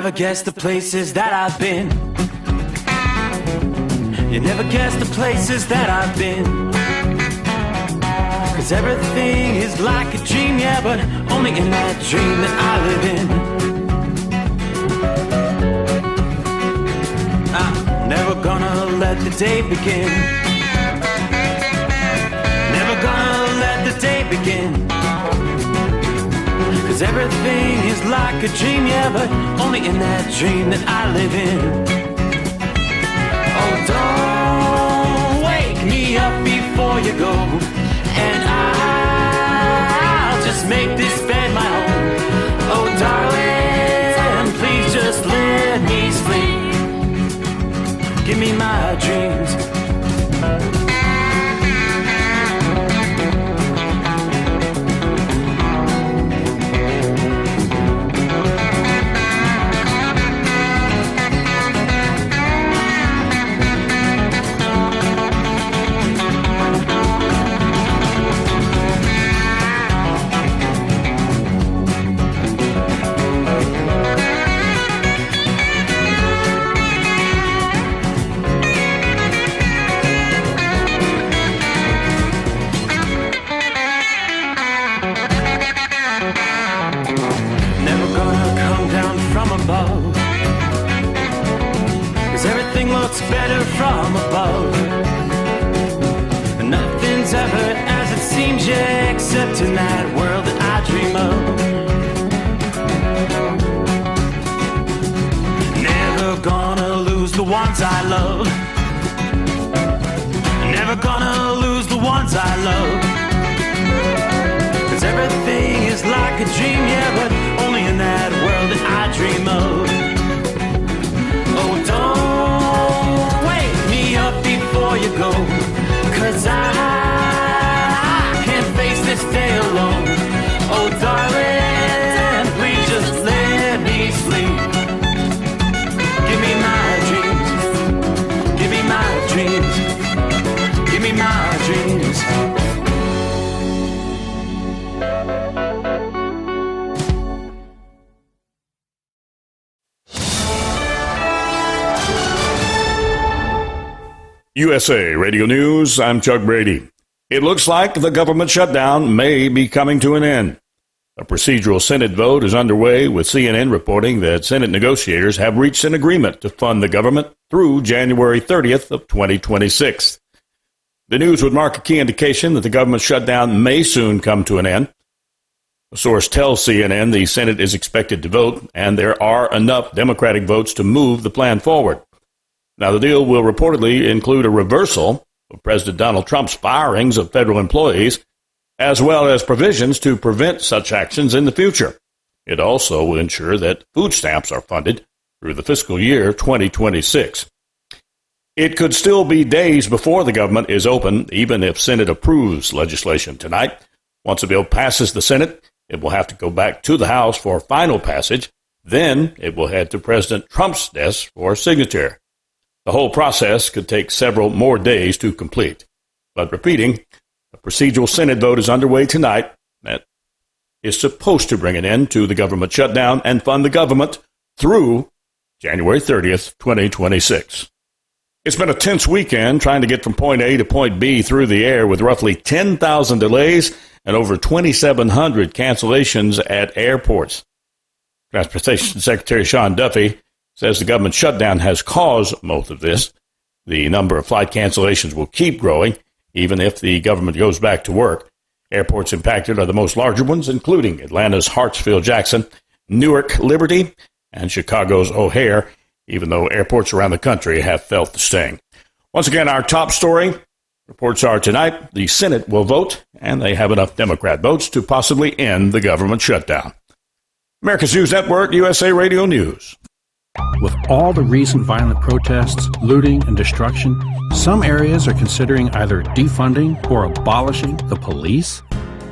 never guess the places that I've been. You never guess the places that I've been. 'Cause everything is like a dream, yeah, but only in that dream that I live in. I'm never gonna let the day begin. Never gonna let the day begin. 'Cause everything is like a dream, yeah, but only in that dream that I live in. Oh, don't wake me up before you go, and I'll just make this bed my home. Oh, darling, please just let me sleep. Give me my dreams. Better from above. Nothing's ever as it seems, yeah, except in that world that I dream of. Never gonna lose the ones I love. Never gonna lose the ones I love. 'Cause everything is like a dream, yeah, but only in that world that I dream of. Oh, don't up before you go, 'cause I can't face this day alone. Oh, darling, please just let me sleep. Give me my dreams. Give me my dreams. Give me my dreams. USA Radio News, I'm Chuck Brady. It looks like the government shutdown may be coming to an end. A procedural Senate vote is underway, with CNN reporting that Senate negotiators have reached an agreement to fund the government through January 30th of 2026. The news would mark a key indication that the government shutdown may soon come to an end. A source tells CNN the Senate is expected to vote, and there are enough Democratic votes to move the plan forward. Now, the deal will reportedly include a reversal of President Donald Trump's firings of federal employees, as well as provisions to prevent such actions in the future. It also will ensure that food stamps are funded through the fiscal year 2026. It could still be days before the government is open, even if Senate approves legislation tonight. Once a bill passes the Senate, it will have to go back to the House for final passage. Then it will head to President Trump's desk for signature. The whole process could take several more days to complete. But repeating, a procedural Senate vote is underway tonight that is supposed to bring an end to the government shutdown and fund the government through January 30th, 2026. It's been a tense weekend trying to get from point A to point B through the air, with roughly 10,000 delays and over 2,700 cancellations at airports. Transportation Secretary Sean Duffy says the government shutdown has caused most of this. The number of flight cancellations will keep growing, even if the government goes back to work. Airports impacted are the most larger ones, including Atlanta's Hartsfield-Jackson, Newark Liberty, and Chicago's O'Hare, even though airports around the country have felt the sting. Once again, our top story, reports are tonight the Senate will vote, and they have enough Democrat votes to possibly end the government shutdown. America's News Network, USA Radio News. With all the recent violent protests, looting, and destruction, some areas are considering either defunding or abolishing the police.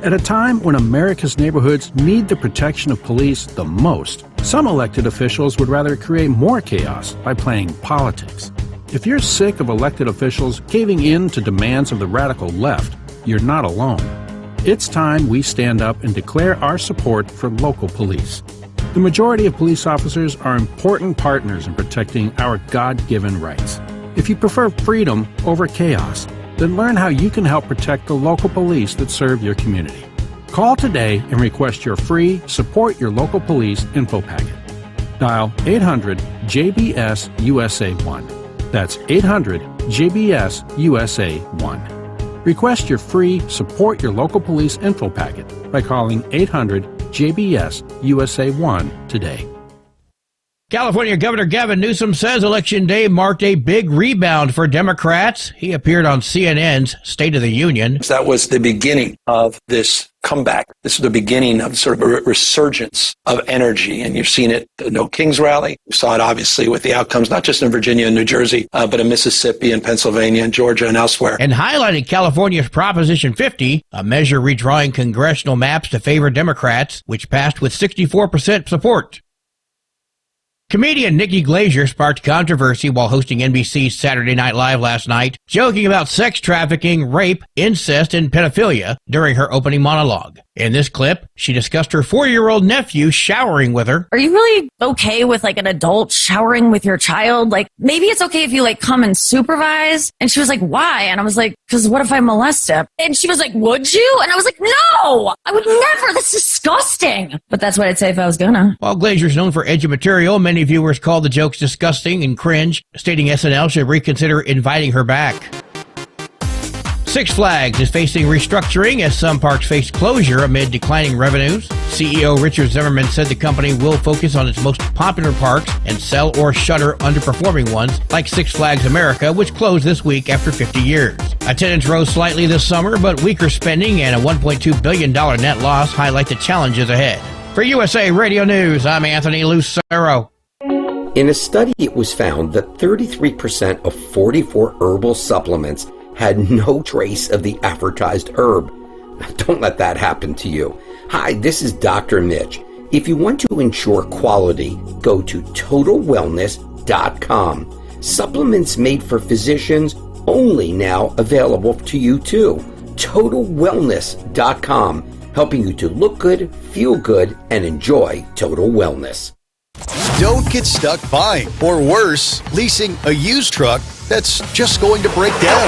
At a time when America's neighborhoods need the protection of police the most, some elected officials would rather create more chaos by playing politics. If you're sick of elected officials caving in to demands of the radical left, you're not alone. It's time we stand up and declare our support for local police. The majority of police officers are important partners in protecting our God-given rights. If you prefer freedom over chaos, then learn how you can help protect the local police that serve your community. Call today and request your free Support Your Local Police info packet. Dial 800-JBS-USA-1. That's 800-JBS-USA-1. Request your free Support Your Local Police info packet by calling 800-JBS-USA-1 today. California Governor Gavin Newsom says Election Day marked a big rebound for Democrats. He appeared on CNN's State of the Union. That was the beginning of this comeback. This is the beginning of sort of a resurgence of energy. And you've seen it at the No Kings rally. You saw it obviously with the outcomes, not just in Virginia and New Jersey, but in Mississippi and Pennsylvania and Georgia and elsewhere. And highlighted California's Proposition 50, a measure redrawing congressional maps to favor Democrats, which passed with 64% support. Comedian Nikki Glaser sparked controversy while hosting NBC's Saturday Night Live last night, joking about sex trafficking, rape, incest, and pedophilia during her opening monologue. In this clip, she discussed her 4-year-old nephew showering with her. Are you really okay with like an adult showering with your child? Like maybe it's okay if you like come and supervise. And she was like, why? And I was like, because what if I molest him? And she was like, would you? And I was like, no, I would never. That's disgusting. But that's what I'd say if I was gonna. While Glaser's known for edgy material, many viewers called the jokes disgusting and cringe, stating SNL should reconsider inviting her back. Six Flags is facing restructuring as some parks face closure amid declining revenues. CEO Richard Zimmerman said the company will focus on its most popular parks and sell or shutter underperforming ones like Six Flags America, which closed this week after 50 years. Attendance rose slightly this summer, but weaker spending and a $1.2 billion net loss highlight the challenges ahead. For USA Radio News, I'm Anthony Lucero. In a study, it was found that 33% of 44 herbal supplements had no trace of the advertised herb. Don't let that happen to you. Hi, this is Dr. Mitch. If you want to ensure quality, go to TotalWellness.com. Supplements made for physicians, only now available to you too. TotalWellness.com, helping you to look good, feel good, and enjoy total wellness. Don't get stuck buying, or worse, leasing a used truck that's just going to break down.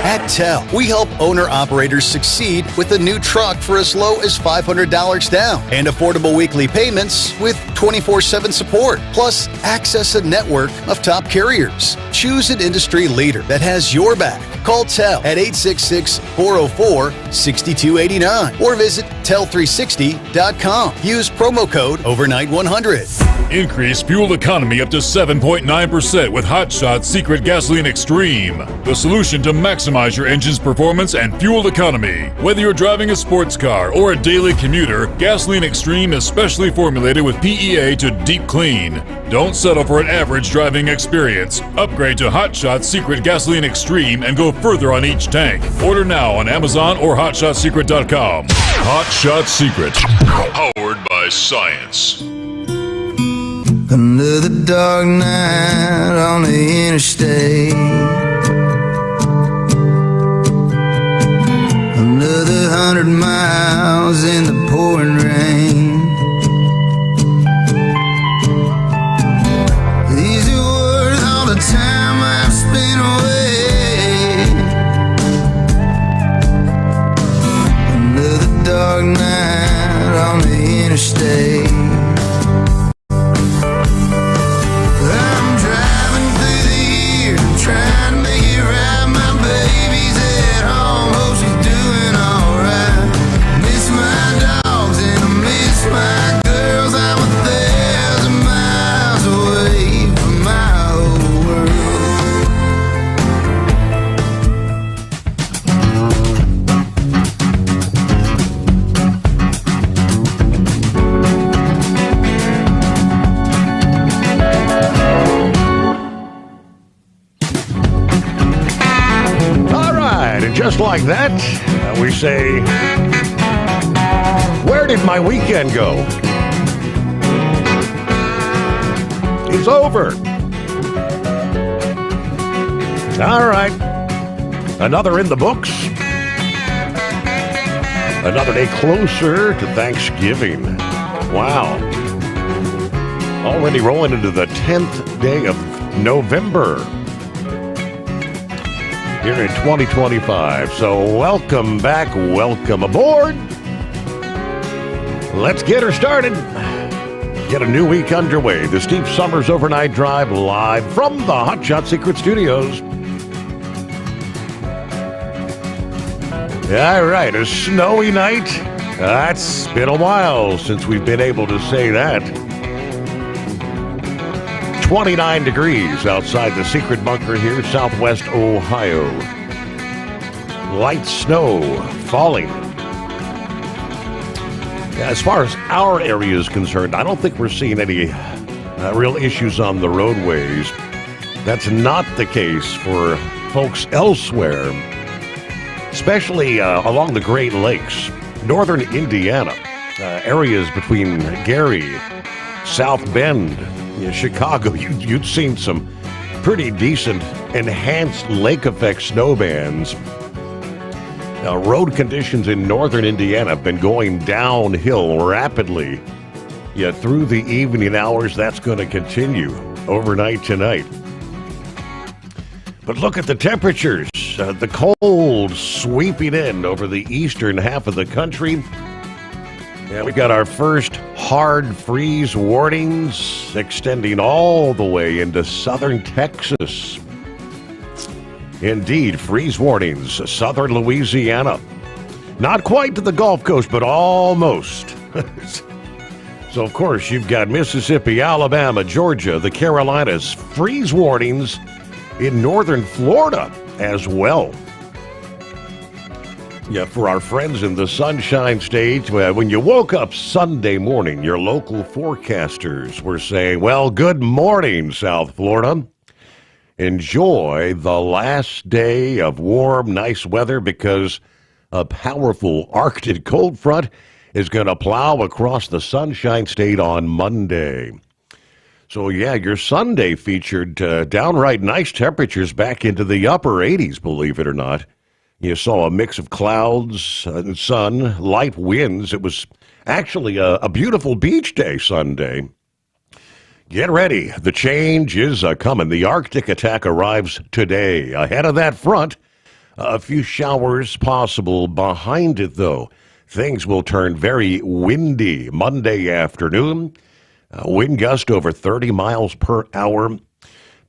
At TEL, we help owner-operators succeed with a new truck for as low as $500 down and affordable weekly payments with 24/7 support, plus access a network of top carriers. Choose an industry leader that has your back. Call TEL at 866-404-6289 or visit tel360.com. Use promo code overnight100. Increase fuel economy up to 7.9% with Hot Shot Secret Gasoline Extreme, the solution to maximize your engine's performance and fuel economy. Whether you're driving a sports car or a daily commuter, Gasoline Extreme is specially formulated with PEA to deep clean. Don't settle for an average driving experience. Upgrade to Hot Shot Secret Gasoline Extreme and go further on each tank. Order now on Amazon or HotShotSecret.com. Hot Shot Secret, powered by science. Another dark night on the interstate. Another 100 miles in the pouring rain. These are worth all the time I've spent away. Another dark night on the interstate. Just like that, we say, where did my weekend go? It's over. All right. Another in the books. Another day closer to Thanksgiving. Wow. Already rolling into the 10th day of November here in 2025. So welcome back, welcome aboard. Let's get her started. Get a new week underway. The Steve Sommers Overnight Drive live from the Hot Shot Secret Studios. All right, a snowy night. It's been a while since we've been able to say that. 29 degrees outside the secret bunker here, southwest Ohio. Light snow falling. As far as our area is concerned, I don't think we're seeing any real issues on the roadways. That's not the case for folks elsewhere, especially along the Great Lakes, northern Indiana, areas between Gary, South Bend, Chicago. You'd seen some pretty decent enhanced lake effect snow bands. Now, road conditions in northern Indiana have been going downhill rapidly. Yet through the evening hours, that's going to continue overnight tonight. But look at the temperatures. The cold sweeping in over the eastern half of the country. Yeah, we've got our first hard freeze warnings extending all the way into southern Texas. Indeed, freeze warnings, southern Louisiana. Not quite to the Gulf Coast, but almost. So, of course, you've got Mississippi, Alabama, Georgia, the Carolinas, freeze warnings in northern Florida as well. Yeah, for our friends in the Sunshine State, when you woke up Sunday morning, your local forecasters were saying, well, good morning, South Florida. Enjoy the last day of warm, nice weather because a powerful Arctic cold front is going to plow across the Sunshine State on Monday. So, yeah, your Sunday featured downright nice temperatures back into the upper 80s, believe it or not. You saw a mix of clouds and sun, light winds. It was actually a beautiful beach day Sunday. Get ready. The change is coming. The Arctic attack arrives today. Ahead of that front, a few showers possible behind it, though. Things will turn very windy Monday afternoon. Wind gust over 30 miles per hour.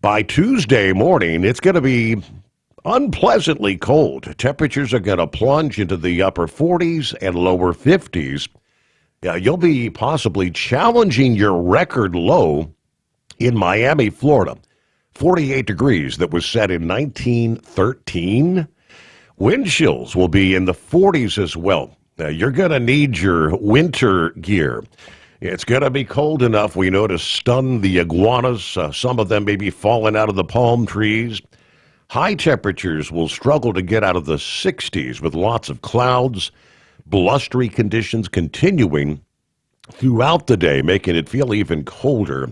By Tuesday morning, it's going to be unpleasantly cold. Temperatures are going to plunge into the upper 40s and lower 50s. Yeah, you'll be possibly challenging your record low in Miami, Florida. 48 degrees that was set in 1913. Wind chills will be in the 40s as well. Now, you're going to need your winter gear. It's going to be cold enough, we know, to stun the iguanas. Some of them may be falling out of the palm trees. High temperatures will struggle to get out of the 60s with lots of clouds. Blustery conditions continuing throughout the day, making it feel even colder.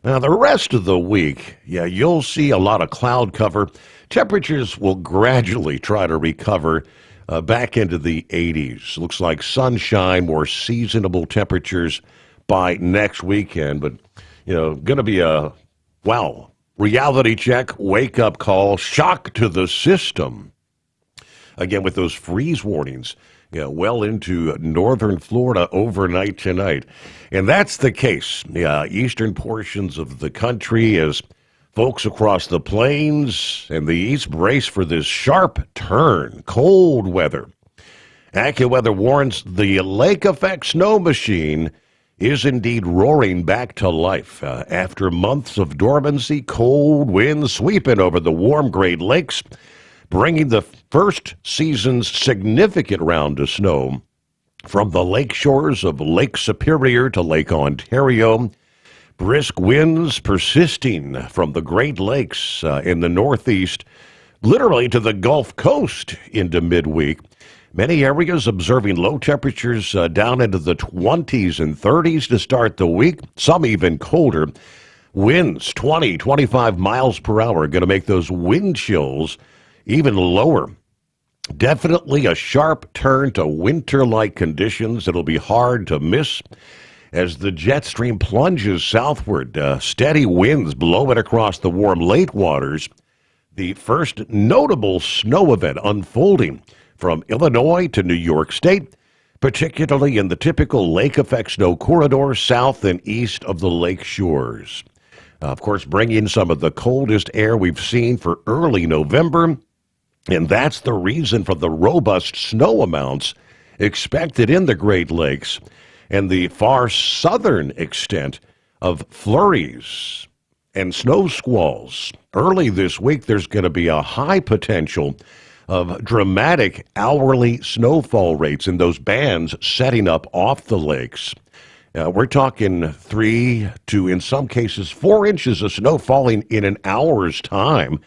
Now, the rest of the week, yeah, you'll see a lot of cloud cover. Temperatures will gradually try to recover back into the 80s. Looks like sunshine, more seasonable temperatures by next weekend. But, going to be a, reality check, wake-up call, shock to the system. Again, with those freeze warnings, well into northern Florida overnight tonight. And that's the case. Eastern portions of the country as folks across the plains and the east brace for this sharp turn, cold weather. AccuWeather warns the lake effect snow machine is indeed roaring back to life. After months of dormancy, cold winds sweeping over the warm Great Lakes, bringing the first season's significant round of snow from the lake shores of Lake Superior to Lake Ontario. Brisk winds persisting from the Great Lakes in the northeast, literally to the Gulf Coast into midweek. Many areas observing low temperatures down into the 20s and 30s to start the week, some even colder. Winds 20, 25 miles per hour going to make those wind chills even lower. Definitely a sharp turn to winter-like conditions. It'll be hard to miss. as the jet stream plunges southward. Steady winds blow it across the warm lake waters. The first notable snow event unfolding from Illinois to New York State, particularly in the typical lake effect snow corridor south and east of the lake shores. Of course, bringing some of the coldest air we've seen for early November, and that's the reason for the robust snow amounts expected in the Great Lakes and the far southern extent of flurries and snow squalls. Early this week, there's going to be a high potential of dramatic hourly snowfall rates in those bands setting up off the lakes. We're talking 3 to, in some cases, 4 inches of snow falling in an hour's time.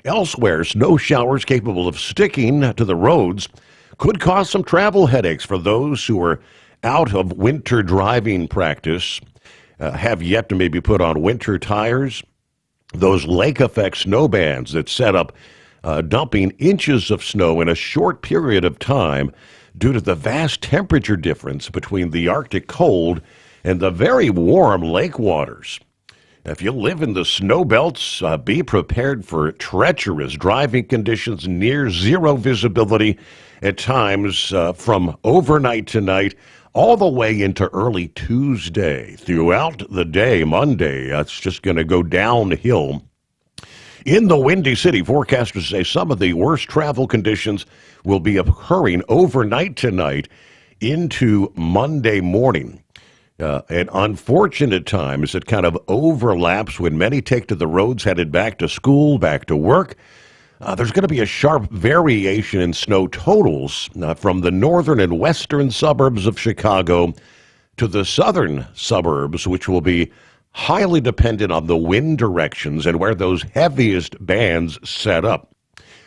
Elsewhere, snow showers capable of sticking to the roads could cause some travel headaches for those who are out of winter driving practice, have yet to maybe put on winter tires. Those lake effect snow bands that set up dumping inches of snow in a short period of time due to the vast temperature difference between the Arctic cold and the very warm lake waters. If you live in the snow belts, be prepared for treacherous driving conditions, near zero visibility at times from overnight tonight all the way into early Tuesday. Throughout the day, Monday, it's just going to go downhill. In the Windy City, forecasters say some of the worst travel conditions will be occurring overnight tonight into Monday morning. An unfortunate time as it kind of overlaps when many take to the roads headed back to school, back to work. There's going to be a sharp variation in snow totals from the northern and western suburbs of Chicago to the southern suburbs, which will be highly dependent on the wind directions and where those heaviest bands set up.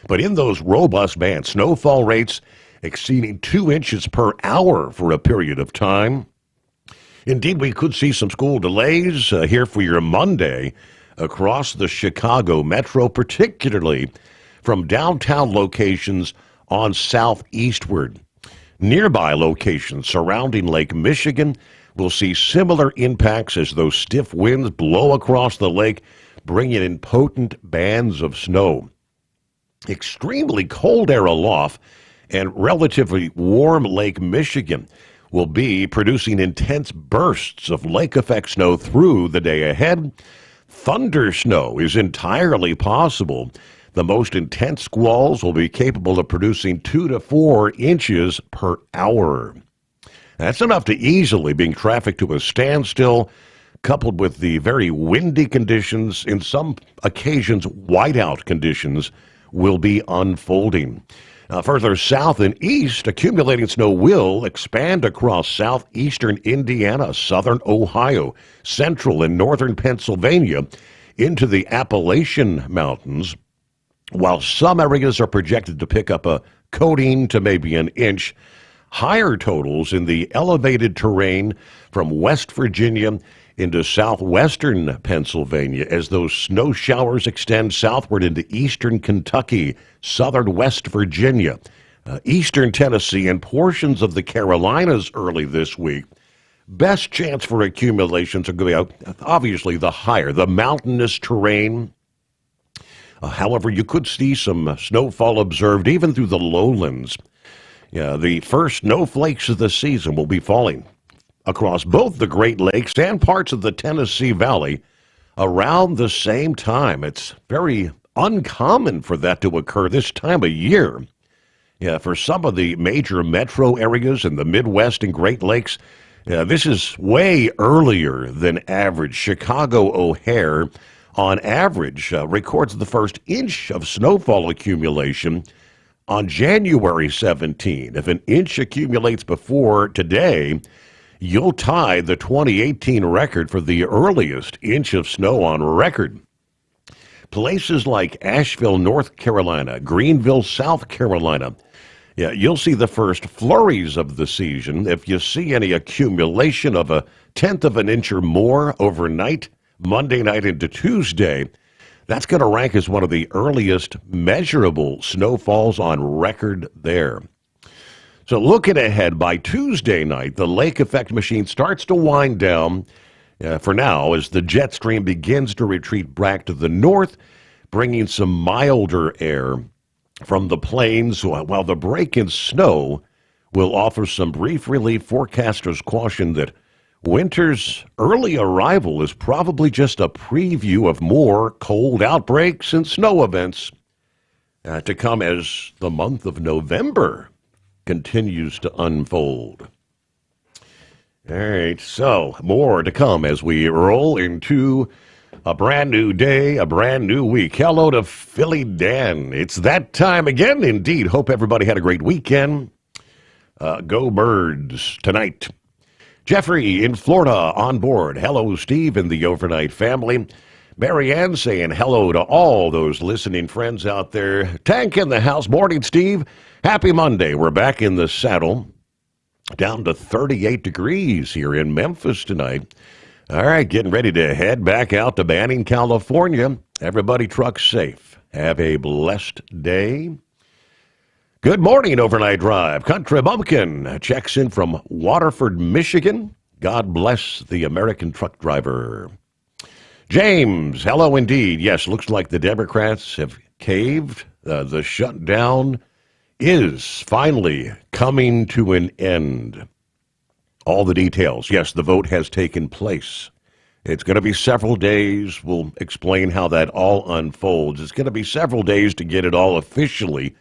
But in those robust bands, snowfall rates exceeding 2 inches per hour for a period of time. Indeed, we could see some school delays here for your Monday across the Chicago metro, particularly from downtown locations on southeastward. Nearby locations surrounding Lake Michigan will see similar impacts as those stiff winds blow across the lake, bringing in potent bands of snow. Extremely cold air aloft and relatively warm Lake Michigan will be producing intense bursts of lake effect snow through the day ahead. Thunder snow is entirely possible. The most intense squalls will be capable of producing 2 to 4 inches per hour. That's enough to easily bring traffic to a standstill, coupled with the very windy conditions. In some occasions, whiteout conditions will be unfolding. Further south and east, accumulating snow will expand across southeastern Indiana, southern Ohio, central and northern Pennsylvania, into the Appalachian Mountains, while some areas are projected to pick up a coating to maybe an inch. Higher totals in the elevated terrain from West Virginia into southwestern Pennsylvania as those snow showers extend southward into eastern Kentucky, southern West Virginia, eastern Tennessee, and portions of the Carolinas early this week. Best chance for accumulations are going to be obviously the higher, the mountainous terrain. However, you could see some snowfall observed even through the lowlands. The first snowflakes of the season will be falling across both the Great Lakes and parts of the Tennessee Valley around the same time. It's very uncommon for that to occur this time of year. For some of the major metro areas in the Midwest and Great Lakes, this is way earlier than average. Chicago O'Hare, on average, records the first inch of snowfall accumulation on January 17. If an inch accumulates before today, you'll tie the 2018 record for the earliest inch of snow on record. Places like Asheville, North Carolina, Greenville, South Carolina, you'll see the first flurries of the season. If you see any accumulation of 1/10 of an inch or more overnight, Monday night into Tuesday, that's going to rank as one of the earliest measurable snowfalls on record there. So looking ahead, by Tuesday night, the lake effect machine starts to wind down for now as the jet stream begins to retreat back to the north, bringing some milder air from the plains, while the break in snow will offer some brief relief. Forecasters caution that winter's early arrival is probably just a preview of more cold outbreaks and snow events to come as the month of November continues to unfold. All right, so more to come as we roll into a brand new day, a brand new week. Hello to Philly Dan. It's that time again, indeed. Hope everybody had a great weekend. Go Birds tonight. Jeffrey in Florida on board. Hello, Steve and the overnight family. Marianne saying hello to all those listening friends out there. Tank in the house. Morning, Steve. Happy Monday. We're back in the saddle. Down to 38 degrees here in Memphis tonight. All right, getting ready to head back out to Banning, California. Everybody truck safe. Have a blessed day. Good morning, Overnight Drive. Country Bumpkin checks in from Waterford, Michigan. God bless the American truck driver. James, hello indeed. Yes, looks like the Democrats have caved. The shutdown is finally coming to an end. All the details. Yes, the vote has taken place. It's going to be several days. We'll explain how that all unfolds. It's going to be several days to get it all officially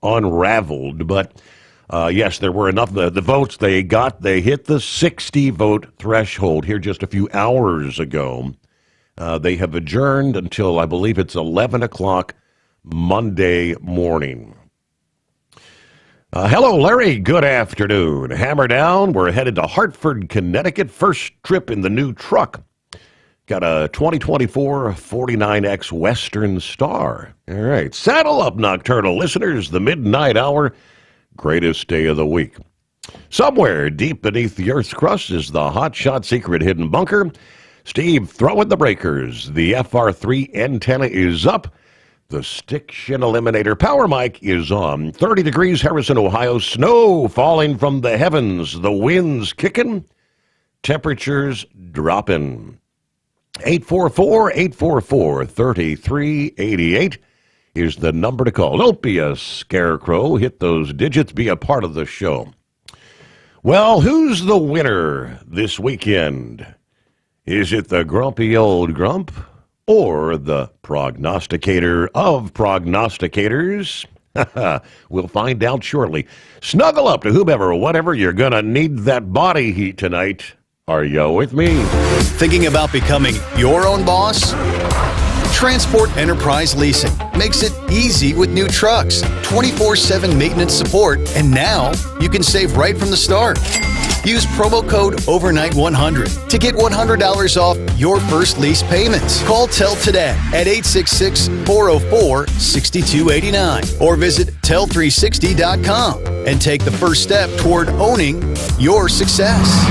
unraveled. But yes, there were enough. The votes they got, they hit the 60 vote threshold here just a few hours ago. They have adjourned until I believe it's 11 o'clock Monday morning. Hello, Larry. Good afternoon. Hammer down. We're headed to Hartford, Connecticut. First trip in the new truck. Got a 2024 49X Western Star. All right. Saddle up, nocturnal listeners. The midnight hour. Greatest day of the week. Somewhere deep beneath the Earth's crust is the hotshot secret hidden bunker. Steve, throw in the breakers. The FR3 antenna is up. The Stiction Eliminator power mic is on. 30 degrees, Harrison, Ohio. Snow falling from the heavens. The winds kicking. Temperatures dropping. 844-844-3388 is the number to call. Don't be a scarecrow. Hit those digits. Be a part of the show. Well, who's the winner this weekend? Is it the grumpy old grump? Or the prognosticator of prognosticators? We'll find out shortly. Snuggle up to whomever, whatever, you're going to need that body heat tonight. Are you with me? Thinking about becoming your own boss? Transport Enterprise Leasing makes it easy with new trucks, 24/7 maintenance support, and now you can save right from the start. Use promo code OVERNIGHT100 to get $100 off your first lease payments. Call TEL today at 866-404-6289 or visit tel360.com and take the first step toward owning your success.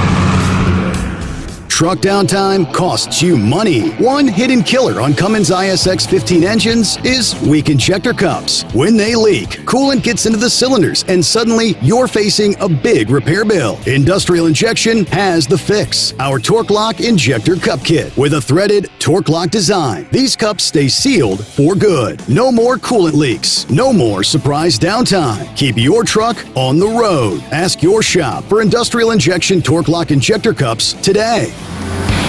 Truck downtime costs you money. One hidden killer on Cummins ISX 15 engines is weak injector cups. When they leak, coolant gets into the cylinders and suddenly you're facing a big repair bill. Industrial Injection has the fix. Our Torque Lock Injector Cup Kit with a threaded Torque Lock design. These cups stay sealed for good. No more coolant leaks. No more surprise downtime. Keep your truck on the road. Ask your shop for Industrial Injection Torque Lock Injector Cups today.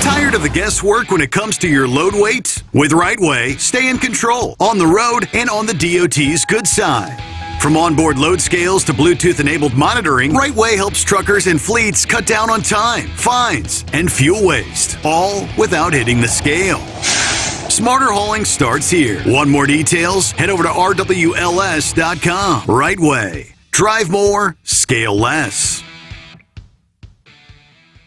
Tired of the guesswork when it comes to your load weight? With RightWay, stay in control, on the road and on the DOT's good side. From onboard load scales to Bluetooth-enabled monitoring, RightWay helps truckers and fleets cut down on time, fines, and fuel waste, all without hitting the scale. Smarter hauling starts here. Want more details? Head over to rwls.com. RightWay. Drive more, scale less.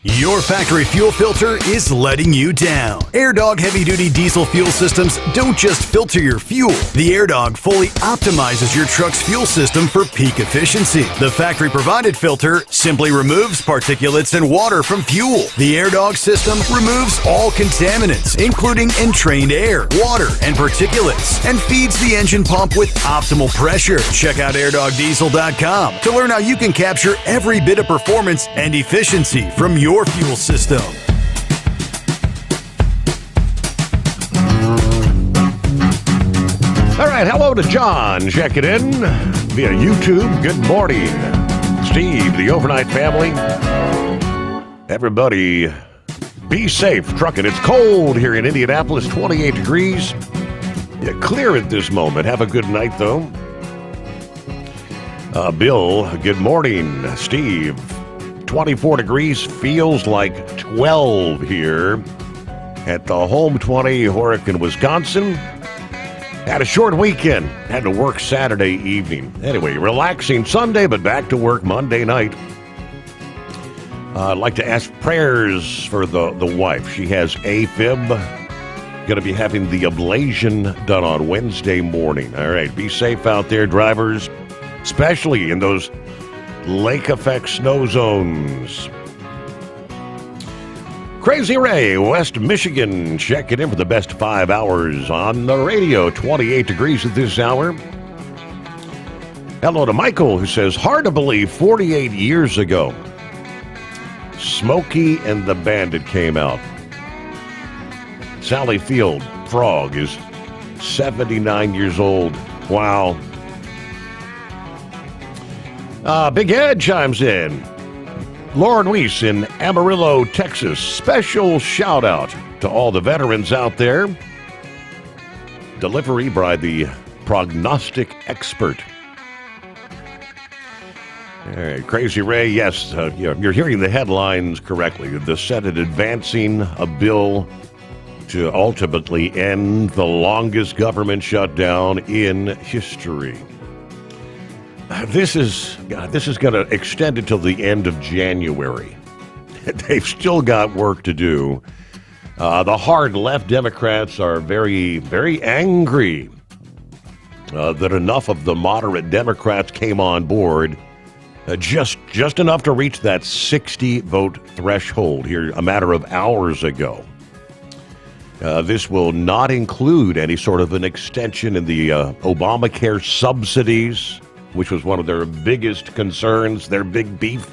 Your factory fuel filter is letting you down. AirDog heavy-duty diesel fuel systems don't just filter your fuel. The AirDog fully optimizes your truck's fuel system for peak efficiency. The factory-provided filter simply removes particulates and water from fuel. The AirDog system removes all contaminants, including entrained air, water, and particulates, and feeds the engine pump with optimal pressure. Check out airdogdiesel.com to learn how you can capture every bit of performance and efficiency from your fuel system. All right, hello to John. Check it in via YouTube. Good morning. Steve, the overnight family. Everybody, be safe trucking. It's cold here in Indianapolis, 28 degrees. Yeah, clear at this moment. Have a good night, though. Bill, good morning. Steve, 24 degrees, feels like 12 here at the Home 20 Horicon, Wisconsin. Had a short weekend. Had to work Saturday evening. Anyway, relaxing Sunday, but back to work Monday night. I'd like to ask prayers for the wife. She has AFib. Going to be having the ablation done on Wednesday morning. All right, be safe out there, drivers, especially in those lake effect snow zones. Crazy Ray, West Michigan, checking in for the best 5 hours on the radio. 28 degrees at this hour. Hello to Michael, who says, hard to believe 48 years ago, Smokey and the Bandit came out. Sally Field, Frog, is 79 years old. Wow. Big Ed chimes in. Lauren Weiss in Amarillo, Texas. Special shout out to all the veterans out there. Delivery by the prognostic expert. All right, Crazy Ray, yes, you're hearing the headlines correctly. The Senate advancing a bill to ultimately end the longest government shutdown in history. This is going to extend until the end of January. They've still got work to do. The hard left Democrats are very, very angry that enough of the moderate Democrats came on board, just enough to reach that 60-vote threshold here a matter of hours ago. This will not include any sort of an extension in the Obamacare subsidies, which was one of their biggest concerns, their big beef.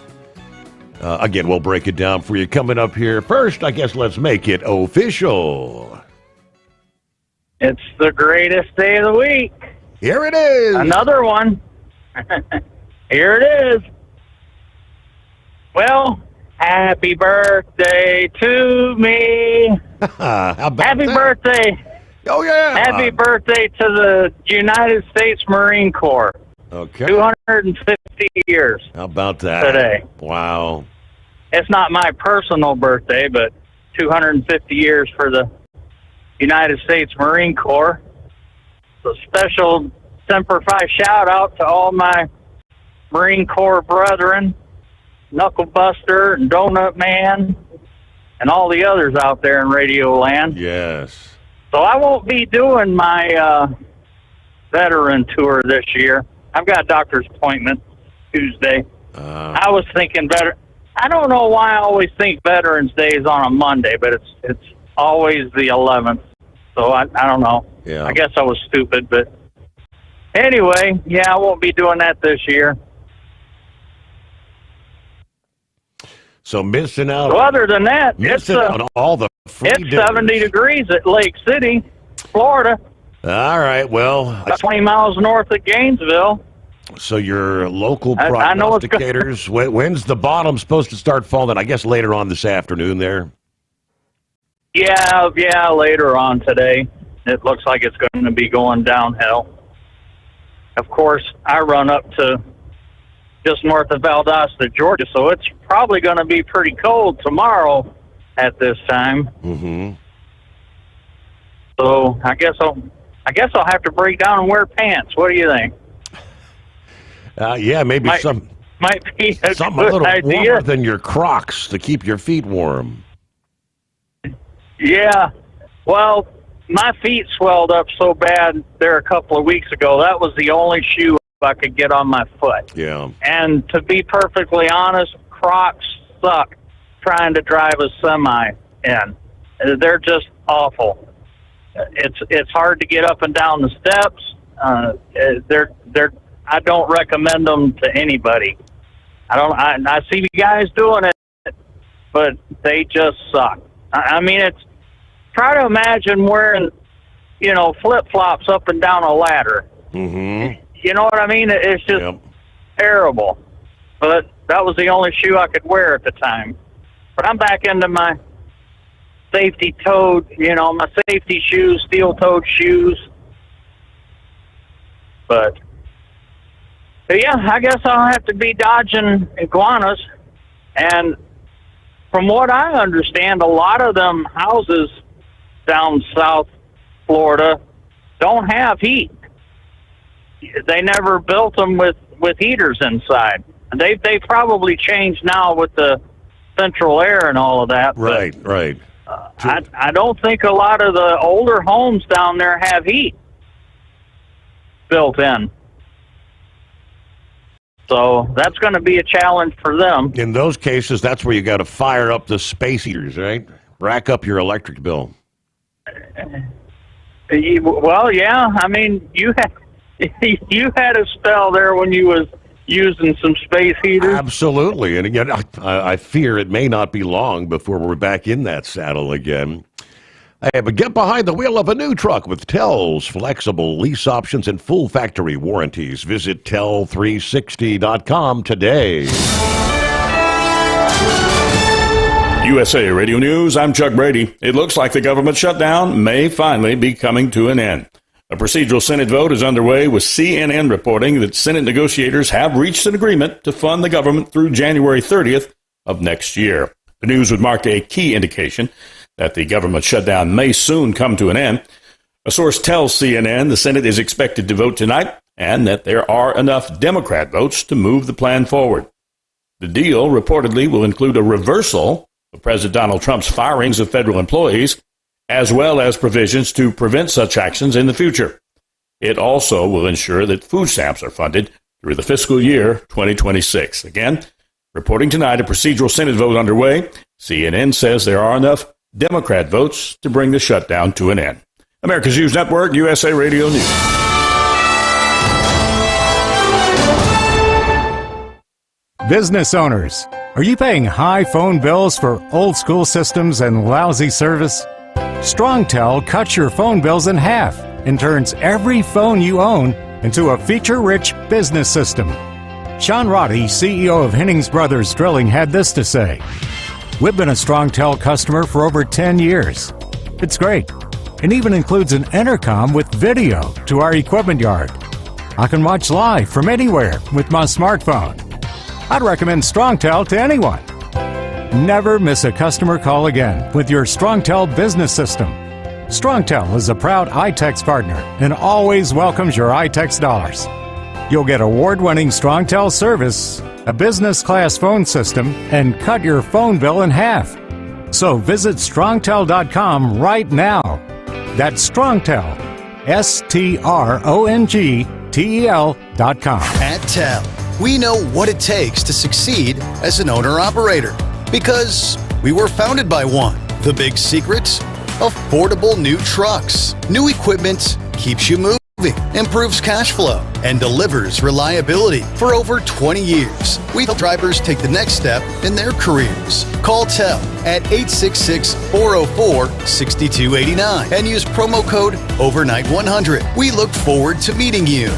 Again, we'll break it down for you coming up here. First, I guess let's make it official. It's the greatest day of the week. Here it is. Another one. Here it is. Well, happy birthday to me. Happy birthday. Oh, yeah. Happy birthday to the United States Marine Corps. Okay. 250 years. How about that? Today. Wow. It's not my personal birthday, but 250 years for the United States Marine Corps. So special Semper Fi shout out to all my Marine Corps brethren, Knuckle Buster and Donut Man, and all the others out there in Radio Land. Yes. So I won't be doing my veteran tour this year. I've got a doctor's appointment Tuesday. I was thinking better. I don't know why I always think Veterans Day is on a Monday, but it's always the 11th. So I don't know. Yeah. I guess I was stupid, but anyway, yeah, I won't be doing that this year. So missing out. So other than that, missing out on all the free it's dinners. 70 degrees at Lake City, Florida. All right, well. About 20 miles north of Gainesville. So your local I know it's prognosticators, when's the bottom supposed to start falling? I guess later on this afternoon there. Yeah, later on today. It looks like it's going to be going downhill. Of course, I run up to just north of Valdosta, Georgia, so it's probably going to be pretty cold tomorrow at this time. Mm-hmm. So I guess I'll have to break down and wear pants. What do you think? Yeah, maybe might be a Something a good little idea. warmer than your Crocs to keep your feet warm. Yeah. Well, my feet swelled up so bad there a couple of weeks ago. That was the only shoe I could get on my foot. Yeah. And to be perfectly honest, Crocs suck trying to drive a semi in. They're just awful. It's hard to get up and down the steps. I don't recommend them to anybody. I see guys doing it, but they just suck. I mean, try to imagine wearing, flip-flops up and down a ladder. Mm-hmm. You know what I mean? It's just terrible. But that was the only shoe I could wear at the time. But I'm back into my safety-toed, my safety shoes, steel-toed shoes. But yeah, I guess I'll have to be dodging iguanas. And from what I understand, a lot of them houses down South Florida don't have heat. They never built them with heaters inside. They probably changed now with the central air and all of that. Right, right. I don't think a lot of the older homes down there have heat built in. So that's going to be a challenge for them. In those cases, that's where you got to fire up the space heaters, right? Rack up your electric bill. Well, yeah. I mean, you had a spell there when you was using some space heaters. Absolutely. And again, I fear it may not be long before we're back in that saddle again. Hey, but get behind the wheel of a new truck with Tell's flexible lease options and full factory warranties. Visit Tell360.com today. USA Radio News, I'm Chuck Brady. It looks like the government shutdown may finally be coming to an end. A procedural Senate vote is underway, with CNN reporting that Senate negotiators have reached an agreement to fund the government through January 30th of next year. The news would mark a key indication that the government shutdown may soon come to an end. A source tells CNN the Senate is expected to vote tonight and that there are enough Democrat votes to move the plan forward. The deal reportedly will include a reversal of President Donald Trump's firings of federal employees, as well as provisions to prevent such actions in the future. It also will ensure that food stamps are funded through the fiscal year 2026. Again, reporting tonight, a procedural Senate vote underway. CNN says there are enough Democrat votes to bring the shutdown to an end. America's News Network, USA Radio News. Business owners, are you paying high phone bills for old school systems and lousy service? StrongTel cuts your phone bills in half and turns every phone you own into a feature-rich business system. Sean Roddy, CEO of Hennings Brothers Drilling, had this to say: "We've been a StrongTel customer for over 10 years. It's great. It even includes an intercom with video to our equipment yard. I can watch live from anywhere with my smartphone. I'd recommend StrongTel to anyone. Never miss a customer call again with your StrongTel business system. StrongTel is a proud iTex partner and always welcomes your iTex dollars. You'll get award-winning StrongTel service, a business-class phone system, and cut your phone bill in half. So visit StrongTel.com right now. That's StrongTel, StrongTel.com. At Tell, we know what it takes to succeed as an owner-operator because we were founded by one. The big secret? Affordable new trucks. New equipment keeps you moving, improves cash flow, and delivers reliability. For over 20 years, we help drivers take the next step in their careers. Call Tell at 866-404-6289 and use promo code OVERNIGHT100. We look forward to meeting you.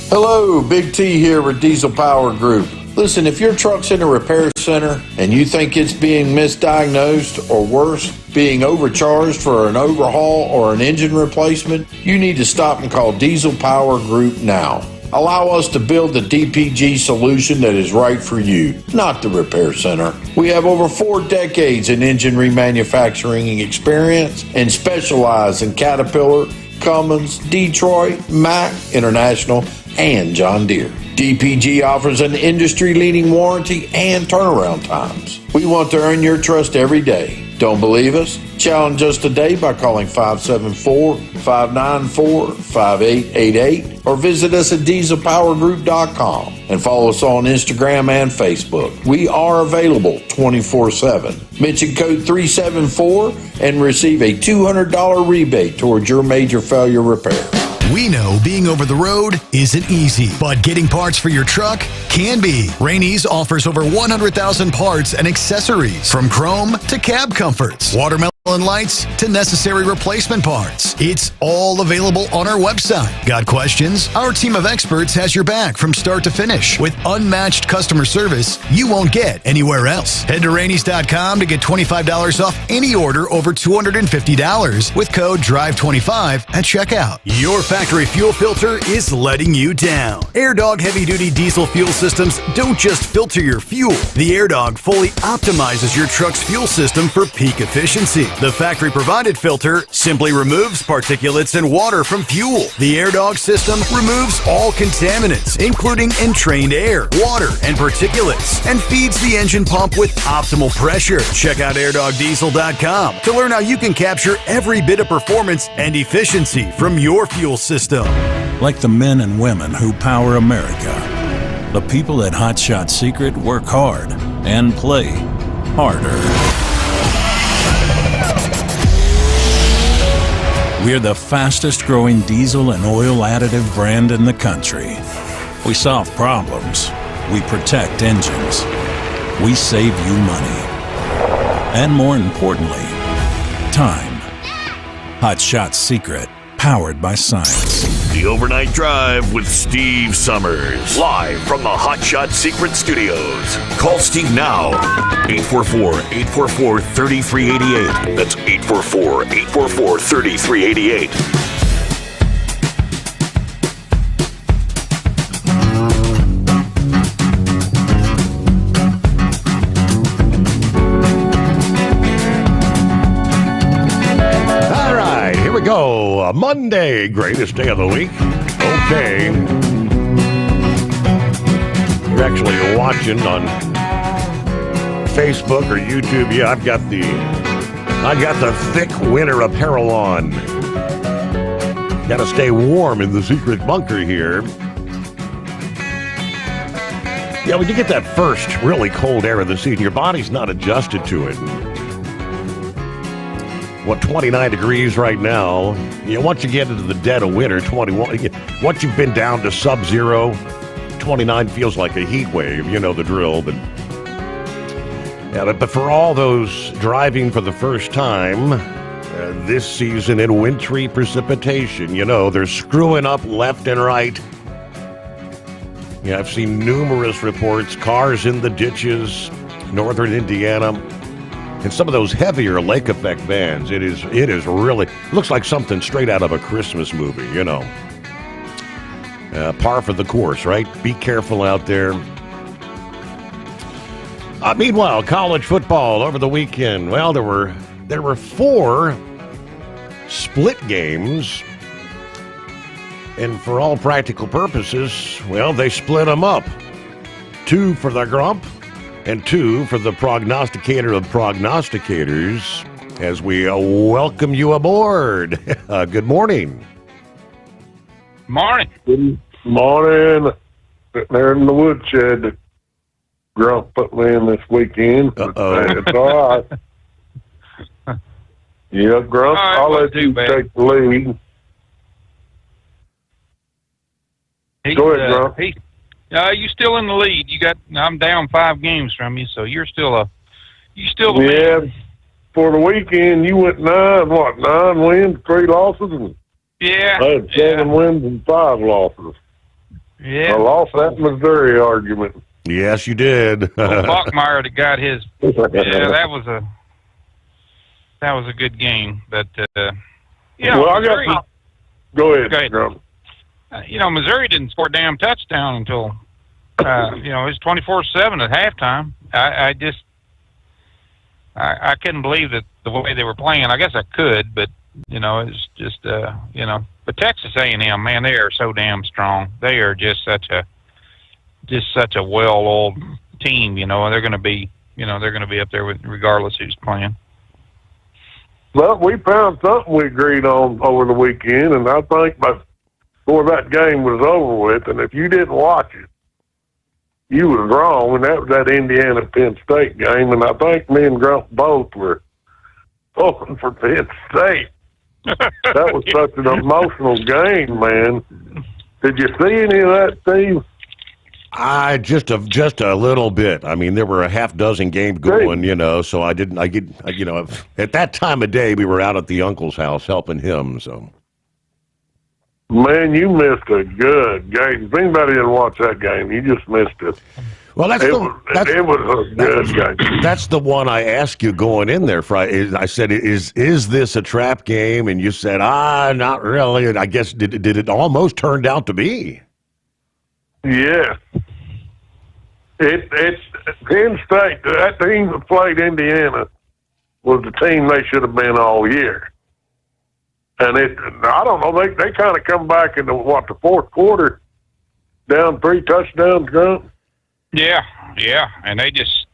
Hello, Big T here with Diesel Power Group. Listen, if your truck's in a repair center and you think it's being misdiagnosed or worse, being overcharged for an overhaul or an engine replacement, you need to stop and call Diesel Power Group now. Allow us to build the DPG solution that is right for you, not the repair center. We have over 4 decades in engine remanufacturing experience and specialize in Caterpillar, Cummins, Detroit, Mack, International, and John Deere. DPG offers an industry-leading warranty and turnaround times. We want to earn your trust every day. Don't believe us? Challenge us today by calling 574-594-5888 or visit us at dieselpowergroup.com and follow us on Instagram and Facebook. We are available 24/7. Mention code 374 and receive a $200 rebate towards your major failure repair. We know being over the road isn't easy, but getting parts for your truck can be. Rainey's offers over 100,000 parts and accessories, from chrome to cab comforts, watermelon lights to necessary replacement parts. It's all available on our website. Got questions? Our team of experts has your back from start to finish with unmatched customer service you won't get anywhere else. Head to Rainey's.com to get $25 off any order over $250 with code DRIVE25 at checkout. Your factory fuel filter is letting you down. AirDog heavy-duty diesel fuel systems don't just filter your fuel. The AirDog fully optimizes your truck's fuel system for peak efficiency. The factory-provided filter simply removes particulates and water from fuel. The AirDog system removes all contaminants, including entrained air, water, and particulates, and feeds the engine pump with optimal pressure. Check out airdogdiesel.com to learn how you can capture every bit of performance and efficiency from your fuel system. Like the men and women who power America, the people at Hot Shot Secret work hard and play harder. We're the fastest growing diesel and oil additive brand in the country. We solve problems. We protect engines. We save you money. And more importantly, time. Hot Shot Secret, powered by science. The Overnight Drive with Steve Sommers. Live from the Hot Shot Secret Studios. Call Steve now. 844-844-3388. That's 844-844-3388. All right, here we go. Monday, greatest day of the week. Okay. You're actually watching on Facebook or YouTube. Yeah, I got the thick winter apparel on. Got to stay warm in the secret bunker here. Yeah, when you get that first really cold air of the season, your body's not adjusted to it. 29 degrees right now. You know, once you get into the dead of winter, 21. Once you've been down to sub-zero, 29 feels like a heat wave. You know the drill. But for all those driving for the first time this season in wintry precipitation, you know, they're screwing up left and right. Yeah, I've seen numerous reports, cars in the ditches, northern Indiana. And some of those heavier lake effect vans, it is really, looks like something straight out of a Christmas movie, you know. Par for the course, right? Be careful out there. Meanwhile, college football over the weekend. Well, there were 4 split games. And for all practical purposes, well, they split them up. 2 for the Grump and 2 for the prognosticator of prognosticators as we welcome you aboard. Good morning. Morning. Good morning. Sitting there in the woodshed. Grump put me in this weekend. It's all right. Yeah, Grump, All right, I'll well, let you bad. take the lead. Go ahead, Grump. You still in the lead. I'm down 5 games from you, so you're still the Yeah, for the weekend, you went 9 wins, 3 losses? And Yeah. I had 7 wins and 5 losses. Yeah. I lost that Missouri argument. Yes, you did. Well, Bachmeyer that got his. Yeah, that was a good game, but Missouri, Go ahead. Grump. Missouri didn't score a damn touchdown until it was 24-7 at halftime. I couldn't believe that the way they were playing. I guess I could, but it's just But Texas A&M, man, they are so damn strong. They are just such a well-oiled team, and they're going to be up there with regardless who's playing. Well, we found something we agreed on over the weekend, and I think before that game was over with, and if you didn't watch it, you was wrong, and that was that Indiana-Penn State game, and I think me and Grump both were pulling for Penn State. That was such an emotional game, man. Did you see any of that, Steve? Just a little bit. I mean, there were a half dozen games going, so at that time of day, we were out at the uncle's house helping him, so. Man, you missed a good game. If anybody didn't watch that game, you just missed it. Well, it was a good game. That's the one I asked you going in there, Friday. I said, "Is this a trap game?" And you said, not really. And I guess did it almost turned out to be? Yeah. It's Penn State. That team that played Indiana was the team they should have been all year. And I don't know. They kind of come back in the fourth quarter, down 3 touchdowns, Grump. Yeah, and they just,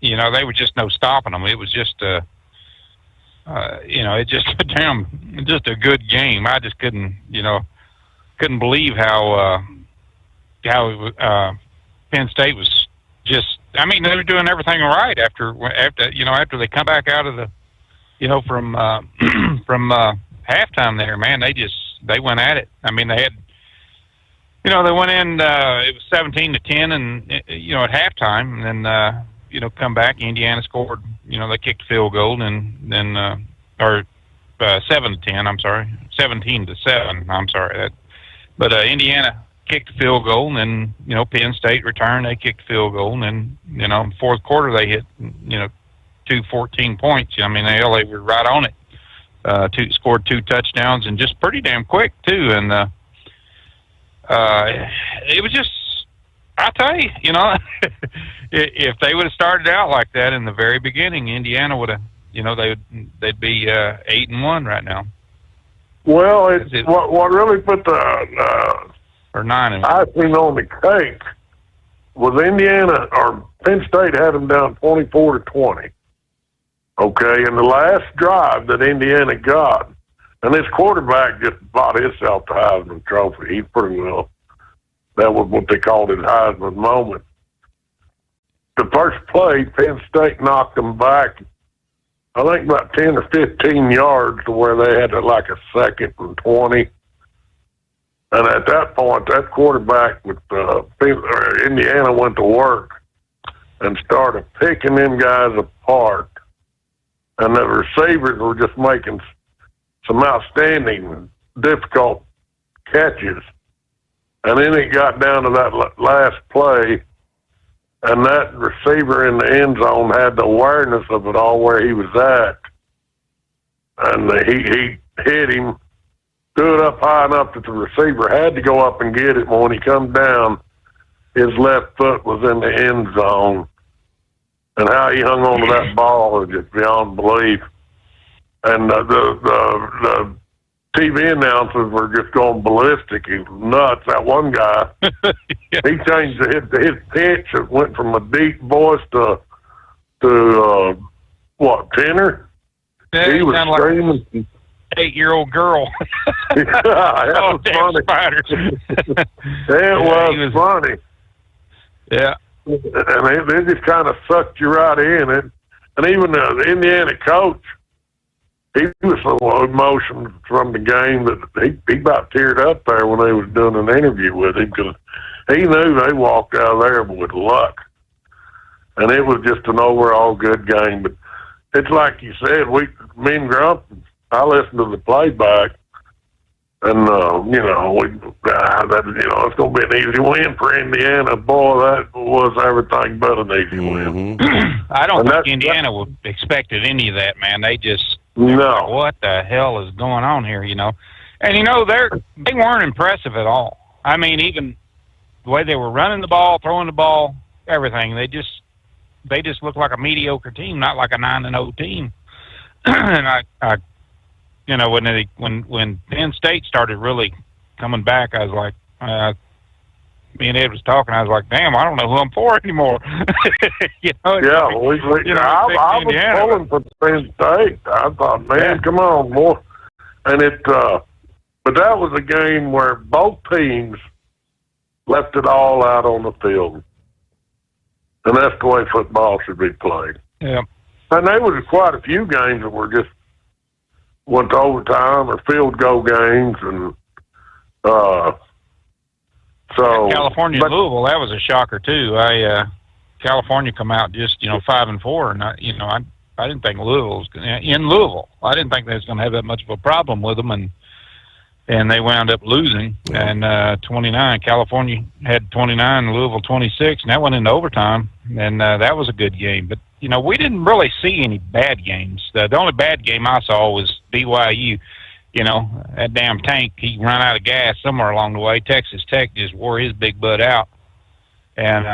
they were just no stopping them. It was just, it just just a good game. I just couldn't believe how Penn State was just. I mean, they were doing everything right after they come back out of the, from halftime there. Man, they went at it. I mean, they had. They went in, it was 17-10 and, at halftime, and then, come back. Indiana scored, they kicked a field goal, and then, 7-10, I'm sorry, 17-7, I'm sorry. But Indiana kicked a field goal, and then, Penn State returned, they kicked a field goal, and then, in the fourth quarter, they hit, 14 points. I mean, they were right on it. Scored 2 touchdowns, and just pretty damn quick, too, and, it was just, I tell you, if they would have started out like that in the very beginning, Indiana would have, they'd be 8-1 right now. Well, what really put the or 9 icing on the cake was Indiana or Penn State had them down 24-20. Okay, and the last drive that Indiana got. And this quarterback just bought himself the Heisman Trophy. He's pretty well. That was what they called his Heisman moment. The first play, Penn State knocked them back, I think about 10 or 15 yards to where they had like a 2nd and 20. And at that point, that quarterback with Indiana went to work and started picking them guys apart. And the receivers were just making some outstanding, difficult catches. And then it got down to that last play, and that receiver in the end zone had the awareness of it all where he was at. And he hit him, threw it up high enough that the receiver had to go up and get it. But when he come down, his left foot was in the end zone. And how he hung on to that ball was just beyond belief. And the TV announcers were just going ballistic. He was nuts. That one guy, he changed his pitch. It went from a deep voice to tenor? Yeah, he was screaming. Like 8-year-old girl. Yeah, that was funny. It was funny. Yeah. And they just kind of sucked you right in it. And even the Indiana coach, he was so emotional from the game that he about teared up there when they was doing an interview with him because he knew they walked out of there with luck. And it was just an overall good game. But it's like you said, me and Grump, I listened to the playback, and it's going to be an easy win for Indiana. Boy, that was everything but an easy win. I don't think Indiana would expected any of that, man. They just like, what the hell is going on here, And they weren't impressive at all. I mean, even the way they were running the ball, throwing the ball, everything. They just looked like a mediocre team, not like a 9-0 team. And I you know, when Penn State started really coming back, I was like, me and Ed was talking. I was like, damn, I don't know who I'm for anymore. You know, Yeah, like, you know, I was Indiana, pulling for Penn State. I thought, man, come on, boy. And but that was a game where both teams left it all out on the field. And that's the way football should be played. Yeah. And there was quite a few games that were just went to overtime or field goal games, and so California, Louisville, that was a shocker too. California come out just 5-4, and I didn't think Louisville was in Louisville. I didn't think they was going to have that much of a problem with them, and they wound up losing. And 29, California had 29, Louisville 26, and that went into overtime, and that was a good game. But we didn't really see any bad games. The only bad game I saw was BYU. That damn Tank, he ran out of gas somewhere along the way. Texas Tech just wore his big butt out. And,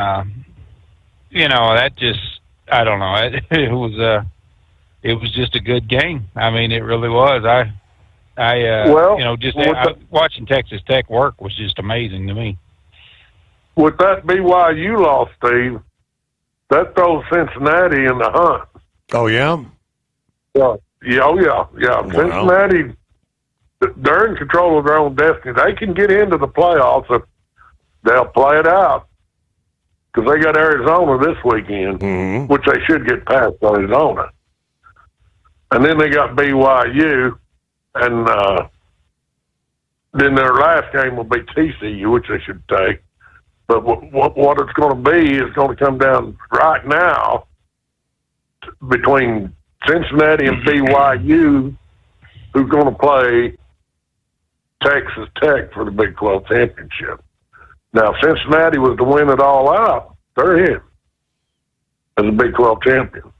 that just, I don't know. It was just a good game. I mean, it really was. Watching Texas Tech work was just amazing to me. With that BYU loss, Steve, that throws Cincinnati in the hunt. Oh, yeah? Yeah. Wow. Cincinnati, they're in control of their own destiny. They can get into the playoffs if they'll play it out, because they got Arizona this weekend, which they should get past Arizona. And then they got BYU, and then their last game will be TCU, which they should take. But what it's going to be is going to come down right now between Cincinnati and BYU, who's going to play Texas Tech for the Big 12 championship. Now, if Cincinnati was to win it all out, they're in as a Big 12 champion.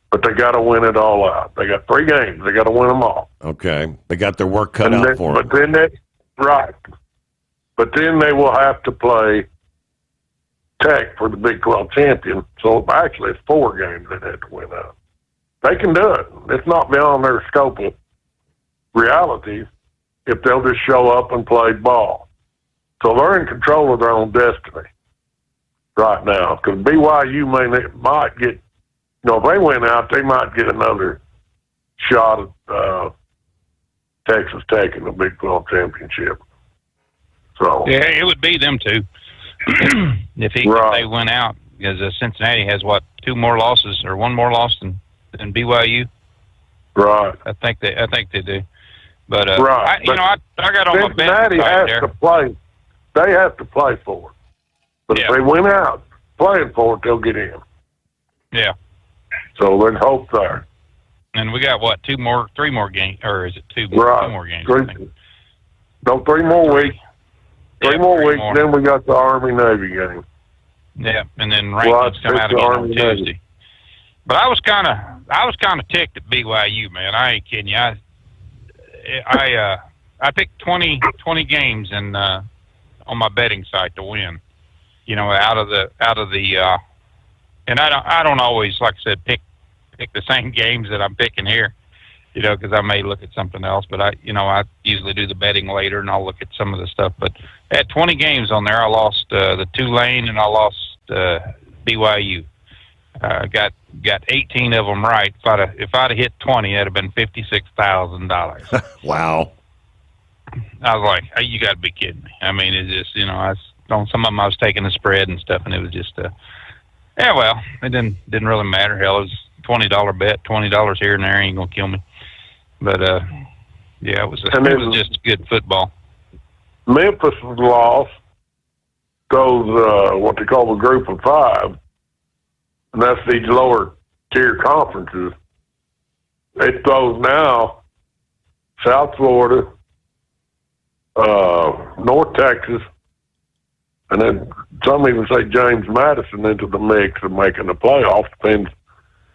But they got to win it all out. They got 3 games. They got to win them all. Okay. They got their work cut out for them. But then they will have to play Tech for the Big 12 champion. So actually, it's 4 games they have to win out. They can do it. It's not beyond their scope of reality if they'll just show up and play ball. So they're in control of their own destiny right now. Because BYU might get, if they win out, they might get another shot at Texas Tech in the Big 12 championship. So yeah, it would be them two if they went out, because Cincinnati has 2 more losses or 1 more loss than BYU. Right. I think they do. But right. I got on my bet Cincinnati has to play. They have to play for it. But if they win out playing for it, they'll get in. Yeah. So there's hope there. And we got 3 more games, or is it 2 right. 2 more games? 3 more weeks. 3 more weeks, then we got the Army-Navy game. Yeah, and then rankings come out again on Tuesday. But I was kind of ticked at BYU, man. I ain't kidding you. I picked 20 games and on my betting site to win. Out of the and I don't always, like I said, pick the same games that I'm picking here. Because I may look at something else, but I usually do the betting later, and I'll look at some of the stuff. But I had 20 games on there. I lost the Tulane, and I lost BYU. Got 18 of them right. If I'd have hit 20, that'd have been $56,000. Wow. I was like, hey, you got to be kidding me. I mean, it's just, on some of them I was taking the spread and stuff, and it was just, well, it didn't really matter. Hell, it was $20 bet, $20 here and there ain't gonna kill me. But it was just good football. Memphis' loss goes what they call the Group of 5, and that's these lower tier conferences. It throws now South Florida, North Texas, and then some even say James Madison into the mix of making the playoffs. Depends.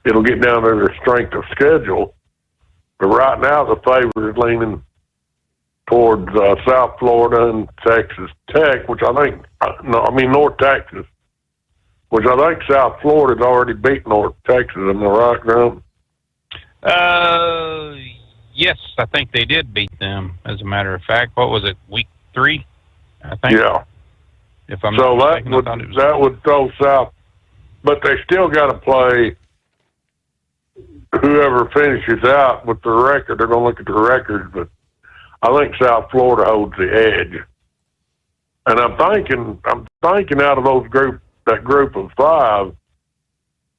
It'll get down to their strength of schedule. But right now, the favor is leaning towards South Florida and Texas Tech, which I think, North Texas, which I think South Florida's already beat North Texas. Am I right, Graham? Yes, I think they did beat them. As a matter of fact, what was it? Week 3, I think. Yeah. If I'm So not mistaken, that would throw South, but they still got to play whoever finishes out with the record. They're going to look at the records, but I think South Florida holds the edge. And I'm thinking out of that group of 5,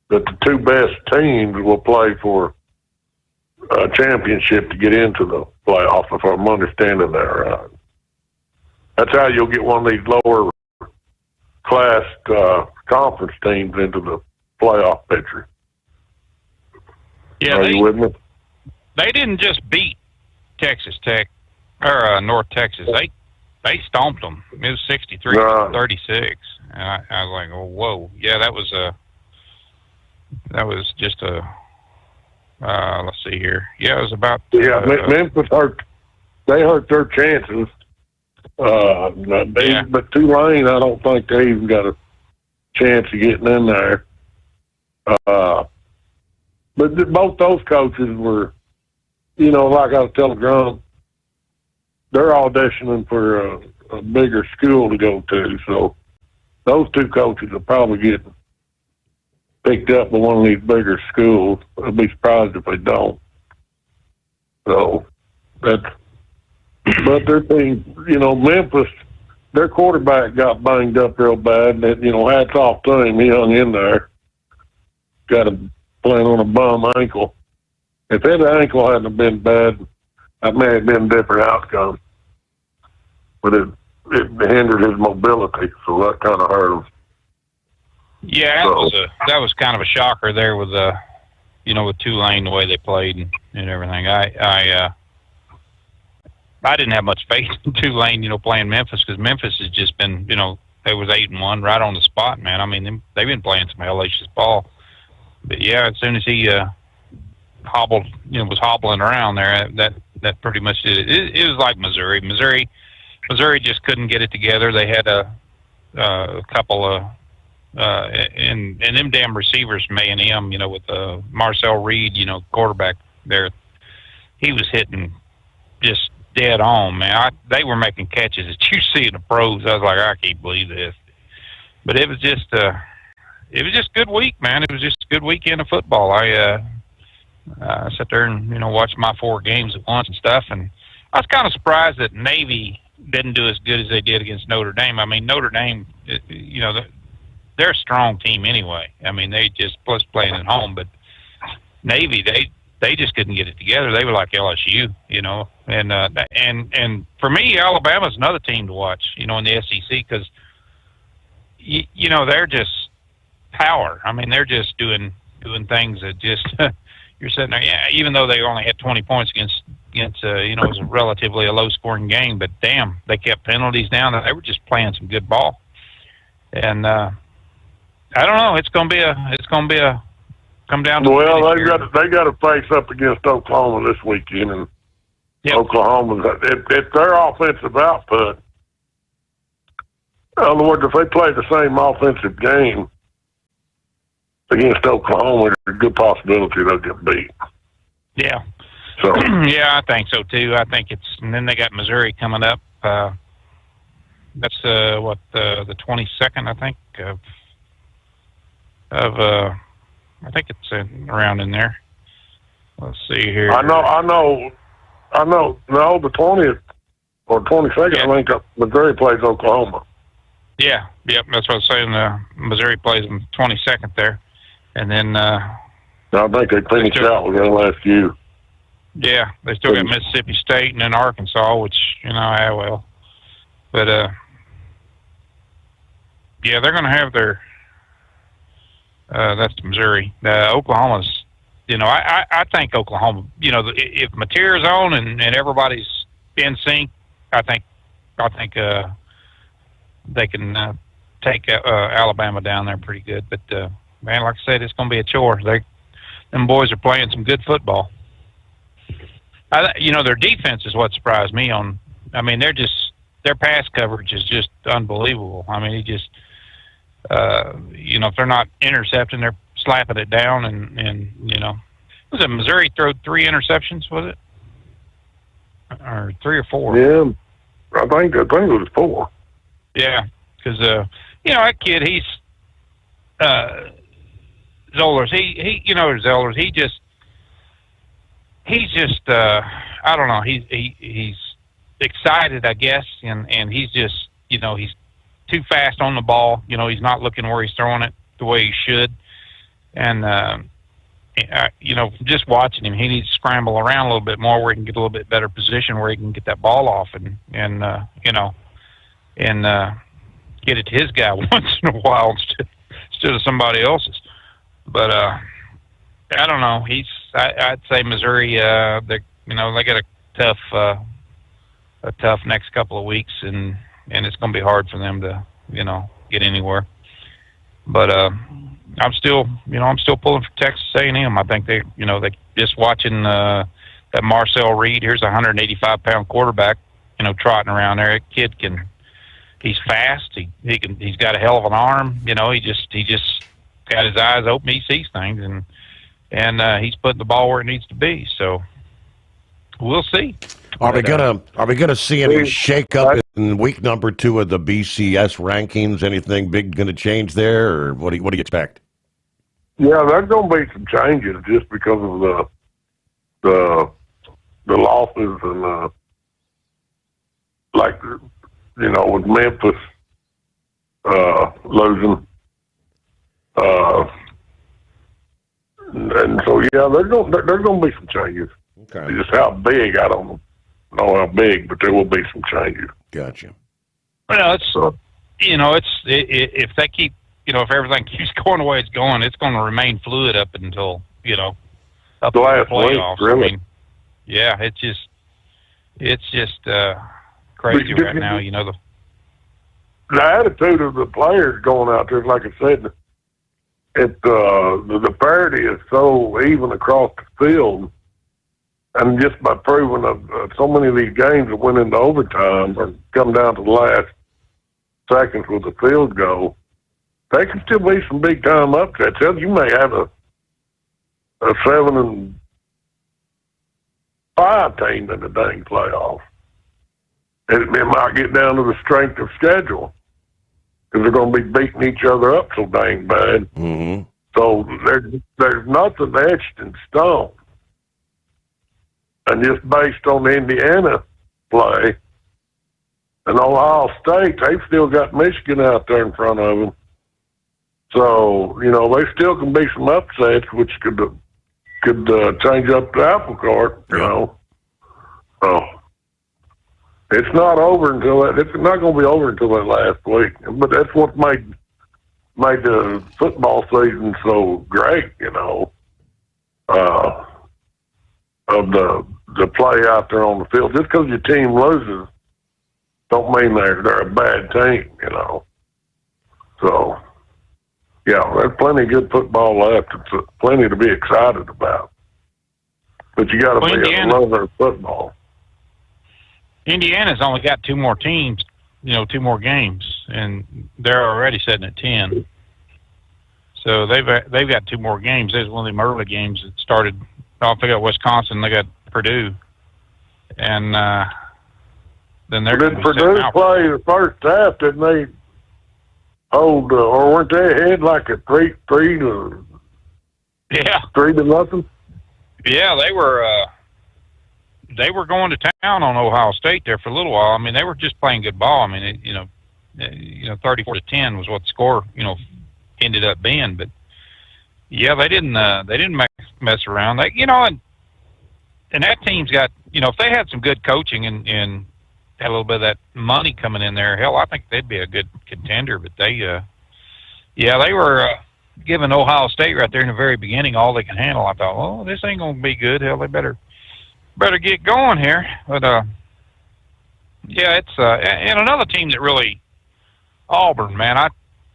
that the 2 best teams will play for a championship to get into the playoff, if I'm understanding that right. That's how you'll get one of these lower class conference teams into the playoff picture. Yeah, Are you with me? They didn't just beat Texas Tech or North Texas. They stomped them. It was 63-36. And I was like, oh, whoa. Yeah, that was just a, let's see here. Yeah, it was about. Yeah, Memphis hurt their chances. But Tulane, I don't think they even got a chance of getting in there. But both those coaches were, like I was telling Grump, they're auditioning for a bigger school to go to. So those 2 coaches will probably get picked up by one of these bigger schools. I'd be surprised if they don't. So but their team, Memphis, their quarterback got banged up real bad. And, hats off to him. He hung in there. Got him playing on a bum ankle. If that ankle hadn't been bad, that may have been a different outcome. But it hindered his mobility, so that kind of hurt him. Yeah, that was kind of a shocker there with with Tulane, the way they played and everything. I didn't have much faith in Tulane, playing Memphis, because Memphis has just been, they was 8-1 right on the spot, man. I mean, they've been playing some hellacious ball. But yeah, as soon as he was hobbling around there, that pretty much did it. It was like Missouri. Missouri just couldn't get it together. They had a couple of and them damn receivers from A&M, with Marcel Reed, quarterback there, he was hitting just dead on, man. They were making catches that you see in the pros. I was like, I can't believe this. But it was just good week, man. It was just a good weekend of football. I sat there and watched my 4 games at once and stuff, and I was kind of surprised that Navy didn't do as good as they did against Notre Dame. I mean, Notre Dame, they're a strong team anyway. I mean, they just plus playing at home, but Navy, they just couldn't get it together. They were like LSU, and for me, Alabama's another team to watch, in the SEC, because they're just power. I mean, they're just doing things that just you're sitting there. Yeah, even though they only had 20 points against it was relatively a low scoring game, but damn, they kept penalties down. They were just playing some good ball, and I don't know. It's gonna be a come down to. Well, they got to face up against Oklahoma this weekend, and Oklahoma, if their offensive output, in other words, if they play the same offensive game against Oklahoma, there's a good possibility they'll get beat. Yeah. So yeah, I think so too. I think and then they got Missouri coming up. That's the 22nd, I think, of I think it's around in there. Let's see here. I know. No, the 20th or 22nd. Yeah. I think Missouri plays Oklahoma. Yeah, yep. That's what I was saying. Missouri plays on the 22nd there, and then I think they finished out with their last few. Yeah, they still got Mississippi State and then Arkansas, which well, but yeah, they're going to have their. That's Missouri. Oklahoma's. I think Oklahoma. If Mateer's on and everybody's in sync, I think they can take Alabama down there pretty good. But man, like I said, it's going to be a chore. Them boys are playing some good football. Their defense is what surprised me. I mean, their pass coverage is just unbelievable. I mean, if they're not intercepting, they're slapping it down. And was it Missouri threw 3 interceptions? Was it? or 3 or 4. Yeah, I think it was 4. Yeah, because that kid, he's Zollers. He Zollers. He's just I don't know. He's excited, I guess, and he's just he's too fast on the ball. He's not looking where he's throwing it the way he should, and just watching him, he needs to scramble around a little bit more where he can get a little bit better position where he can get that ball off and get it to his guy once in a while instead of somebody else's. But I don't know. I'd say Missouri. They got a tough next couple of weeks, and it's going to be hard for them to get anywhere. But I'm still pulling for Texas A&M. I think they just watching that Marcel Reed. Here's a 185-pound quarterback, trotting around there. That kid he's fast. He's got a hell of an arm. He just got his eyes open. He sees things, and he's putting the ball where it needs to be. So we'll see. Are we gonna see any shake up in week number 2 of the BCS rankings? Anything big going to change there, or what do you expect? Yeah, there's going to be some changes just because of the losses and with Memphis losing, and so there's going to be some changes. Okay, just how big, I don't know how big, but there will be some changes. Gotcha. Well, if they keep, if everything keeps going the way it's going to remain fluid up until up to the playoffs. Really? I mean, yeah, it's just crazy right now. The attitude of the players going out there, like I said, the parity is so even across the field, and just by proving that so many of these games that went into overtime or come down to the last seconds with a field goal, they can still be some big time upsets. You may have a 7-5 team in the dang playoff. It might get down to the strength of schedule because they're going to be beating each other up so dang bad. Mm-hmm. So there's nothing etched in stone. And just based on the Indiana play and Ohio State, they've still got Michigan out there in front of them. So, there still can be some upsets, which could change up the apple cart, So it's not over it's not going to be over until that last week. But that's what made the football season so great, of the play out there on the field. Just because your team loses don't mean they're a bad team, So, yeah, there's plenty of good football left. It's plenty to be excited about. But you got to be a lover of football. Indiana's only got 2 more teams, 2 more games, and they're already sitting at 10. So they've got 2 more games. There's one of them early games that started. I got Wisconsin. They got Purdue, and then they're going to be Purdue play the first half? Didn't they hold, or weren't they ahead like a 3-0? Yeah, 3-0? Yeah, they were going to town on Ohio State there for a little while. I mean, they were just playing good ball. I mean, 34-10 was what the score, ended up being. But yeah, they didn't mess around. And that team's got, if they had some good coaching and had a little bit of that money coming in there, hell, I think they'd be a good contender. But they were giving Ohio State right there in the very beginning all they can handle. I thought, well, this ain't going to be good. Hell, they better get going here. But it's and another team that really, Auburn, man,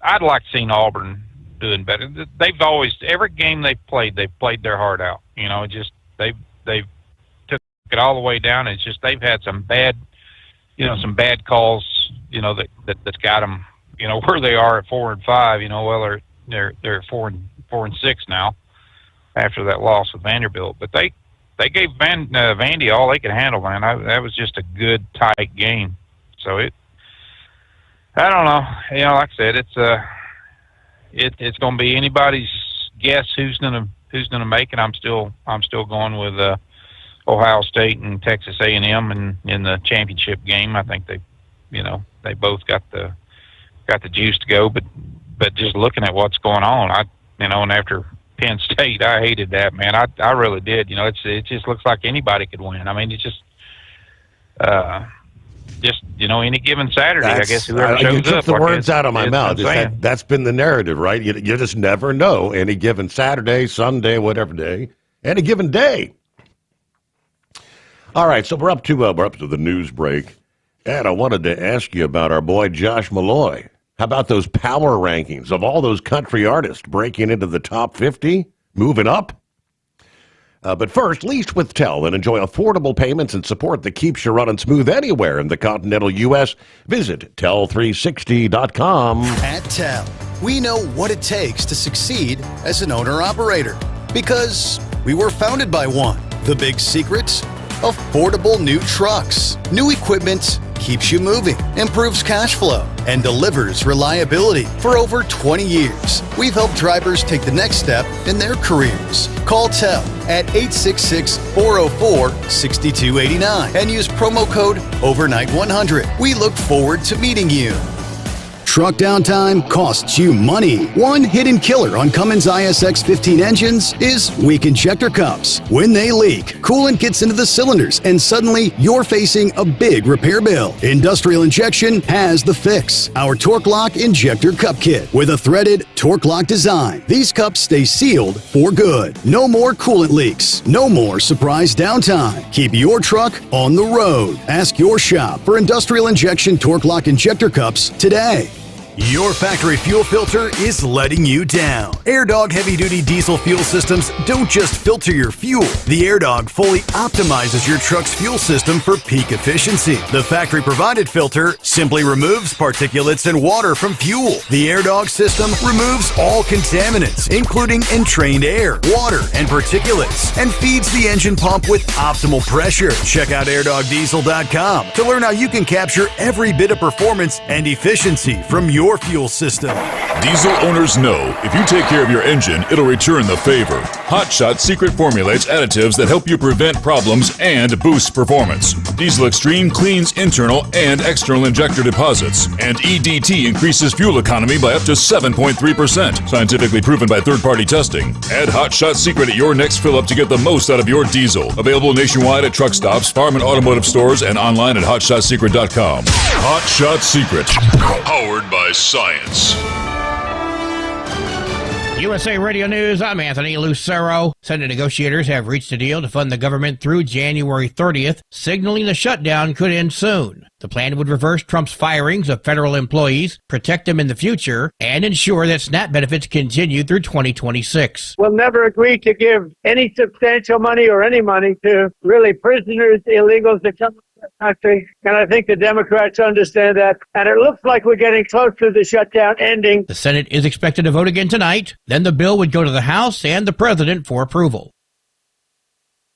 I'd like seeing Auburn doing better. They've always, every game they've played their heart out. They've took it all the way down. It's just they've had some bad calls, that's got them, where they are at 4-5. Well, they're 4-6 now after that loss with Vanderbilt. But they gave Vandy all they could handle, man. That was just a good, tight game. So I don't know. You know, like I said, it's going to be anybody's guess who's going to make it. I'm still going with Ohio State and Texas A&M in the championship game. I think they both got the juice to go. But just looking at what's going on, and after Penn State, I hated that, man. I really did. You know, it just looks like anybody could win. I mean, it's just any given Saturday, I guess whoever shows up. You took the words out of my mouth. That's been the narrative, right? You just never know. Any given Saturday, Sunday, whatever day, any given day. All right, so we're up to the news break, and I wanted to ask you about our boy Josh Malloy. How about those power rankings of all those country artists breaking into the top 50, moving up? But first, lease with Tel and enjoy affordable payments and support that keeps you running smooth anywhere in the continental U.S. Visit Tel360.com. At Tel, we know what it takes to succeed as an owner-operator because we were founded by one. The big secret? Affordable new trucks. New equipment keeps you moving, improves cash flow, and delivers reliability. For over 20 years, we've helped drivers take the next step in their careers. Call Tel at 866-404-6289 and use promo code OVERNIGHT100. We look forward to meeting you. Truck downtime costs you money. One hidden killer on Cummins ISX 15 engines is weak injector cups. When they leak, coolant gets into the cylinders and suddenly you're facing a big repair bill. Industrial Injection has the fix. Our Torque Lock Injector Cup Kit with a threaded Torque Lock design. These cups stay sealed for good. No more coolant leaks. No more surprise downtime. Keep your truck on the road. Ask your shop for Industrial Injection Torque Lock Injector Cups today. Your factory fuel filter is letting you down. AirDog heavy-duty diesel fuel systems don't just filter your fuel. The AirDog fully optimizes your truck's fuel system for peak efficiency. The factory-provided filter simply removes particulates and water from fuel. The AirDog system removes all contaminants, including entrained air, water, and particulates, and feeds the engine pump with optimal pressure. Check out airdogdiesel.com to learn how you can capture every bit of performance and efficiency from your fuel system. Diesel owners know if you take care of your engine, it'll return the favor. Hot Shot secret formulates additives that help you prevent problems and boost performance. Diesel Extreme cleans internal and external injector deposits, and EDT increases fuel economy by up to 7.3%. Scientifically proven by third-party testing. Add Hot Shot secret at your next fill-up to get the most out of your diesel. Available nationwide at truck stops, farm and automotive stores, and online at hotshotsecret.com. Hot Shot Secret. Powered by science. USA Radio News, I'm Anthony Lucero. Senate negotiators have reached a deal to fund the government through January 30th, signaling the shutdown could end soon. The plan would reverse Trump's firings of federal employees, protect them in the future, and ensure that SNAP benefits continue through 2026. We'll never agree to give any substantial money or any money to really prisoners, illegals that come to the country. And I think the Democrats understand that. And it looks like we're getting close to the shutdown ending. The Senate is expected to vote again tonight. Then the bill would go to the House and the President for approval.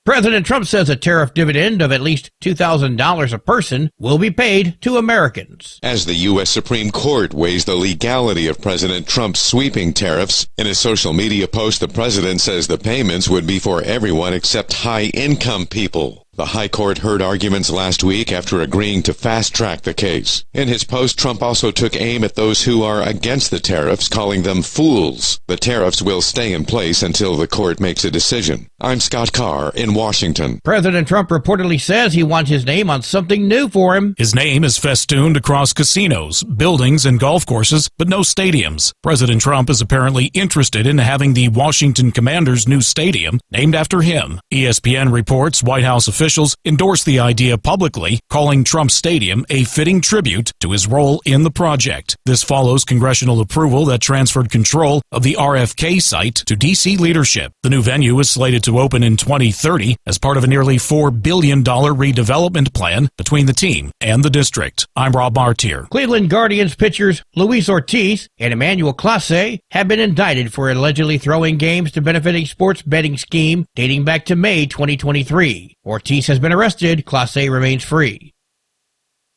President Trump says a tariff dividend of at least $2,000 a person will be paid to Americans. As the U.S. Supreme Court weighs the legality of President Trump's sweeping tariffs, in a social media post, the president says the payments would be for everyone except high-income people. The High Court heard arguments last week after agreeing to fast-track the case. In his post, Trump also took aim at those who are against the tariffs, calling them fools. The tariffs will stay in place until the court makes a decision. I'm Scott Carr in Washington. President Trump reportedly says he wants his name on something new for him. His name is festooned across casinos, buildings, and golf courses, but no stadiums. President Trump is apparently interested in having the Washington Commanders' new stadium named after him. ESPN reports White House officials officials endorsed the idea publicly, calling Trump Stadium a fitting tribute to his role in the project. This follows congressional approval that transferred control of the RFK site to D.C. leadership. The new venue is slated to open in 2030 as part of a nearly $4 billion redevelopment plan between the team and the district. I'm Rob Martier. Cleveland Guardians pitchers Luis Ortiz and Emmanuel Clase have been indicted for allegedly throwing games to benefit a sports betting scheme dating back to May 2023. Ortiz has been arrested. Clase remains free.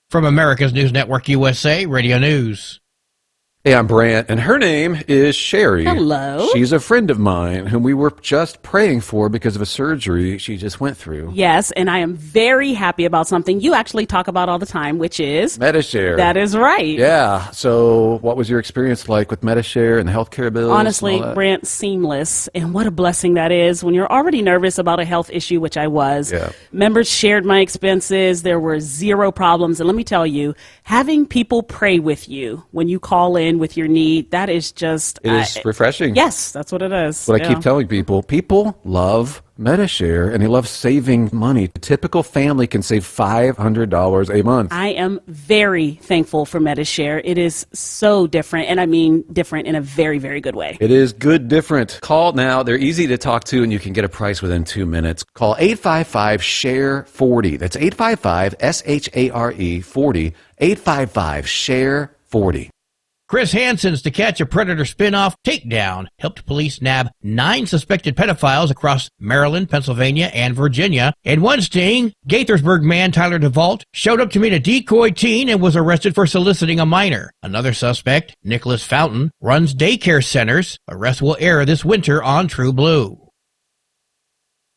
From America's News Network USA, Radio News. Hey, I'm Brant, and her name is Sherry. Hello. She's a friend of mine whom we were just praying for because of a surgery she just went through. Yes, and I am very happy about something you actually talk about all the time, which is Medishare. That is right. Yeah. So what was your experience like with Medishare and the healthcare bills? Honestly, Brant, seamless. And what a blessing that is when you're already nervous about a health issue, which I was. Yeah. Members shared my expenses. There were zero problems. And let me tell you, having people pray with you when you call in with your need, that is just... It is refreshing. Yes, that's what it is. What I keep telling people, people love Medishare, and they love saving money. A typical family can save $500 a month. I am very thankful for Medishare. It is so different, and I mean different in a very, very good way. It is good different. Call now. They're easy to talk to, and you can get a price within 2 minutes. Call 855-SHARE-40. That's 855-SHARE-40. 855-SHARE-40. Chris Hansen's To Catch a Predator spin-off, Takedown, helped police nab 9 suspected pedophiles across Maryland, Pennsylvania, and Virginia. In one sting, Gaithersburg man Tyler DeVault showed up to meet a decoy teen and was arrested for soliciting a minor. Another suspect, Nicholas Fountain, runs daycare centers. Arrest will air this winter on True Blue.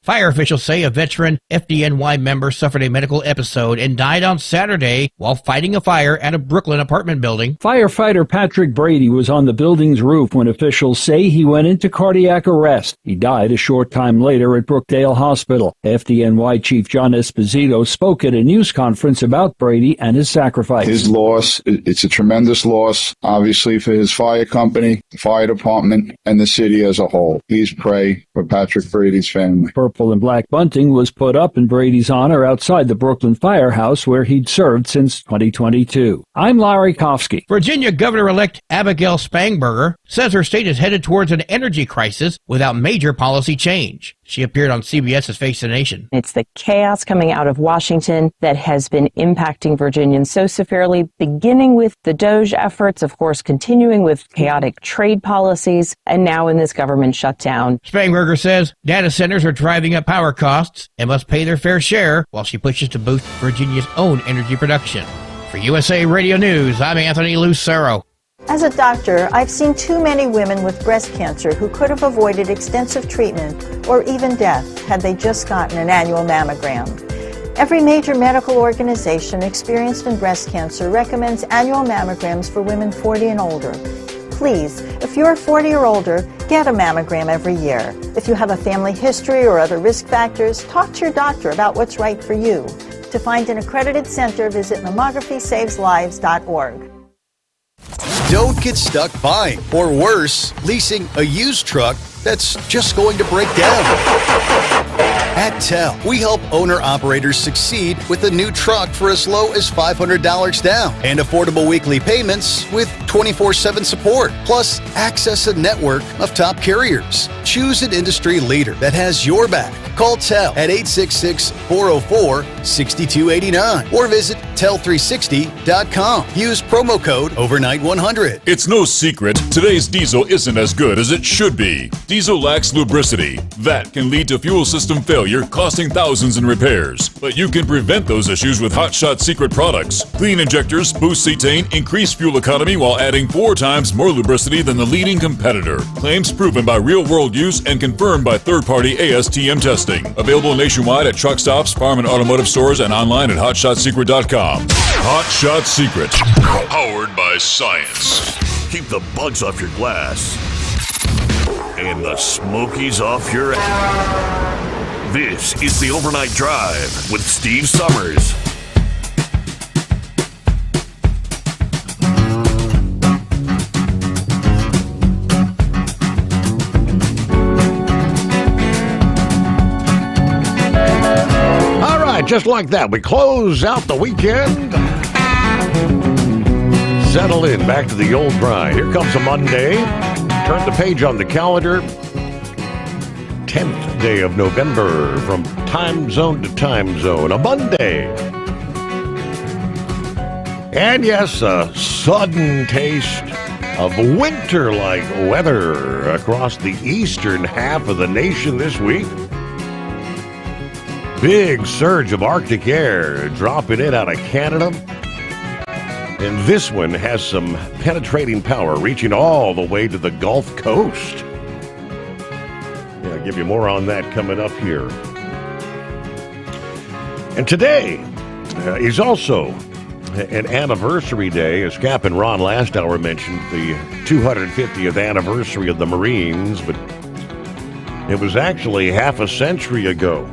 Fire officials say a veteran FDNY member suffered a medical episode and died on Saturday while fighting a fire at a Brooklyn apartment building. Firefighter Patrick Brady was on the building's roof when officials say he went into cardiac arrest. He died a short time later at Brookdale Hospital. FDNY Chief John Esposito spoke at a news conference about Brady and his sacrifice. His loss, it's a tremendous loss, obviously, for his fire company, the fire department, and the city as a whole. Please pray for Patrick Brady's family. Purple and black bunting was put up in Brady's honor outside the Brooklyn Firehouse, where he'd served since 2022. I'm Larry Kofsky. Virginia Governor-elect Abigail Spangberger says her state is headed towards an energy crisis without major policy change. She appeared on CBS's Face the Nation. It's the chaos coming out of Washington that has been impacting Virginians so severely, beginning with the DOGE efforts, of course, continuing with chaotic trade policies, and now in this government shutdown. Spangberger says data centers are driving up power costs and must pay their fair share while she pushes to boost Virginia's own energy production. For USA Radio News, I'm Anthony Lucero. As a doctor, I've seen too many women with breast cancer who could have avoided extensive treatment or even death had they just gotten an annual mammogram. Every major medical organization experienced in breast cancer recommends annual mammograms for women 40 and older. Please, if you're 40 or older, get a mammogram every year. If you have a family history or other risk factors, talk to your doctor about what's right for you. To find an accredited center, visit mammography-saves-lives.org. Don't get stuck buying, or worse, leasing a used truck that's just going to break down. At TEL, we help owner-operators succeed with a new truck for as low as $500 down and affordable weekly payments with 24/7 support, plus access a network of top carriers. Choose an industry leader that has your back. Call TEL at 866-404-6289 or visit tel360.com. Use promo code overnight100. It's no secret, today's diesel isn't as good as it should be. Diesel lacks lubricity. That can lead to fuel system failure, costing thousands in repairs. But you can prevent those issues with Hot Shot Secret products. Clean injectors boost cetane, increase fuel economy while adding 4 times more lubricity than the leading competitor. Claims proven by real-world use and confirmed by third-party ASTM testing. Available nationwide at truck stops, farm and automotive stores, and online at hotshotsecret.com. Hot Shot Secret. Powered by science. Keep the bugs off your glass and the smokies off your ass. This is the Overnight Drive with Steve Summers. And just like that, we close out the weekend. Settle in, back to the old grind. Here comes a Monday. Turn the page on the calendar. 10th day of November, from time zone to time zone, a Monday. And yes, a sudden taste of winter-like weather across the eastern half of the nation this week. Big surge of Arctic air dropping in out of Canada. And this one has some penetrating power, reaching all the way to the Gulf Coast. Yeah, I'll give you more on that coming up here. And today is also an anniversary day. As Cap and Ron last hour mentioned, the 250th anniversary of the Marines, but it was actually half a century ago.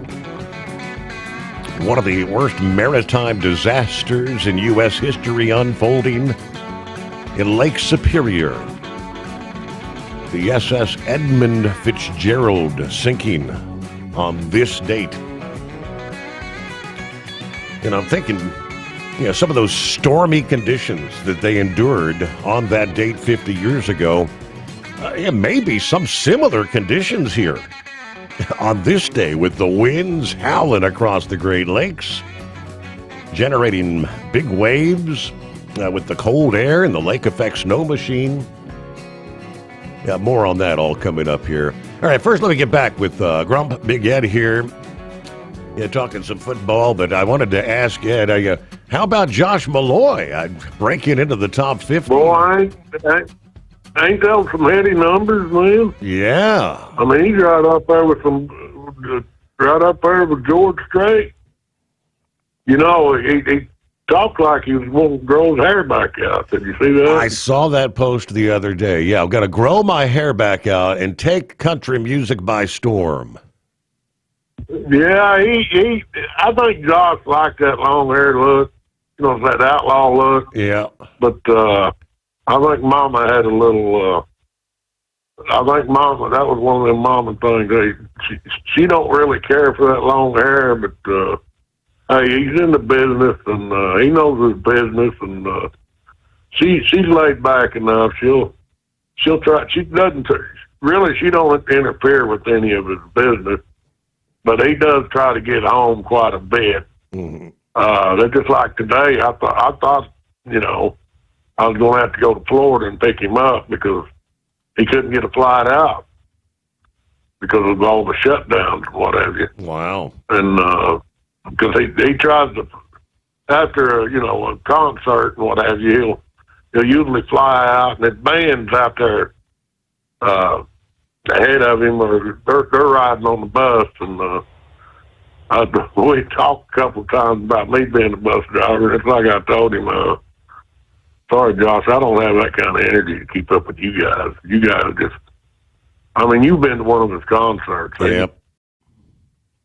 One of the worst maritime disasters in U.S. history unfolding in Lake Superior. The SS Edmund Fitzgerald sinking on this date. And I'm thinking, some of those stormy conditions that they endured on that date 50 years ago, maybe some similar conditions here on this day, with the winds howling across the Great Lakes, generating big waves with the cold air and the lake effect snow machine. Yeah, more on that all coming up here. All right, first let me get back with Grump Big Ed here. Yeah, talking some football, but I wanted to ask Ed, how about Josh Malloy breaking into the top 50? Boy, ain't that some heady numbers, man? Yeah. I mean, he's right up there with George Strait. He talked like he was going to grow his hair back out. Did you see that? I saw that post the other day. Yeah, I've got to grow my hair back out and take country music by storm. Yeah, I think Josh liked that long hair look. That outlaw look. Yeah. But I think Mama had a little. I think Mama, that was one of them Mama things. She don't really care for that long hair, but hey, he's in the business and he knows his business, and she's laid back enough. She'll try. She doesn't really. She don't interfere with any of his business, but he does try to get home quite a bit. Mm-hmm. They're just like today. I thought I was going to have to go to Florida and pick him up because he couldn't get a flight out because of all the shutdowns and what have you. Wow. And because he tries to, after a concert and what have you, he'll usually fly out, and his band's out there ahead of him, or they're riding on the bus, and we talked a couple of times about me being a bus driver. It's like I told him, sorry, Josh, I don't have that kind of energy to keep up with you guys. You guys just, you've been to one of his concerts. Yep.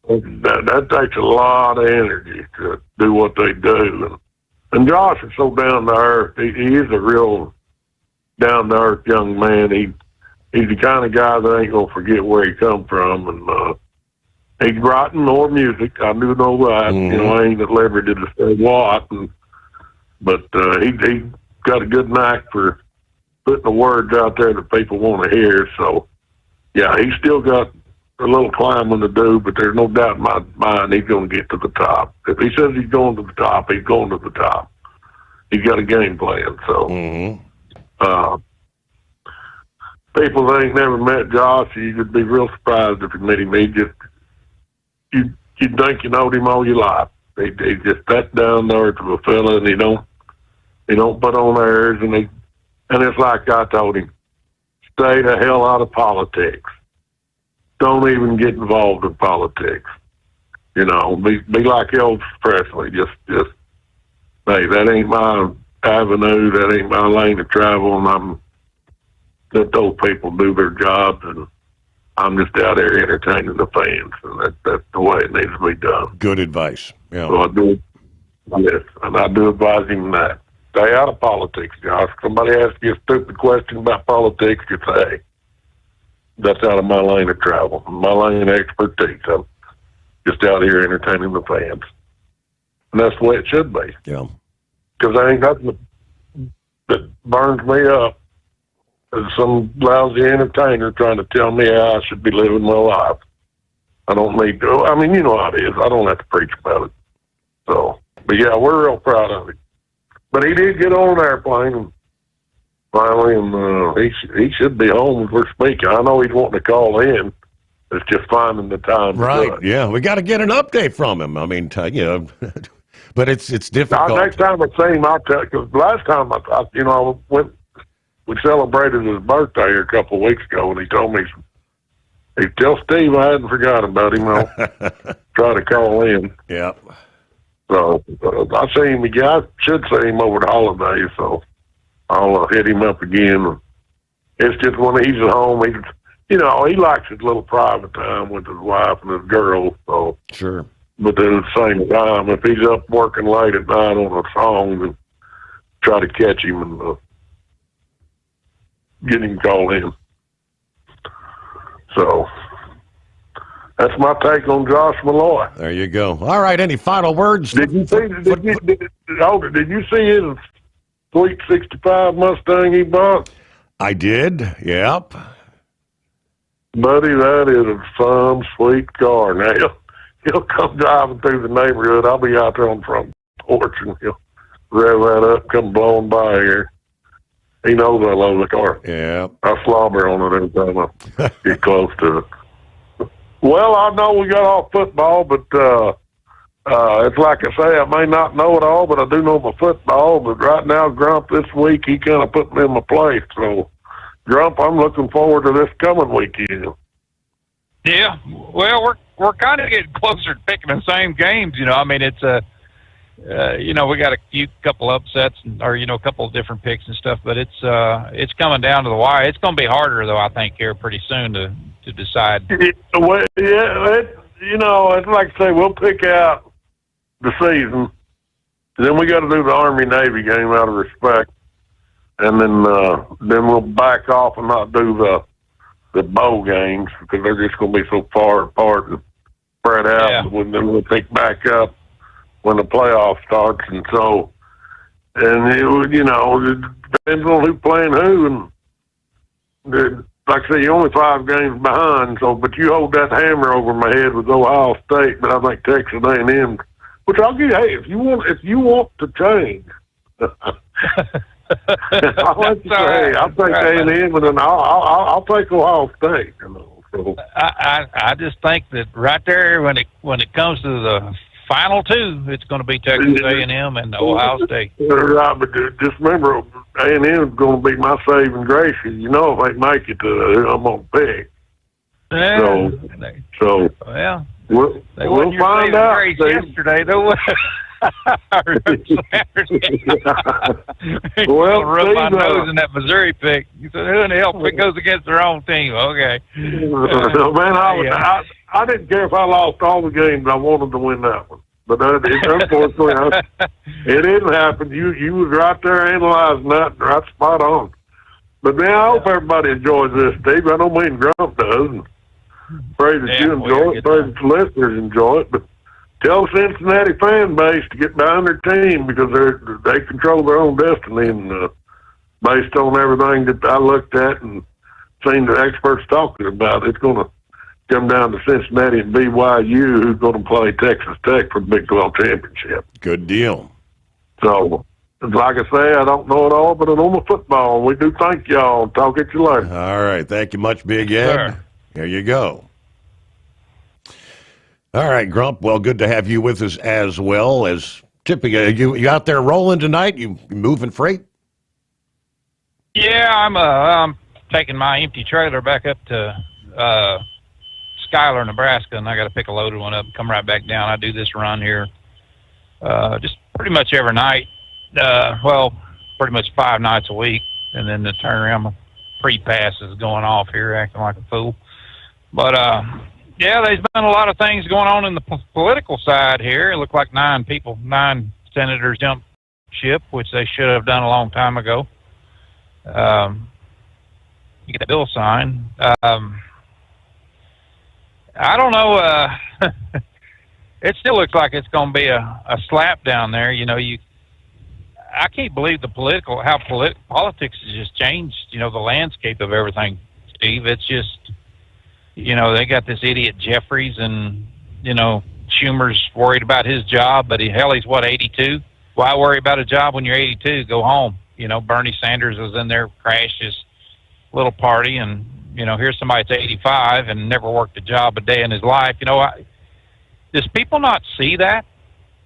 That takes a lot of energy to do what they do. And Josh is so down to earth. He is a real down to earth young man. He's the kind of guy that ain't going to forget where he come from. And he's writing more music. I do know that. Mm-hmm. I ain't at liberty to say what. But he got a good knack for putting the words out there that people want to hear. So, yeah, he's still got a little climbing to do, but there's no doubt in my mind he's going to get to the top. If he says he's going to the top, he's going to the top. He's got a game plan. So, people that ain't never met Josh, you'd be real surprised if you met him. You'd think you knowed him all your life. He's just that down there to a fella, and he don't put on airs, and it's like I told him, stay the hell out of politics. Don't even get involved in politics. Be like Elvis Presley. Just, hey, that ain't my avenue. That ain't my lane of travel, and let those people do their jobs, and I'm just out there entertaining the fans, and that's the way it needs to be done. Good advice. Yeah. So I do advise him that. Stay out of politics, Josh. If somebody asks you a stupid question about politics, you say, hey, that's out of my lane of travel, my lane of expertise. I'm just out here entertaining the fans. And that's the way it should be. Yeah. Because there ain't nothing that burns me up as some lousy entertainer trying to tell me how I should be living my life. I don't need to. I mean, you know how it is. I don't have to preach about it. So, but yeah, we're real proud of him. But he did get on an airplane and finally, and he should be home as we're speaking. I know he's wanting to call in. It's just finding the time. Right. To do it. Yeah, we got to get an update from him. I mean, you know, but it's difficult. Next time I see him, I'll tell you. Because last time we celebrated his birthday a couple of weeks ago, and he told me, he tell Steve I hadn't forgot about him. I'll try to call in. Yeah. So I see him again. I should see him over the holidays, so I'll hit him up again. It's just when he's at home, he likes his little private time with his wife and his girls. So sure. But then at the same time, if he's up working late at night on a song, then try to catch him and get him called in. So that's my take on Josh Malloy. There you go. All right. Any final words? Did you see his sweet '65 Mustang he bought? I did. Yep. Buddy, that is a fun, sweet car. Now he'll come driving through the neighborhood. I'll be out there on the front porch, and he'll rev that up, come blowing by here. He knows I love the car. Yeah. I slobber on it every time I get close to it. Well, I know we got off football, but it's like I say, I may not know it all, but I do know my football. But right now, Grump, this week, he kind of put me in my place. So, Grump, I'm looking forward to this coming weekend. Yeah, well, we're kind of getting closer to picking the same games. You know, I mean, it's we got a couple upsets or a couple of different picks and stuff, but it's coming down to the wire. It's going to be harder though, I think, here pretty soon to decide. Well, yeah, it's like I say, we'll pick out the season, then we got to do the Army-Navy game out of respect, and then we'll back off and not do the bowl games because they're just going to be so far apart and spread out. Yeah. And then we'll pick back up when the playoff starts, and so, and it depends on who's playing who, and like I say, you're only 5 games behind. So, but you hold that hammer over my head with Ohio State, but I think Texas A&M, which I'll give you. Hey, if you want to change, I'll let you say, I'll take A&M, and then I'll take Ohio State. So. I just think that right there when it comes to the final two, it's going to be Texas A&M and Ohio State. Right, but just remember, A&M is going to be my saving grace. You know, if they make it to who I'm going to pick. Yeah. So well, we'll find out. Yesterday, though. Well, rub my nose in that Missouri pick. You said, who in the hell goes against their own team? Okay. Man, I didn't care if I lost all the games. I wanted to win that one. But unfortunately, it didn't happen. You was right there analyzing that, right spot on. But man, I hope everybody enjoys this, Steve. I don't mean Grump does. And pray that you enjoy it. Pray that the listeners enjoy it. But tell the Cincinnati fan base to get behind their team because they control their own destiny. And based on everything that I looked at and seen the experts talking about, it's going to come down to Cincinnati and BYU, who's going to play Texas Tech for the Big 12 championship. Good deal. So, like I say, I don't know it all, but I know my football. We do thank y'all. Talk at you later. All right. Thank you much, Big Ed. Sure. There you go. All right, Grump. Well, good to have you with us as well as Tippy. You out there rolling tonight? You moving freight? Yeah, I'm taking my empty trailer back up to Schuyler, Nebraska, and I got to pick a loaded one up and come right back down. I do this run here just pretty much every night. Pretty much 5 nights a week, and then the turnaround pre-pass is going off here, acting like a fool. But yeah, there's been a lot of things going on in the political side here. It looked like 9 senators jumped ship, which they should have done a long time ago. You get the bill signed. I don't know. it still looks like it's going to be a slap down there. I can't believe how politics has just changed, the landscape of everything, Steve. It's just, they got this idiot Jeffries, and, Schumer's worried about his job, but he's what, 82? Why worry about a job when you're 82? Go home. Bernie Sanders was in there, crashed his little party, and, here's somebody that's 85 and never worked a job a day in his life. Does people not see that?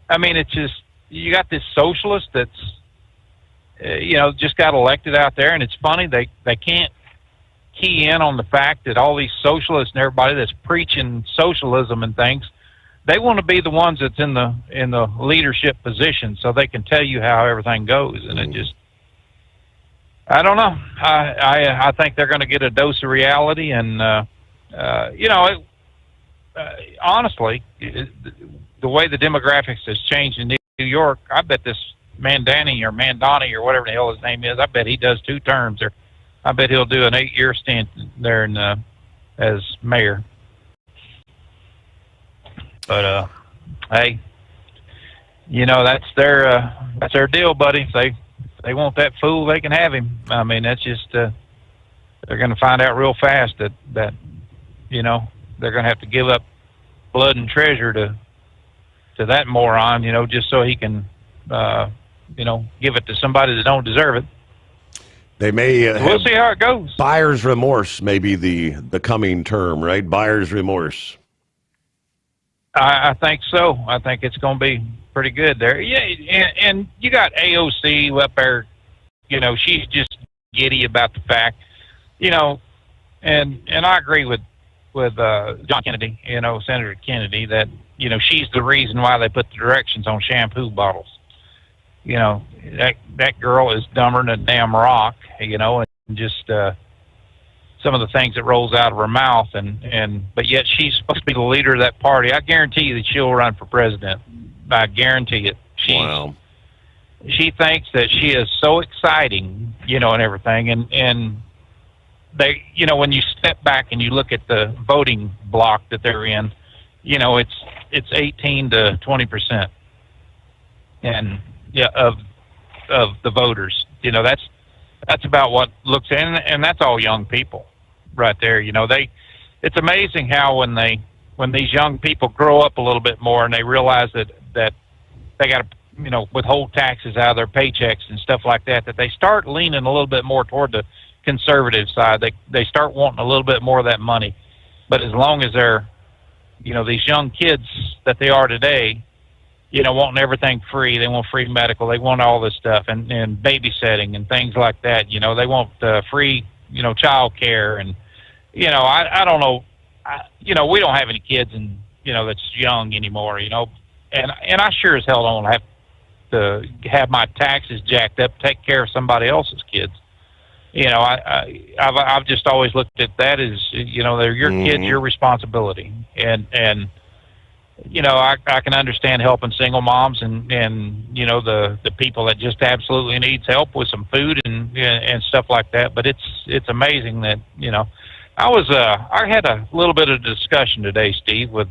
I mean, it's just, you got this socialist that's, just got elected out there, and it's funny, they can't key in on the fact that all these socialists and everybody that's preaching socialism and things, they want to be the ones that's in the leadership position, so they can tell you how everything goes. And it just, I don't know. I think they're going to get a dose of reality, and honestly, the way the demographics has changed in New York, I bet this Mandani or whatever the hell his name is, I bet he does 2 terms, or I bet he'll do an 8-year stint there as mayor. But hey, that's their deal, buddy. If they want that fool, they can have him. I mean, that's just they're going to find out real fast that they're going to have to give up blood and treasure to that moron, just so he can give it to somebody that don't deserve it. They may. We'll see how it goes. Buyer's remorse may be the coming term, right? Buyer's remorse. I think so. I think it's going to be pretty good there. Yeah, and you got AOC up there. She's just giddy about the fact, and I agree with John Kennedy, Senator Kennedy, that she's the reason why they put the directions on shampoo bottles. That girl is dumber than a damn rock. And just some of the things that rolls out of her mouth, but yet she's supposed to be the leader of that party. I guarantee you that she'll run for president. I guarantee it. Wow. She thinks that she is so exciting, and everything, and they, when you step back and you look at the voting block that they're in, it's 18 to 20%, and of the voters, that's about what looks, and that's all young people right there. It's amazing how when these young people grow up a little bit more and they realize that they got to, withhold taxes out of their paychecks and stuff like that they start leaning a little bit more toward the conservative side. They start wanting a little bit more of that money. But as long as they're, these young kids that they are today, wanting everything free. They want free medical. They want all this stuff and babysitting and things like that. They want free, child care. And, I don't know. We don't have any kids and, that's young anymore, and I sure as hell don't have to have my taxes jacked up, take care of somebody else's kids. I've just always looked at that as, they're your kids, your responsibility. And I can understand helping single moms and the people that just absolutely needs help with some food and stuff like that. But it's amazing that, I had a little bit of discussion today, Steve, with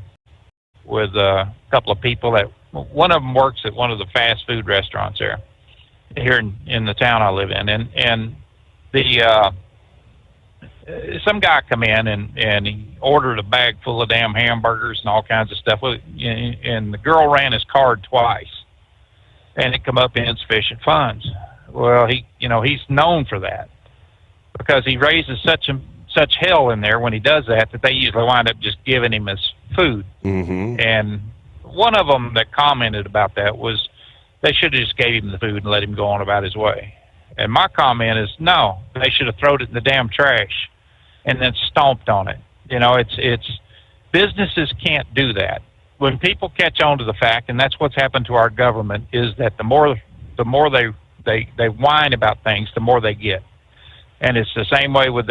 a couple of people that one of them works at one of the fast food restaurants here in the town I live in. And the some guy come in and he ordered a bag full of damn hamburgers and all kinds of stuff. And the girl ran his card twice, and it come up insufficient funds. Well, he's known for that because he raises such hell in there when he does that they usually wind up just giving him his food. Mm-hmm. And one of them that commented about that was they should have just gave him the food and let him go on about his way. And my comment is, no, they should have thrown it in the damn trash and then stomped on it. It's businesses can't do that. When people catch on to the fact, and that's what's happened to our government, is that the more they whine about things, the more they get. And it's the same way with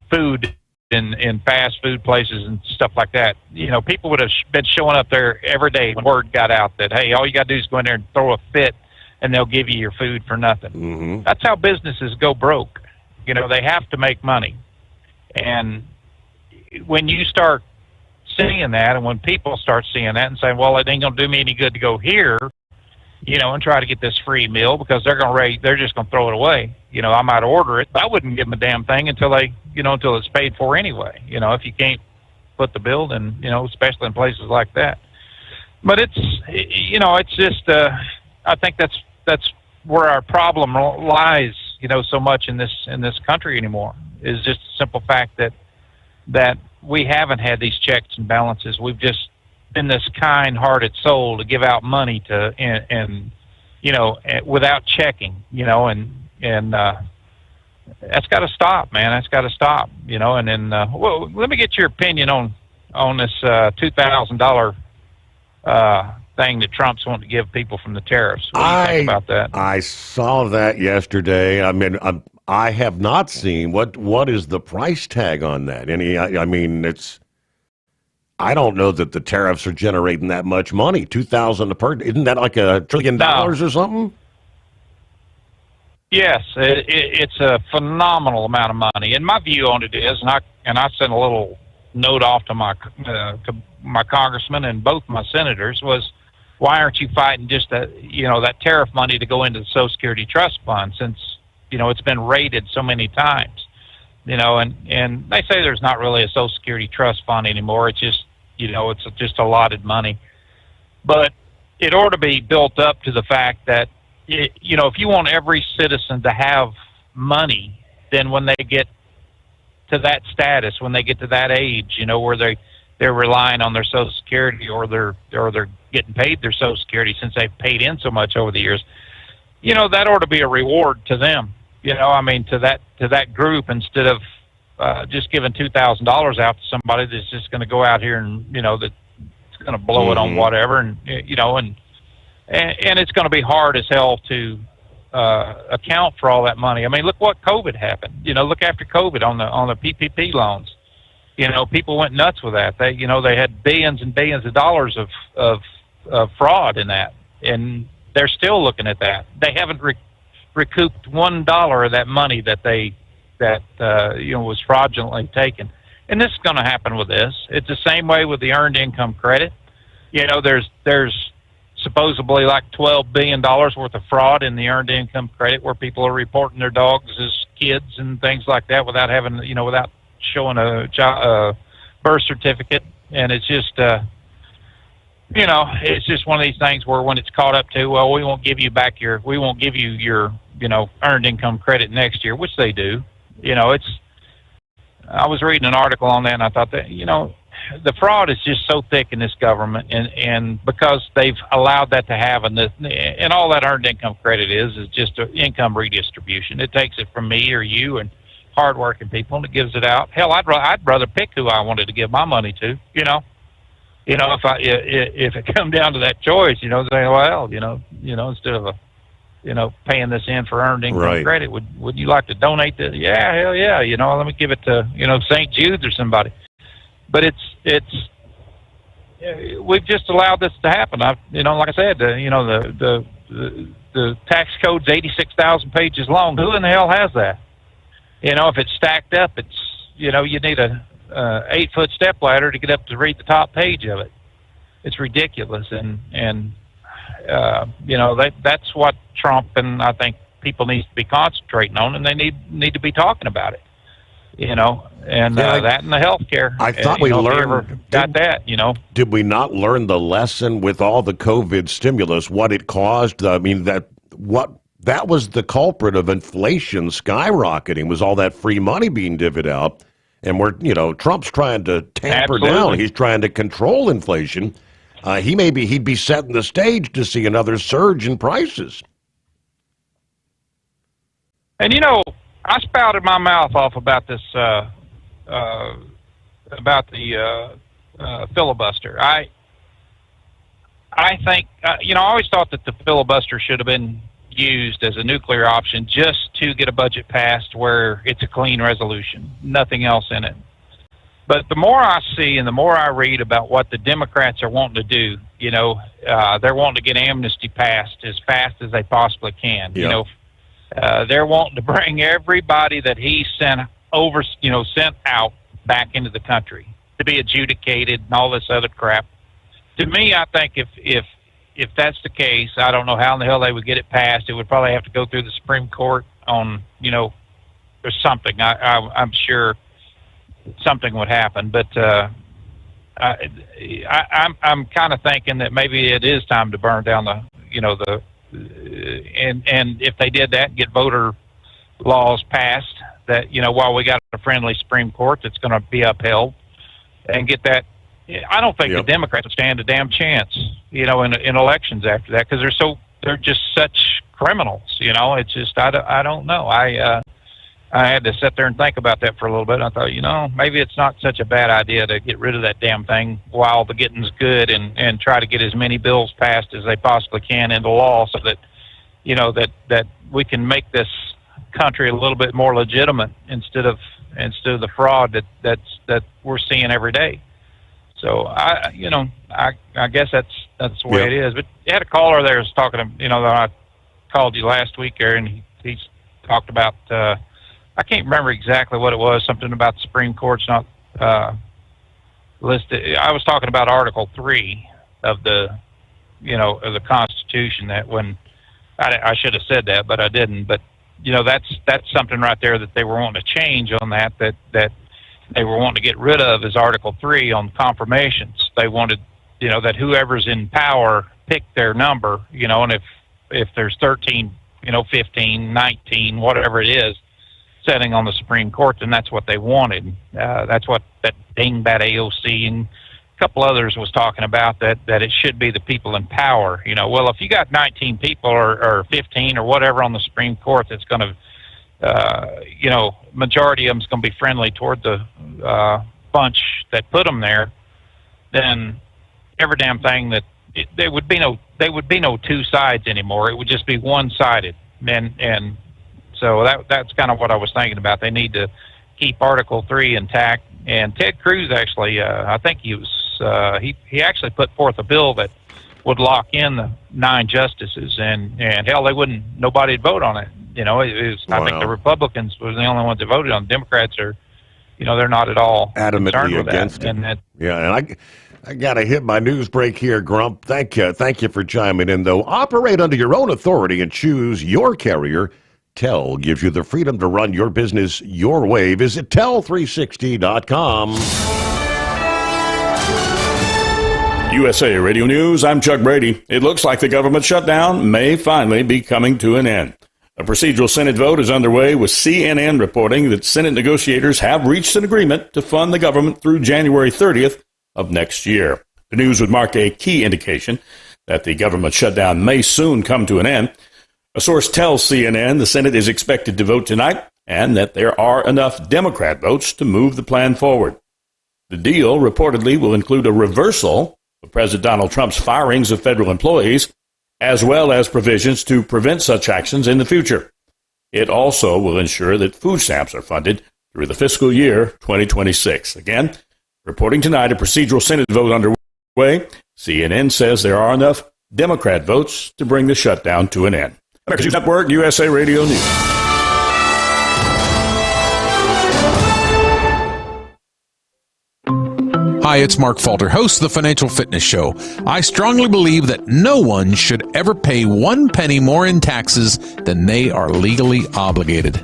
food in fast food places and stuff like that. People would have been showing up there every day when word got out that, hey, all you got to do is go in there and throw a fit and they'll give you your food for nothing. Mm-hmm. That's how businesses go broke. They have to make money. And when you start seeing that, and when people start seeing that and saying, well, it ain't going to do me any good to go here, and try to get this free meal because they're just going to throw it away. I might order it, but I wouldn't give them a damn thing until until it's paid for anyway. If you can't put the bill, then, especially in places like that. But it's just, I think that's where our problem lies, so much in this country anymore, is just the simple fact that we haven't had these checks and balances. We've just been this kind-hearted soul to give out money to, and without checking, and that's got to stop, man. That's got to stop, And then, well, let me get your opinion on this $2,000 thing that Trump's wanting to give people from the tariffs. What do you think about that? I saw that yesterday. I mean, I have not seen what is the price tag on that. I don't know that the tariffs are generating that much money. $2,000 per, isn't that like $1 trillion or something? Yes, it's a phenomenal amount of money. And my view on it is, and I sent a little note off to my congressman and both my senators, was, why aren't you fighting just that tariff money to go into the Social Security Trust Fund, since it's been raided so many times, and they say there's not really a Social Security Trust Fund anymore. It's just it's just allotted money, but it ought to be built up to the fact that if you want every citizen to have money, then when they get to that status, when they get to that age, where they're relying on their Social Security, or they're getting paid their Social Security since they've paid in so much over the years, that ought to be a reward to them. To that group, instead of just giving $2,000 out to somebody that's just going to go out here and that's going to blow it on whatever, and and it's going to be hard as hell to account for all that money. Look what COVID happened. Look after COVID on the PPP loans. People went nuts with that. They had billions and billions of dollars of fraud in that, and they're still looking at that. They haven't recouped $1 of that money that was fraudulently taken. And this is going to happen with this. It's the same way with the earned income credit. There's supposedly like $12 billion worth of fraud in the earned income credit, where people are reporting their dogs as kids and things like that without having, without showing a birth certificate. And it's just, it's just one of these things where when it's caught up to, well, we won't give you your, earned income credit next year, which they do. I was reading an article on that, and I thought that, the fraud is just so thick in this government, and because they've allowed that to happen, and all that earned income credit is just an income redistribution. It takes it from me or you and hardworking people, and it gives it out. Hell, I'd rather pick who I wanted to give my money to. If it come down to that choice, saying, well, instead of paying this in for earned income credit, would you like to donate this? Yeah, hell yeah. Let me give it to St. Jude's or somebody. But we've just allowed this to happen. Like I said, the tax code's 86,000 pages long. Who in the hell has that? If it's stacked up, it's you need a 8-foot step ladder to get up to read the top page of it. It's ridiculous, and that's what Trump and I think people need to be concentrating on, and they need to be talking about it. That and the health care. I thought we learned that. Did we not learn the lesson with all the COVID stimulus? What it caused? That was the culprit of inflation skyrocketing. Was all that free money being divvied out? And Trump's trying to tamper down. He's trying to control inflation. He'd be setting the stage to see another surge in prices. And I spouted my mouth off about this, about the filibuster. I think, I always thought that the filibuster should have been used as a nuclear option just to get a budget passed where it's a clean resolution, nothing else in it. But the more I see and the more I read about what the Democrats are wanting to do, they're wanting to get amnesty passed as fast as they possibly can. Yep. They're wanting to bring everybody that he sent out back into the country. to be adjudicated and all this other crap. To me, I think if that's the case, I don't know how in the hell they would get it passed. It would probably have to go through the Supreme Court on, or something. I'm sure something would happen, but I'm kind of thinking that maybe it is time to burn down and if they did that, get voter laws passed that, while we got a friendly Supreme Court that's going to be upheld, and get that. I don't think the Democrats would stand a damn chance, in elections after that, because they're just such criminals. It's just I don't know. I had to sit there and think about that for a little bit. I thought, maybe it's not such a bad idea to get rid of that damn thing while the getting's good, and try to get as many bills passed as they possibly can into law, so that that we can make this country a little bit more legitimate instead of the fraud that we're seeing every day. So I guess that's the way it is. But you had a caller there was talking to, that I called you last week there, and he's talked about, I can't remember exactly what it was, something about the Supreme Court's not listed. I was talking about Article 3 of the Constitution, that when, I should have said that, but I didn't. But, that's something right there that they were wanting to change on that they were wanting to get rid of, is Article 3 on confirmations. They wanted, that whoever's in power pick their number, and if there's 13, 15, 19, whatever it is, setting on the Supreme Court, then that's what they wanted. That's what that dingbat AOC and a couple others was talking about, that it should be the people in power. Well, if you got 19 people or 15 or whatever on the Supreme Court that's going to, majority of them's going to be friendly toward the bunch that put them there, then every damn thing there would be no two sides anymore. It would just be one-sided. And so that's kind of what I was thinking about. They need to keep Article 3 intact. And Ted Cruz actually, I think he actually put forth a bill that would lock in the 9 justices, and hell, nobody'd vote on it. I think the Republicans were the only ones that voted on it. Democrats are, they're not at all adamantly against it. And I got to hit my news break here, Grump. Thank you for chiming in, though. Operate under your own authority and choose your carrier. Tel gives you the freedom to run your business your way. Visit tel360.com. USA Radio News, I'm Chuck Brady. It looks like the government shutdown may finally be coming to an end. A procedural Senate vote is underway, with CNN reporting that Senate negotiators have reached an agreement to fund the government through January 30th of next year. The news would mark a key indication that the government shutdown may soon come to an end. A source tells CNN the Senate is expected to vote tonight, and that there are enough Democrat votes to move the plan forward. The deal reportedly will include a reversal of President Donald Trump's firings of federal employees, as well as provisions to prevent such actions in the future. It also will ensure that food stamps are funded through the fiscal year 2026. Again, reporting tonight, a procedural Senate vote underway. CNN says there are enough Democrat votes to bring the shutdown to an end. America's News Network, USA Radio News. Hi, it's Mark Falter, host of the Financial Fitness Show. I strongly believe that no one should ever pay 1 penny more in taxes than they are legally obligated.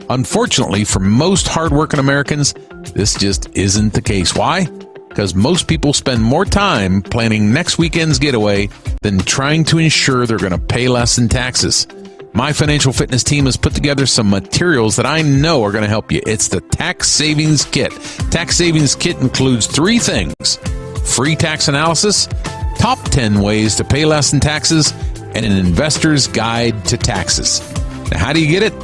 Unfortunately, for most hardworking Americans, this just isn't the case. Why? Because most people spend more time planning next weekend's getaway than trying to ensure they're going to pay less in taxes. My financial fitness team has put together some materials that I know are going to help you. It's the Tax Savings Kit. Tax Savings Kit includes 3 things: free tax analysis, top 10 ways to pay less in taxes, and an investor's guide to taxes. Now, how do you get it?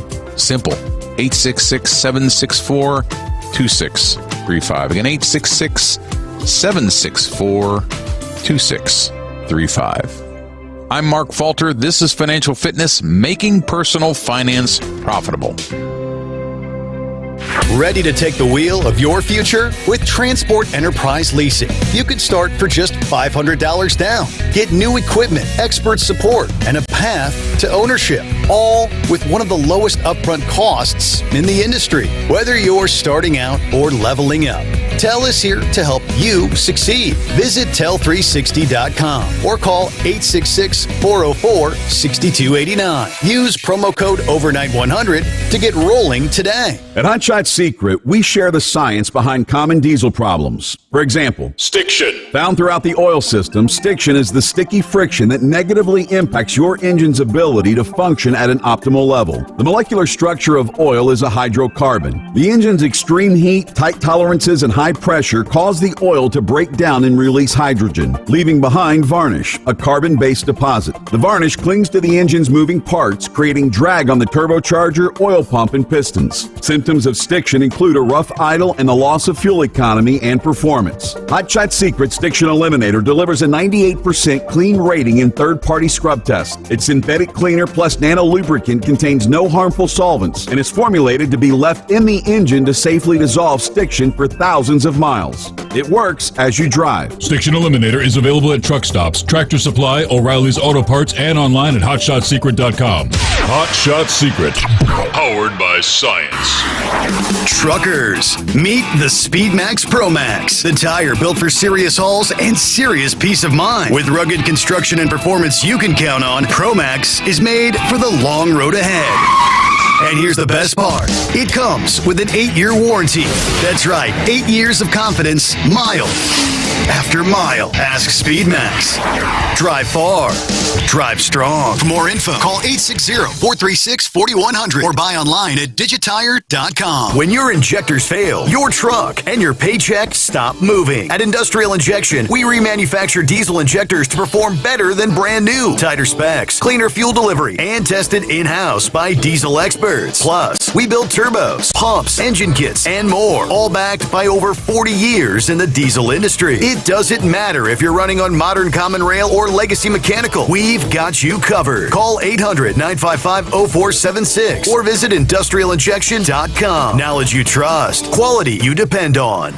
Simple. 866-764-2635. Again, 866-764-2635. I'm Mark Falter. This is Financial Fitness, making personal finance profitable. Ready to take the wheel of your future? With Transport Enterprise Leasing, you could start for just $500 down. Get new equipment, expert support, and a path to ownership, all with one of the lowest upfront costs in the industry. Whether you're starting out or leveling up, TEL is here to help you succeed. Visit tel360.com or call 866-404-6289. Use promo code OVERNIGHT100 to get rolling today. At Hot Shot Secret, we share the science behind common diesel problems. For example, stiction. Found throughout the oil system, stiction is the sticky friction that negatively impacts your engine's ability to function at an optimal level. The molecular structure of oil is a hydrocarbon. The engine's extreme heat, tight tolerances, and high pressure cause the oil to break down and release hydrogen, leaving behind varnish, a carbon-based deposit. The varnish clings to the engine's moving parts, creating drag on the turbocharger, oil pump, and pistons. Symptoms of stiction include a rough idle and the loss of fuel economy and performance. Hot Shot Secret Stiction Eliminator delivers a 98% clean rating in third-party scrub tests. Its synthetic cleaner plus nano lubricant contains no harmful solvents and is formulated to be left in the engine to safely dissolve stiction for thousands of miles. It works as you drive. Stiction Eliminator is available at truck stops, Tractor Supply, O'Reilly's Auto Parts, and online at hotshotsecret.com. Hot Shot Secret, powered by science. Truckers, meet the Speedmax Pro Max, the tire built for serious hauls and serious peace of mind. With rugged construction and performance you can count on, Pro Max is made for the long road ahead. And here's the best part. It comes with an 8-year warranty. That's right, 8 years of confidence, mile after mile. Ask Speedmax. Drive far. Drive strong. For more info, call 860-436-4100 or buy online at digitire.com. When your injectors fail, your truck and your paycheck stop moving. At Industrial Injection, we remanufacture diesel injectors to perform better than brand new. Tighter specs, cleaner fuel delivery, and tested in-house by diesel experts. Plus, we build turbos, pumps, engine kits, and more, all backed by over 40 years in the diesel industry. It doesn't matter if you're running on modern common rail or legacy mechanical. We've got you covered. Call 800-955-0476 or visit industrialinjection.com. Knowledge you trust. Quality you depend on.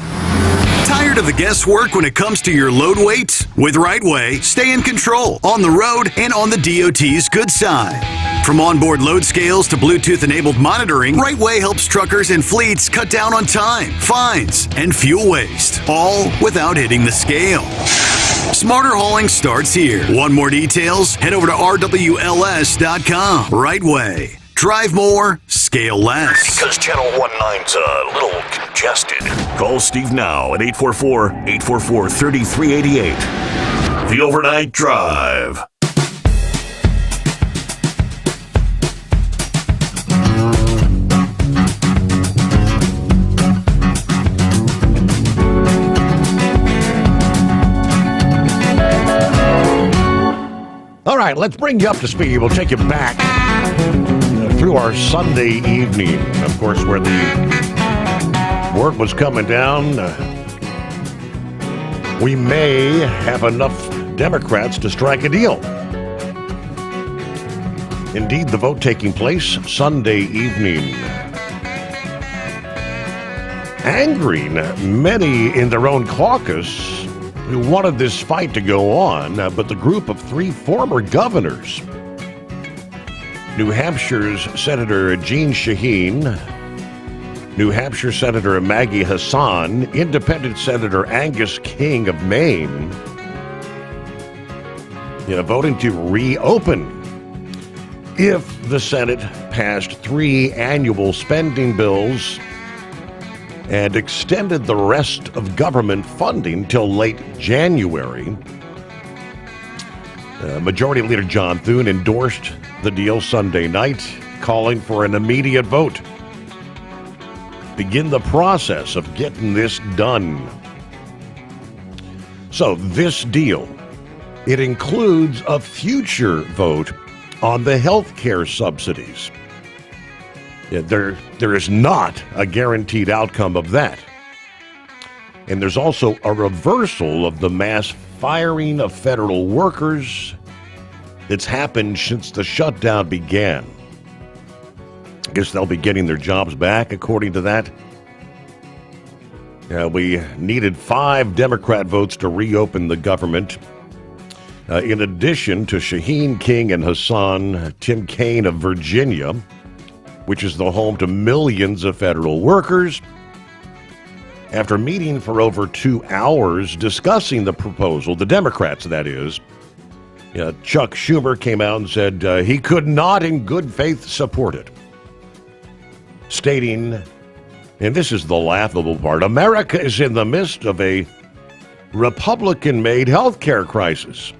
Tired of the guesswork when it comes to your load weight? With Rightway, stay in control on the road and on the DOT's good side. From onboard load scales to Bluetooth-enabled monitoring, Rightway helps truckers and fleets cut down on time, fines, and fuel waste, all without hitting the scale. Smarter hauling starts here. Want more details? Head over to rwls.com. Rightway. Drive more, scale less. Because Channel 19's a little congested. Call Steve now at 844-844-3388. The Overnight Drive. All right, let's bring you up to speed. We'll take you back through our Sunday evening, of course, where the word was coming down. We may have enough Democrats to strike a deal. Indeed, the vote taking place Sunday evening, angering many in their own caucus who wanted this fight to go on, but the group of 3 former governors, New Hampshire's Senator Jeanne Shaheen, New Hampshire Senator Maggie Hassan, Independent Senator Angus King of Maine, voting to reopen if the Senate passed 3 annual spending bills and extended the rest of government funding till late January. Majority Leader John Thune endorsed the deal Sunday night, calling for an immediate vote. Begin the process of getting this done. So this deal, it includes a future vote on the health care subsidies. There is not a guaranteed outcome of that. And there's also a reversal of the mass firing of federal workers that's happened since the shutdown began. I guess they'll be getting their jobs back, according to that. We needed 5 Democrat votes to reopen the government. In addition to Shaheen King and Hassan Tim Kaine of Virginia, which is the home to millions of federal workers, after meeting for over 2 hours discussing the proposal, the Democrats, that is, Chuck Schumer came out and said he could not in good faith support it, stating, and this is the laughable part, America is in the midst of a Republican-made health care crisis.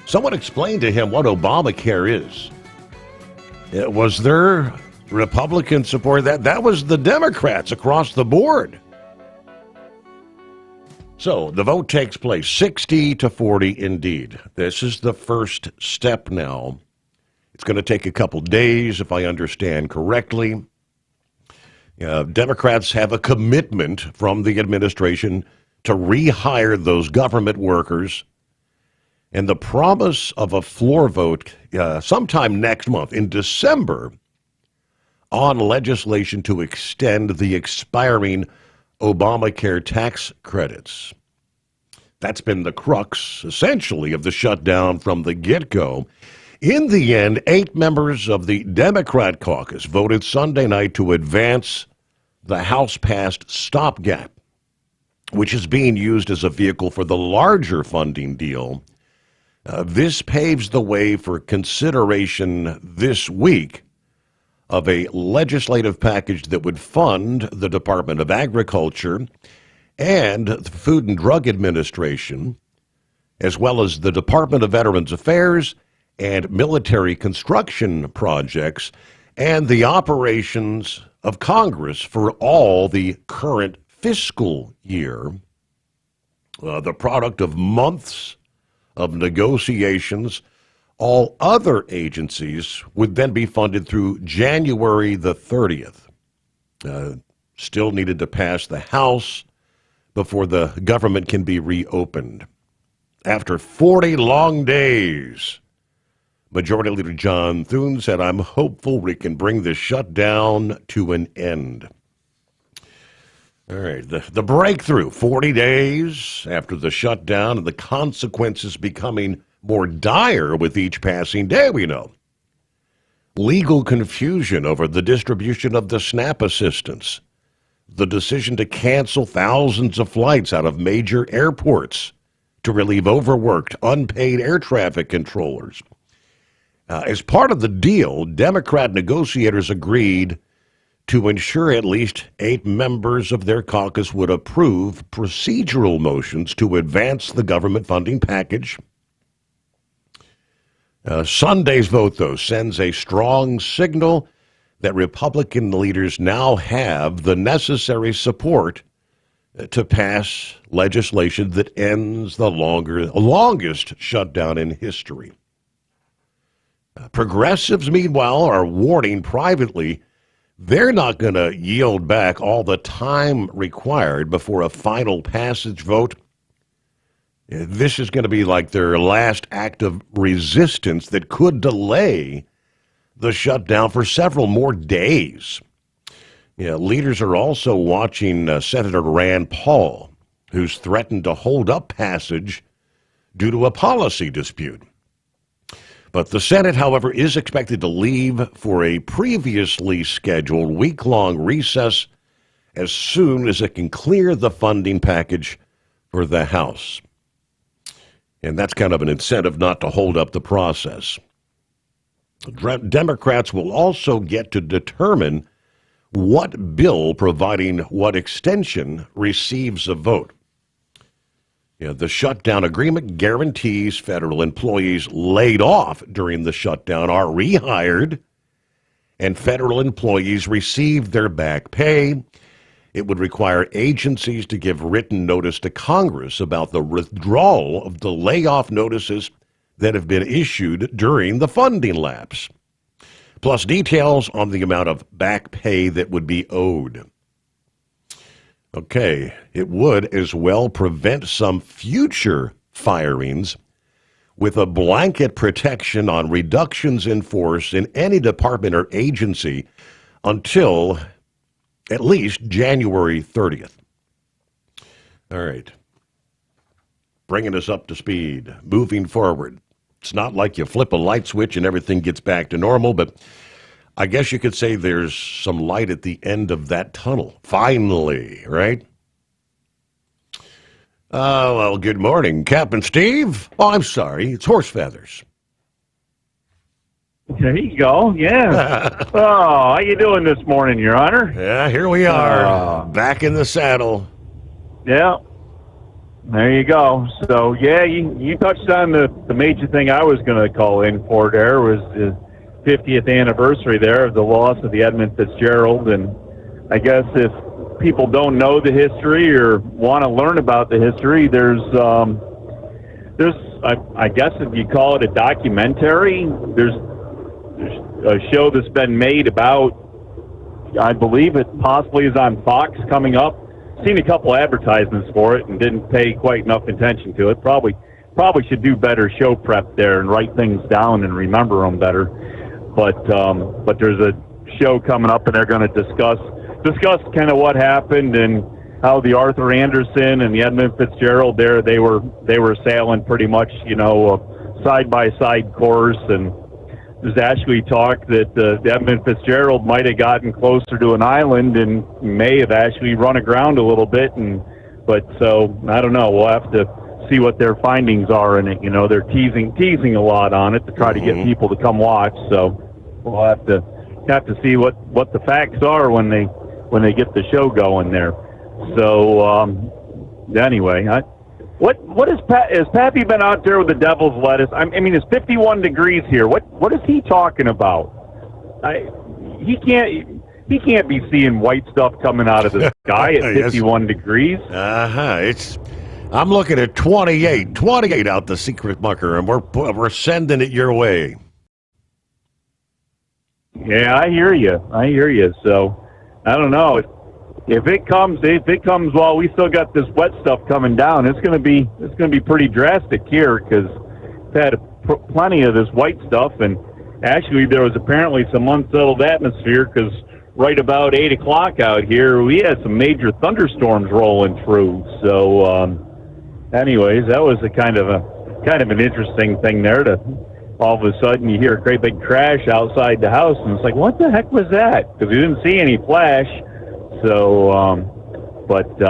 Someone explained to him what Obamacare is. Was there Republican support? That was the Democrats across the board. So the vote takes place 60-40 indeed. This is the first step now. It's going to take a couple days, if I understand correctly. Democrats have a commitment from the administration to rehire those government workers. And the promise of a floor vote sometime next month, in December, on legislation to extend the expiring Obamacare tax credits. That's been the crux, essentially, of the shutdown from the get-go. In the end, 8 members of the Democrat caucus voted Sunday night to advance the House-passed stopgap, which is being used as a vehicle for the larger funding deal. This paves the way for consideration this week of a legislative package that would fund the Department of Agriculture and the Food and Drug Administration, as well as the Department of Veterans Affairs and military construction projects, and the operations of Congress for all the current fiscal year, the product of months of negotiations. All other agencies would then be funded through January the 30th. Still needed to pass the House before the government can be reopened. After 40 long days, Majority Leader John Thune said, "I'm hopeful we can bring this shutdown to an end." All right, the breakthrough, 40 days after the shutdown and the consequences becoming more dire with each passing day, we know. Legal confusion over the distribution of the SNAP assistance, the decision to cancel thousands of flights out of major airports to relieve overworked, unpaid air traffic controllers. As part of the deal, Democrat negotiators agreed to ensure at least 8 members of their caucus would approve procedural motions to advance the government funding package. Sunday's vote, though, sends a strong signal that Republican leaders now have the necessary support to pass legislation that ends the longest shutdown in history. Progressives, meanwhile, are warning privately they're not going to yield back all the time required before a final passage vote. This is going to be like their last act of resistance that could delay the shutdown for several more days. Leaders are also watching Senator Rand Paul, who's threatened to hold up passage due to a policy dispute. But the Senate, however, is expected to leave for a previously scheduled week-long recess as soon as it can clear the funding package for the House. And that's kind of an incentive not to hold up the process. Democrats will also get to determine what bill providing what extension receives a vote. The shutdown agreement guarantees federal employees laid off during the shutdown are rehired, and federal employees receive their back pay. It would require agencies to give written notice to Congress about the withdrawal of the layoff notices that have been issued during the funding lapse, plus details on the amount of back pay that would be owed. Okay, it would as well prevent some future firings with a blanket protection on reductions in force in any department or agency until at least January 30th. All right. bringing us up to speed, moving forward. It's not like you flip a light switch and everything gets back to normal, but I guess you could say there's some light at the end of that tunnel. Finally, right? Well, good morning, Captain Steve. Oh, I'm sorry. It's horse feathers. There you go. Yeah. Oh, how you doing this morning, Your Honor? Yeah, here we are, back in the saddle. Yeah. There you go. So, yeah, you touched on the major thing I was going to call in for there was the 50th anniversary there of the loss of the Edmund Fitzgerald. And I guess if people don't know the history or want to learn about the history, there's I guess if you call it a documentary, there's a show that's been made about, I believe it possibly is on Fox coming up. Seen a couple advertisements for it and didn't pay quite enough attention to it. Probably should do better show prep there and write things down and remember them better. But there's a show coming up and they're going to discuss kind of what happened and how the Arthur Anderson and the Edmund Fitzgerald there they were sailing pretty much side by side course. And there's actually talk that the Edmund Fitzgerald might have gotten closer to an island and may have actually run aground a little bit. But I don't know. We'll have to see what their findings are in it. They're teasing a lot on it to try to get people to come watch. So we'll have to see what the facts are when they get the show going there. So anyway, What has Pappy been out there with the devil's lettuce? I mean, it's 51 degrees here. What is he talking about? He can't be seeing white stuff coming out of the sky at 51 degrees. I'm looking at 28 out the secret mucker, and we're sending it your way. Yeah, I hear you. So I don't know. If it comes while we still got this wet stuff coming down, it's going to be pretty drastic here because we've had plenty of this white stuff, and actually there was apparently some unsettled atmosphere because right about 8 o'clock out here we had some major thunderstorms rolling through. So, anyways, that was a kind of an interesting thing there. To all of a sudden you hear a great big crash outside the house, and it's like, what the heck was that? Because we didn't see any flash. So, but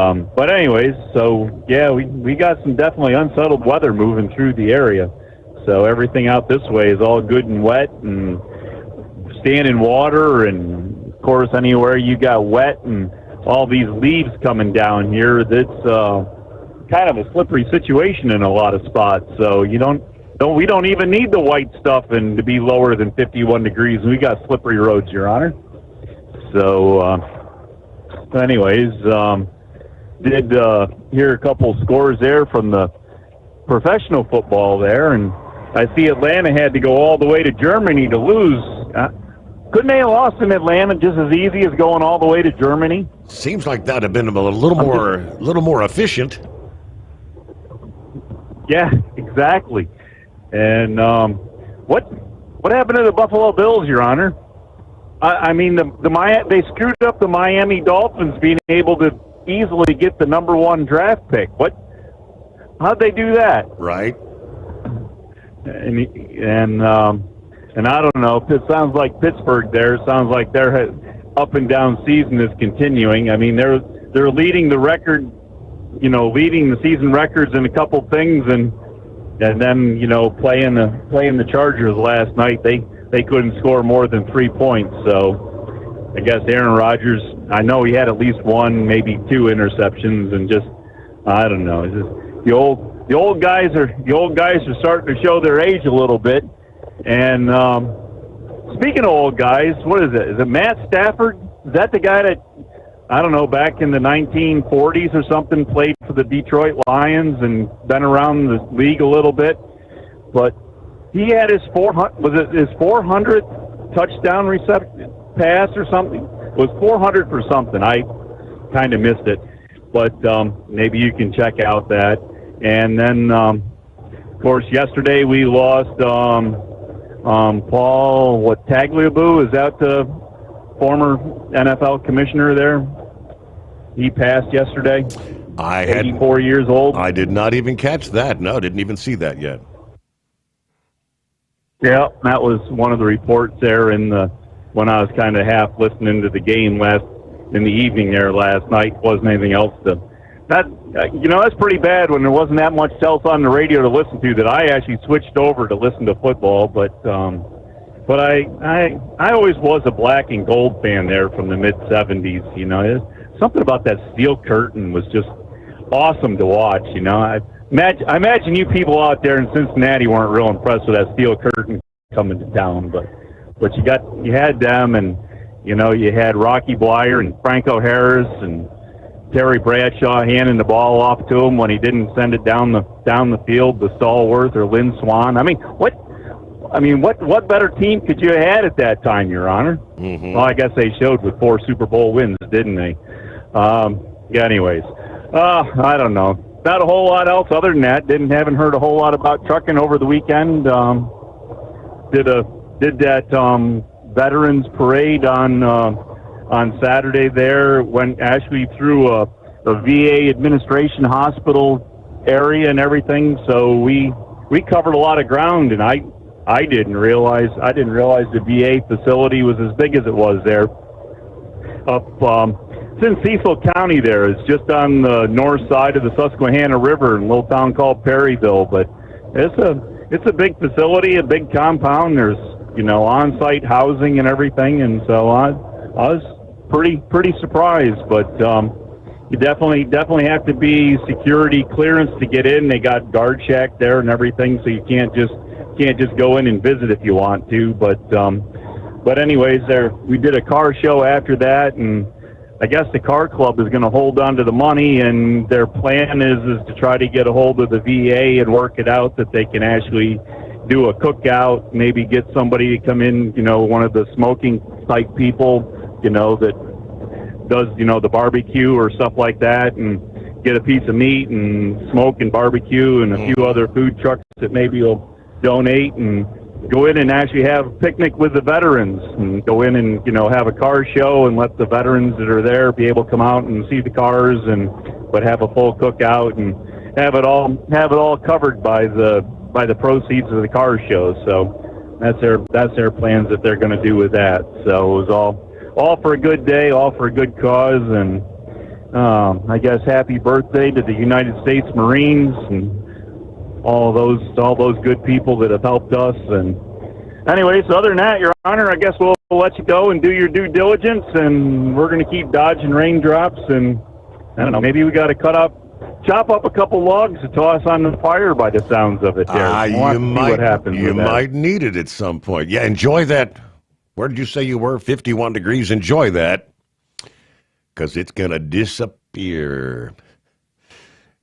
anyways, so yeah, we got some definitely unsettled weather moving through the area. So everything out this way is all good and wet and staying in water, and of course anywhere you got wet and all these leaves coming down here, that's kind of a slippery situation in a lot of spots. So we don't even need the white stuff and to be lower than 51 degrees. We got slippery roads, Your Honor. So. Anyways, did hear a couple scores there from the professional football there, and I see Atlanta had to go all the way to Germany to lose. Couldn't they have lost in Atlanta just as easy as going all the way to Germany? Seems like that'd have been a little more efficient. Yeah, exactly. And what happened to the Buffalo Bills, Your Honor? I mean, they screwed up the Miami Dolphins being able to easily get the number 1 draft pick. How'd they do that? Right. And I don't know. It sounds like Pittsburgh there. It sounds like their up and down season is continuing. I mean, they're leading the record, leading the season records in a couple things, and then playing the Chargers last night, they couldn't score more than 3 points. So I guess Aaron Rodgers, I know he had at least 1, maybe 2 interceptions, and just, I don't know. It's just, the old guys are starting to show their age a little bit. And speaking of old guys, what is it? Is it Matt Stafford? Is that the guy that, I don't know, back in the 1940s or something, played for the Detroit Lions and been around the league a little bit? But he had his 400th touchdown reception pass or something. It was 400 for something. I kind of missed it, but maybe you can check out that. And then, of course, yesterday we lost Paul Tagliabue. Is that the former NFL commissioner there? He passed yesterday. 84 years old. I did not even catch that. No, didn't even see that yet. Yeah, that was one of the reports there when I was kind of half listening to the game in the evening there last night. Wasn't anything else that's pretty bad when there wasn't that much else on the radio to listen to that I actually switched over to listen to football. But I always was a black and gold fan there from the mid '70s. You know, something about that steel curtain was just awesome to watch. You know, I imagine you people out there in Cincinnati weren't real impressed with that steel curtain coming to town, but you had them, and you know, you had Rocky Bleier and Franco Harris and Terry Bradshaw handing the ball off to him when he didn't send it down the field to Stallworth or Lynn Swan. What better team could you have had at that time, Your Honor? Mm-hmm. Well, I guess they showed with 4 Super Bowl wins, didn't they? Anyways, I don't know. Not a whole lot else other than that. Haven't heard a whole lot about trucking over the weekend. Did that Veterans Parade on Saturday there. Went actually through a VA administration hospital area and everything. So we covered a lot of ground, and I didn't realize the VA facility was as big as it was there. It's in Cecil County there. It's just on the north side of the Susquehanna River in a little town called Perryville. But it's a big facility, a big compound. There's, you know, on-site housing and everything. And so I was pretty surprised. But you definitely have to be security clearance to get in. They got guard shack there and everything, so you can't just go in and visit if you want to. But anyways, we did a car show after that, and I guess the car club is going to hold on to the money, and their plan is to try to get a hold of the VA and work it out that they can actually do a cookout, maybe get somebody to come in, you know, one of the smoking type people, you know, that does, you know, the barbecue or stuff like that, and get a piece of meat and smoke and barbecue, and a few other food trucks that maybe will donate, and go in and actually have a picnic with the veterans, and go in and, you know, have a car show and let the veterans that are there be able to come out and see the cars, but have a full cookout and have it all covered by the proceeds of the car show. So that's their plans that they're going to do with that. So it was all for a good day, all for a good cause, and I guess happy birthday to the United States Marines and all those good people that have helped us. And anyways, other than that, Your Honor, I guess we'll let you go and do your due diligence, and we're going to keep dodging raindrops, and I don't know, maybe we got to chop up a couple logs to toss on the fire by the sounds of it there. You might need it at some point. Yeah, enjoy that. Where did you say you were? 51 degrees. Enjoy that, because it's going to disappear.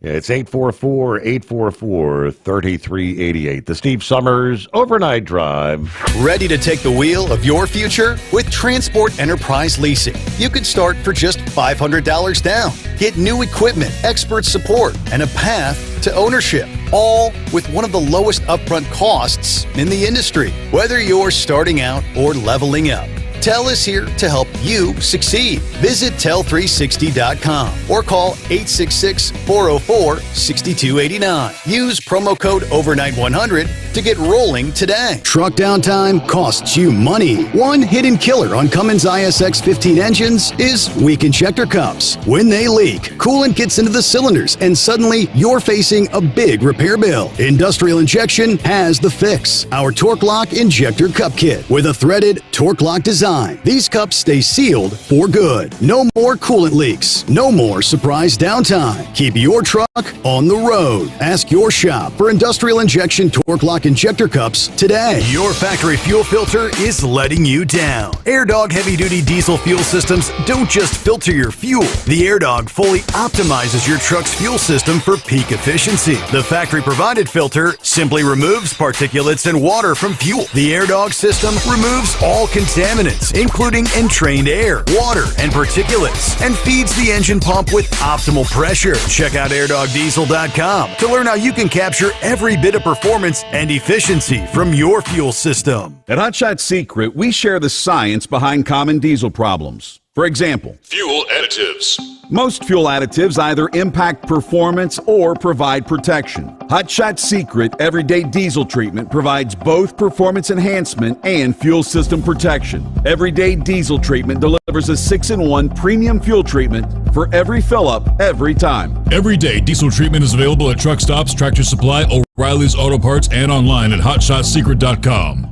Yeah, it's 844-844-3388. The Steve Sommers Overnight Drive. Ready to take the wheel of your future? With Transport Enterprise Leasing, you can start for just $500 down. Get new equipment, expert support, and a path to ownership, all with one of the lowest upfront costs in the industry. Whether you're starting out or leveling up, TEL is here to help you succeed. Visit tel360.com or call 866-404-6289. Use promo code OVERNIGHT100 to get rolling today. Truck downtime costs you money. One hidden killer on Cummins ISX 15 engines is weak injector cups. When they leak, coolant gets into the cylinders and suddenly you're facing a big repair bill. Industrial Injection has the fix. Our Torque Lock Injector Cup Kit with a threaded Torque Lock design. These cups stay sealed for good. No more coolant leaks. No more surprise downtime. Keep your truck on the road. Ask your shop for Industrial Injection Torque Lock Injector Cups today. Your factory fuel filter is letting you down. AirDog heavy-duty diesel fuel systems don't just filter your fuel. The AirDog fully optimizes your truck's fuel system for peak efficiency. The factory-provided filter simply removes particulates and water from fuel. The AirDog system removes all contaminants, including entrained air, water, and particulates, and feeds the engine pump with optimal pressure. Check out airdogdiesel.com to learn how you can capture every bit of performance and efficiency from your fuel system. At Hot Shot Secret, we share the science behind common diesel problems. For example, fuel additives. Most fuel additives either impact performance or provide protection. Hot Shot Secret Everyday Diesel Treatment provides both performance enhancement and fuel system protection. Everyday Diesel Treatment delivers a 6-in-1 premium fuel treatment for every fill-up, every time. Everyday Diesel Treatment is available at truck stops, Tractor Supply, O'Reilly's Auto Parts, and online at hotshotsecret.com.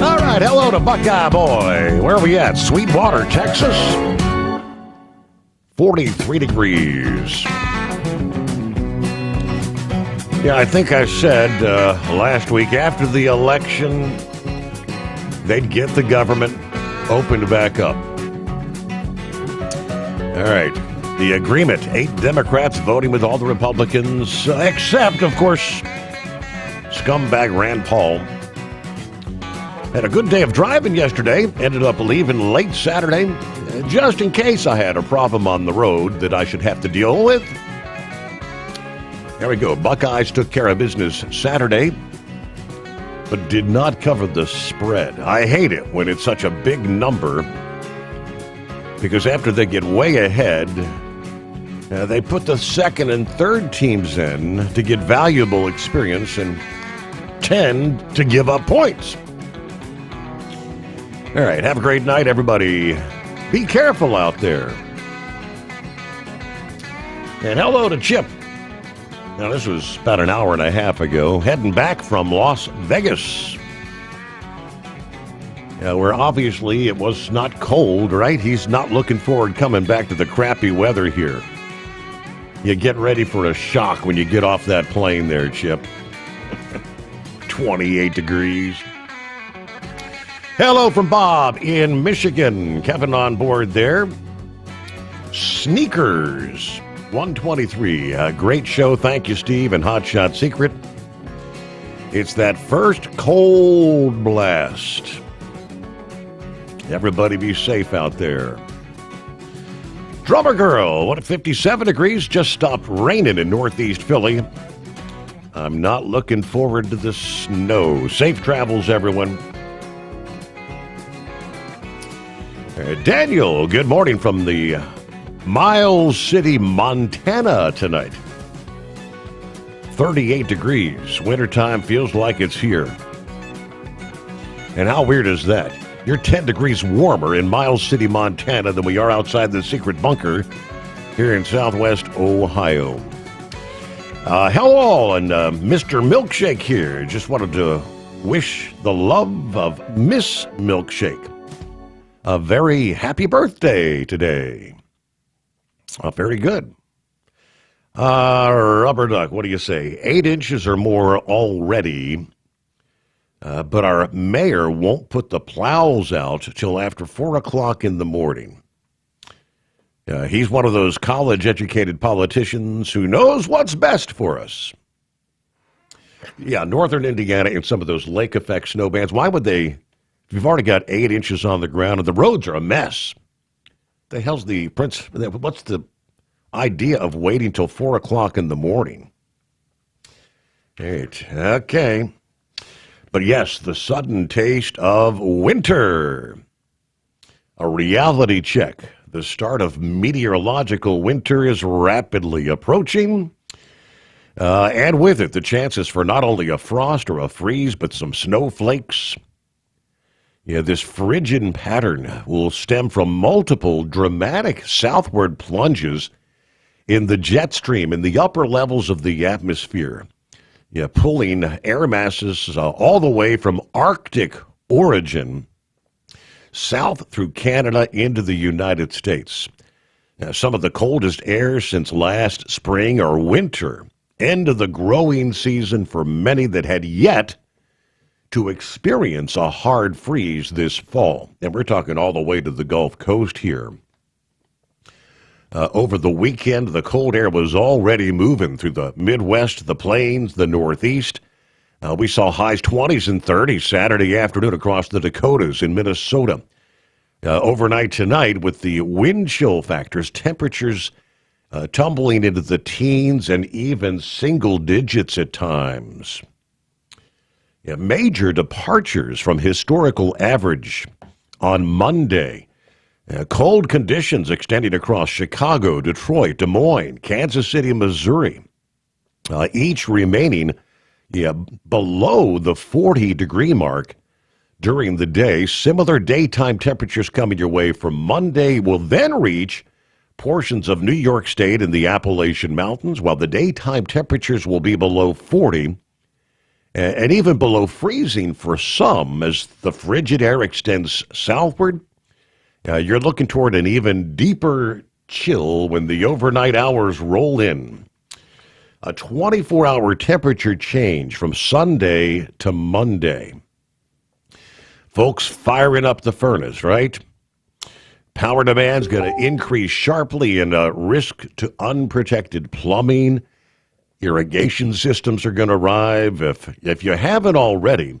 All right, hello to Buckeye Boy. Where are we at? Sweetwater, Texas. 43 degrees. Yeah, I think I said last week after the election, they'd get the government opened back up. All right. The agreement, 8 Democrats voting with all the Republicans, except, of course, scumbag Rand Paul. Had a good day of driving yesterday. Ended up leaving late Saturday, just in case I had a problem on the road that I should have to deal with. There we go. Buckeyes took care of business Saturday, but did not cover the spread. I hate it when it's such a big number, because after they get way ahead, they put the second and third teams in to get valuable experience and tend to give up points. All right, have a great night, everybody. Be careful out there. And hello to Chip. Now, this was about an hour and a half ago, heading back from Las Vegas, where obviously it was not cold, right? He's not looking forward coming back to the crappy weather here. You get ready for a shock when you get off that plane there, Chip. 28 degrees. Hello from Bob in Michigan. Kevin on board there. Sneakers 123. Great show. Thank you, Steve, and Hot Shot Secret. It's that first cold blast. Everybody be safe out there. Drummer Girl, what at 57 degrees, just stopped raining in northeast Philly. I'm not looking forward to the snow. Safe travels, everyone. Daniel, good morning from the Miles City, Montana tonight. 38 degrees. Wintertime feels like it's here. And how weird is that? You're 10 degrees warmer in Miles City, Montana than we are outside the secret bunker here in southwest Ohio. Hello all, and Mr. Milkshake here. Just wanted to wish the love of Miss Milkshake a very happy birthday today. Very good. Rubber Duck, what do you say? 8 inches or more already, but our mayor won't put the plows out till after 4 o'clock in the morning. He's one of those college-educated politicians who knows what's best for us. Yeah, northern Indiana and some of those lake effect snow bands. Why would they? We've already got 8 inches on the ground, and the roads are a mess. The hell's what's the idea of waiting till 4 o'clock in the morning? Right, okay. But yes, the sudden taste of winter. A reality check. The start of meteorological winter is rapidly approaching. And with it, the chances for not only a frost or a freeze, but some snowflakes. Yeah, this frigid pattern will stem from multiple dramatic southward plunges in the jet stream in the upper levels of the atmosphere. Yeah, pulling air masses all the way from Arctic origin south through Canada into the United States. Now, some of the coldest air since last spring or winter. End of the growing season for many that had yet to experience a hard freeze this fall. And we're talking all the way to the Gulf Coast here. Over the weekend, the cold air was already moving through the Midwest, the Plains, the Northeast. We saw highs 20s and 30s Saturday afternoon across the Dakotas in Minnesota. Overnight tonight, with the wind chill factors, temperatures tumbling into the teens and even single digits at times. major departures from historical average on Monday. Cold conditions extending across Chicago, Detroit, Des Moines, Kansas City, Missouri, each remaining below the 40-degree mark during the day. Similar daytime temperatures coming your way from Monday will then reach portions of New York State and the Appalachian Mountains, while the daytime temperatures will be below 40 and even below freezing for some as the frigid air extends southward. You're looking toward an even deeper chill when the overnight hours roll in. A 24-hour temperature change from Sunday to Monday. Folks firing up the furnace, right? Power demand's going to increase sharply, and risk to unprotected plumbing. Irrigation systems are going to arrive. If you haven't already,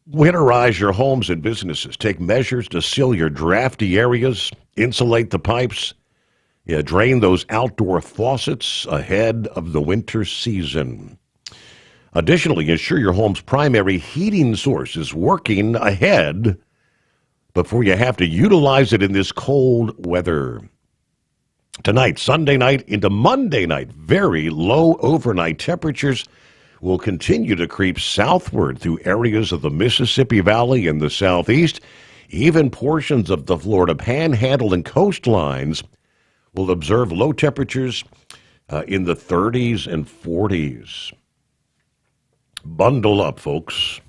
winterize your homes and businesses. Take measures to seal your drafty areas, insulate the pipes, drain those outdoor faucets ahead of the winter season. Additionally, ensure your home's primary heating source is working ahead before you have to utilize it in this cold weather. Tonight, Sunday night into Monday night, very low overnight temperatures will continue to creep southward through areas of the Mississippi Valley and the southeast. Even portions of the Florida Panhandle and coastlines will observe low temperatures in the 30s and 40s. Bundle up, folks.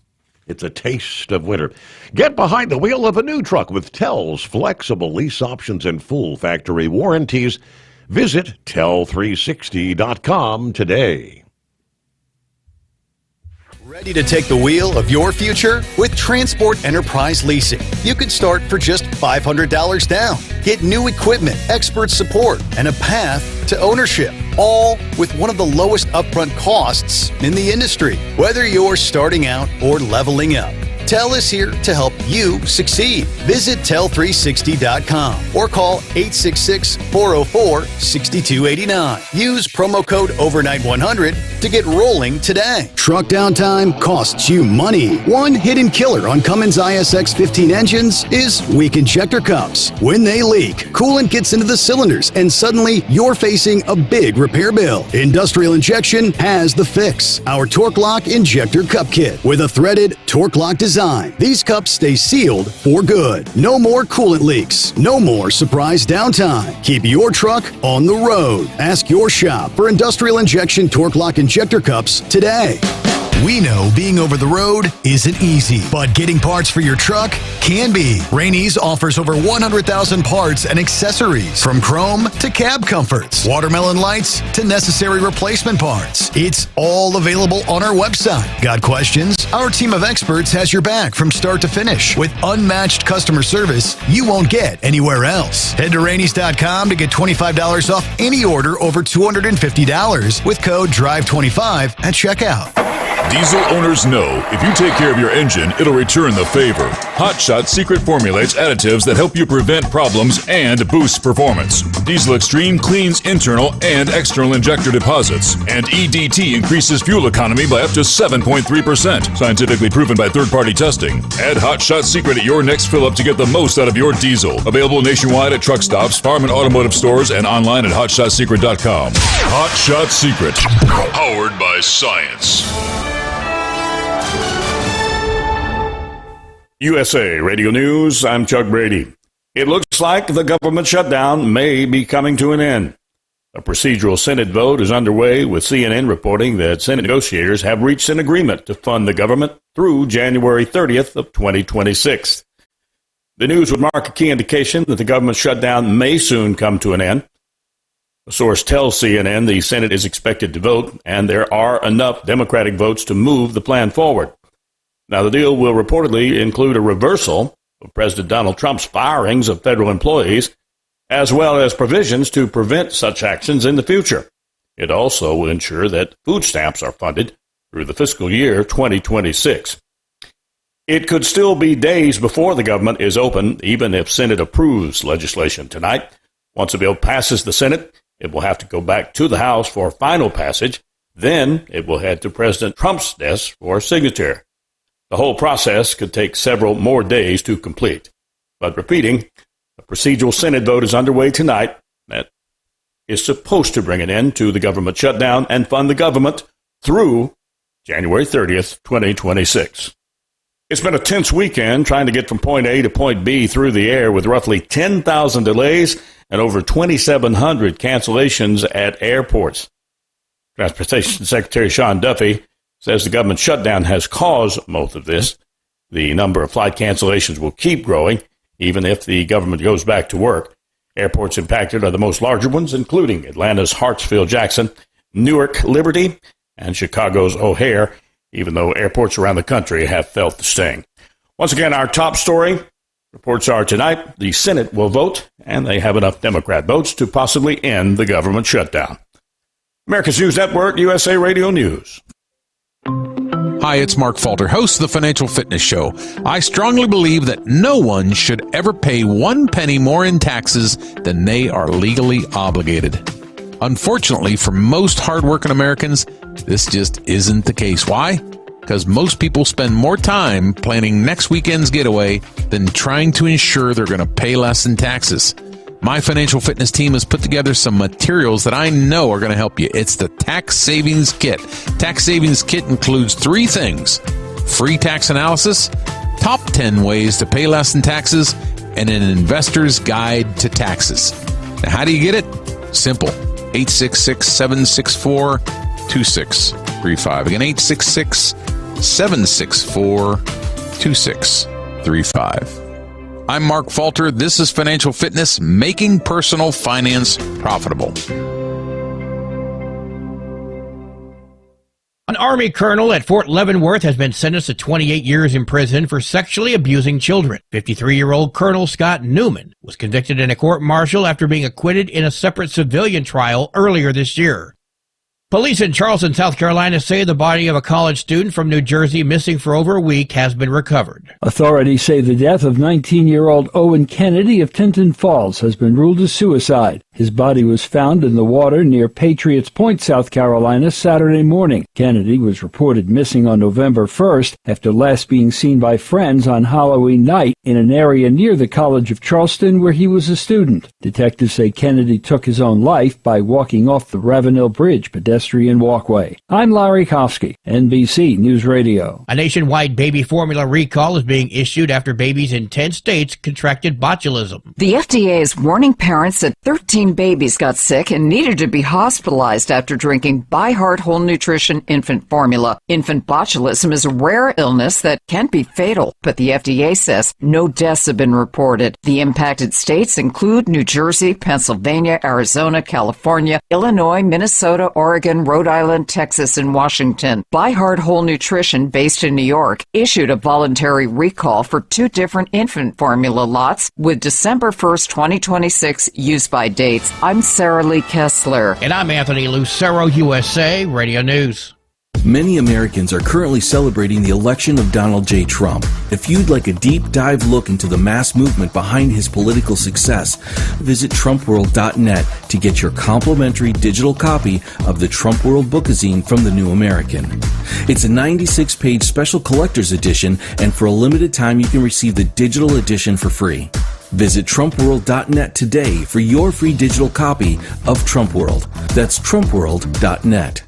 It's a taste of winter. Get behind the wheel of a new truck with Tel's flexible lease options and full factory warranties. Visit tel360.com today. Ready to take the wheel of your future? With Transport Enterprise Leasing, you could start for just $500 down. Get new equipment, expert support, and a path to ownership, all with one of the lowest upfront costs in the industry. Whether you're starting out or leveling up, Tel is here to help you succeed. Visit tel360.com or call 866-404-6289. Use promo code overnight100 to get rolling today. Truck downtime costs you money. One hidden killer on Cummins ISX 15 engines is weak injector cups. When they leak, coolant gets into the cylinders and suddenly you're facing a big repair bill. Industrial Injection has the fix. Our Torque Lock Injector Cup Kit with a threaded Torque Lock design. These cups stay sealed for good. No more coolant leaks. No more surprise downtime. Keep your truck on the road. Ask your shop for Industrial Injection Torque Lock Injector Cups today. We know being over the road isn't easy, but getting parts for your truck can be. Rainey's offers over 100,000 parts and accessories, from chrome to cab comforts, watermelon lights to necessary replacement parts. It's all available on our website. Got questions? Our team of experts has your back from start to finish with unmatched customer service you won't get anywhere else. Head to Rainey's.com to get $25 off any order over $250 with code DRIVE25 at checkout. Diesel owners know if you take care of your engine, it'll return the favor. Hot Shot secret formulates additives that help you prevent problems and boost performance. Diesel Extreme cleans internal and external injector deposits, and EDT increases fuel economy by up to 7.3%, scientifically proven by third-party testing. Add Hot Shot secret at your next fill-up to get the most out of your diesel. Available nationwide at truck stops, farm and automotive stores, and online at hotshotsecret.com. Hot Shot Secret, powered by science. USA Radio News, I'm Chuck Brady. It looks like the government shutdown may be coming to an end. A procedural Senate vote is underway, with CNN reporting that Senate negotiators have reached an agreement to fund the government through January 30th of 2026. The news would mark a key indication that the government shutdown may soon come to an end. A source tells CNN the Senate is expected to vote, and there are enough Democratic votes to move the plan forward. Now, the deal will reportedly include a reversal of President Donald Trump's firings of federal employees, as well as provisions to prevent such actions in the future. It also will ensure that food stamps are funded through the fiscal year 2026. It could still be days before the government is open, even if Senate approves legislation tonight. Once a bill passes the Senate, it will have to go back to the House for final passage Then it will head to President Trump's desk for signature. The whole process could take several more days to complete. But repeating, a procedural Senate vote is underway tonight that is supposed to bring an end to the government shutdown and fund the government through January 30th, 2026. It's been a tense weekend trying to get from point A to point B through the air with roughly 10,000 delays and over 2,700 cancellations at airports. Transportation Secretary Sean Duffy says the government shutdown has caused most of this. The number of flight cancellations will keep growing, even if the government goes back to work. Airports impacted are the most larger ones, including Atlanta's Hartsfield-Jackson, Newark Liberty, and Chicago's O'Hare, even though airports around the country have felt the sting. Once again, our top story, reports are tonight the Senate will vote, and they have enough Democrat votes to possibly end the government shutdown. America's News Network, USA Radio News. Hi, it's Mark Falter, host of the Financial Fitness Show. I strongly believe that no one should ever pay 1 penny more in taxes than they are legally obligated. Unfortunately, for most hardworking Americans, this just isn't the case. Why? Because most people spend more time planning next weekend's getaway than trying to ensure they're going to pay less in taxes. My financial fitness team has put together some materials that I know are going to help you. It's the Tax Savings Kit. Tax Savings Kit includes 3 things: free tax analysis, top 10 ways to pay less in taxes, and an investor's guide to taxes. Now, how do you get it? Simple. 866-764-2635. Again, 866-764-2635. I'm Mark Falter. This is Financial Fitness, making personal finance profitable. An Army colonel at Fort Leavenworth has been sentenced to 28 years in prison for sexually abusing children. 53-year-old Colonel Scott Newman was convicted in a court-martial after being acquitted in a separate civilian trial earlier this year. Police in Charleston, South Carolina say the body of a college student from New Jersey missing for over a week has been recovered. Authorities say the death of 19-year-old Owen Kennedy of Tinton Falls has been ruled a suicide. His body was found in the water near Patriots Point, South Carolina, Saturday morning. Kennedy was reported missing on November 1st after last being seen by friends on Halloween night in an area near the College of Charleston where he was a student. Detectives say Kennedy took his own life by walking off the Ravenel Bridge pedestrian walkway. I'm Larry Kofsky, NBC News Radio. A nationwide baby formula recall is being issued after babies in 10 states contracted botulism. The FDA is warning parents that 13 babies got sick and needed to be hospitalized after drinking By Heart Whole Nutrition infant formula. Infant botulism is a rare illness that can be fatal, but the FDA says no deaths have been reported. The impacted states include New Jersey, Pennsylvania, Arizona, California, Illinois, Minnesota, Oregon, Rhode Island, Texas, and Washington. By Heart Whole Nutrition, based in New York, issued a voluntary recall for 2 different infant formula lots with December 1st, 2026 use-by dates. I'm Sarah Lee Kessler. And I'm Anthony Lucero, USA Radio News. Many Americans are currently celebrating the election of Donald J. Trump. If you'd like a deep dive look into the mass movement behind his political success, visit TrumpWorld.net to get your complimentary digital copy of the Trump World Bookazine from the New American. It's a 96-page special collector's edition, and for a limited time you can receive the digital edition for free. Visit TrumpWorld.net today for your free digital copy of Trump World. That's TrumpWorld.net.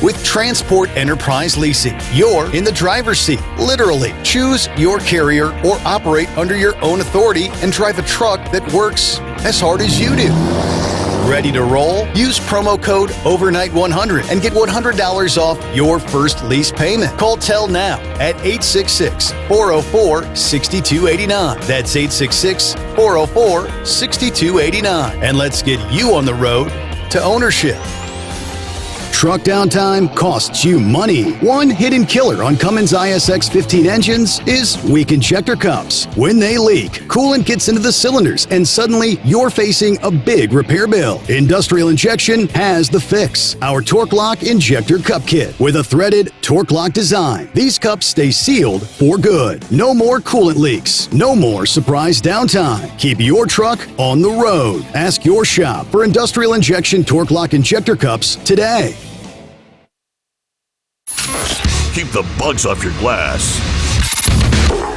With Transport Enterprise Leasing, you're in the driver's seat, literally. Choose your carrier or operate under your own authority and drive a truck that works as hard as you do. Ready to roll? Use promo code OVERNIGHT100 and get $100 off your first lease payment. Call TEL now at 866-404-6289. That's 866-404-6289. And let's get you on the road to ownership. Truck downtime costs you money. One hidden killer on Cummins ISX-15 engines is weak injector cups. When they leak, coolant gets into the cylinders and suddenly you're facing a big repair bill. Industrial Injection has the fix. Our Torque Lock Injector Cup Kit with a threaded Torque Lock design. These cups stay sealed for good. No more coolant leaks. No more surprise downtime. Keep your truck on the road. Ask your shop for Industrial Injection Torque Lock Injector Cups today. Keep the bugs off your glass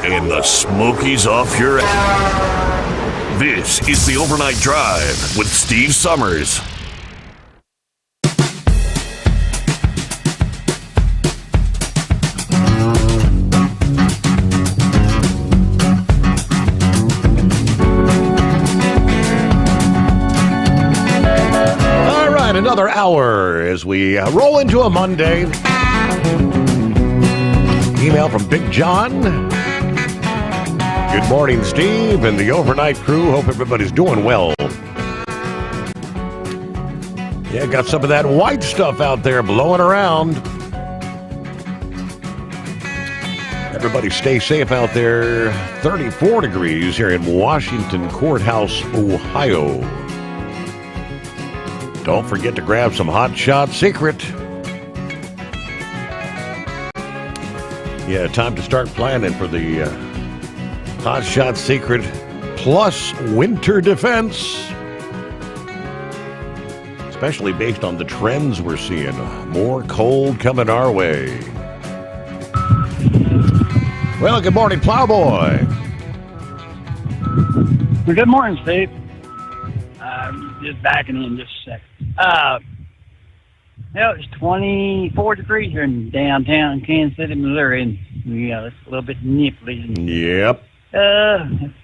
and the Smokies off your ass. This is the Overnight Drive with Steve Sommers. Another hour as we roll into a Monday. Email from Big John. Good morning, Steve and the overnight crew. Hope everybody's doing well. Yeah, got some of that white stuff out there blowing around. Everybody stay safe out there. 34 degrees here in Washington Courthouse, Ohio. Don't forget to grab some Hot Shot Secret. Yeah, time to start planning for the Hot Shot Secret Plus Winter Defense. Especially based on the trends we're seeing. More cold coming our way. Well, good morning, Plowboy. Well, good morning, Steve. Just backing in just a second. It's 24 degrees here in downtown Kansas City, Missouri, and it's a little bit nipply. Yep.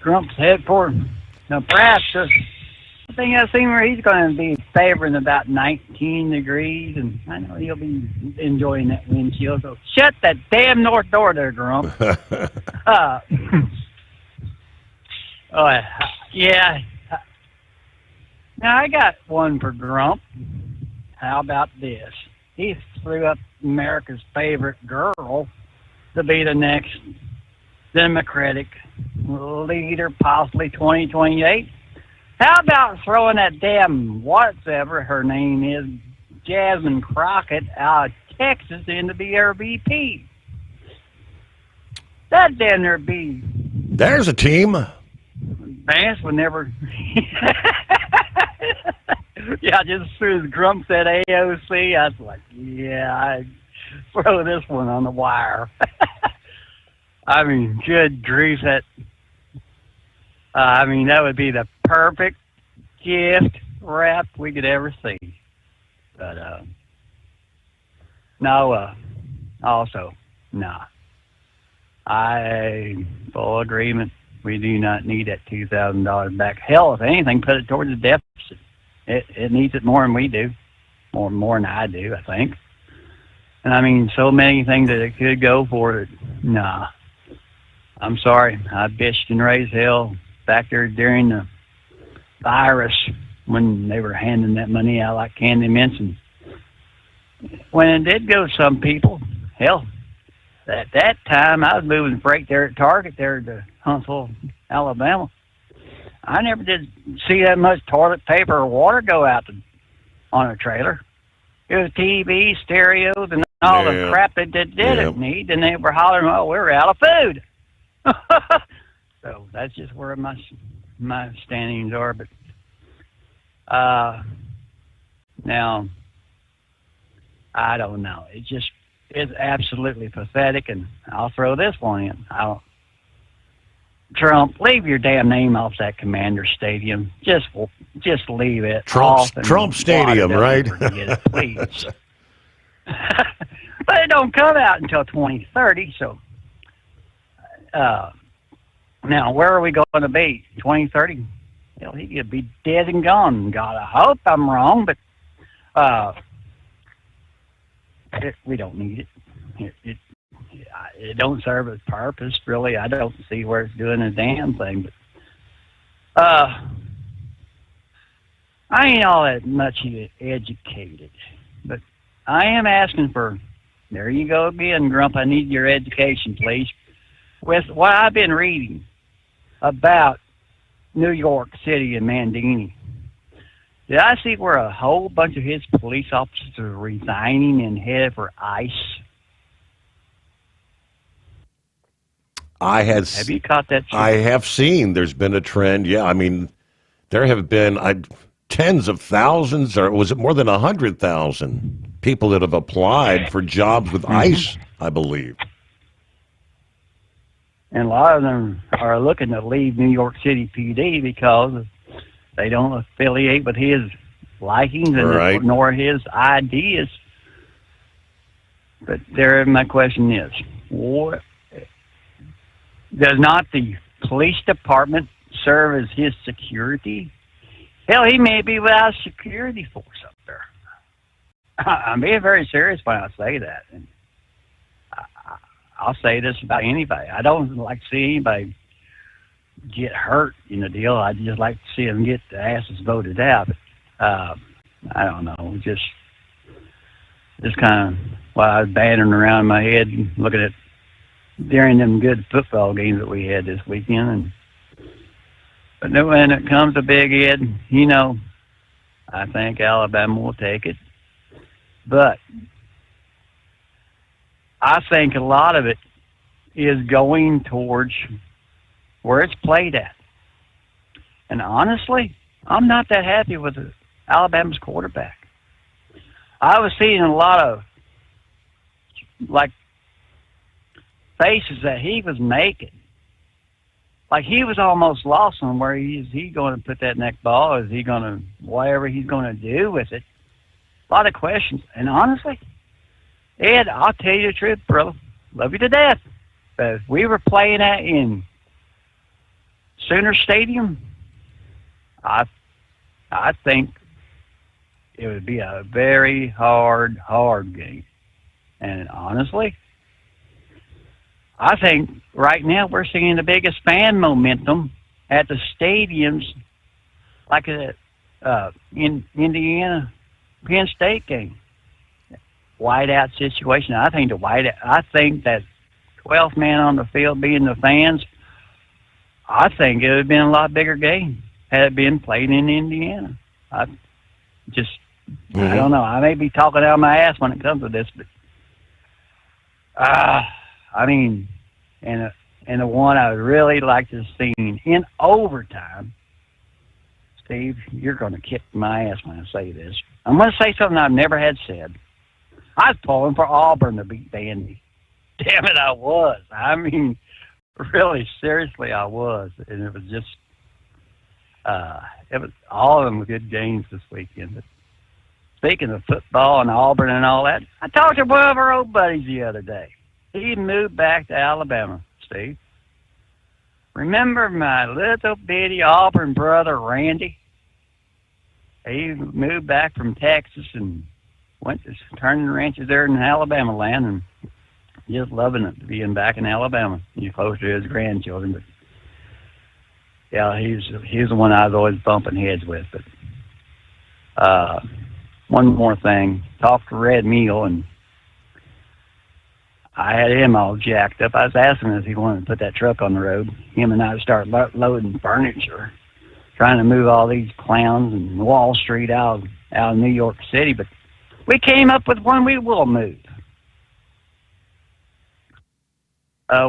Trump's head for Nebraska. I think I've seen where he's going to be favoring about 19 degrees, and I know he'll be enjoying that wind chill. So shut that damn north door there, Grump. Yeah. Now, I got one for Grump. How about this? He threw up America's favorite girl to be the next Democratic leader, possibly 2028. How about throwing that damn whatever her name is, Jasmine Crockett, out of Texas into the RVP? That damn near be. There's a team. Vance would never. Yeah, just as soon as Grump said AOC, I was like, yeah, I'd throw this one on the wire. I mean, good grief, that would be the perfect gift wrap we could ever see. But, I full agreement. We do not need that $2,000 back. Hell, if anything, put it towards the deficit. It needs it more than we do, more than I do, I think. And I mean, so many things that it could go for. Nah, I'm sorry. I bitched and raised hell back there during the virus when they were handing that money out like candy mints. And when it did go to some people, hell, at that time I was moving freight there at Target there to Huntsville, Alabama. I never did see that much toilet paper or water go out on a trailer. It was TV, stereos, and all the crap that they didn't need, and they were hollering, "Oh, we're out of food." So that's just where my standings are. But now, I don't know. It's absolutely pathetic, and I'll throw this one in. Trump, leave your damn name off that Commander Stadium. Just leave it. Trump Stadium, right? It, please. But it don't come out until 2030. So, now where are we going to be? 2030? Hell, he could be dead and gone. God, I hope I'm wrong, but we don't need it. It don't serve its purpose, really. I don't see where it's doing a damn thing. But I ain't all that much educated. But I am asking for, there you go again, Grump, I need your education, please. With what I've been reading about New York City and Mandini, did I see where a whole bunch of his police officers are resigning and headed for ICE? Have you caught that? I have seen there's been a trend. Yeah, I mean, there have been tens of thousands, or was it more than 100,000 people that have applied for jobs with ICE I believe. And a lot of them are looking to leave New York City PD because they don't affiliate with his likings and nor his ideas. But there, my question is, what, does not the police department serve as his security? Hell, he may be without a security force up there. I'm being very serious when I say that. And I'll say this about anybody. I don't like to see anybody get hurt in the deal. I just like to see them get the asses voted out. But, I don't know. Just kind of while I was bantering around in my head, looking at during them good football games that we had this weekend. But when it comes to Big Ed, I think Alabama will take it. But I think a lot of it is going towards where it's played at. And honestly, I'm not that happy with Alabama's quarterback. I was seeing a lot of faces that he was making. Like he was almost lost on where is he going to put that neck ball? Is he going to, whatever he's going to do with it? A lot of questions. And honestly, Ed, I'll tell you the truth, brother. Love you to death. But if we were playing that in Sooner Stadium, I think it would be a very hard game. And honestly, I think right now we're seeing the biggest fan momentum at the stadiums, like in Indiana, Penn State game. Whiteout situation. I think that 12th man on the field being the fans, I think it would have been a lot bigger game had it been played in Indiana. I don't know. I may be talking out of my ass when it comes to this, but I mean, and the one I would really like to see in overtime, Steve, you're going to kick my ass when I say this. I'm going to say something I've never had said. I was pulling for Auburn to beat Vandy. Damn it, I was. I mean, really, seriously, I was. And it was just, all of them were good games this weekend. But speaking of football and Auburn and all that, I talked to one of our old buddies the other day. He moved back to Alabama, Steve. Remember my little bitty Auburn brother, Randy? He moved back from Texas and went to turning ranches there in Alabama land and just loving it, being back in Alabama. He's close to his grandchildren. But yeah, he's the one I was always bumping heads with. But one more thing. Talked to Red Meal, and I had him all jacked up. I was asking him if he wanted to put that truck on the road. Him and I start loading furniture, trying to move all these clowns and Wall Street out of New York City. But we came up with one we will move.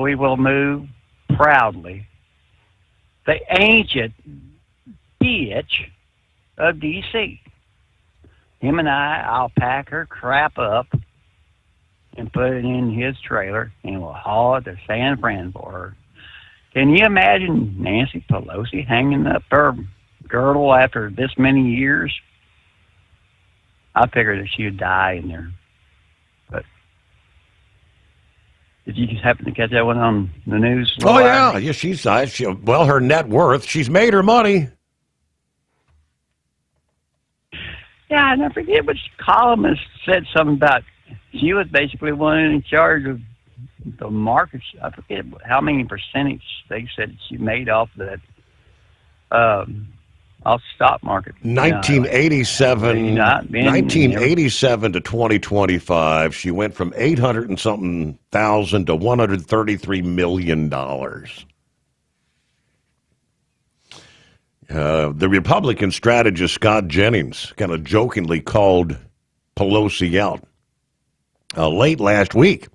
We will move proudly the ancient bitch of D.C. Him and I'll pack her crap up and put it in his trailer, and we'll haul it to San Fran for her. Can you imagine Nancy Pelosi hanging up her girdle after this many years? I figured that she would die in there. But did you just happen to catch that one on the news? Oh, yeah. She's well, her net worth, she's made her money. Yeah, and I forget which columnist said something about she was basically one in charge of the markets. I forget how many percentage they said she made off that off the stock market. 1987 to 2025, she went from 800 and something thousand to $133 million. The Republican strategist Scott Jennings kind of jokingly called Pelosi out late last week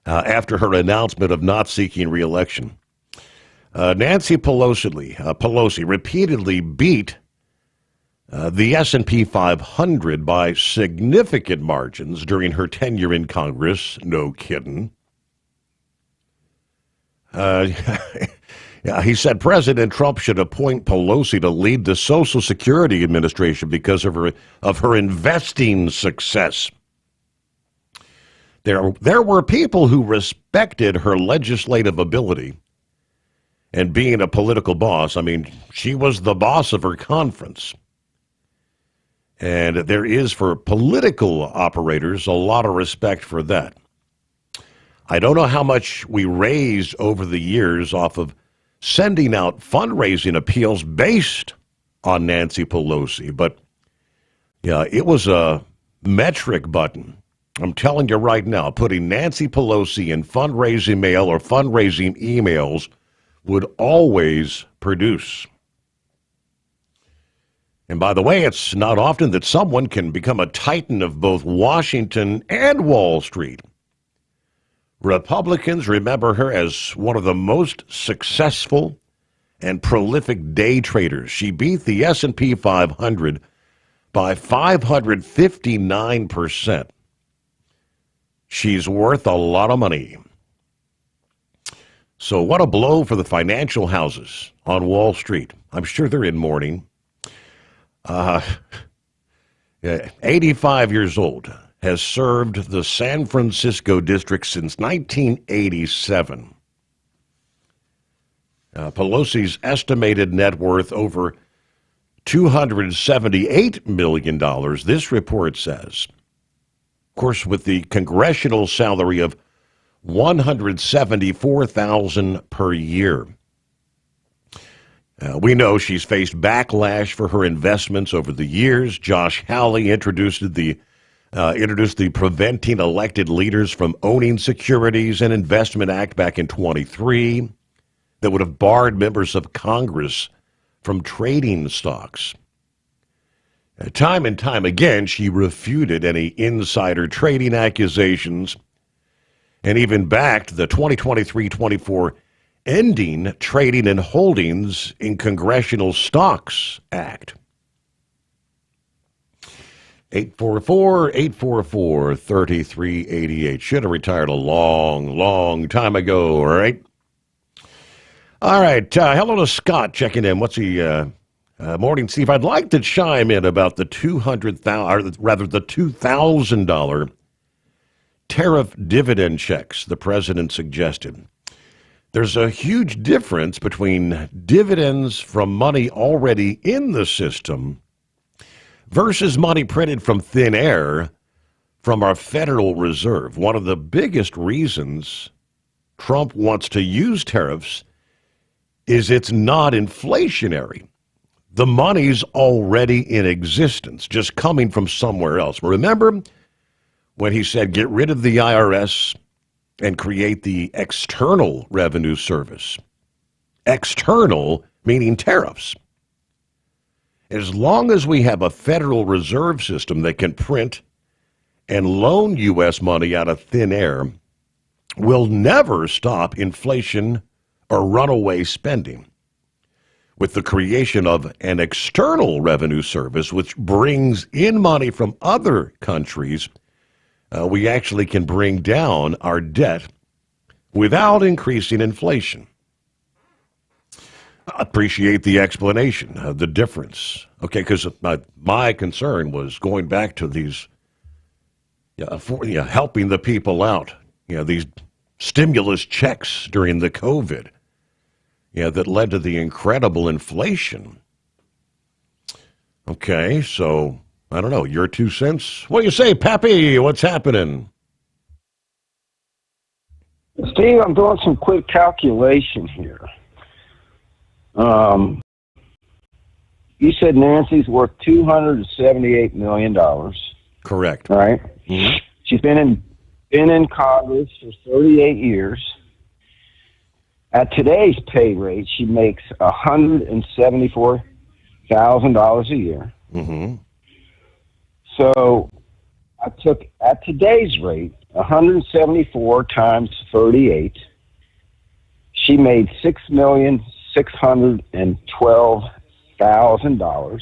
after her announcement of not seeking re-election. Nancy Pelosi repeatedly beat the S&P 500 by significant margins during her tenure in Congress. No kidding. Yeah, he said President Trump should appoint Pelosi to lead the Social Security Administration because of her investing success. There were people who respected her legislative ability and being a political boss. I mean, she was the boss of her conference. And there is, for political operators, a lot of respect for that. I don't know how much we raised over the years off of sending out fundraising appeals based on Nancy Pelosi, but yeah, it was a metric button. I'm telling you right now, putting Nancy Pelosi in fundraising mail or fundraising emails would always produce. And by the way, it's not often that someone can become a titan of both Washington and Wall Street. Republicans remember her as one of the most successful and prolific day traders. She beat the S&P 500 by 559%. She's worth a lot of money. So what a blow for the financial houses on Wall Street. I'm sure they're in mourning. 85 years old. Has served the San Francisco district since 1987. Pelosi's estimated net worth over $278 million, this report says. Of course, with the congressional salary of $174,000 per year. We know she's faced backlash for her investments over the years. Josh Hawley introduced the Preventing Elected Leaders from Owning Securities and Investment Act back in 23 that would have barred members of Congress from trading stocks. Time and time again, she refuted any insider trading accusations and even backed the 2023-24 Ending Trading and Holdings in Congressional Stocks Act. 844-844-3388. Should have retired a long time ago, all right? All right, hello to Scott checking in. What's the morning, Steve? I'd like to chime in about the $2,000 tariff dividend checks the president suggested. There's a huge difference between dividends from money already in the system versus money printed from thin air from our Federal Reserve. One of the biggest reasons Trump wants to use tariffs is it's not inflationary. The money's already in existence, just coming from somewhere else. Remember when he said get rid of the IRS and create the External Revenue Service? External meaning tariffs. As long as we have a Federal Reserve System that can print and loan U.S. money out of thin air, we'll never stop inflation or runaway spending. With the creation of an External Revenue Service, which brings in money from other countries, we actually can bring down our debt without increasing inflation. Appreciate the explanation, the difference. Okay, because my concern was going back to these, helping the people out. These stimulus checks during the COVID, that led to the incredible inflation. Okay, so I don't know. Your 2 cents. What do you say, Pappy? What's happening? Steve, I'm doing some quick calculation here. You said Nancy's worth $278 million. Correct. Right? Mm-hmm. She's been in Congress for 38 years. At today's pay rate, she makes $174,000 a year. Mm-hmm. So I took, at today's rate, 174 times 38. She made $6,612,000.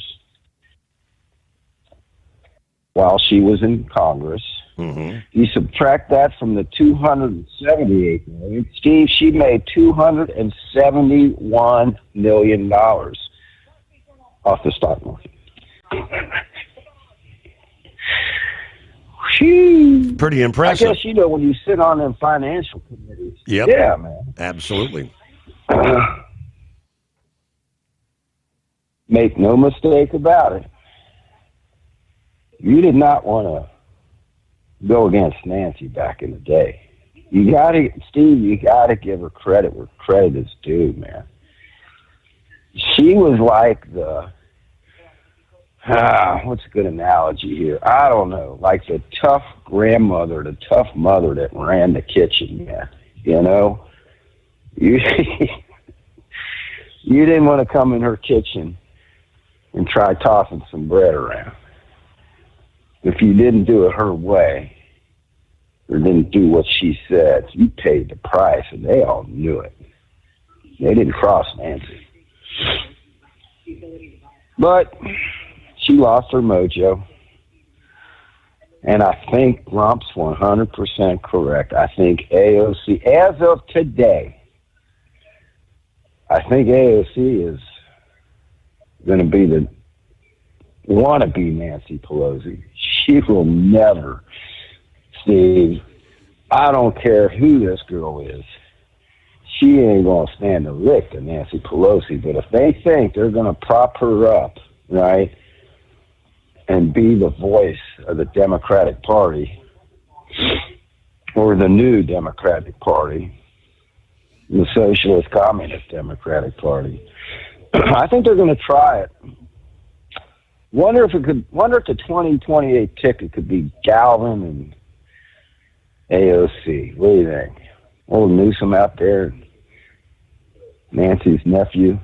while she was in Congress. You subtract that from the $278 million. Steve, she made $271 million off the stock market. Pretty impressive. I guess, when you sit on them financial committees. Yep. Yeah, man. Absolutely. Make no mistake about it. You did not want to go against Nancy back in the day. Steve, you got to give her credit where credit is due, man. She was like what's a good analogy here? I don't know, like the tough grandmother, the tough mother that ran the kitchen, man. You didn't want to come in her kitchen and try tossing some bread around. If you didn't do it her way, or didn't do what she said, you paid the price, and they all knew it. They didn't cross Nancy. But she lost her mojo. And I think Grump's 100% correct. I think AOC, as of today, I think AOC is going to be the wannabe Nancy Pelosi. She will never, Steve, I don't care who this girl is, she ain't going to stand a lick to Nancy Pelosi. But if they think they're going to prop her up, right, and be the voice of the Democratic Party, or the new Democratic Party, the Socialist Communist Democratic Party, I think they're going to try it. Wonder if the 2028 ticket could be Galvin and AOC. What do you think? Old Newsom out there, Nancy's nephew,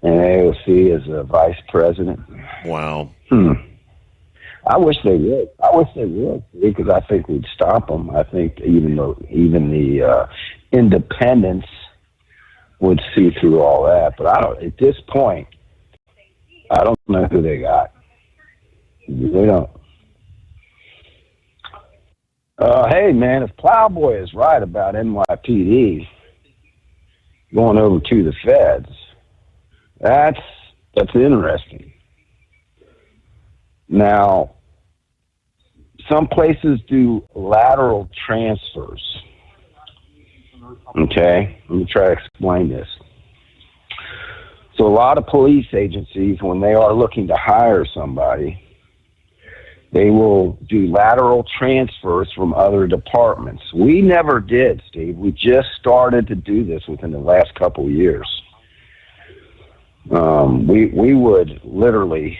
and AOC as a vice president. Wow. I wish they would. Because I think we'd stop them. I think even the independents would see through all that. But at this point, I don't know who they got. We don't. Hey, man, if Plowboy is right about NYPD going over to the feds, that's interesting. Now, some places do lateral transfers. Okay, let me try to explain this. So a lot of police agencies, when they are looking to hire somebody, they will do lateral transfers from other departments. We never did, Steve. We just started to do this within the last couple of years. We would literally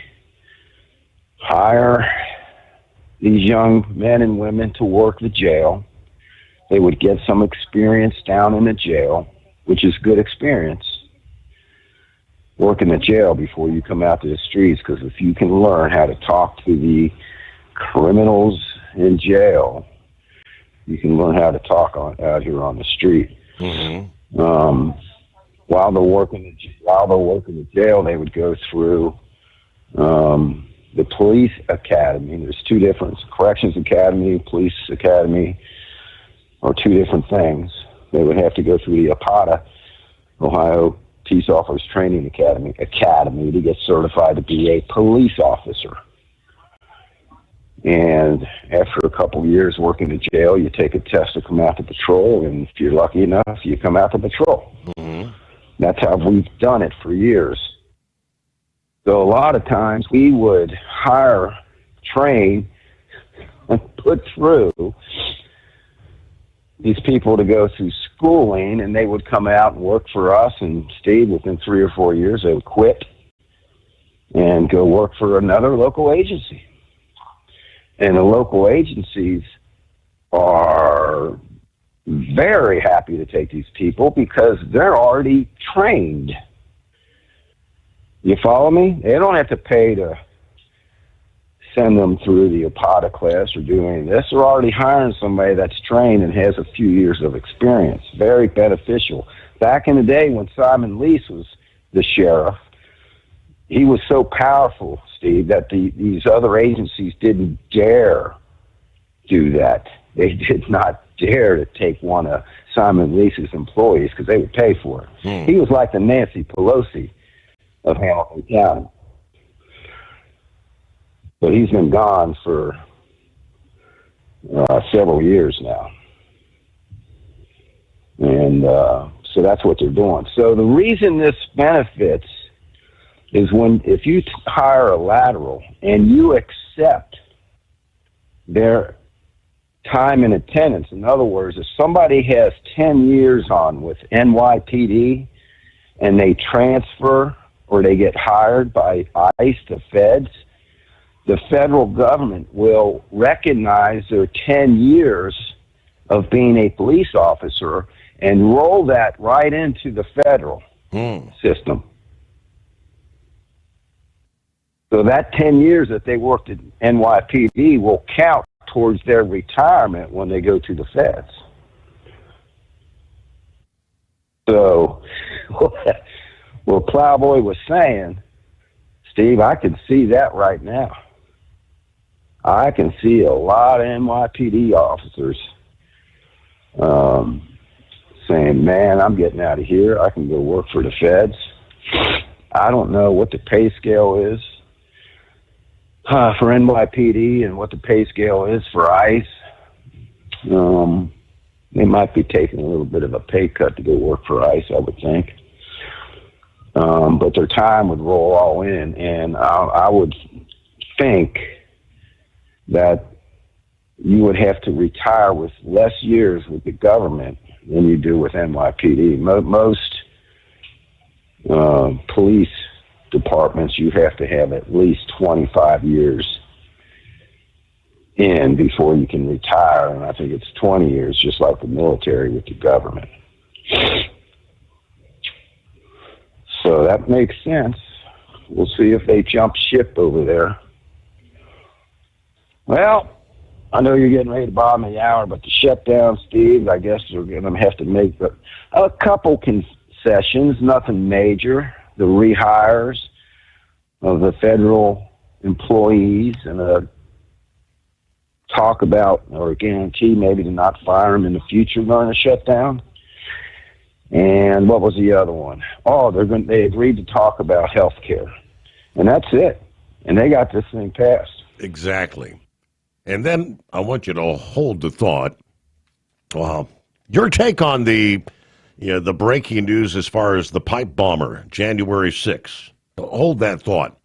hire these young men and women to work the jail. They would get some experience down in the jail, which is good experience. Work in the jail before you come out to the streets, because if you can learn how to talk to the criminals in jail, you can learn how to talk out here on the street. While they're working the jail, they would go through the police academy. There's two different corrections academy, police academy, are two different things. They would have to go through the APATA, Ohio Peace Officers Training Academy to get certified to be a police officer. And after a couple of years working in jail, you take a test to come out to patrol, and if you're lucky enough, you come out to patrol. That's how we've done it for years. So a lot of times we would hire, train, and put through these people to go through schooling, and they would come out and work for us, and Steve, within 3 or 4 years, they would quit and go work for another local agency. And the local agencies are very happy to take these people because they're already trained. You follow me? They don't have to pay to send them through the APATA class or do any of this. They're already hiring somebody that's trained and has a few years of experience. Very beneficial. Back in the day when Simon Lease was the sheriff, he was so powerful, Steve, that these other agencies didn't dare do that. They did not dare to take one of Simon Leese's employees because they would pay for it. He was like the Nancy Pelosi of Hamilton County. But he's been gone for several years now. And so that's what they're doing. So the reason this benefits is if you hire a lateral and you accept their time and attendance. In other words, if somebody has 10 years on with NYPD and they transfer or they get hired by ICE, the feds, the federal government will recognize their 10 years of being a police officer and roll that right into the federal system. So that 10 years that they worked at NYPD will count towards their retirement when they go to the feds. So, what Plowboy was saying, Steve, I can see that right now. I can see a lot of NYPD officers saying, man, I'm getting out of here. I can go work for the feds. I don't know what the pay scale is for NYPD and what the pay scale is for ICE. They might be taking a little bit of a pay cut to go work for ICE, I would think. But their time would roll all in, and I would think that you would have to retire with less years with the government than you do with NYPD. Most police departments, you have to have at least 25 years in before you can retire, and I think it's 20 years, just like the military with the government. So that makes sense. We'll see if they jump ship over there. Well, I know you're getting ready to bottom the hour, but the shutdown, Steve, I guess we're going to have to make a couple concessions, nothing major. The rehires of the federal employees and a talk about or a guarantee maybe to not fire them in the future during a shutdown. And what was the other one? Oh, they agreed to talk about health care. And that's it. And they got this thing passed. Exactly. And then I want you to hold the thought. Your take on the breaking news as far as the pipe bomber, January 6th. Hold that thought.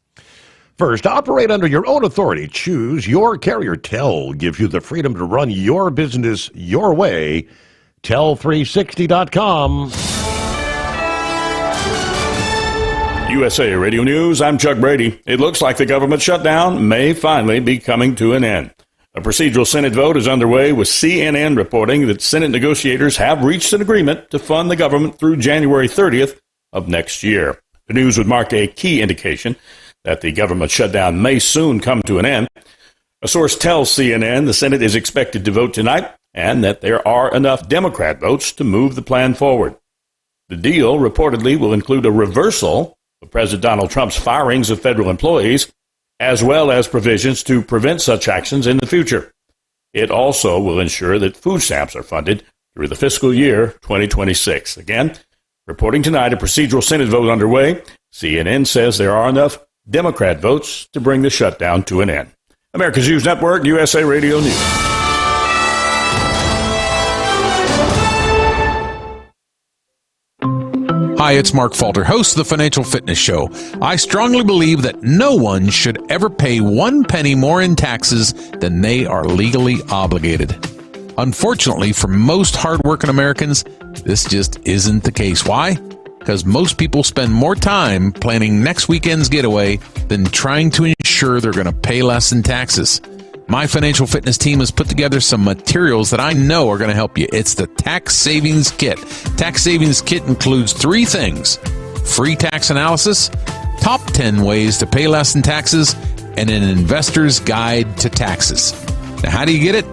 First, operate under your own authority. Choose your carrier. TEL gives you the freedom to run your business your way. TEL360.com. USA Radio News, I'm Chuck Brady. It looks like the government shutdown may finally be coming to an end. A procedural Senate vote is underway, with CNN reporting that Senate negotiators have reached an agreement to fund the government through January 30th of next year. The news would mark a key indication that the government shutdown may soon come to an end. A source tells CNN the Senate is expected to vote tonight and that there are enough Democrat votes to move the plan forward. The deal reportedly will include a reversal of President Donald Trump's firings of federal employees, as well as provisions to prevent such actions in the future. It also will ensure that food stamps are funded through the fiscal year 2026. Again, reporting tonight, a procedural Senate vote underway. CNN says there are enough Democrat votes to bring the shutdown to an end. America's News Network, USA Radio News. Hi, it's Mark Falter, host of the Financial Fitness Show. I strongly believe that no one should ever pay 1 penny more in taxes than they are legally obligated. Unfortunately, for most hardworking Americans, this just isn't the case. Why? Because most people spend more time planning next weekend's getaway than trying to ensure they're going to pay less in taxes. My financial fitness team has put together some materials that I know are going to help you. It's the Tax Savings Kit. Tax Savings Kit includes 3 things: free tax analysis, top 10 ways to pay less in taxes, and an investor's guide to taxes. Now, how do you get it?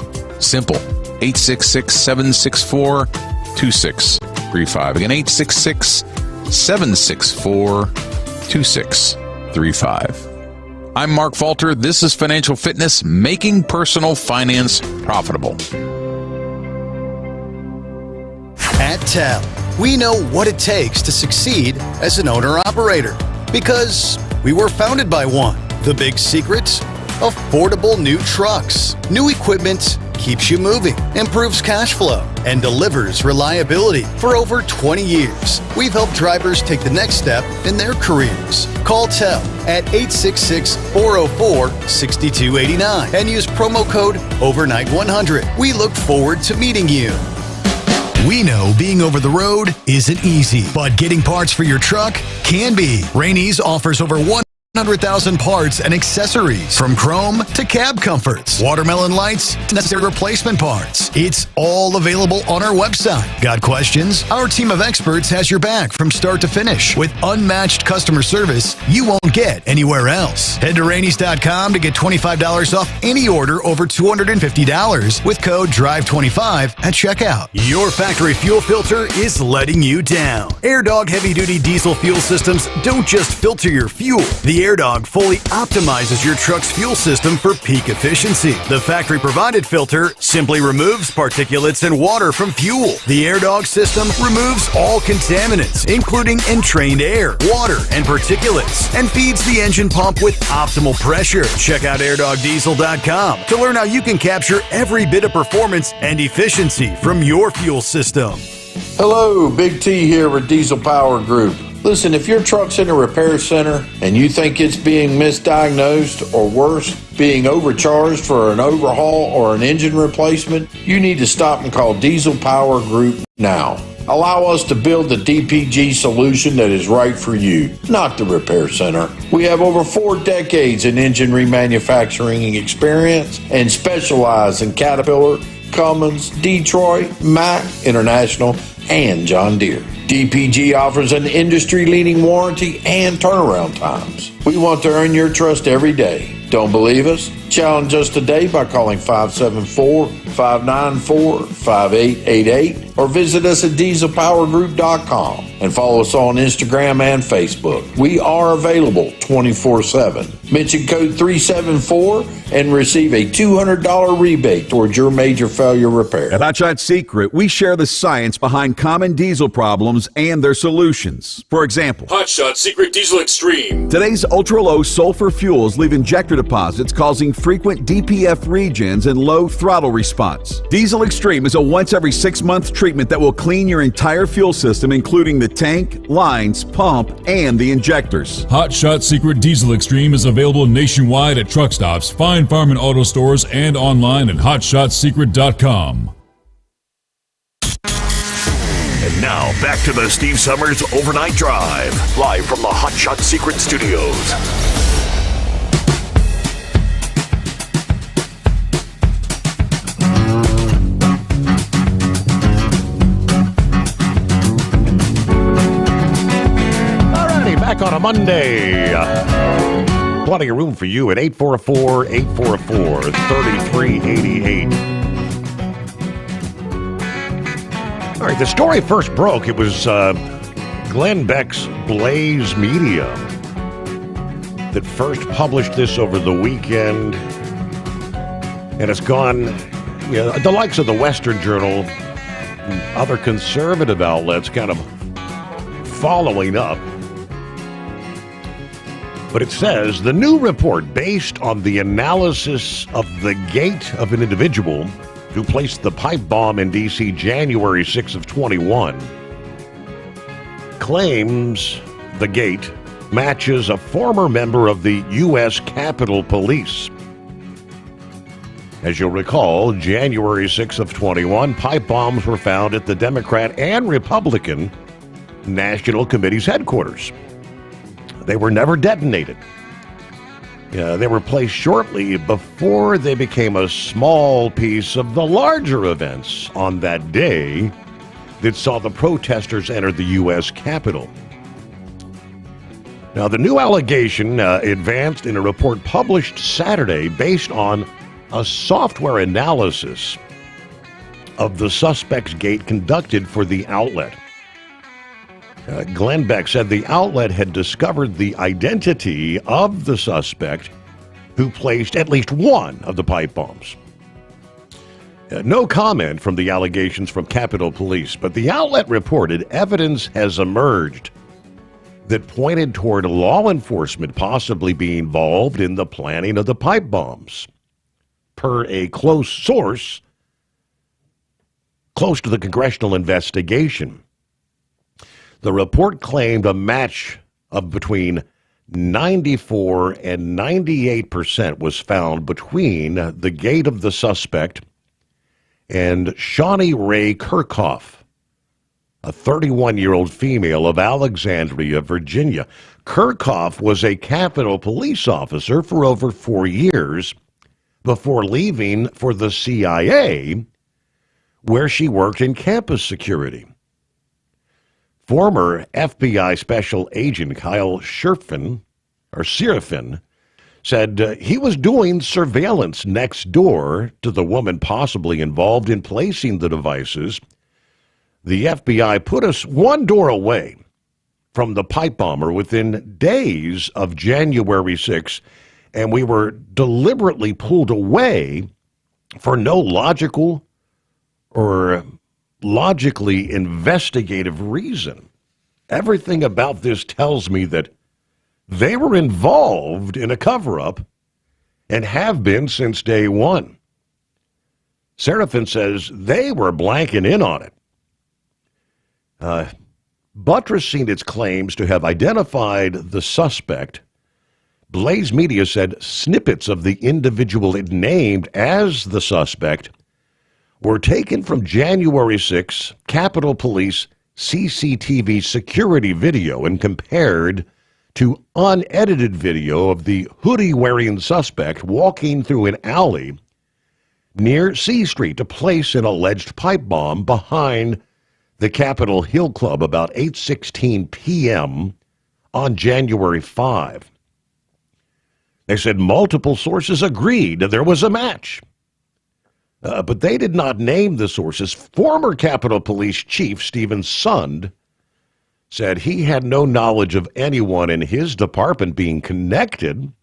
Simple. 866-764-2635. Again, 866-764-2635. 888-848-3535. I'm Mark Falter. This is Financial Fitness, making personal finance profitable. At TEL, we know what it takes to succeed as an owner-operator because we were founded by one. The big secret? Affordable new trucks. New equipment keeps you moving, improves cash flow, and delivers reliability. For over 20 years, we've helped drivers take the next step in their careers. Call TEL at 866-404-6289 and use promo code OVERNIGHT100. We look forward to meeting you. We know being over the road isn't easy, but getting parts for your truck can be. Rainey's offers over 100,000 parts and accessories, from chrome to cab comforts, watermelon lights to necessary replacement parts. It's all available on our website. Got questions? Our team of experts has your back from start to finish with unmatched customer service you won't get anywhere else. Head to Rainey's.com to get $25 off any order over $250 with code DRIVE25 at checkout. Your factory fuel filter is letting you down. AirDog heavy-duty diesel fuel systems don't just filter your fuel. The AirDog fully optimizes your truck's fuel system for peak efficiency. The factory-provided filter simply removes particulates and water from fuel. The AirDog system removes all contaminants, including entrained air, water, and particulates, and feeds the engine pump with optimal pressure. Check out airdogdiesel.com to learn how you can capture every bit of performance and efficiency from your fuel system. Hello, Big T here with Diesel Power Group. Listen, if your truck's in a repair center and you think it's being misdiagnosed or worse, being overcharged for an overhaul or an engine replacement, you need to stop and call Diesel Power Group now. Allow us to build the DPG solution that is right for you, not the repair center. We have over 4 decades in engine remanufacturing experience and specialize in Caterpillar, Cummins, Detroit, Mack, International, and John Deere. DPG offers an industry-leading warranty and turnaround times. We want to earn your trust every day. Don't believe us? Challenge us today by calling 574-594-5888 or visit us at dieselpowergroup.com and follow us on Instagram and Facebook. We are available 24/7. Mention code 374 and receive a $200 rebate towards your major failure repair. At Hot Shot Secret, we share the science behind common diesel problems and their solutions. For example, Hot Shot Secret Diesel Extreme. Today's ultra-low sulfur fuels leave injector deposits causing frequent DPF regens and low throttle response. Diesel Extreme is a once every 6-month treatment that will clean your entire fuel system, including the tank, lines, pump, and the injectors. Hot Shot Secret Diesel Extreme is available nationwide at truck stops, Fine Farm and Auto stores, and online at hotshotsecret.com. And now, back to the Steve Sommers Overnight Drive, live from the Hot Shot Secret Studios. Alrighty, back on a Monday. Plenty of room for you at 844-844-3388. All right, the story first broke. It was Glenn Beck's Blaze Media that first published this over the weekend. And it's gone, the likes of the Western Journal, and other conservative outlets kind of following up. But it says, the new report based on the analysis of the gait of an individual who placed the pipe bomb in D.C. January 6 of 21, claims the gait matches a former member of the U.S. Capitol Police. As you'll recall, January 6 of 21, pipe bombs were found at the Democrat and Republican National Committee's headquarters. They were never detonated. They were placed shortly before they became a small piece of the larger events on that day that saw the protesters enter the U.S. Capitol. Now, the new allegation advanced in a report published Saturday based on a software analysis of the suspect's gait conducted for the outlet. Glenn Beck said the outlet had discovered the identity of the suspect who placed at least one of the pipe bombs. No comment from the allegations from Capitol Police, but the outlet reported evidence has emerged that pointed toward law enforcement possibly being involved in the planning of the pipe bombs. Per a close source close to the congressional investigation, the report claimed a match of between 94 and 98% was found between the gait of the suspect and Shawnee Ray Kirchhoff, a 31-year-old female of Alexandria, Virginia. Kirchhoff was a Capitol Police officer for over 4 years before leaving for the CIA, where she worked in campus security. Former FBI Special Agent Kyle Seraphin said he was doing surveillance next door to the woman possibly involved in placing the devices. The FBI put us one door away from the pipe bomber within days of January 6th, and we were deliberately pulled away for no logical or logically investigative reason. Everything about this tells me that they were involved in a cover-up and have been since day one. Seraphin says they were blanking in on it. Buttressing its claims to have identified the suspect, Blaze Media said snippets of the individual it named as the suspect were taken from January 6 Capitol Police CCTV security video and compared to unedited video of the hoodie-wearing suspect walking through an alley near C Street to place an alleged pipe bomb behind the Capitol Hill Club about 8:16 p.m. on January 5. They said multiple sources agreed there was a match. But they did not name the sources. Former Capitol Police Chief Stephen Sund said he had no knowledge of anyone in his department being connected.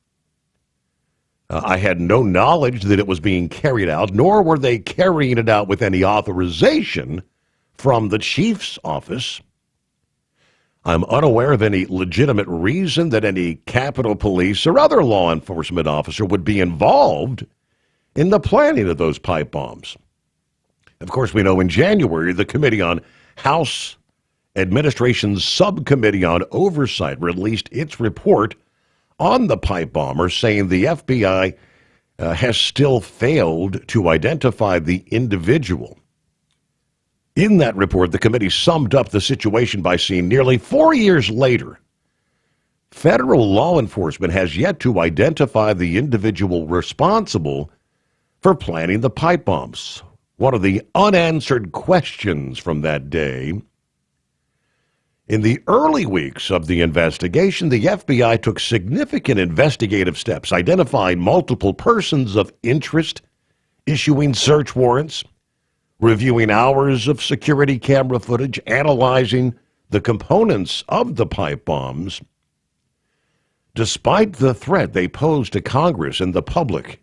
I had no knowledge that it was being carried out, nor were they carrying it out with any authorization from the chief's office. I'm unaware of any legitimate reason that any Capitol Police or other law enforcement officer would be involved in the planning of those pipe bombs. Of course, we know in January, the Committee on House Administration's Subcommittee on Oversight released its report on the pipe bomber, saying the FBI has still failed to identify the individual. In that report, the committee summed up the situation by saying nearly 4 years later, federal law enforcement has yet to identify the individual responsible for planning the pipe bombs. One of the unanswered questions from that day. In the early weeks of the investigation, the FBI took significant investigative steps, identifying multiple persons of interest, issuing search warrants, reviewing hours of security camera footage, analyzing the components of the pipe bombs. Despite the threat they posed to Congress and the public,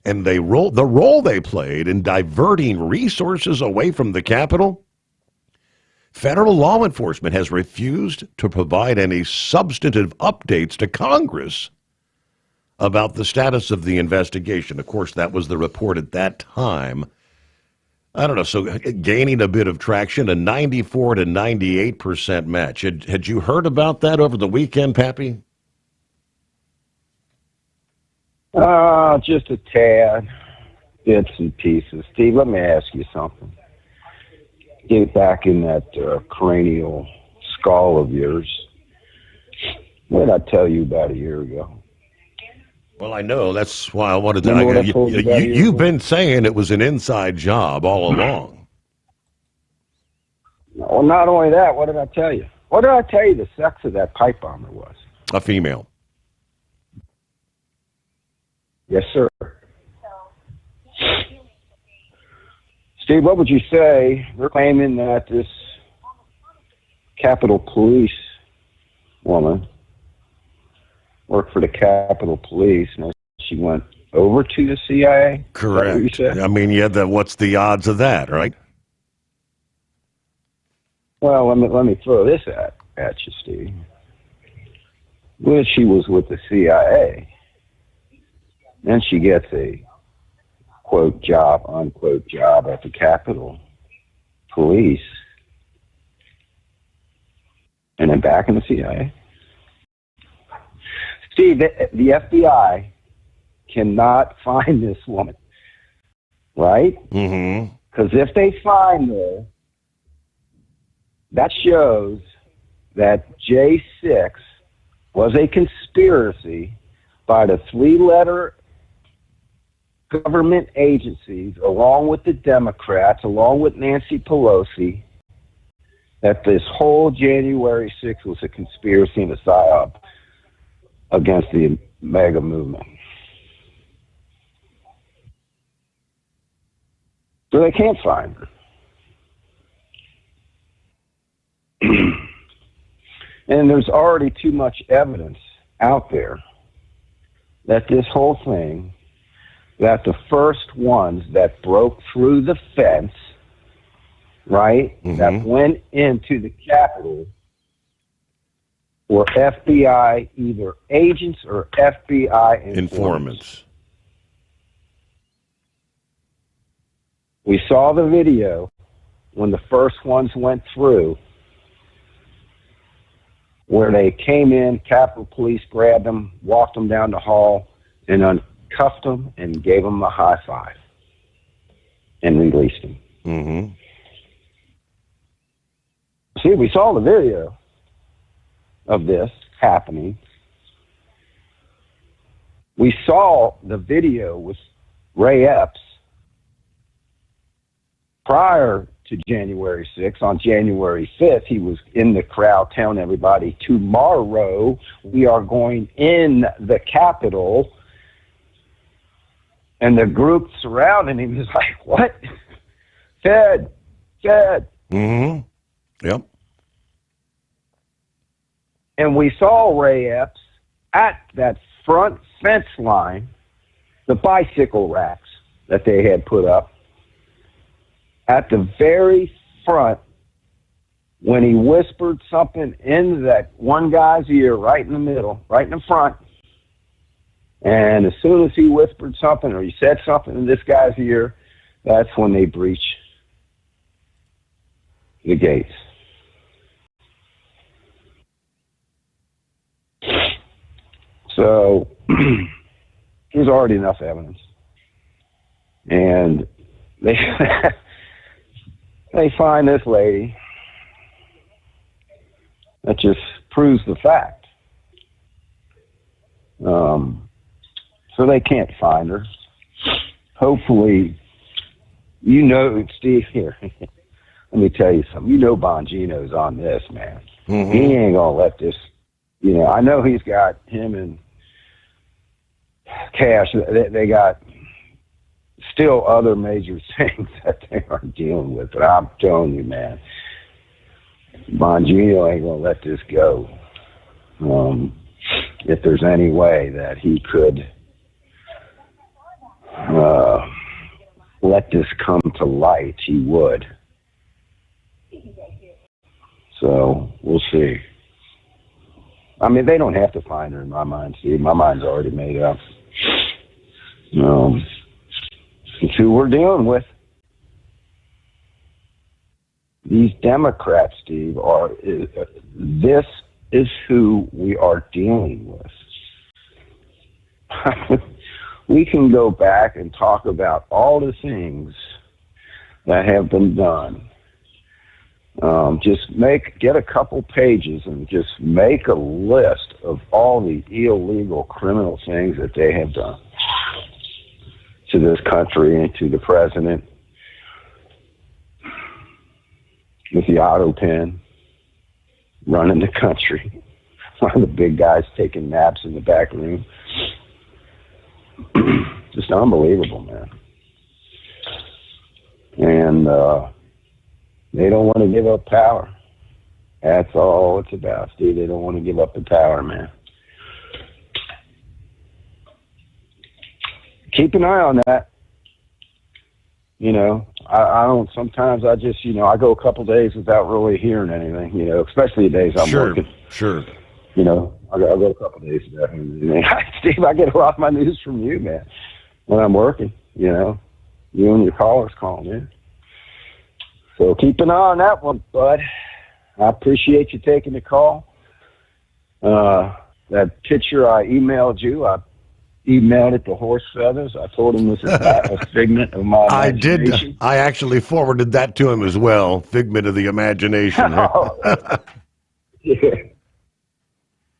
and the role they played in diverting resources away from the Capitol, federal law enforcement has refused to provide any substantive updates to Congress about the status of the investigation. Of course, that was the report at that time. I don't know, so gaining a bit of traction, a 94 to 98% match. Had you heard about that over the weekend, Pappy? Just a tad, bits and pieces. Steve, let me ask you something. Get back in that cranial skull of yours. What did I tell you about a year ago? Well, I know. That's why I wanted to. You've been saying it was an inside job all along. Well, not only that, what did I tell you? What did I tell you the sex of that pipe bomber was? A female. Yes, sir. Steve, what would you say? We're claiming that this Capitol Police woman, worked for the Capitol Police, and she went over to the CIA. Correct. I mean, what's the odds of that, right? Well, let me throw this at you, Steve. When she was with the CIA, then she gets a quote job, unquote job at the Capitol Police, and then back in the CIA. Steve, the FBI cannot find this woman, right? Mm-hmm. Because if they find her, that shows that J6 was a conspiracy by the three-letter government agencies, along with the Democrats, along with Nancy Pelosi, that this whole January 6th was a conspiracy and a psyop against the MAGA movement. So they can't find her. And there's already too much evidence out there that this whole thing, that the first ones that broke through the fence, right, that went into the Capitol were FBI either agents or FBI informants. We saw the video when the first ones went through, where they came in, Capitol Police grabbed them, walked them down the hall, and uncuffed them and gave them a high five and released them. Mm-hmm. See, we saw the video of this happening. We saw the video with Ray Epps prior to January 6th. On January 5th, he was in the crowd telling everybody, tomorrow we are going in the Capitol. And the group surrounding him was like, what? Fed. Mm-hmm. Yep. And we saw Ray Epps at that front fence line, the bicycle racks that they had put up, at the very front, when he whispered something into that one guy's ear, right in the middle, right in the front. And as soon as he whispered something or he said something in this guy's ear, that's when they breached the gates. So there's already enough evidence. And they they find this lady. That just proves the fact. So they can't find her. Hopefully, Steve, here, let me tell you something. Bongino's on this, man. Mm-hmm. He ain't going to let this, I know he's got him and Cash. They got still other major things that they are dealing with. But I'm telling you, man, Bongino ain't going to let this go. If there's any way that he could let this come to light, he would. So we'll see. I mean, they don't have to find her in my mind, Steve. My mind's already made up. It's who we're dealing with. These Democrats, Steve, this is who we are dealing with. We can go back and talk about all the things that have been done. Get a couple pages and just make a list of all the illegal criminal things that they have done to this country and to the president. With the auto pen, running the country. One of the big guys taking naps in the back room. Just unbelievable, man. And they don't want to give up power. That's all it's about, Steve. They don't want to give up the power, man. Keep an eye on that. You know, I don't, sometimes I just, you know, I go a couple days without really hearing anything, you know, especially the days I'm working. Sure. You know, I'll go a couple days without hearing anything. Steve, I get a lot of my news from you, man, when I'm working, you know. You and your callers calling in. So keep an eye on that one, bud. I appreciate you taking the call. That picture I emailed you, I emailed it to Horse Feathers. I told him this is a figment of my imagination. I actually forwarded that to him as well. Figment of the imagination. Yeah.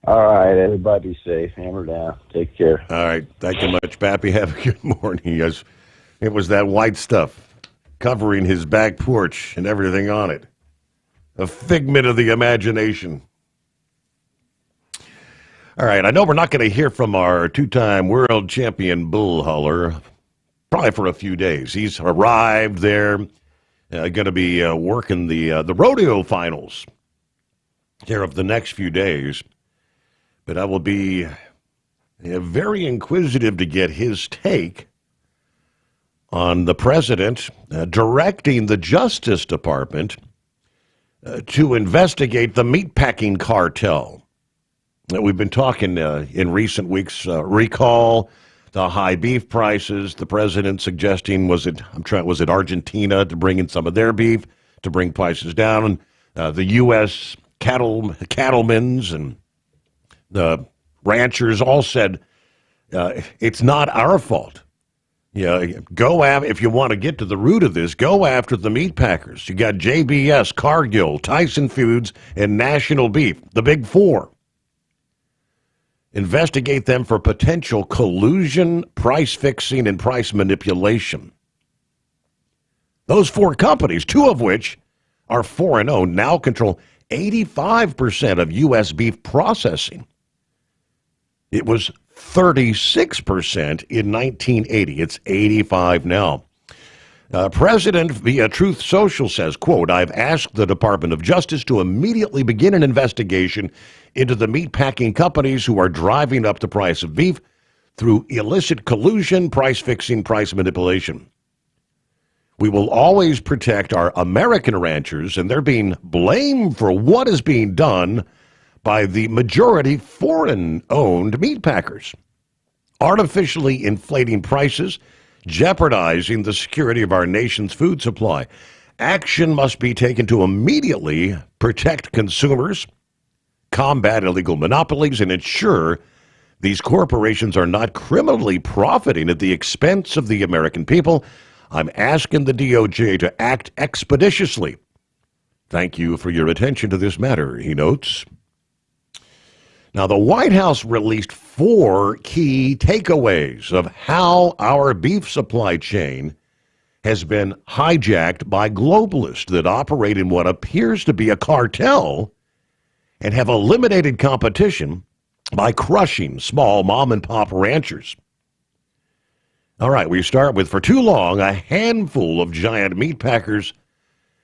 All right, everybody be safe. Hammer down. Take care. All right. Thank you much, Pappy. Have a good morning. Yes, it was that white stuff covering his back porch and everything on it. A figment of the imagination. All right, I know we're not going to hear from our two-time world champion bull hauler probably for a few days. He's arrived there, going to be working the rodeo finals here of the next few days. But I will be very inquisitive to get his take on the president directing the Justice Department to investigate the meatpacking cartel. We've been talking in recent weeks, recall the high beef prices. The president suggesting, was it Argentina to bring in some of their beef to bring prices down? The U.S. cattlemen's and the ranchers all said, it's not our fault. If you want to get to the root of this, go after the meat packers. You got JBS, Cargill, Tyson Foods, and National Beef, the big four. Investigate them for potential collusion, price fixing, and price manipulation. Those four companies, two of which are foreign-owned, now control 85% of U.S. beef processing. It was 36% in 1980. It's 85 now. President via Truth Social says, quote, I've asked the Department of Justice to immediately begin an investigation into the meatpacking companies who are driving up the price of beef through illicit collusion, price fixing, price manipulation. We will always protect our American ranchers, and they're being blamed for what is being done by the majority foreign-owned meat packers, artificially inflating prices, jeopardizing the security of our nation's food supply. Action must be taken to immediately protect consumers, combat illegal monopolies, and ensure these corporations are not criminally profiting at the expense of the American people. I'm asking the DOJ to act expeditiously. Thank you for your attention to this matter, he notes. Now, the White House released 4 key takeaways of how our beef supply chain has been hijacked by globalists that operate in what appears to be a cartel and have eliminated competition by crushing small mom-and-pop ranchers. All right, we start with, for too long, a handful of giant meat packers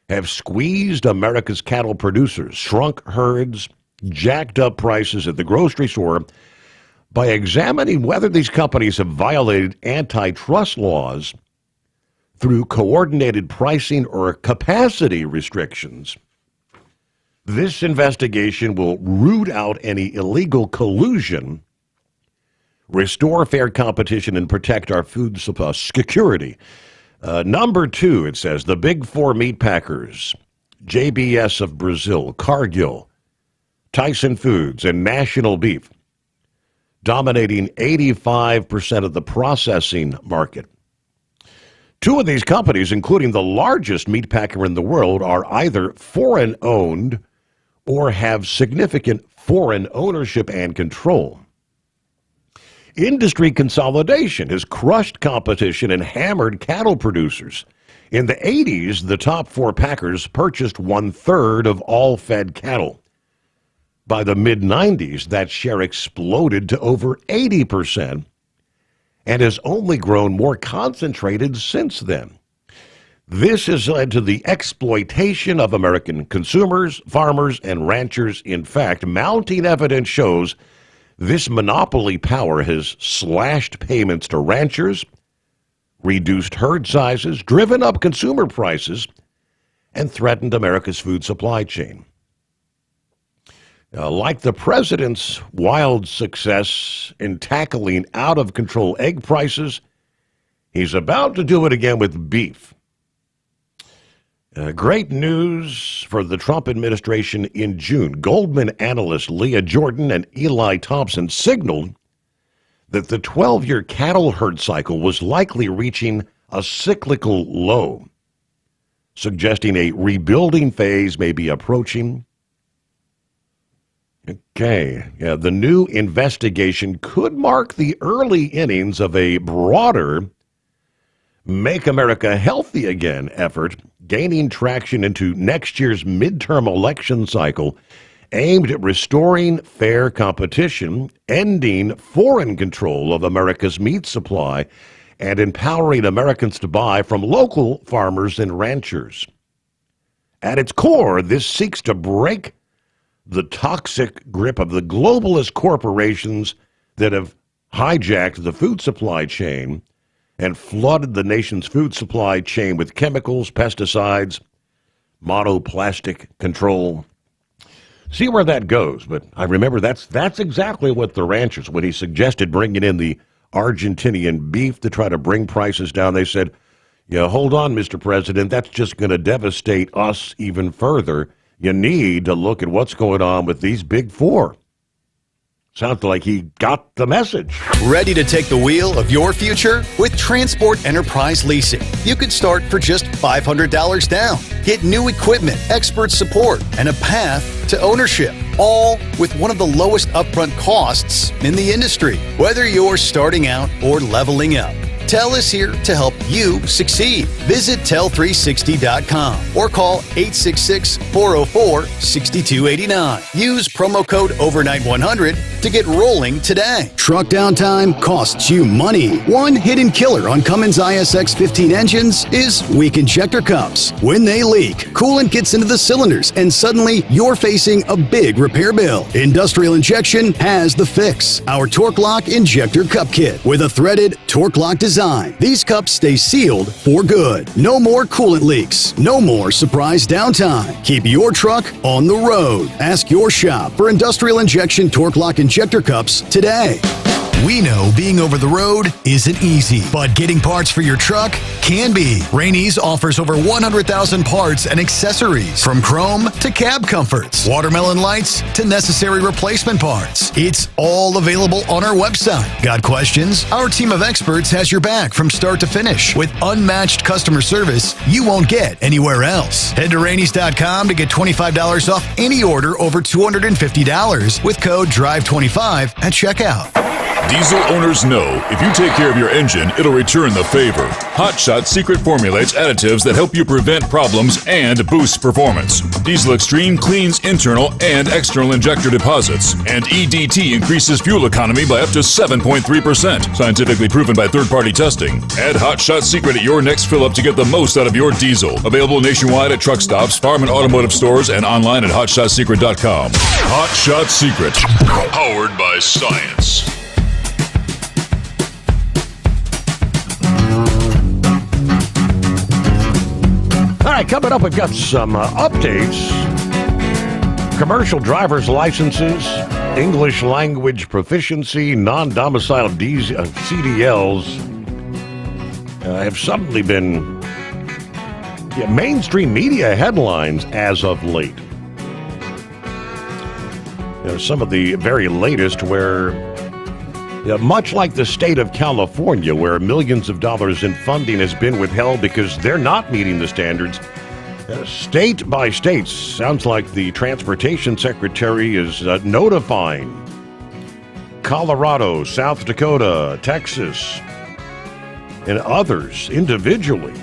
have squeezed America's cattle producers, shrunk herds, jacked up prices at the grocery store. By examining whether these companies have violated antitrust laws through coordinated pricing or capacity restrictions, this investigation will root out any illegal collusion, restore fair competition, and protect our food supply security. Number 2, it says, the big 4 meat packers, JBS of Brazil, Cargill, Tyson Foods, and National Beef, dominating 85% of the processing market. 2 of these companies, including the largest meat packer in the world, are either foreign-owned or have significant foreign ownership and control. Industry consolidation has crushed competition and hammered cattle producers. In the 80s, the top 4 packers purchased 1/3 of all fed cattle. By the mid-90s, that share exploded to over 80% and has only grown more concentrated since then. This has led to the exploitation of American consumers, farmers, and ranchers. In fact, mounting evidence shows this monopoly power has slashed payments to ranchers, reduced herd sizes, driven up consumer prices, and threatened America's food supply chain. Like the president's wild success in tackling out-of-control egg prices, he's about to do it again with beef. Great news for the Trump administration in June. Goldman analysts Leah Jordan and Eli Thompson signaled that the 12-year cattle herd cycle was likely reaching a cyclical low, suggesting a rebuilding phase may be approaching. Okay, the new investigation could mark the early innings of a broader Make America Healthy Again effort, gaining traction into next year's midterm election cycle, aimed at restoring fair competition, ending foreign control of America's meat supply, and empowering Americans to buy from local farmers and ranchers. At its core, this seeks to break the toxic grip of the globalist corporations that have hijacked the food supply chain and flooded the nation's food supply chain with chemicals, pesticides, monoplastic control. See where that goes. But I remember that's exactly what the ranchers, when he suggested bringing in the Argentinian beef to try to bring prices down, they said, yeah, hold on, Mr. President, that's just going to devastate us even further. You need to look at what's going on with these big four. Sounds like he got the message. Ready to take the wheel of your future? With Transport Enterprise Leasing, you can start for just $500 down. Get new equipment, expert support, and a path to ownership, all with one of the lowest upfront costs in the industry. Whether you're starting out or leveling up, TEL is here to help you succeed. Visit tel360.com or call 866-404-6289. Use promo code OVERNIGHT100 to get rolling today. Truck downtime costs you money. One hidden killer on Cummins ISX 15 engines is weak injector cups. When they leak, coolant gets into the cylinders and suddenly you're facing a big repair bill. Industrial Injection has the fix. Our Torque Lock Injector Cup Kit with a threaded Torque Lock design. These cups stay sealed for good. No more coolant leaks. No more surprise downtime. Keep your truck on the road. Ask your shop for Industrial Injection Torque Lock Injector Cups today. We know being over the road isn't easy, but getting parts for your truck can be. Rainey's offers over 100,000 parts and accessories, from chrome to cab comforts, watermelon lights to necessary replacement parts. It's all available on our website. Got questions? Our team of experts has your back from start to finish with unmatched customer service you won't get anywhere else. Head to Rainey's.com to get $25 off any order over $250 with code DRIVE25 at checkout. Diesel owners know if you take care of your engine, it'll return the favor. Hot Shot Secret formulates additives that help you prevent problems and boost performance. Diesel Extreme cleans internal and external injector deposits, and EDT increases fuel economy by up to 7.3%. Scientifically proven by third-party testing. Add Hot Shot Secret at your next fill-up to get the most out of your diesel. Available nationwide at truck stops, farm and automotive stores, and online at hotshotsecret.com. Hot Shot Secret. Powered by science. All right, coming up, we've got some updates. Commercial driver's licenses, English language proficiency, non-domiciled CDLs have suddenly been mainstream media headlines as of late. Some of the very latest where, much like the state of California, where millions of dollars in funding has been withheld because they're not meeting the standards, state by state, sounds like the transportation secretary is notifying Colorado, South Dakota, Texas, and others individually.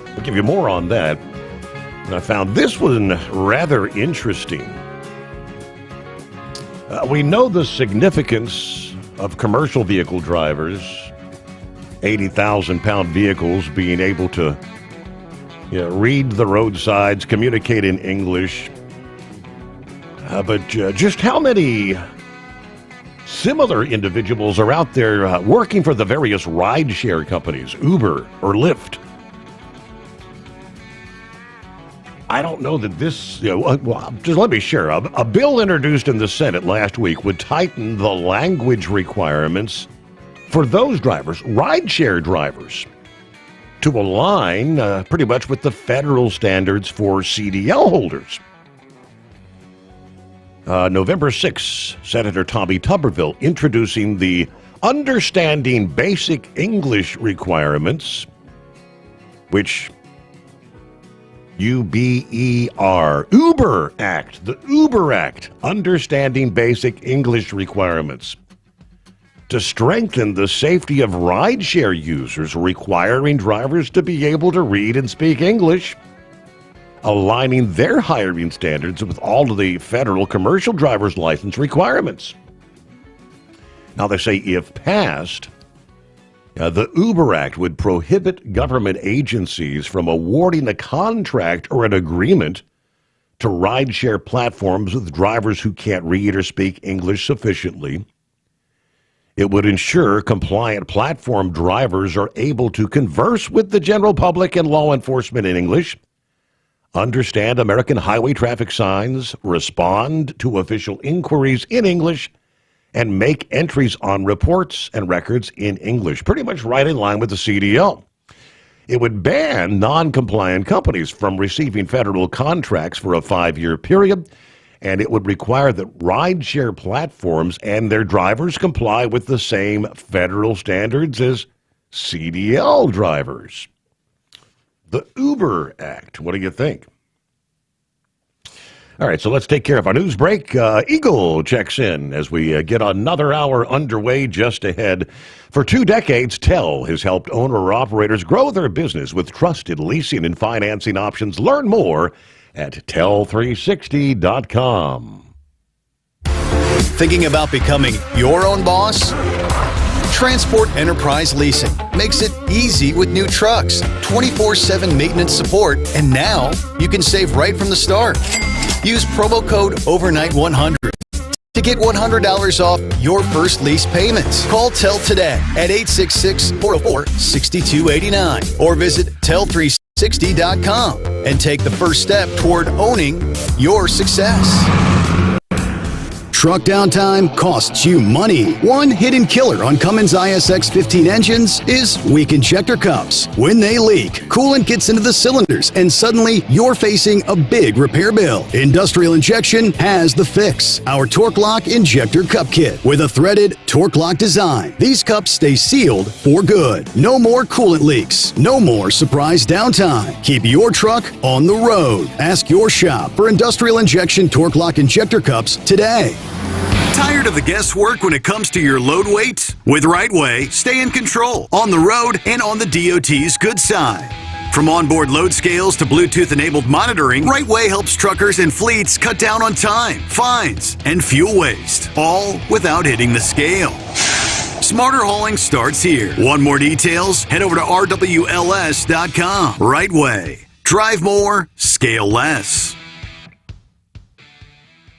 I'll give you more on that. And I found this one rather interesting. We know the significance of commercial vehicle drivers 80,000-pound vehicles being able to read the roadsides, communicate in English. But just how many similar individuals are out there working for the various rideshare companies, Uber or Lyft? I don't know that this, well, just let me share. A bill introduced in the Senate last week would tighten the language requirements for those drivers, rideshare drivers, to align pretty much with the federal standards for CDL holders. November 6, Senator Tommy Tuberville introducing the Understanding Basic English Requirements, which UBER, Uber Act, the Uber Act, Understanding Basic English Requirements, to strengthen the safety of rideshare users, requiring drivers to be able to read and speak English, aligning their hiring standards with all of the federal commercial driver's license requirements. Now, they say if passed, the Uber Act would prohibit government agencies from awarding a contract or an agreement to rideshare platforms with drivers who can't read or speak English sufficiently. It would ensure compliant platform drivers are able to converse with the general public and law enforcement in English, understand American highway traffic signs, respond to official inquiries in English, and make entries on reports and records in English, pretty much right in line with the CDL. It would ban non-compliant companies from receiving federal contracts for a 5-year period, and it would require that rideshare platforms and their drivers comply with the same federal standards as CDL drivers. The Uber Act. What do you think? All right, so let's take care of our news break. Eagle checks in as we get another hour underway just ahead. For 2 decades, TEL has helped owner-operators grow their business with trusted leasing and financing options. Learn more at tel360.com. Thinking about becoming your own boss? Transport Enterprise Leasing makes it easy with new trucks, 24/7 maintenance support, and now you can save right from the start. Use promo code OVERNIGHT100 to get $100 off your first lease payments. Call TEL today at 866-404-6289 or visit tel360.com and take the first step toward owning your success. Truck downtime costs you money. One hidden killer on Cummins ISX 15 engines is weak injector cups. When they leak, coolant gets into the cylinders and suddenly you're facing a big repair bill. Industrial Injection has the fix. Our Torque Lock Injector Cup Kit with a threaded Torque Lock design. These cups stay sealed for good. No more coolant leaks. No more surprise downtime. Keep your truck on the road. Ask your shop for Industrial Injection Torque Lock Injector Cups today. Tired of the guesswork when it comes to your load weight? With RightWay, stay in control on the road and on the DOT's good side. From onboard load scales to Bluetooth-enabled monitoring, RightWay helps truckers and fleets cut down on time, fines, and fuel waste, all without hitting the scale. Smarter hauling starts here. Want more details? Head over to rwls.com. RightWay. Drive more, scale less.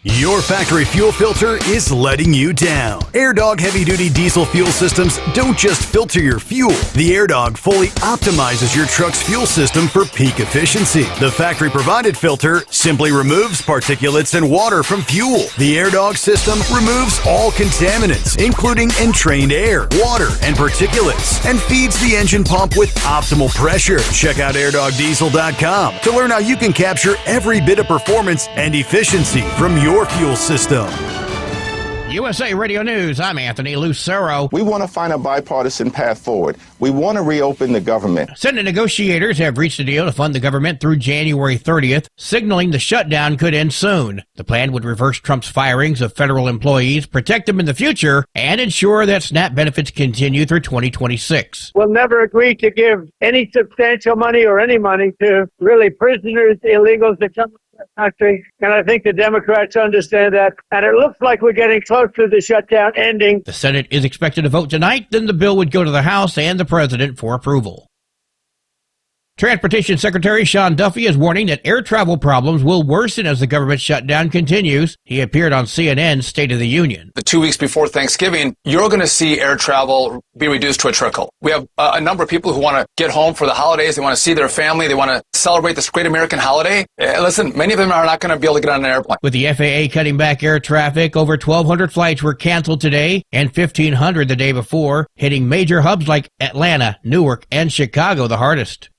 Your factory fuel filter is letting you down. AirDog heavy-duty diesel fuel systems don't just filter your fuel. The AirDog fully optimizes your truck's fuel system for peak efficiency. The factory-provided filter simply removes particulates and water from fuel. The AirDog system removes all contaminants, including entrained air, water, and particulates, and feeds the engine pump with optimal pressure. Check out airdogdiesel.com to learn how you can capture every bit of performance and efficiency from your fuel system. USA Radio News, I'm Anthony Lucero. We want to find a bipartisan path forward. We want to reopen the government. Senate negotiators have reached a deal to fund the government through January 30th, signaling the shutdown could end soon. The plan would reverse Trump's firings of federal employees, protect them in the future, and ensure that SNAP benefits continue through 2026. We'll never agree to give any substantial money or any money to really prisoners, illegals that come country, and I think the Democrats understand that. And it looks like we're getting close to the shutdown ending. The Senate is expected to vote tonight, then the bill would go to the House and the President for approval. Transportation Secretary Sean Duffy is warning that air travel problems will worsen as the government shutdown continues. He appeared on CNN's State of the Union. The 2 weeks before Thanksgiving, you're going to see air travel be reduced to a trickle. We have a number of people who want to get home for the holidays. They want to see their family. They want to celebrate this great American holiday. Listen, many of them are not going to be able to get on an airplane. With the FAA cutting back air traffic, over 1,200 flights were canceled today and 1,500 the day before, hitting major hubs like Atlanta, Newark, and Chicago the hardest.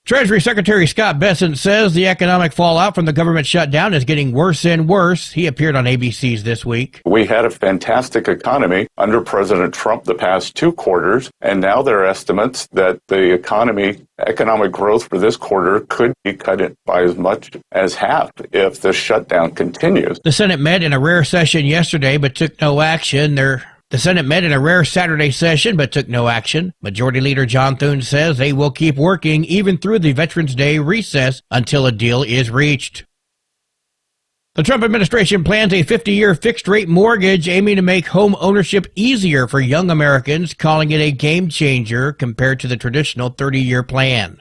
Treasury Secretary Scott Bessent says the economic fallout from the government shutdown is getting worse and worse. He appeared on ABC's This Week. We had a fantastic economy under President Trump the past 2 quarters, and now there are estimates that the economic growth for this quarter could be cut by as much as half if the shutdown continues. The Senate met in a rare session yesterday but took no action. The Senate met in a rare Saturday session but took no action. Majority Leader John Thune says they will keep working even through the Veterans Day recess until a deal is reached. The Trump administration plans a 50-year fixed-rate mortgage aiming to make home ownership easier for young Americans, calling it a game changer compared to the traditional 30-year plan.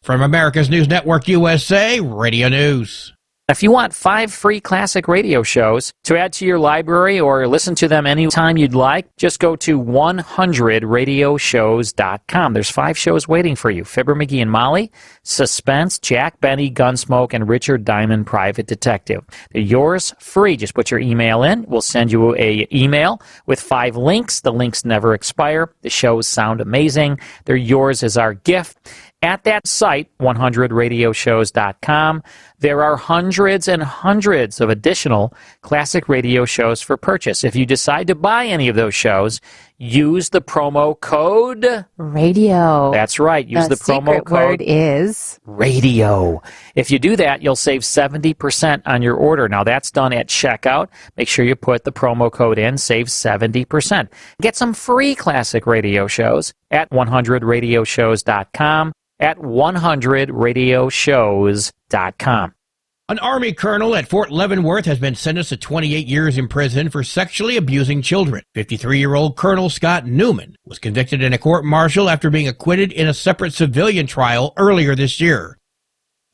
From America's News Network USA, Radio News. If you want 5 free classic radio shows to add to your library or listen to them anytime you'd like, just go to 100radioshows.com. There's 5 shows waiting for you. Fibber, McGee and Molly, Suspense, Jack Benny, Gunsmoke, and Richard Diamond, Private Detective. They're yours free. Just put your email in. We'll send you an email with 5 links. The links never expire. The shows sound amazing. They're yours as our gift. At that site, 100radioshows.com, there are hundreds and hundreds of additional classic radio shows for purchase. If you decide to buy any of those shows, use the promo code radio. That's right. Use the promo code. Word is radio. If you do that, you'll save 70% on your order. Now, that's done at checkout. Make sure you put the promo code in. Save 70%. Get some free classic radio shows at 100radioshows.com. At 100radioshows.com. An Army colonel at Fort Leavenworth has been sentenced to 28 years in prison for sexually abusing children. 53-year-old Colonel Scott Newman was convicted in a court-martial after being acquitted in a separate civilian trial earlier this year.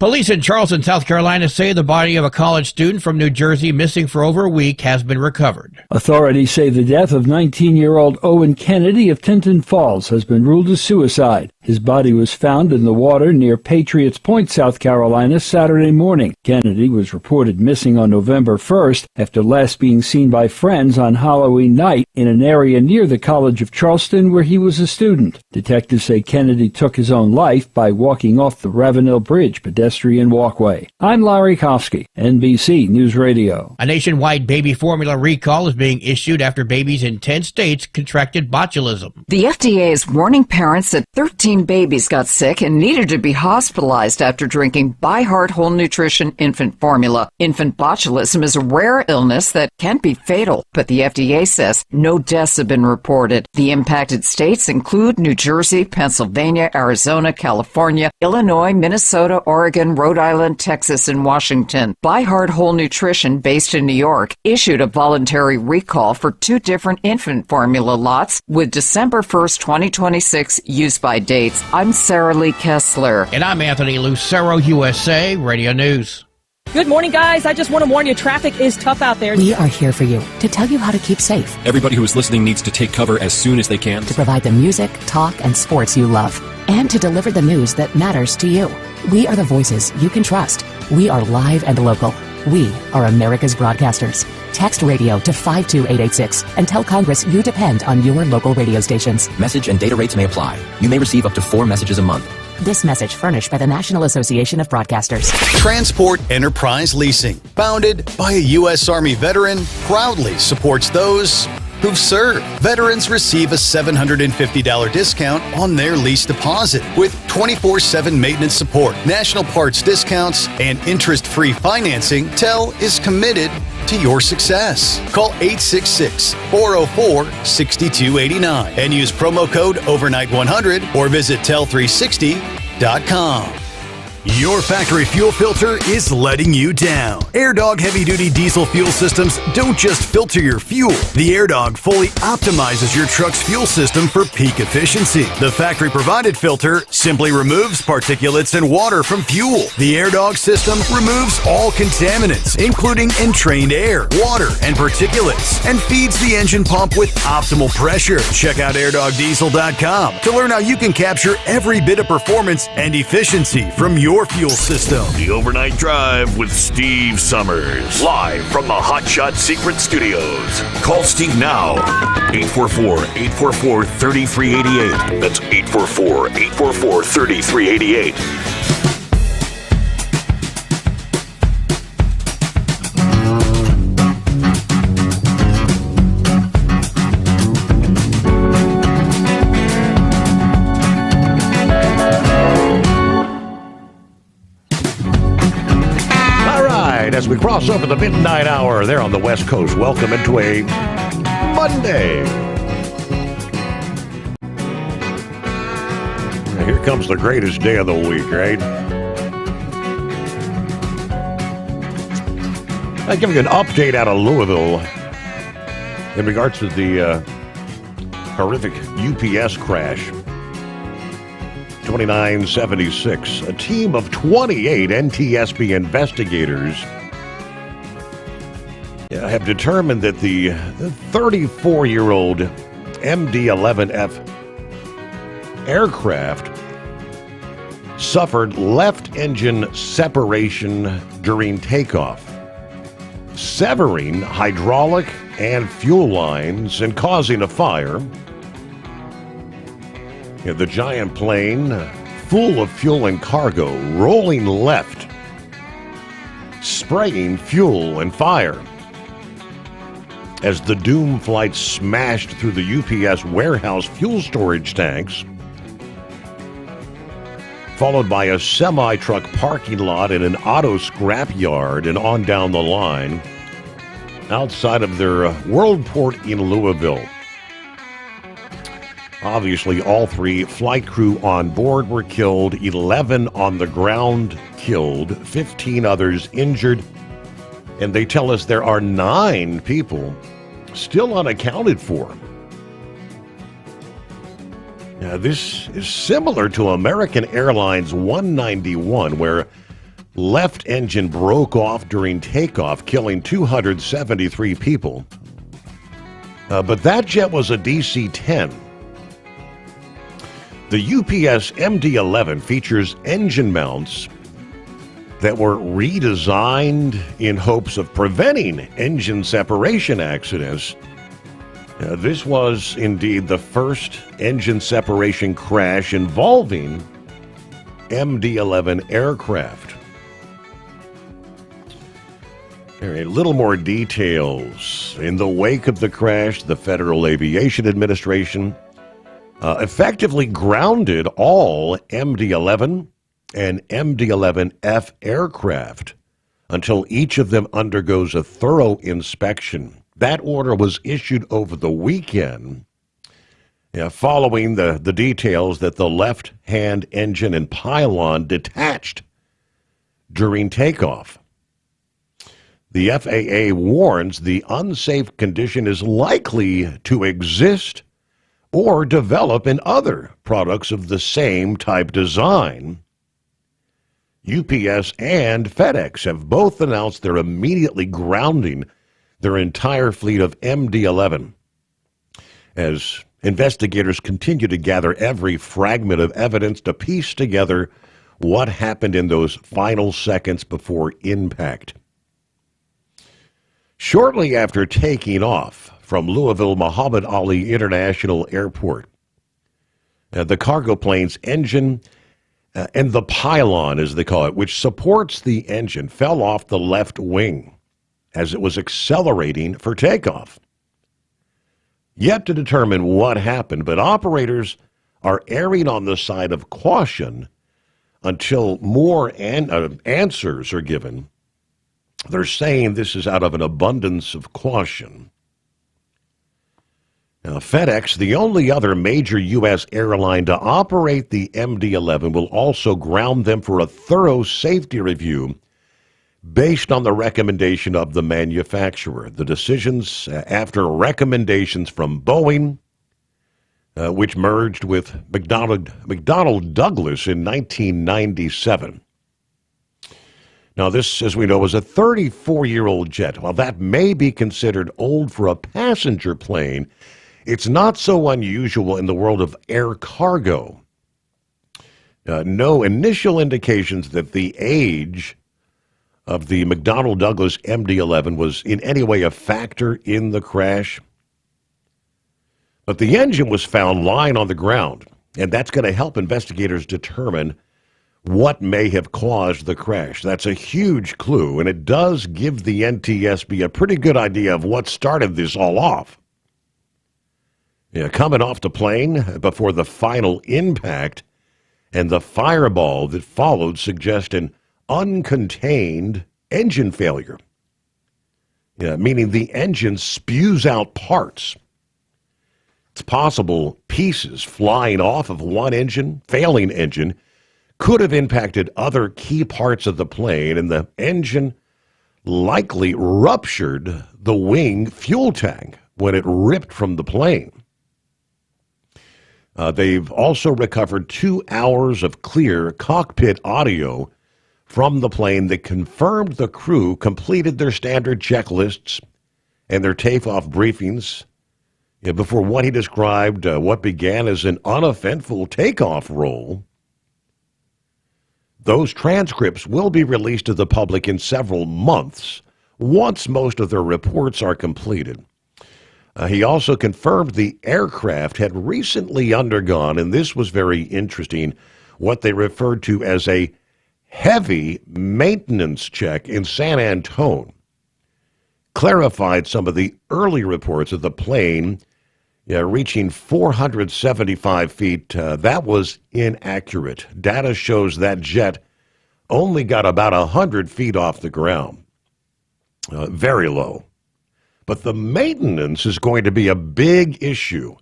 Police in Charleston, South Carolina say the body of a college student from New Jersey missing for over a week has been recovered. Authorities say the death of 19-year-old Owen Kennedy of Tinton Falls has been ruled a suicide. His body was found in the water near Patriots Point, South Carolina, Saturday morning. Kennedy was reported missing on November 1st after last being seen by friends on Halloween night in an area near the College of Charleston where he was a student. Detectives say Kennedy took his own life by walking off the Ravenel Bridge pedestrian walkway. I'm Larry Kofsky, NBC News Radio. A nationwide baby formula recall is being issued after babies in 10 states contracted botulism. The FDA is warning parents that 13 babies got sick and needed to be hospitalized after drinking By Heart Whole Nutrition infant formula. Infant botulism is a rare illness that can be fatal, but the FDA says no deaths have been reported. The impacted states include New Jersey, Pennsylvania, Arizona, California, Illinois, Minnesota, Oregon, Rhode Island, Texas, and Washington. By Heart Whole Nutrition, based in New York, issued a voluntary recall for 2 different infant formula lots with December 1st, 2026 use by date. I'm Sarah Lee Kessler. And I'm Anthony Lucero, USA Radio News. Good morning, guys. I just want to warn you, traffic is tough out there. We are here for you to tell you how to keep safe. Everybody who is listening needs to take cover as soon as they can. To provide the music, talk, and sports you love. And to deliver the news that matters to you. We are the voices you can trust. We are live and local. We are America's broadcasters. Text radio to 52886 and tell Congress you depend on your local radio stations. Message and data rates may apply. You may receive up to 4 messages a month. This message furnished by the National Association of Broadcasters. Transport Enterprise Leasing, founded by a U.S. Army veteran, proudly supports those who've served. Veterans receive a $750 discount on their lease deposit with 24/7 maintenance support, national parts discounts, and interest-free financing. TEL is committed to your success. Call 866-404-6289 and use promo code overnight100 or visit tel360.com. Your factory fuel filter is letting you down. AirDog heavy-duty diesel fuel systems don't just filter your fuel. The AirDog fully optimizes your truck's fuel system for peak efficiency. The factory-provided filter simply removes particulates and water from fuel. The AirDog system removes all contaminants, including entrained air, water, and particulates, and feeds the engine pump with optimal pressure. Check out airdogdiesel.com to learn how you can capture every bit of performance and efficiency from your fuel system. The Overnight Drive with Steve Sommers. Live from the Hot Shot Secret Studios. Call Steve now. 844-844-3388. That's 844-844-3388. As we cross over the midnight hour there on the West Coast, welcome into a Monday. Here comes the greatest day of the week, right? I'll give you an update out of Louisville in regards to the horrific UPS crash. 2976. A team of 28 NTSB investigators have determined that the 34-year-old MD-11F aircraft suffered left engine separation during takeoff, severing hydraulic and fuel lines and causing a fire. The giant plane, full of fuel and cargo, rolling left, spraying fuel and fire. As the doom flight smashed through the UPS warehouse fuel storage tanks, followed by a semi-truck parking lot and an auto scrap yard, and on down the line, outside of their worldport in Louisville. Obviously, all three flight crew on board were killed, 11 on the ground killed, 15 others injured, and they tell us there are 9 people still unaccounted for. Now, this is similar to American Airlines 191, where left engine broke off during takeoff, killing 273 people. But that jet was a DC-10. The UPS MD-11 features engine mounts that were redesigned in hopes of preventing engine separation accidents. This was indeed the first engine separation crash involving MD-11 aircraft. A little more details. In the wake of the crash, the Federal Aviation Administration effectively grounded all MD-11 and MD-11F aircraft until each of them undergoes a thorough inspection. That order was issued over the weekend, following the details that the left-hand engine and pylon detached during takeoff. The FAA warns the unsafe condition is likely to exist or develop in other products of the same type design. UPS and FedEx have both announced they're immediately grounding their entire fleet of MD-11 as investigators continue to gather every fragment of evidence to piece together what happened in those final seconds before impact. Shortly after taking off from Louisville Muhammad Ali International Airport, the cargo plane's engine and the pylon, as they call it, which supports the engine, fell off the left wing as it was accelerating for takeoff. Yet to determine what happened, but operators are erring on the side of caution until more answers are given. They're saying this is out of an abundance of caution. Now, FedEx, the only other major U.S. airline to operate the MD-11, will also ground them for a thorough safety review based on the recommendation of the manufacturer. The decisions after recommendations from Boeing, which merged with McDonnell Douglas in 1997. Now, this, as we know, is a 34-year-old jet. While that may be considered old for a passenger plane, it's not so unusual in the world of air cargo. No initial indications that the age of the McDonnell Douglas MD-11 was in any way a factor in the crash. But the engine was found lying on the ground, and that's going to help investigators determine what may have caused the crash. That's a huge clue, and it does give the NTSB a pretty good idea of what started this all off. Yeah, coming off the plane before the final impact and the fireball that followed suggest an uncontained engine failure. Yeah, meaning the engine spews out parts. It's possible pieces flying off of one failing engine, could have impacted other key parts of the plane, and the engine likely ruptured the wing fuel tank when it ripped from the plane. They've also recovered 2 hours of clear cockpit audio from the plane that confirmed the crew completed their standard checklists and their takeoff briefings before what he described what began as an uneventful takeoff roll. Those transcripts will be released to the public in several months once most of their reports are completed. He also confirmed the aircraft had recently undergone, and this was very interesting, what they referred to as a heavy maintenance check in San Antonio. Clarified some of the early reports of the plane reaching 475 feet. That was inaccurate. Data shows that jet only got about 100 feet off the ground. Very low. But the maintenance is going to be a big issue.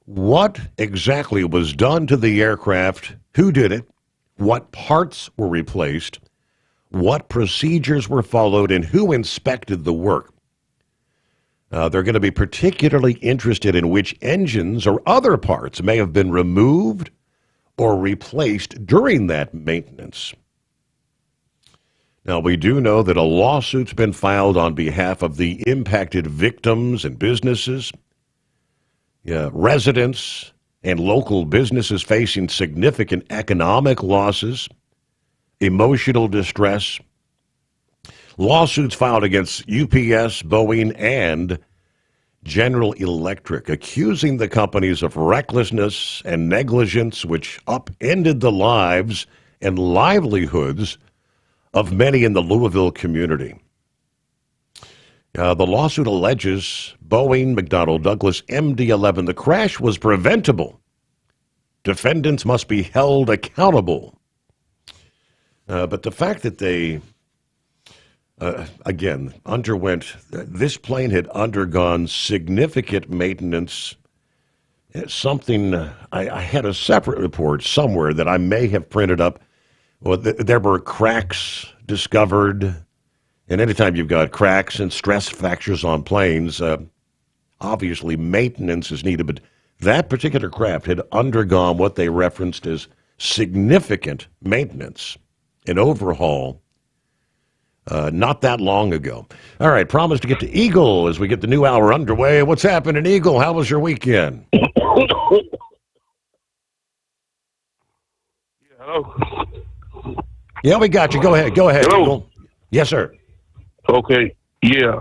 What exactly was done to the aircraft? Who did it? What parts were replaced? What procedures were followed? And who inspected the work? They're going to be particularly interested in which engines or other parts may have been removed or replaced during that maintenance. Now, we do know that a lawsuit's been filed on behalf of the impacted victims and businesses, residents and local businesses facing significant economic losses, emotional distress. Lawsuits filed against UPS, Boeing, and General Electric, accusing the companies of recklessness and negligence, which upended the lives and livelihoods of many in the Louisville community. The lawsuit alleges Boeing, McDonnell Douglas, MD-11, the crash was preventable. Defendants must be held accountable. But the fact that they this plane had undergone significant maintenance. Something, I had a separate report somewhere that I may have printed up. Well, there were cracks discovered. And anytime you've got cracks and stress fractures on planes, obviously maintenance is needed. But that particular craft had undergone what they referenced as significant maintenance, an overhaul, not that long ago. All right, promise to get to Eagle as we get the new hour underway. What's happening, Eagle? How was your weekend? Hello? Yeah, we got you. Go ahead. Hello? Eagle. Yes, sir. Okay. Yeah,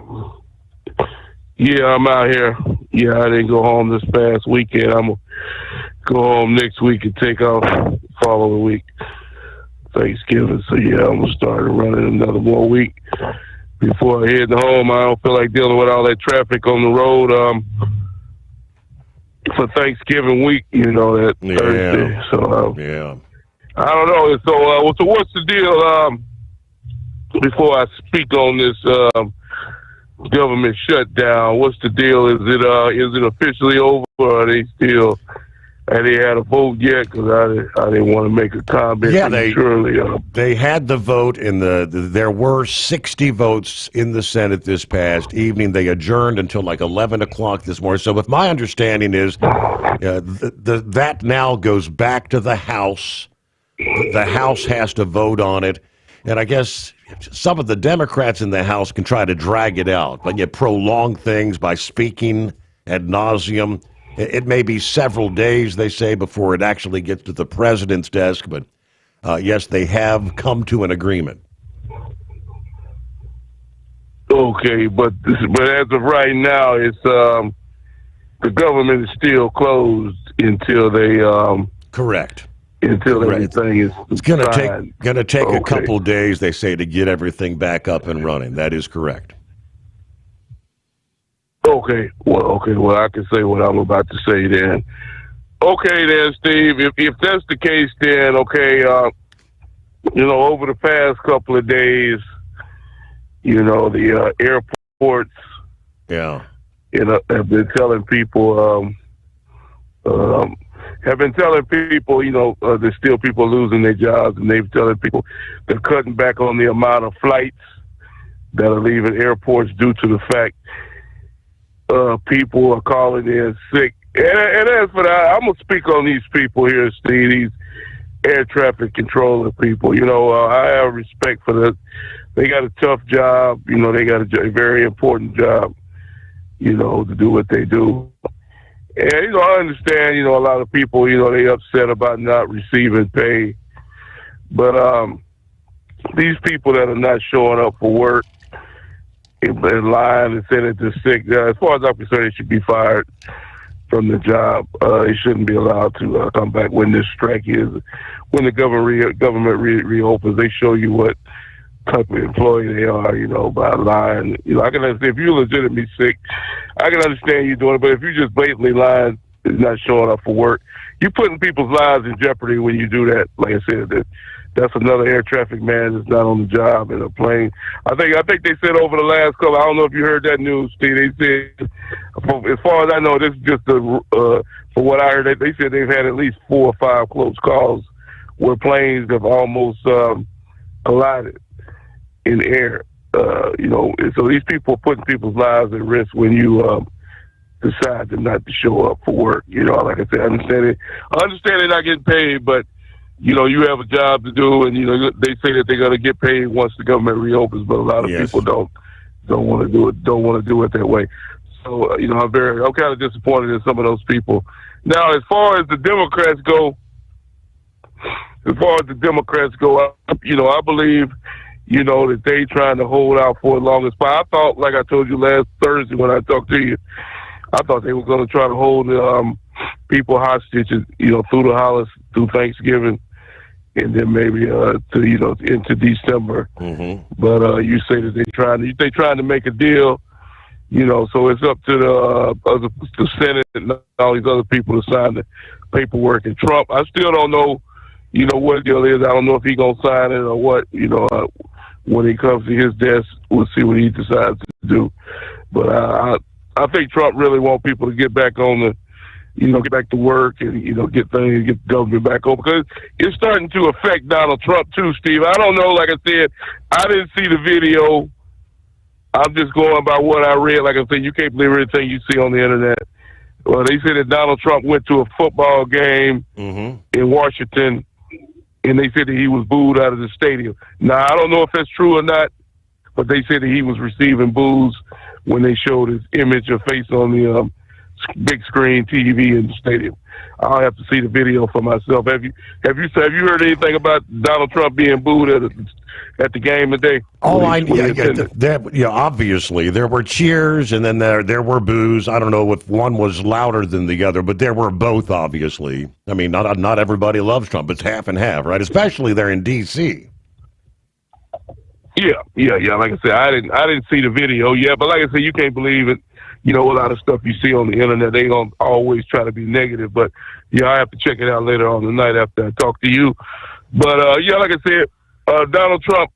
I'm out here. Yeah, I didn't go home this past weekend. I'm going to go home next week and take off following week. Thanksgiving. So, yeah, I'm going to start running another more week before I head home. I don't feel like dealing with all that traffic on the road for Thanksgiving week, that Thursday. So, I don't know. So what's the deal? Before I speak on this, government shutdown. What's the deal? Is it officially over, or are they still? And they had a vote yet? Because I didn't want to make a comment. Yeah, they had the vote, and there were 60 votes in the Senate this past evening. They adjourned until like 11 o'clock this morning. So, if my understanding is, that now goes back to the House. The House has to vote on it, and I guess some of the Democrats in the House can try to drag it out, but yet prolong things by speaking ad nauseum. It may be several days, they say, before it actually gets to the president's desk, but yes, they have come to an agreement. Okay, but as of right now, it's the government is still closed until they correct. Until everything is it's going to take a couple days, they say, to get everything back up and running. That is correct. Okay. Well, I can say what I'm about to say then. Okay, then, Steve. If that's the case, then okay. Over the past couple of days, the airports, have been telling people, there's still people losing their jobs, and they've telling people they're cutting back on the amount of flights that are leaving airports due to the fact people are calling in sick. And as for that, I'm going to speak on these people here, Steve, these air traffic controller people. I have respect for that. They got a tough job. They got a very important job, to do what they do. And, I understand, a lot of people, they upset about not receiving pay. But these people that are not showing up for work, and lying and saying that they're sick, as far as I'm concerned, they should be fired from the job. They shouldn't be allowed to come back when this strike is. When the government reopens, they show you what type of employee they are, by lying. I can understand if you're legitimately sick, I can understand you doing it, but if you're just blatantly lying, not showing up for work, you're putting people's lives in jeopardy when you do that. Like I said, that's another air traffic man that's not on the job in a plane. I think they said over the last couple, I don't know if you heard that news, Steve, they said, as far as I know, this is just for what I heard, they said they've had at least 4 or 5 close calls where planes have almost collided in air. So these people are putting people's lives at risk when you decide to not to show up for work. Like I said, I understand they're not getting paid, but you have a job to do, and they say that they're going to get paid once the government reopens, but a lot of people don't want to do it. Don't want to do it that way. So I'm kind of disappointed in some of those people. Now, as far as the Democrats go, I believe that they trying to hold out for the longest. But I thought, like I told you last Thursday when I talked to you, I thought they were going to try to hold people hostage, through Thanksgiving, and then maybe into December. Mm-hmm. But you say that they trying to make a deal, so it's up to the Senate and all these other people to sign the paperwork. And Trump, I still don't know, what the deal is. I don't know if he's gonna sign it or what. When he comes to his desk, we'll see what he decides to do. But I think Trump really wants people to get back on the. Get back to work and, get the government back on, because it's starting to affect Donald Trump too, Steve. I don't know, like I said, I didn't see the video. I'm just going by what I read. Like I said, you can't believe everything you see on the internet. Well, they said that Donald Trump went to a football game in Washington, and they said that he was booed out of the stadium. Now, I don't know if that's true or not, but they said that he was receiving boos when they showed his image or face on the big screen TV in the stadium. I'll have to see the video for myself. Have you heard anything about Donald Trump being booed at the game today? Oh, obviously there were cheers and then there were boos. I don't know if one was louder than the other, but there were both. Obviously, I mean, not everybody loves Trump. It's half and half, right? Especially there in D.C. Yeah. Like I said, I didn't see the video yet, but like I said, you can't believe it. A lot of stuff you see on the internet, they don't always try to be negative. But, I have to check it out later on tonight after I talk to you. But, like I said, Donald Trump,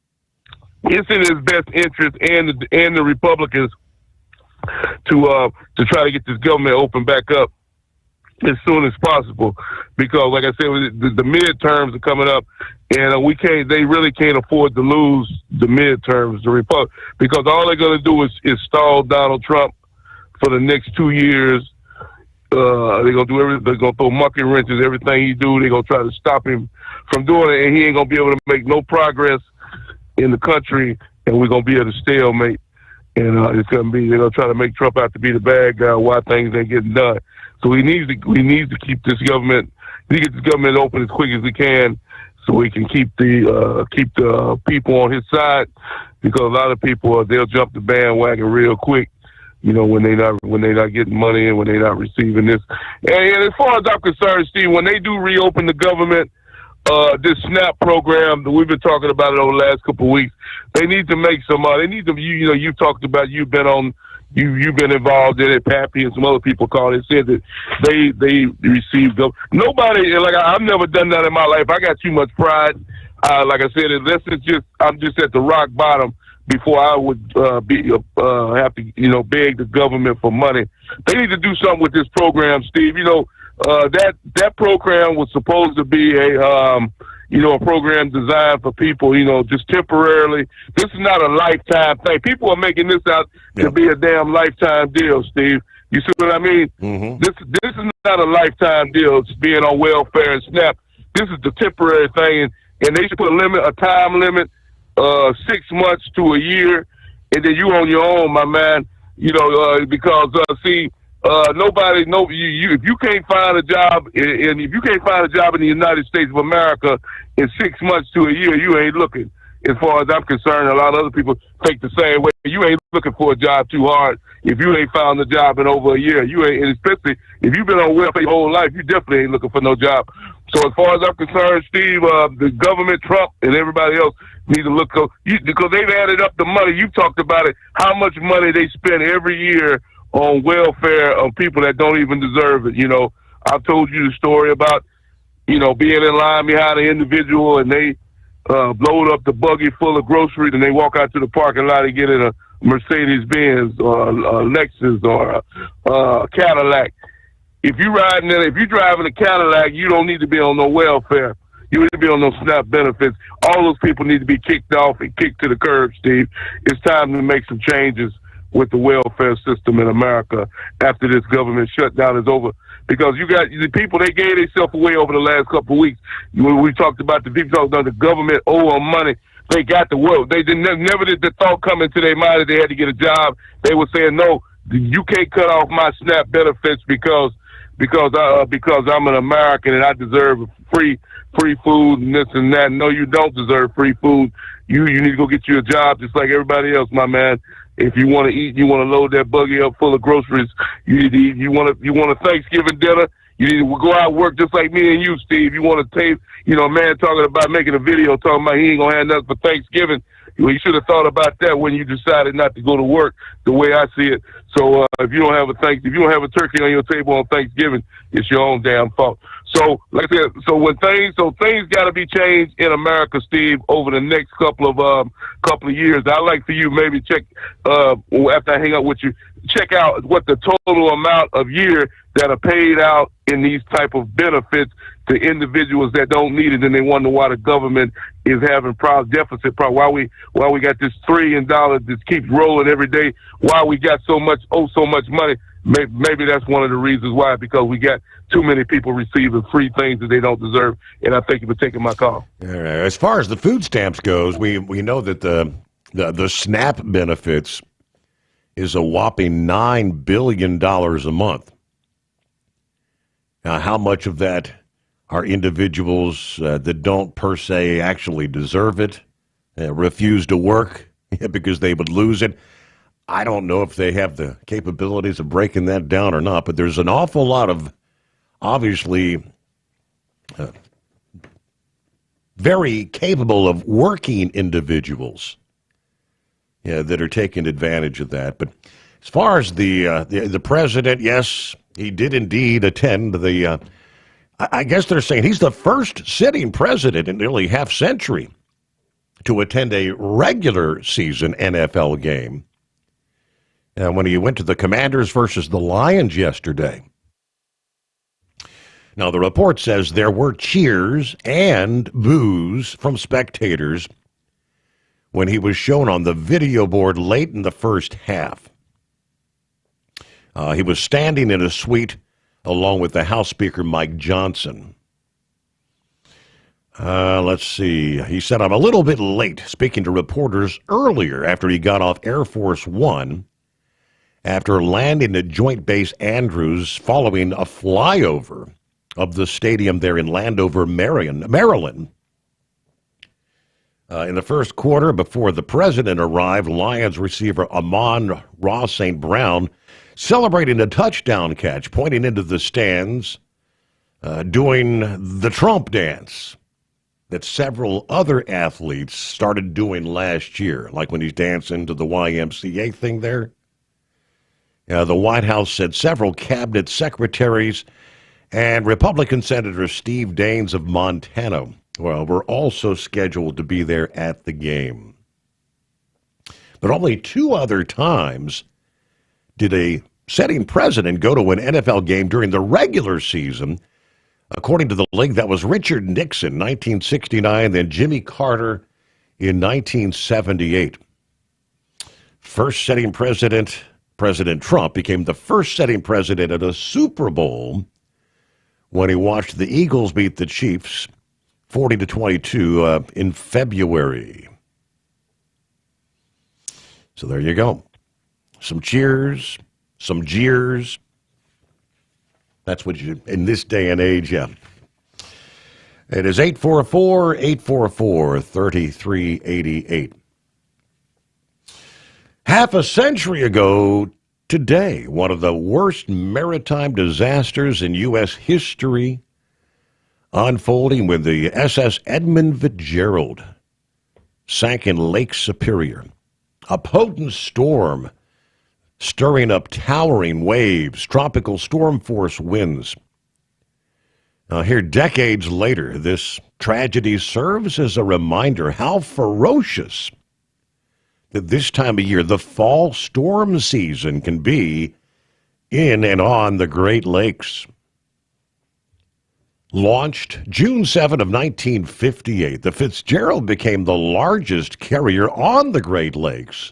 it's in his best interest and the Republicans to try to get this government open back up as soon as possible, because like I said, the midterms are coming up, and they really can't afford to lose the midterms, the Republic, because all they're going to do is stall Donald Trump for the next 2 years. They're going to do everything. They're going to throw monkey wrenches, everything he do. They're going to try to stop him from doing it, and he ain't going to be able to make no progress in the country, and we're going to be at a stalemate. And they're going to try to make Trump out to be the bad guy while things ain't getting done. So we need to keep this government. We need to get this government open as quick as we can, so we can keep the people on his side. Because a lot of people they'll jump the bandwagon real quick, when they not getting money and when they're not receiving this. And as far as I'm concerned, Steve, when they do reopen the government, this SNAP program that we've been talking about it over the last couple of weeks, they need to make some. They need to. You talked about. You've been involved in it. Pappy and some other people called it. Said that they received. Nobody I've never done that in my life. I got too much pride. Like I said, unless I'm just at the rock bottom before I would have to beg the government for money. They need to do something with this program, Steve. That program was supposed to be a program designed for people, just temporarily. This is not a lifetime thing. People are making this out to be a damn lifetime deal, Steve. You see what I mean? Mm-hmm. This is not a lifetime deal. It's being on welfare and SNAP. This is the temporary thing, and they should put a time limit, 6 months to a year, and then you on your own, my man. Because nobody know you if you can't find a job, and if you can't find a job in the United States of America in 6 months to a year, you ain't looking. As far as I'm concerned, a lot of other people think the same way. You ain't looking for a job too hard if you ain't found a job in over a year. You ain't, and especially if you've been on welfare your whole life, you definitely ain't looking for no job. So as far as I'm concerned, Steve, the government, Trump, and everybody else need to look because they've added up the money. You've talked about it, how much money they spend every year on welfare of people that don't even deserve it. I've told you the story about, being in line behind an individual and they load up the buggy full of groceries and they walk out to the parking lot and get in a Mercedes-Benz or a Lexus or a Cadillac. If you're driving a Cadillac, you don't need to be on no welfare. You need to be on those SNAP benefits. All those people need to be kicked off and kicked to the curb, Steve. It's time to make some changes with the welfare system in America after this government shutdown is over. Because you got the people, they gave themselves away over the last couple of weeks. When we talked about the people talking about the government owe them money, they got the world. They never did the thought come into their mind that they had to get a job. They were saying, no, you can't cut off my SNAP benefits because I'm an American and I deserve free food and this and that. No, you don't deserve free food. You need to go get you a job just like everybody else, my man. If you want to eat, you want to load that buggy up full of groceries. You need to eat. You want a Thanksgiving dinner. You need to go out and work just like me and you, Steve. You want to tape, a man talking about making a video talking about he ain't gonna have nothing for Thanksgiving. Well, you should have thought about that when you decided not to go to work. The way I see it. So if you don't have a turkey on your table on Thanksgiving, it's your own damn fault. So like I said, things got to be changed in America, Steve, over the next couple of years. I'd like for you maybe check after I hang up with you, check out what the total amount of year that are paid out in these type of benefits to individuals that don't need it, and they wonder why the government is having deficit problem. Why we got this $1 trillion that keeps rolling every day? Why we got so much money? Maybe that's one of the reasons why, because we got too many people receiving free things that they don't deserve. And I thank you for taking my call. All right. As far as the food stamps goes, we know that the SNAP benefits is a whopping $9 billion a month. Now, how much of that are individuals that don't per se actually deserve it, refuse to work because they would lose it? I don't know if they have the capabilities of breaking that down or not, but there's an awful lot of obviously very capable of working individuals that are taking advantage of that. But as far as the president, yes, he did indeed attend the I guess they're saying he's the first sitting president in nearly half century to attend a regular season NFL game. when he went to the Commanders versus the Lions yesterday. Now, the report says there were cheers and boos from spectators when he was shown on the video board late in the first half. He was standing in a suite along with the House Speaker Mike Johnson. Let's see. He said, I'm a little bit late speaking to reporters earlier after he got off Air Force One after landing at Joint Base Andrews following a flyover of the stadium there in Landover, Maryland. In the first quarter, before the president arrived, Lions receiver Amon-Ra St. Brown celebrating a touchdown catch, pointing into the stands, doing the Trump dance that several other athletes started doing last year, like when he's dancing to the YMCA thing there. The White House said several cabinet secretaries and Republican Senator Steve Daines of Montana, were also scheduled to be there at the game. But only 2 other times did a sitting president go to an NFL game during the regular season. According to the league, that was Richard Nixon, 1969, then Jimmy Carter in 1978. First sitting president, President Trump, became the first sitting president at a Super Bowl when he watched the Eagles beat the Chiefs 40-22 in February. So there you go. Some cheers, some jeers. That's what you, in this day and age, yeah. It is 844-844-3388. Half a century ago today, one of the worst maritime disasters in U.S. history unfolding when the SS Edmund Fitzgerald sank in Lake Superior. A potent storm stirring up towering waves, tropical storm force winds. Now, here, decades later, this tragedy serves as a reminder how ferocious that this time of year, the fall storm season, can be in and on the Great Lakes. Launched June 7 of 1958, the Fitzgerald became the largest carrier on the Great Lakes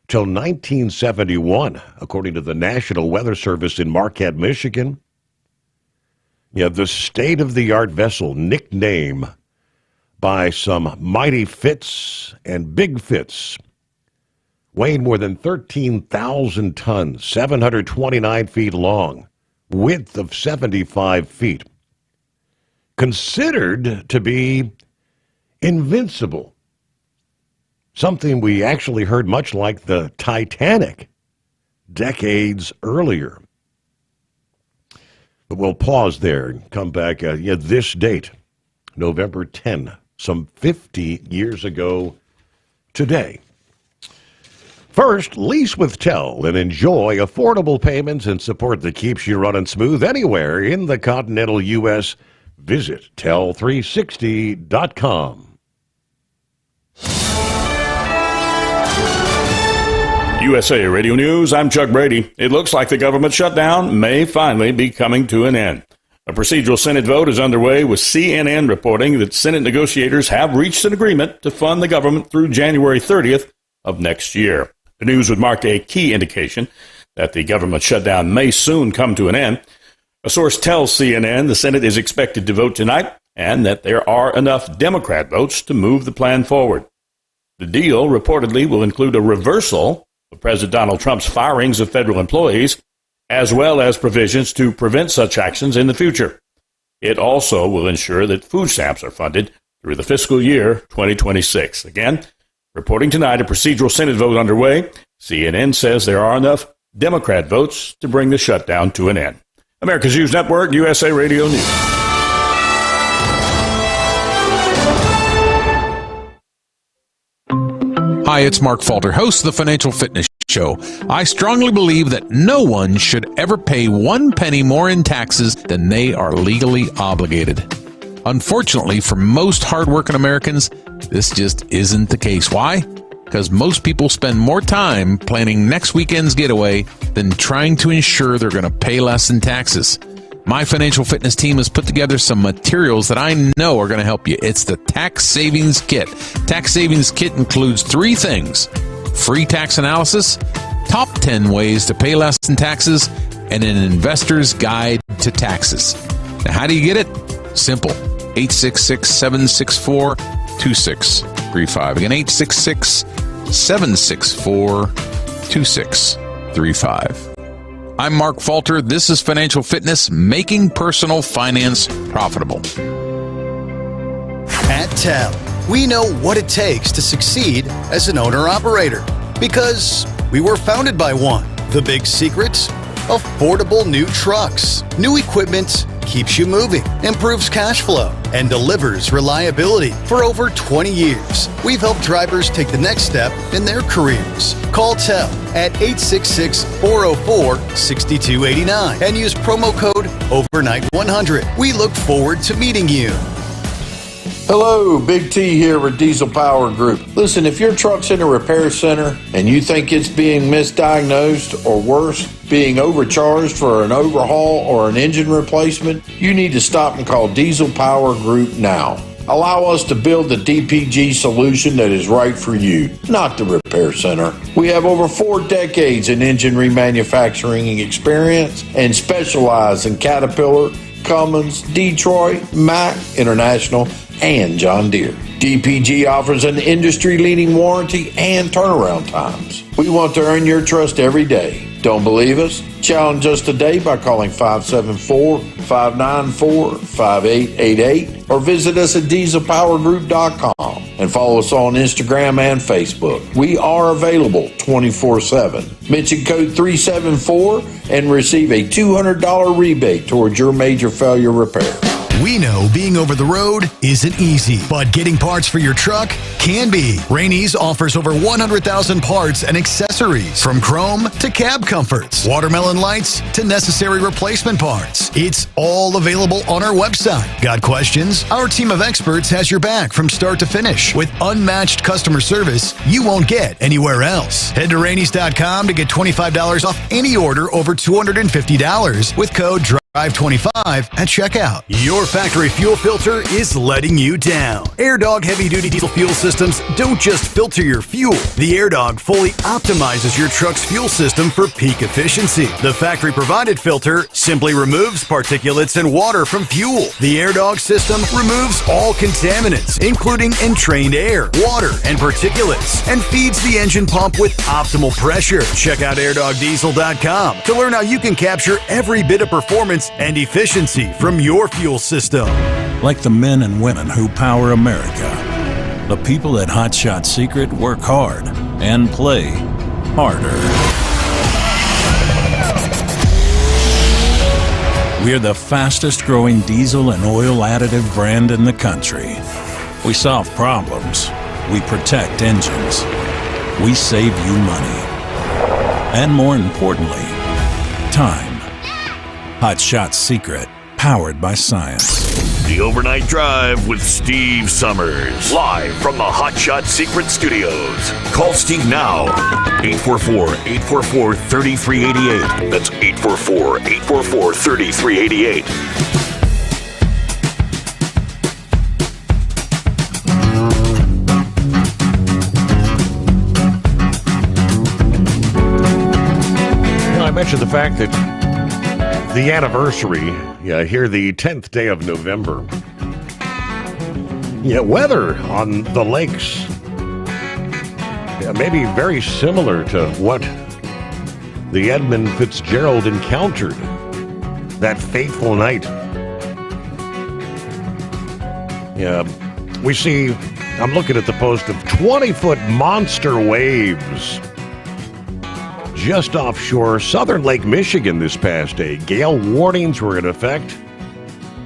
till 1971, according to the National Weather Service in Marquette, Michigan. Yeah, the state-of-the-art vessel, nicknamed by some mighty Fitz and Big Fitz, weighing more than 13,000 tons, 729 feet long, width of 75 feet. Considered to be invincible. Something we actually heard much like the Titanic decades earlier. But we'll pause there and come back. This date, November 10, some 50 years ago today. First, lease with Tel and enjoy affordable payments and support that keeps you running smooth anywhere in the continental U.S. Visit tel360.com. USA Radio News, I'm Chuck Brady. It looks like the government shutdown may finally be coming to an end. A procedural Senate vote is underway, with CNN reporting that Senate negotiators have reached an agreement to fund the government through January 30th of next year. The news would mark a key indication that the government shutdown may soon come to an end. A source tells CNN the Senate is expected to vote tonight and that there are enough Democrat votes to move the plan forward. The deal reportedly will include a reversal of President Donald Trump's firings of federal employees, as well as provisions to prevent such actions in the future. It also will ensure that food stamps are funded through the fiscal year 2026. Again, reporting tonight, a procedural Senate vote underway. CNN says there are enough Democrat votes to bring the shutdown to an end. America's News Network, USA Radio News. Hi, it's Mark Falter, host of the Financial Fitness Show. I strongly believe that no one should ever pay 1 penny more in taxes than they are legally obligated. Unfortunately, for most hardworking Americans, this just isn't the case. Why? because most people spend more time planning next weekend's getaway than trying to ensure they're going to pay less in taxes. My financial fitness team has put together some materials that I know are going to help you. It's the Tax Savings Kit. Tax Savings Kit includes 3 things: free tax analysis, top 10 ways to pay less in taxes, and an investor's guide to taxes. Now, how do you get it? Simple. 866-764-2635. Again, 866-764-2635. I'm Mark Falter. This is Financial Fitness, making personal finance profitable. At TEL, we know what it takes to succeed as an owner-operator because we were founded by one. The big secret? Affordable new trucks. New equipment keeps you moving, improves cash flow, and delivers reliability. For over 20 years, we've helped drivers take the next step in their careers. Call TEL at 866-404-6289 and use promo code OVERNIGHT100. We look forward to meeting you. Hello, Big T here with Diesel Power Group. Listen, if your truck's in a repair center and you think it's being misdiagnosed or worse, being overcharged for an overhaul or an engine replacement, you need to stop and call Diesel Power Group now. Allow us to build the DPG solution that is right for you, not the repair center. We have over 4 decades in engine remanufacturing experience and specialize in Caterpillar, Cummins, Detroit, Mack, International, and John Deere. DPG offers an industry-leading warranty and turnaround times. We want to earn your trust every day. Don't believe us? Challenge us today by calling 574-594-5888 or visit us at dieselpowergroup.com and follow us on Instagram and Facebook. We are available 24/7. Mention code 374 and receive a $200 rebate towards your major failure repair. We know being over the road isn't easy, but getting parts for your truck can be. Rainey's offers over 100,000 parts and accessories, from chrome to cab comforts, watermelon lights to necessary replacement parts. It's all available on our website. Got questions? Our team of experts has your back from start to finish with unmatched customer service you won't get anywhere else. Head to Rainey's.com to get $25 off any order over $250 with code DRIVE25 at checkout. Your factory fuel filter is letting you down. AirDog heavy-duty diesel fuel systems don't just filter your fuel. The AirDog fully optimizes your truck's fuel system for peak efficiency. The factory-provided filter simply removes particulates and water from fuel. The AirDog system removes all contaminants, including entrained air, water, and particulates, and feeds the engine pump with optimal pressure. Check out airdogdiesel.com to learn how you can capture every bit of performance and efficiency from your fuel system. Like the men and women who power America, the people at Hot Shot Secret work hard and play harder. We're the fastest growing diesel and oil additive brand in the country. We solve problems. We protect engines. We save you money. And more importantly, time. Hot Shot Secret, powered by science. The Overnight Drive with Steve Sommers. Live from the Hot Shot Secret Studios. Call Steve now. 844-844-3388. That's 844-844-3388. I mentioned the fact that the anniversary, here the 10th day of November. Weather on the lakes, maybe very similar to what the Edmund Fitzgerald encountered that fateful night. We see, I'm looking at the post of 20-foot monster waves just offshore southern Lake Michigan this past day. Gale warnings were in effect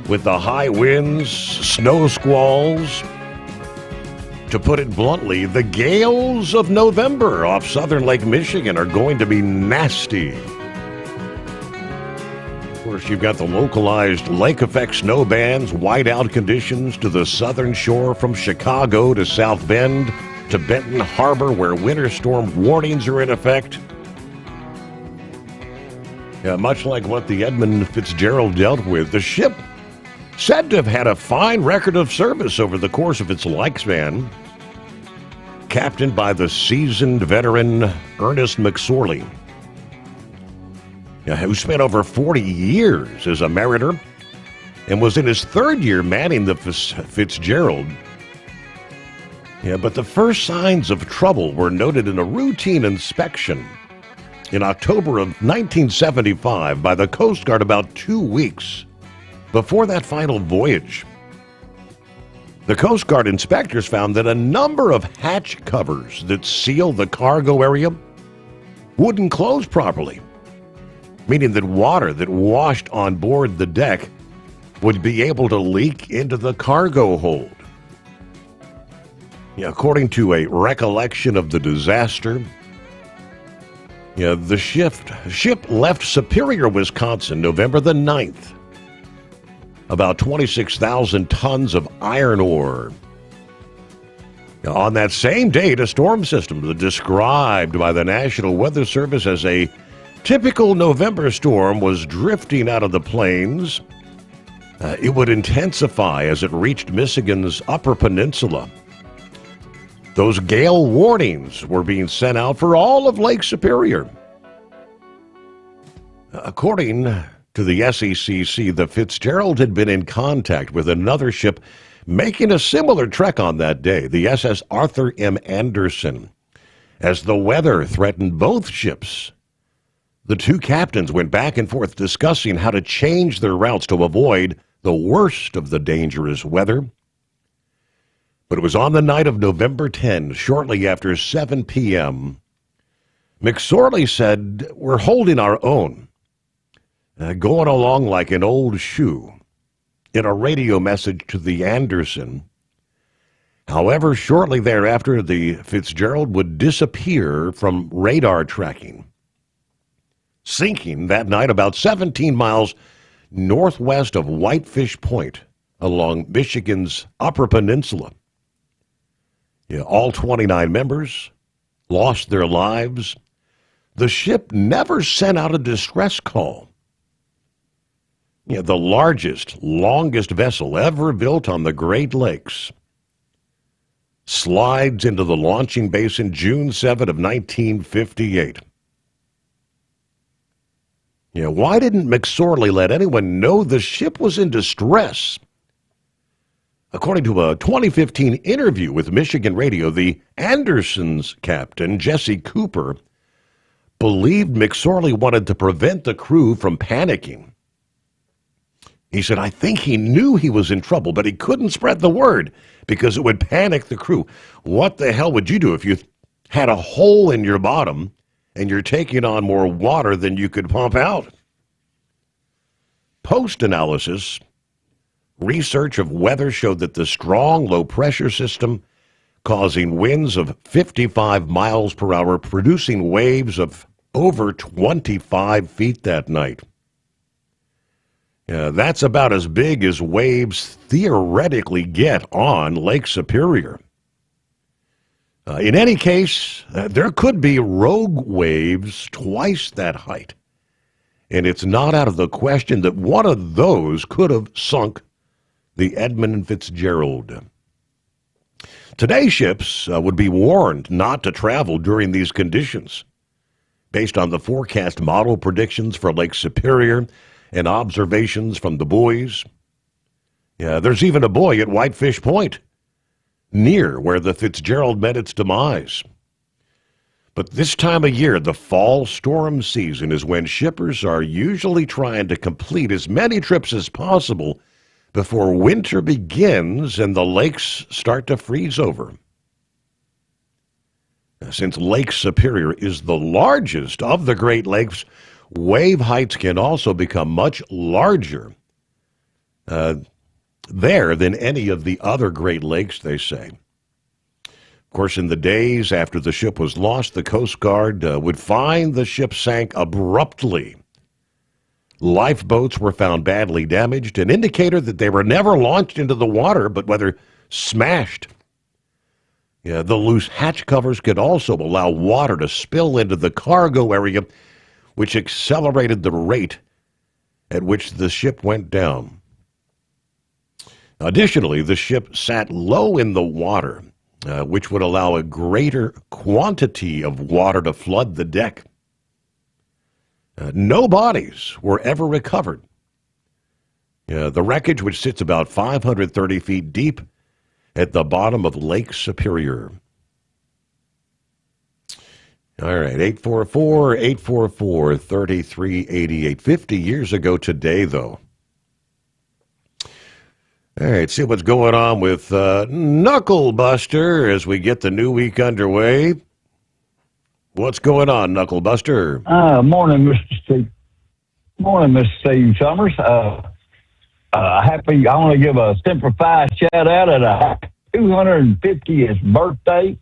with the high winds, snow squalls. To put it bluntly, the gales of November off southern Lake Michigan are going to be nasty. Of course, you've got the localized lake effect snow bands, whiteout conditions to the southern shore from Chicago to South Bend, to Benton Harbor, where winter storm warnings are in effect. Much like what the Edmund Fitzgerald dealt with, the ship said to have had a fine record of service over the course of its lifespan, captained by the seasoned veteran Ernest McSorley, who spent over 40 years as a mariner and was in his third year manning the Fitzgerald. But the first signs of trouble were noted in a routine inspection in October of 1975 by the Coast Guard about 2 weeks before that final voyage. The Coast Guard inspectors found that a number of hatch covers that seal the cargo area wouldn't close properly, meaning that water that washed on board the deck would be able to leak into the cargo hold. According to a recollection of the disaster, the ship left Superior, Wisconsin, November the 9th. About 26,000 tons of iron ore. On that same date, a storm system described by the National Weather Service as a typical November storm was drifting out of the plains. It would intensify as it reached Michigan's Upper Peninsula. Those gale warnings were being sent out for all of Lake Superior. According to the SECC, the Fitzgerald had been in contact with another ship making a similar trek on that day, the SS Arthur M. Anderson. As the weather threatened both ships, the two captains went back and forth discussing how to change their routes to avoid the worst of the dangerous weather. But it was on the night of November 10, shortly after 7 p.m., McSorley said, "We're holding our own, going along like an old shoe," in a radio message to the Anderson. However, shortly thereafter, the Fitzgerald would disappear from radar tracking, sinking that night about 17 miles northwest of Whitefish Point along Michigan's Upper Peninsula. All 29 members lost their lives. The ship never sent out a distress call. The largest, longest vessel ever built on the Great Lakes slides into the launching basin June 7 of 1958. Why didn't McSorley let anyone know the ship was in distress? According to a 2015 interview with Michigan Radio, the Anderson's captain, Jesse Cooper, believed McSorley wanted to prevent the crew from panicking. He said, "I think he knew he was in trouble, but he couldn't spread the word because it would panic the crew." What the hell would you do if you had a hole in your bottom and you're taking on more water than you could pump out? Post-analysis, research of weather showed that the strong low-pressure system causing winds of 55 miles per hour, producing waves of over 25 feet that night. That's about as big as waves theoretically get on Lake Superior. In any case, there could be rogue waves twice that height, and it's not out of the question that one of those could have sunk the Edmund Fitzgerald. Today's ships would be warned not to travel during these conditions, based on the forecast model predictions for Lake Superior and observations from the buoys. There's even a buoy at Whitefish Point, near where the Fitzgerald met its demise. But this time of year, the fall storm season, is when shippers are usually trying to complete as many trips as possible before winter begins and the lakes start to freeze over. Since Lake Superior is the largest of the Great Lakes, wave heights can also become much larger there than any of the other Great Lakes, they say. Of course, in the days after the ship was lost, the Coast Guard would find the ship sank abruptly. Lifeboats were found badly damaged, an indicator that they were never launched into the water, but whether smashed. Yeah, the loose hatch covers could also allow water to spill into the cargo area, which accelerated the rate at which the ship went down. Additionally, the ship sat low in the water, which would allow a greater quantity of water to flood the deck. No bodies were ever recovered. The wreckage, which sits about 530 feet deep at the bottom of Lake Superior. All right, 844-844-3388. 50 years ago today, though. All right, see what's going on with Knuckle Buster as we get the new week underway. What's going on, Knuckle Buster? Morning, Mr. Steve. Morning, Mr. Steve Sommers. I want to give a simplified shout out at a 250th birthday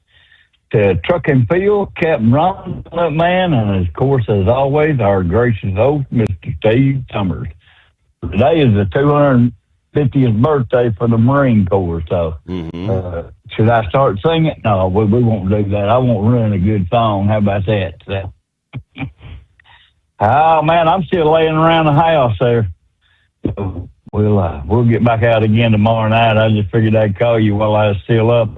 to Truck and Field, Captain Ron, that man, and of course, as always, our gracious host, Mr. Steve Sommers. Today is the 250th birthday for the Marine Corps, so should I start singing? No, we won't do that. I won't ruin a good song. How about that? So, oh, man, I'm still laying around the house there. So we'll get back out again tomorrow night. I just figured I'd call you while I was still up.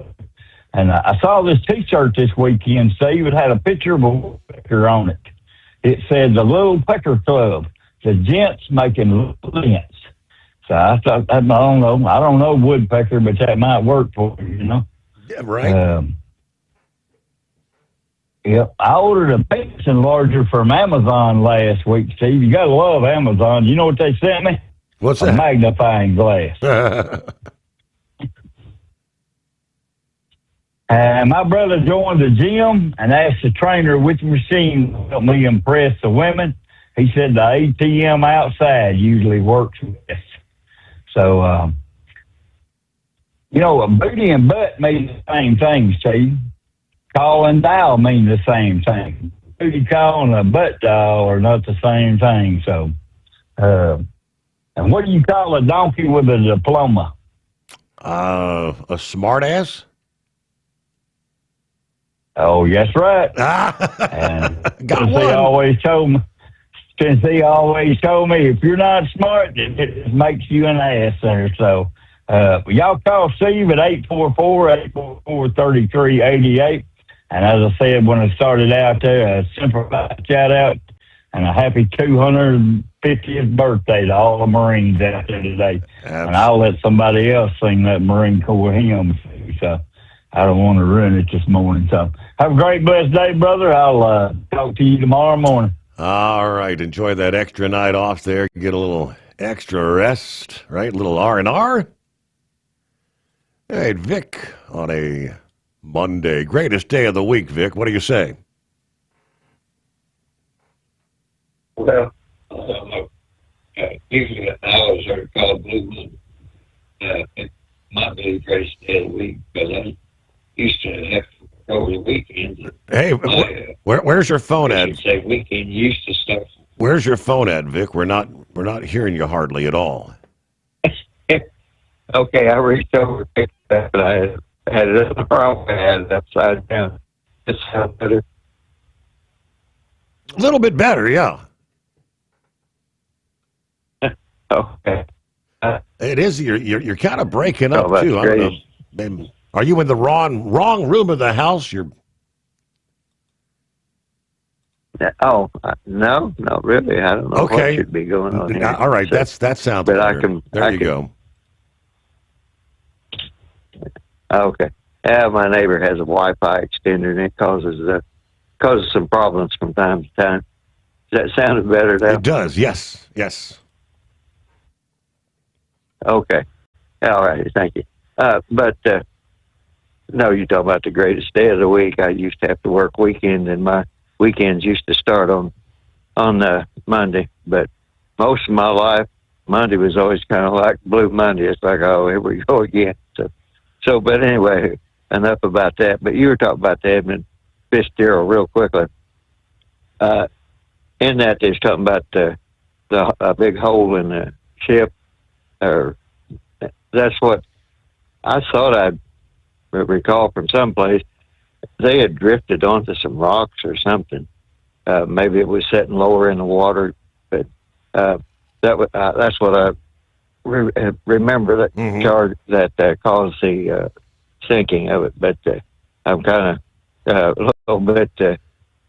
And I saw this T-shirt this weekend, Steve. It had a picture of a woodpecker on it. It said the Little Pecker Club, the gents making little dents. So I thought, I don't know woodpecker, but that might work for you, you know? Yeah, right. Yep. I ordered a penis enlarger from Amazon last week, Steve. You got to love Amazon. You know what they sent me? What's that? A magnifying glass. My brother joined the gym and asked the trainer which machine helped me impress the women. He said the ATM outside usually works best. So, a booty and butt mean the same thing, Steve. Call and dial mean the same thing. Booty call and a butt dial are not the same thing. So, and what do you call a donkey with a diploma? A smart ass? Oh, yes, right. And since he always told me, if you're not smart, it makes you an ass there. So, y'all call Steve at 844-844-3388. And as I said when I started out there, a simplified shout out and a happy 250th birthday to all the Marines out there today. Absolutely. And I'll let somebody else sing that Marine Corps hymn. So I don't want to ruin it this morning. So have a great, blessed day, brother. I'll talk to you tomorrow morning. All right. Enjoy that extra night off there. Get a little extra rest, right? A little R&R. All right, Vic on a Monday. Greatest day of the week, Vic. What do you say? Well, usually I always heard called Blue Moon. It might be the greatest day of the week because I used to have to go over the weekends. Hey, where's your phone at? Say weekend used to start. Where's your phone at, Vic? We're not hearing you hardly at all. Okay, I reached over and picked that, but I had it in the wrong. I had it upside down. It sounds better. A little bit better, yeah. Okay. It is. You're kind of breaking up too. I great. don't know. Maybe, are you in the wrong room of the house? You're. No, not really. I don't know what should be going on here. All right, that sounds but better. There you go. Okay. Yeah, my neighbor has a Wi-Fi extender, and it causes some problems from time to time. Does that sound better now? It does. Yes. Okay. All right. Thank you. But no, you're talking about the greatest day of the week. I used to have to work weekends, and my weekends used to start on Monday. But most of my life, Monday was always kind of like Blue Monday. It's like, oh, here we go again. So, but anyway, enough about that. But you were talking about the Edmund Fitzgerald real quickly. In that, there's talking about a big hole in the ship. Or that's what I thought I'd recall from someplace, they had drifted onto some rocks or something. Maybe it was sitting lower in the water, but that's what I remember, that charge that caused the sinking of it. But I'm kind of a little bit,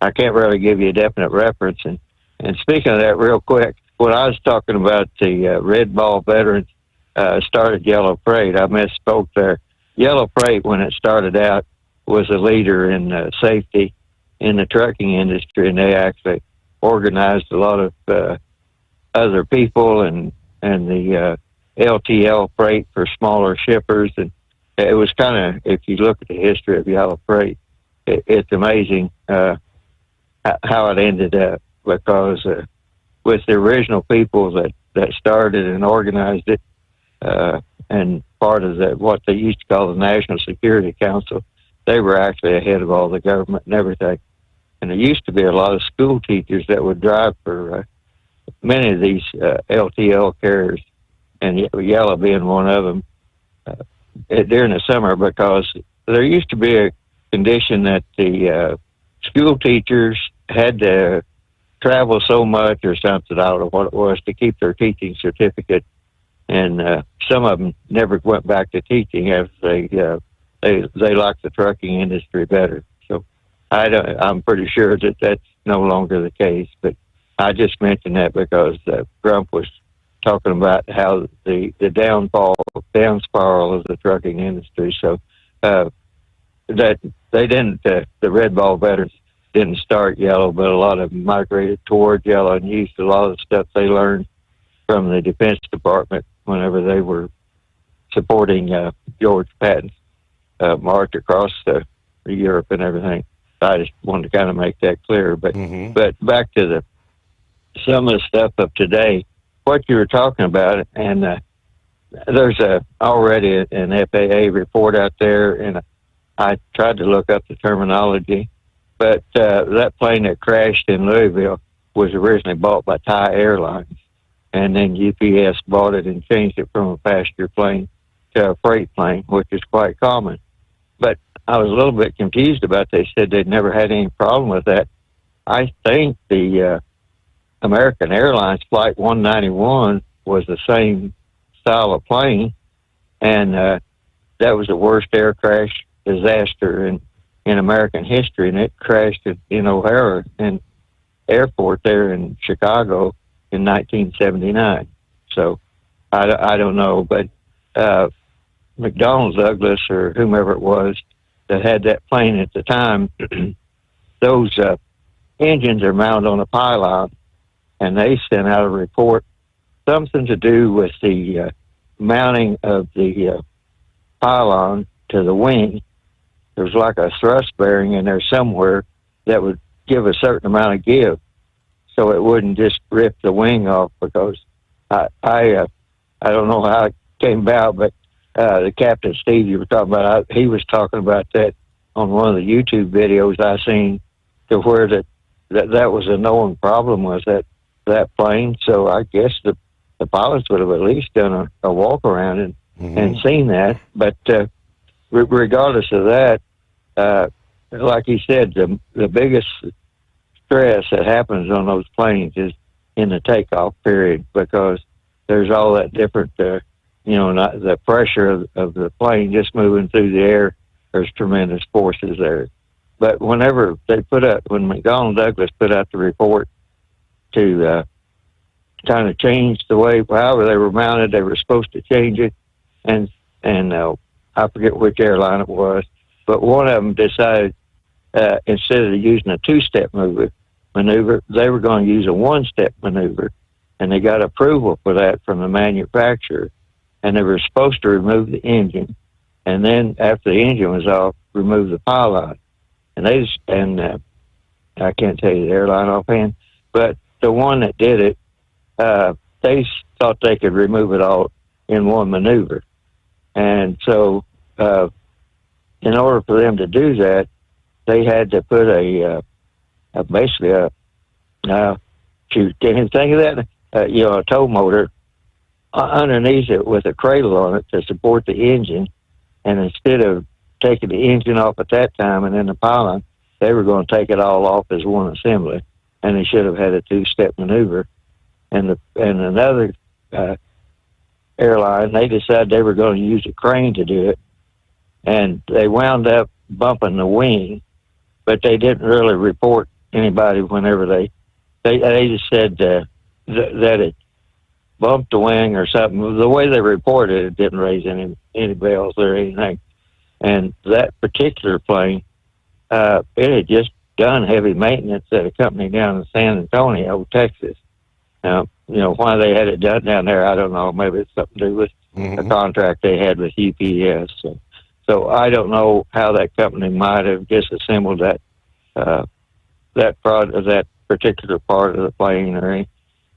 I can't really give you a definite reference. And speaking of that real quick, when I was talking about the Red Ball veterans started Yellow Freight, I misspoke there. Yellow Freight, when it started out, was a leader in safety in the trucking industry, and they actually organized a lot of other people and the LTL freight for smaller shippers. And it was kind of, if you look at the history of Yellow Freight, it's amazing how it ended up, because with the original people that started and organized it, and part of what they used to call the National Security Council, they were actually ahead of all the government and everything. And there used to be a lot of school teachers that would drive for many of these LTL carriers, and Yellow being one of them, during the summer, because there used to be a condition that the school teachers had to travel so much or something, I don't know what it was, to keep their teaching certificate. And some of them never went back to teaching after they liked the trucking industry better. So I'm pretty sure that that's no longer the case. But I just mentioned that because Trump was talking about how the down spiral of the trucking industry. So that they didn't, the Red Ball veterans didn't start Yellow, but a lot of them migrated toward Yellow and used a lot of the stuff they learned from the Defense Department whenever they were supporting George Patton's march across Europe and everything. I just wanted to kind of make that clear. But back to some of the stuff of today, what you were talking about, and there's already an FAA report out there, and I tried to look up the terminology, but that plane that crashed in Louisville was originally bought by Thai Airlines, and then UPS bought it and changed it from a passenger plane to a freight plane, which is quite common. But I was a little bit confused about it. They said they'd never had any problem with that. I think the American Airlines Flight 191 was the same style of plane, and that was the worst air crash disaster in American history, and it crashed in O'Hare and Airport there in Chicago in 1979. So I don't know, but McDonnell Douglas or whomever it was that had that plane at the time, those engines are mounted on a pylon, and they sent out a report, something to do with the mounting of the pylon to the wing. There was like a thrust bearing in there somewhere that would give a certain amount of give, so it wouldn't just rip the wing off. Because I don't know how it came about, but the Captain Steve you were talking about, he was talking about that on one of the YouTube videos I seen, to where that was a known problem, was that plane. So I guess the pilots would have at least done a walk around and seen that. But regardless of that, like he said, the biggest stress that happens on those planes is in the takeoff period, because there's all that different, the pressure of the plane just moving through the air. There's tremendous forces there. But whenever when McDonnell Douglas put out the report to kind of change the way, however they were mounted, they were supposed to change it, and I forget which airline it was, but one of them decided instead of using a two-step maneuver, they were going to use a one-step maneuver, and they got approval for that from the manufacturer, and they were supposed to remove the engine, and then after the engine was off, remove the pylon. And I can't tell you the airline offhand, but the one that did it, they thought they could remove it all in one maneuver. And so in order for them to do that, they had to put basically can you think of that? A tow motor underneath it with a cradle on it to support the engine. And instead of taking the engine off at that time, and then the pylon, they were going to take it all off as one assembly, and they should have had a two-step maneuver. And another airline, they decided they were going to use a crane to do it, and they wound up bumping the wing, but they didn't really report anybody whenever they just said that it bumped the wing or something. The way they reported it didn't raise any bells or anything. And that particular plane, it had just done heavy maintenance at a company down in San Antonio, Texas. Now, why they had it done down there, I don't know. Maybe it's something to do with a contract they had with UPS. So I don't know how that company might have disassembled that particular part of the plane or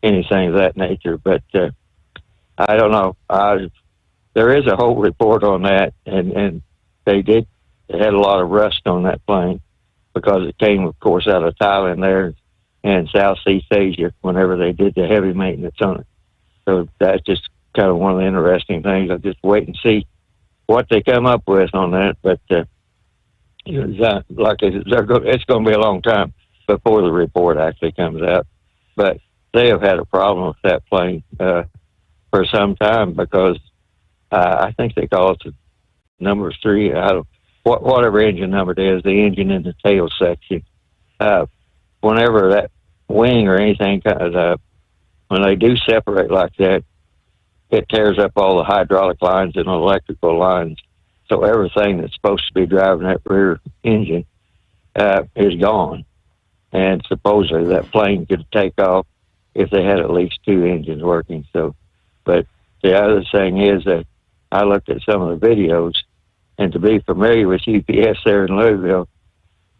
anything of that nature. But I don't know. There is a whole report on that, and they had a lot of rust on that plane because it came, of course, out of Thailand there and Southeast Asia whenever they did the heavy maintenance on it. So that's just kind of one of the interesting things. I'll just wait and see what they come up with on that. But like I said, it's going to be a long time before the report actually comes out. But they have had a problem with that plane for some time because I think they call it the number 3. Whatever engine number it is, the engine in the tail section. Whenever that wing or anything comes up, when they do separate like that, it tears up all the hydraulic lines and electrical lines. So everything that's supposed to be driving that rear engine is gone. And supposedly that plane could take off if they had at least 2 engines working. So, but the other thing is that I looked at some of the videos, and to be familiar with UPS there in Louisville,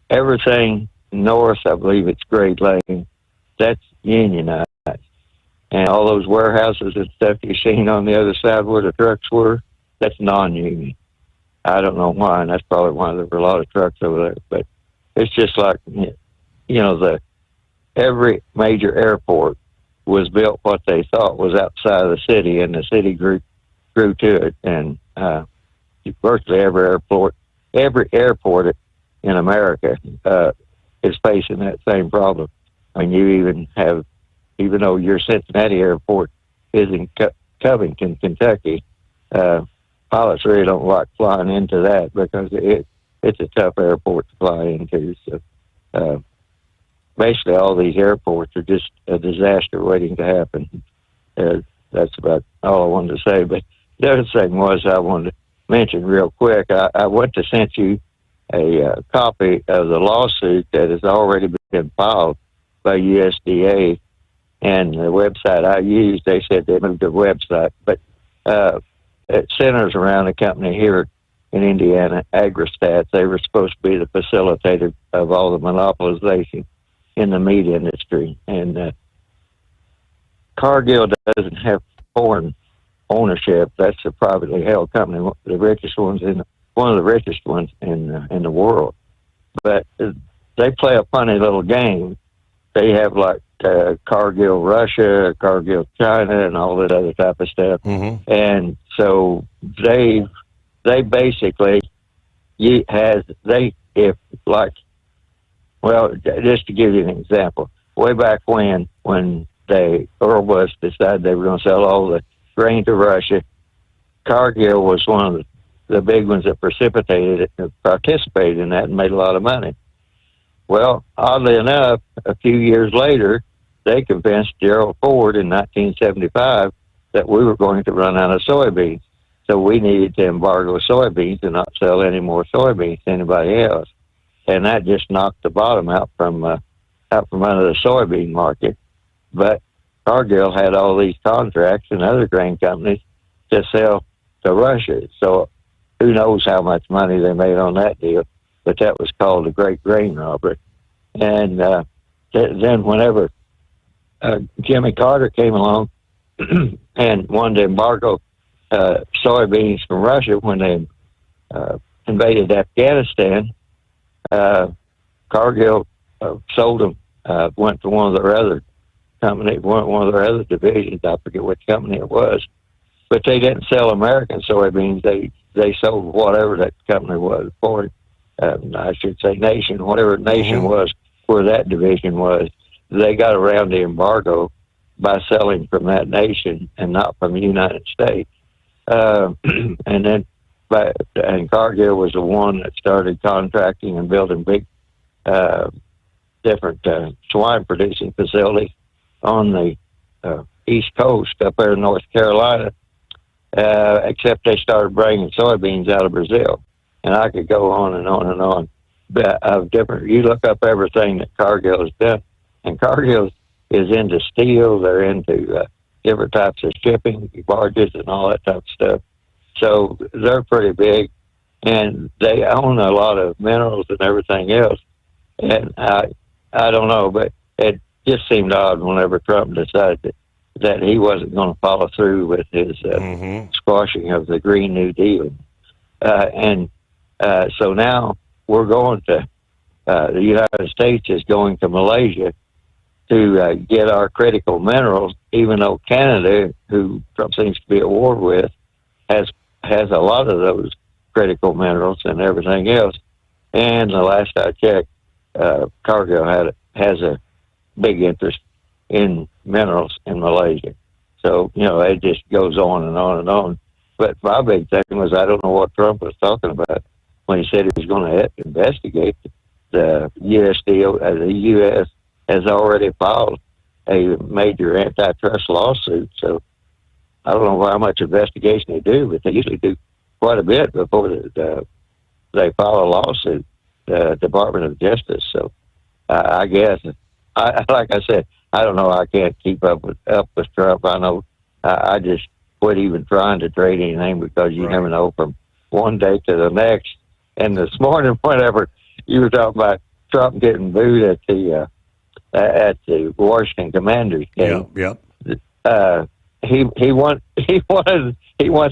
everything north, I believe it's Great Lane, that's unionized. And all those warehouses and stuff you've seen on the other side where the trucks were, that's non-union. I don't know why, and that's probably why there were a lot of trucks over there. But it's just like, every major airport was built what they thought was outside of the city, and the city grew to it. And virtually every airport in America is facing that same problem. I mean, you even though your Cincinnati airport is in Covington, Kentucky, pilots really don't like flying into that because it's a tough airport to fly into. So basically all these airports are just a disaster waiting to happen. That's about all I wanted to say. But the other thing was I wanted to mention real quick, I went to send you a copy of the lawsuit that has already been filed by USDA, and the website I used, they said they moved the website, but it centers around a company here in Indiana, AgriStats. They were supposed to be the facilitator of all the monopolization in the meat industry, and Cargill doesn't have foreign ownership. That's a privately held company, one of the richest ones in the world. But they play a funny little game. They have like Cargill Russia, Cargill China, and all that other type of stuff. Mm-hmm. And so they basically just to give you an example, way back when Earl Bush decided they were going to sell all the grain to Russia, Cargill was one of the big ones that participated in that and made a lot of money. Well, oddly enough, a few years later, they convinced Gerald Ford in 1975 that we were going to run out of soybeans. So we needed to embargo soybeans and not sell any more soybeans to anybody else. And that just knocked the bottom out from under the soybean market. But Cargill had all these contracts and other grain companies to sell to Russia. So who knows how much money they made on that deal. But that was called the Great Grain Robbery. And then whenever Jimmy Carter came along and wanted to embargo soybeans from Russia when they invaded Afghanistan, Cargill sold them, went to one of their other companies, one of their other divisions. I forget which company it was. But they didn't sell American soybeans. they sold whatever that company was for. I should say Nation, whatever Nation was, where that division was. They got around the embargo by selling from that nation and not from the United States. And then, and Cargill was the one that started contracting and building big, different swine producing facilities on the East Coast up there in North Carolina. Except they started bringing soybeans out of Brazil, and I could go on and on and on. But you look up everything that Cargill has done, and Cargill is into steel. They're into different types of shipping, barges, and all that type of stuff. So they're pretty big, and they own a lot of minerals and everything else. And I don't know, but it just seemed odd whenever Trump decided that he wasn't going to follow through with his squashing of the Green New Deal. So now we're going to, the United States is going to Malaysia to get our critical minerals, even though Canada, who Trump seems to be at war with, has a lot of those critical minerals and everything else. And the last I checked, Cargill has a big interest in minerals in Malaysia. So, it just goes on and on and on. But my big thing was, I don't know what Trump was talking about when he said he was going to investigate the USDO. The U.S. has already filed a major antitrust lawsuit. So I don't know how much investigation they do, but they usually do quite a bit before they file a lawsuit, the Department of Justice. So I guess, like I said, I don't know. I can't keep up with Trump. I know I just quit even trying to trade anything because you never know from one day to the next. And this morning, whenever you were talking about Trump getting booed at the Washington Commanders game, he wants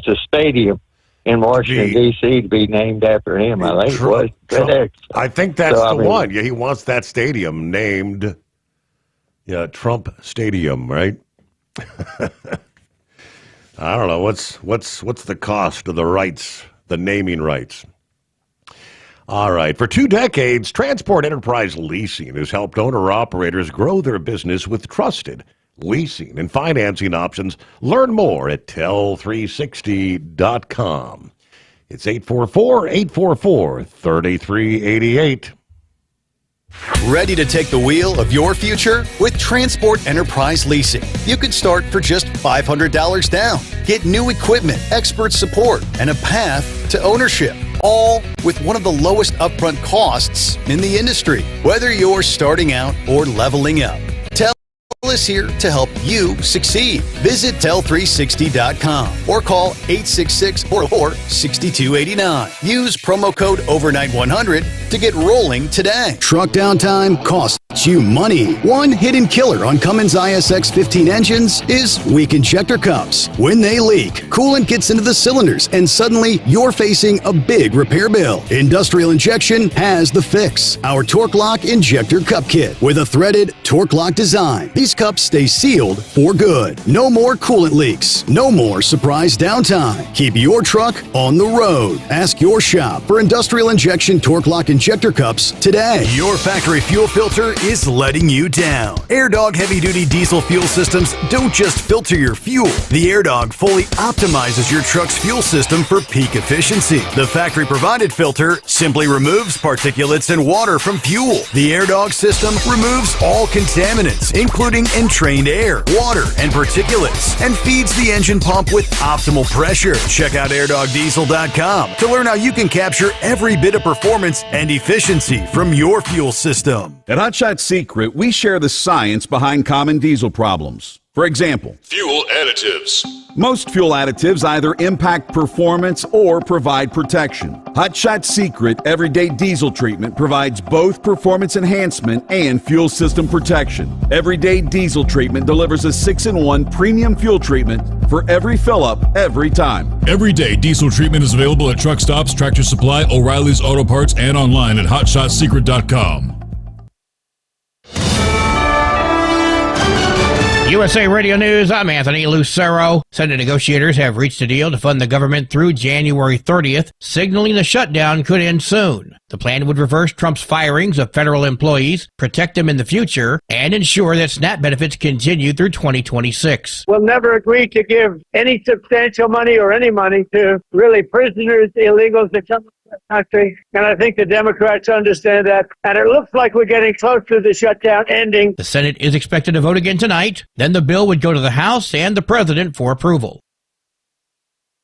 a stadium in Washington D.C. to be named after him. I think it was FedEx. I think that's the one. Yeah, he wants that stadium named Trump Stadium, right? I don't know what's the cost of the rights, the naming rights. All right. For 2 decades, Transport Enterprise Leasing has helped owner-operators grow their business with trusted leasing and financing options. Learn more at tell360.com. It's 844-844-3388. Ready to take the wheel of your future? With Transport Enterprise Leasing, you can start for just $500 down. Get new equipment, expert support, and a path to ownership, all with one of the lowest upfront costs in the industry. Whether you're starting out or leveling up, Tell is here to help you succeed. Visit tell360.com or call 866-444-6289. Use promo code overnight100 to get rolling today. Truck downtime costs you money. One hidden killer on Cummins ISX 15 engines is weak injector cups. When they leak, coolant gets into the cylinders and suddenly you're facing a big repair bill. Industrial Injection has the fix. Our Torque Lock Injector Cup Kit with a threaded Torque Lock design. These cups stay sealed for good. No more coolant leaks. No more surprise downtime. Keep your truck on the road. Ask your shop for Industrial Injection Torque Lock Injector Cups today. Your factory fuel filter is letting you down. AirDog heavy-duty diesel fuel systems don't just filter your fuel. The AirDog fully optimizes your truck's fuel system for peak efficiency. The factory-provided filter simply removes particulates and water from fuel. The AirDog system removes all contaminants, including entrained air, water, and particulates, and feeds the engine pump with optimal pressure. Check out airdogdiesel.com to learn how you can capture every bit of performance and efficiency from your fuel system. At Hotshot Secret, we share the science behind common diesel problems. For example, fuel additives. Most fuel additives either impact performance or provide protection. Hotshot Secret Everyday Diesel Treatment provides both performance enhancement and fuel system protection. Everyday Diesel Treatment delivers a 6-in-1 premium fuel treatment for every fill-up, every time. Everyday Diesel Treatment is available at truck stops, Tractor Supply, O'Reilly's Auto Parts, and online at hotshotsecret.com. USA Radio News, I'm Anthony Lucero. Senate negotiators have reached a deal to fund the government through January 30th, signaling the shutdown could end soon. The plan would reverse Trump's firings of federal employees, protect them in the future, and ensure that SNAP benefits continue through 2026. We'll never agree to give any substantial money or any money to really prisoners, illegals that come to the country. And I think the Democrats understand that. And it looks like we're getting close to the shutdown ending. The Senate is expected to vote again tonight. Then the bill would go to the House and the President for approval.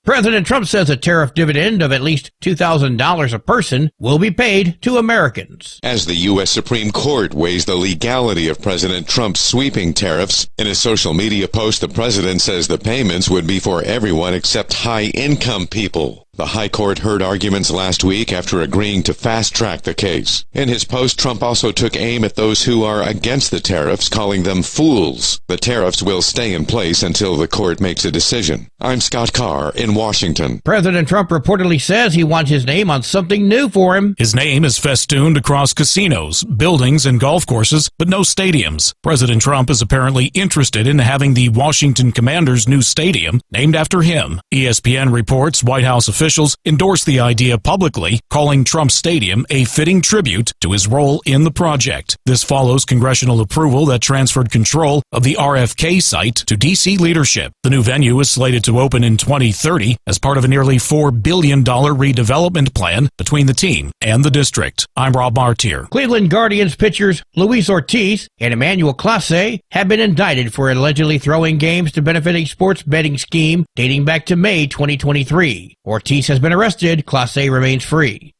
President Trump says a tariff dividend of at least $2,000 a person will be paid to Americans. As the U.S. Supreme Court weighs the legality of President Trump's sweeping tariffs, in a social media post, the president says the payments would be for everyone except high-income people. The High Court heard arguments last week after agreeing to fast-track the case. In his post, Trump also took aim at those who are against the tariffs, calling them fools. The tariffs will stay in place until the court makes a decision. I'm Scott Carr in Washington. President Trump reportedly says he wants his name on something new for him. His name is festooned across casinos, buildings, and golf courses, but no stadiums. President Trump is apparently interested in having the Washington Commanders' new stadium named after him. ESPN reports White House officials endorsed the idea publicly, calling Trump Stadium a fitting tribute to his role in the project. This follows congressional approval that transferred control of the RFK site to D.C. leadership. The new venue is slated to open in 2030 as part of a nearly $4 billion redevelopment plan between the team and the district. I'm Rob Martier. Cleveland Guardians pitchers Luis Ortiz and Emmanuel Clase have been indicted for allegedly throwing games to benefit a sports betting scheme dating back to May 2023. Ortiz has been arrested. Clase remains free.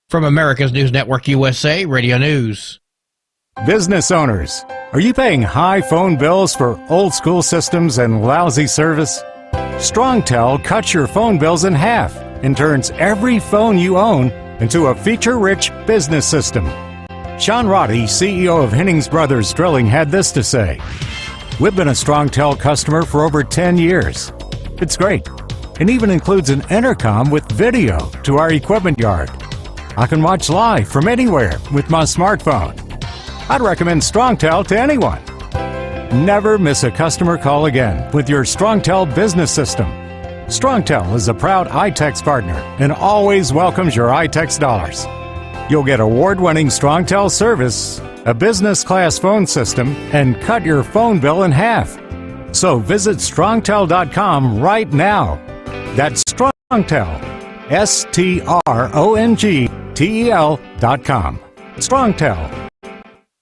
From America's News Network USA Radio News. Business owners, are you paying high phone bills for old school systems and lousy service? StrongTel cuts your phone bills in half and turns every phone you own into a feature-rich business system. Sean Roddy, CEO of Hennings Brothers Drilling, had this to say: "We've been a StrongTel customer for over 10 years. It's great. It even includes an intercom with video to our equipment yard. I can watch live from anywhere with my smartphone. I'd recommend StrongTel to anyone. Never miss a customer call again with your StrongTel business system. StrongTel is a proud iTex partner and always welcomes your iTex dollars. You'll get award-winning StrongTel service, a business-class phone system, and cut your phone bill in half. So visit StrongTel.com right now. That's StrongTel, StrongTel.com. StrongTel.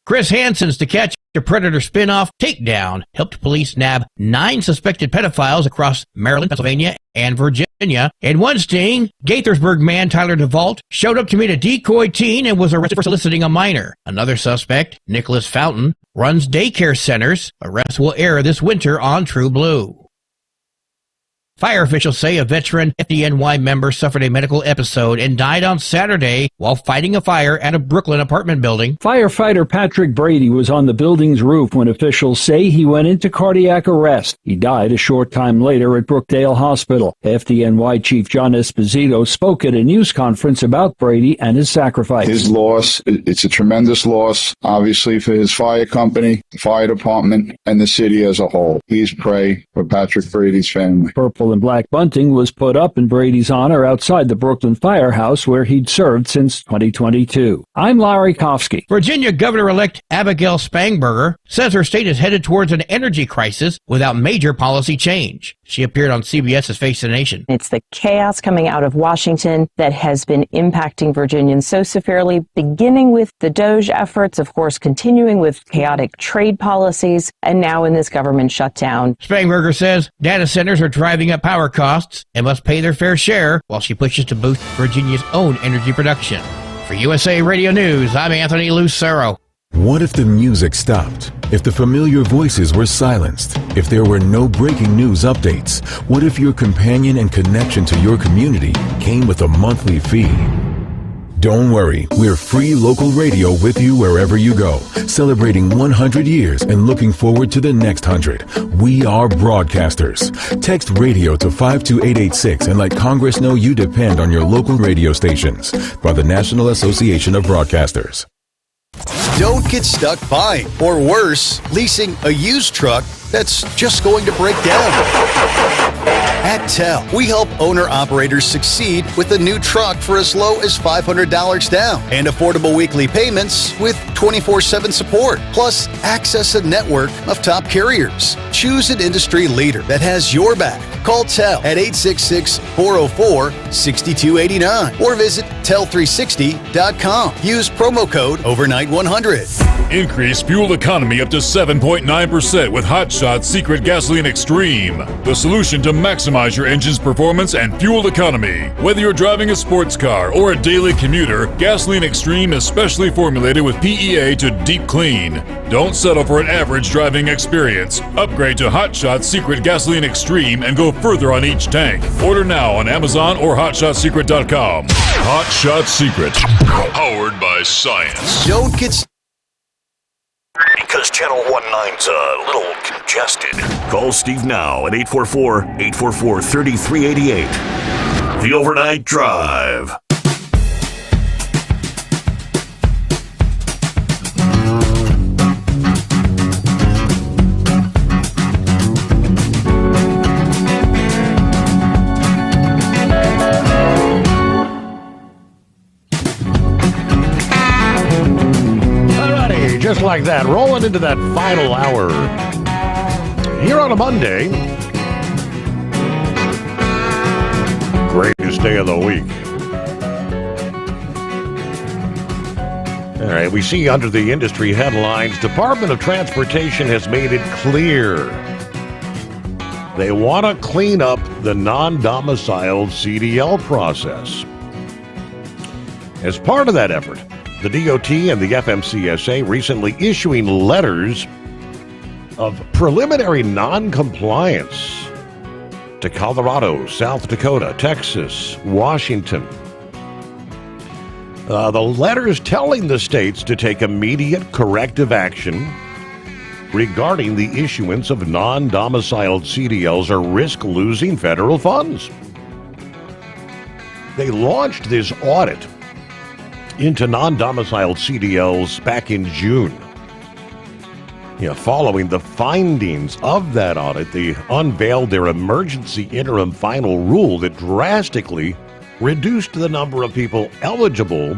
Chris Hansen's To Catch a Predator spin-off, Takedown, helped police nab 9 suspected pedophiles across Maryland, Pennsylvania, and Virginia. In one sting, Gaithersburg man Tyler DeVault showed up to meet a decoy teen and was arrested for soliciting a minor. Another suspect, Nicholas Fountain, runs daycare centers. Arrests will air this winter on True Blue. Fire officials say a veteran FDNY member suffered a medical episode and died on Saturday while fighting a fire at a Brooklyn apartment building. Firefighter Patrick Brady was on the building's roof when officials say he went into cardiac arrest. He died a short time later at Brookdale Hospital. FDNY Chief John Esposito spoke at a news conference about Brady and his sacrifice. His loss, it's a tremendous loss, obviously, for his fire company, the fire department, and the city as a whole. Please pray for Patrick Brady's family. Purple and black bunting was put up in Brady's honor outside the Brooklyn Firehouse, where he'd served since 2022. I'm Larry Kofsky. Virginia Governor-elect Abigail Spangberger says her state is headed towards an energy crisis without major policy change. She appeared on CBS's Face the Nation. It's the chaos coming out of Washington that has been impacting Virginians so severely, beginning with the DOGE efforts, of course, continuing with chaotic trade policies, and now in this government shutdown. Spangberger says data centers are driving up power costs and must pay their fair share, while she pushes to boost Virginia's own energy production. For USA Radio News, I'm Anthony Lucero. What if the music stopped? If the familiar voices were silenced? If there were no breaking news updates? What if your companion and connection to your community came with a monthly fee? Don't worry, we're free local radio with you wherever you go, celebrating 100 years and looking forward to the next 100. We are broadcasters. Text radio to 52886 and let Congress know you depend on your local radio stations. By the National Association of Broadcasters. Don't get stuck buying, or worse, leasing a used truck that's just going to break down. At TEL, we help owner-operators succeed with a new truck for as low as $500 down and affordable weekly payments with 24/7 support, plus access a network of top carriers. Choose an industry leader that has your back. Call TEL at 866-404-6289 or visit tel360.com. Use promo code overnight100. Increase fuel economy up to 7.9% with Hot Shot Secret Gasoline Extreme, the solution to maximize your engine's performance and fuel economy. Whether you're driving a sports car or a daily commuter, Gasoline Extreme is specially formulated with PEA to deep clean. Don't settle for an average driving experience. Upgrade to Hot Shot Secret Gasoline Extreme and go further on each tank. Order now on Amazon or HotShotSecret.com. Hot Shot Secret, powered by science. Don't get because Channel 19's a little congested. Call Steve now at 844-844-3388. The Overnight Drive. Just like that, rolling into that final hour. Here on a Monday, greatest day of the week. All right, we see under the industry headlines, Department of Transportation has made it clear they want to clean up the non-domiciled CDL process. As part of that effort, the DOT and the FMCSA recently issuing letters of preliminary non-compliance to Colorado, South Dakota, Texas, Washington. The letters telling the states to take immediate corrective action regarding the issuance of non-domiciled CDLs or risk losing federal funds. They launched this audit into non-domiciled CDLs back in June. Following the findings of that audit, they unveiled their emergency interim final rule that drastically reduced the number of people eligible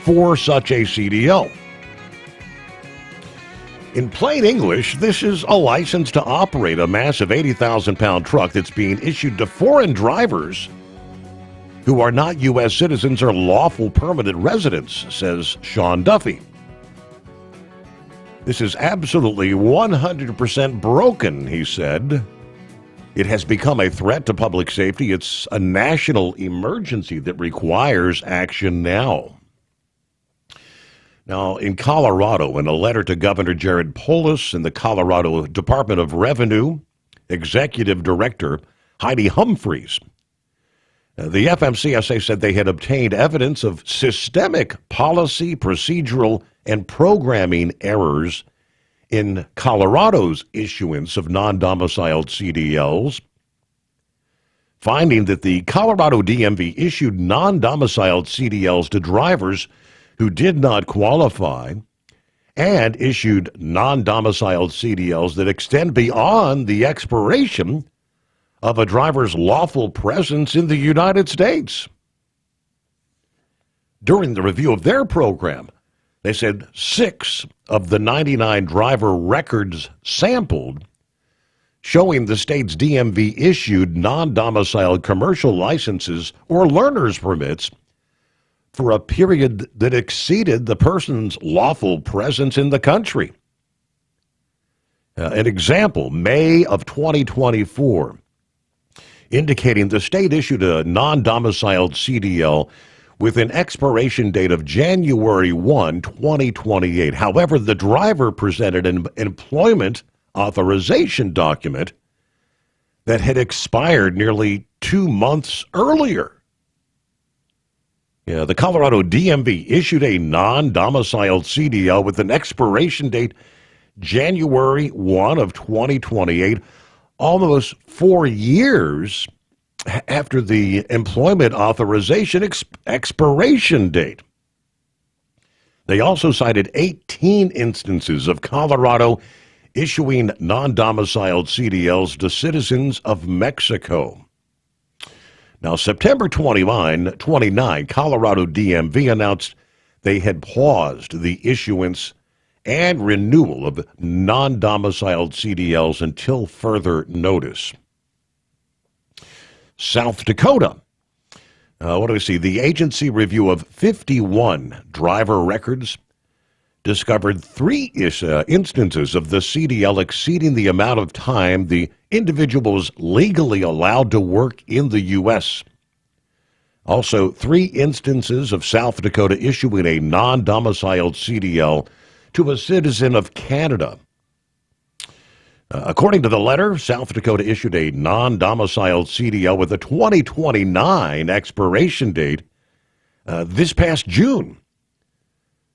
for such a CDL. In plain English, this is a license to operate a massive 80,000-pound truck that's being issued to foreign drivers who are not U.S. citizens or lawful permanent residents, says Sean Duffy. This is absolutely 100% broken, he said. It has become a threat to public safety. It's a national emergency that requires action now. Now, in Colorado, in a letter to Governor Jared Polis and the Colorado Department of Revenue Executive Director Heidi Humphreys, the FMCSA said they had obtained evidence of systemic policy, procedural, and programming errors in Colorado's issuance of non-domiciled CDLs, finding that the Colorado DMV issued non-domiciled CDLs to drivers who did not qualify and issued non-domiciled CDLs that extend beyond the expiration of a driver's lawful presence in the United States. During the review of their program, they said 6 of the 99 driver records sampled showing the state's DMV issued non-domiciled commercial licenses or learner's permits for a period that exceeded the person's lawful presence in the country. An example, May of 2024, indicating the state issued a non-domiciled CDL with an expiration date of January 1, 2028. However, the driver presented an employment authorization document that had expired nearly 2 months earlier. The Colorado DMV issued a non-domiciled CDL with an expiration date January 1 of 2028, almost 4 years after the employment authorization expiration date. They also cited 18 instances of Colorado issuing non-domiciled CDLs to citizens of Mexico. Now, September 29, Colorado DMV announced they had paused the issuance and renewal of non-domiciled CDLs until further notice. South Dakota. What do we see? The agency review of 51 driver records discovered 3 instances of the CDL exceeding the amount of time the individual was legally allowed to work in the U.S. Also, 3 instances of South Dakota issuing a non-domiciled CDL to a citizen of Canada. According to the letter, South Dakota issued a non-domiciled CDL with a 2029 expiration date this past June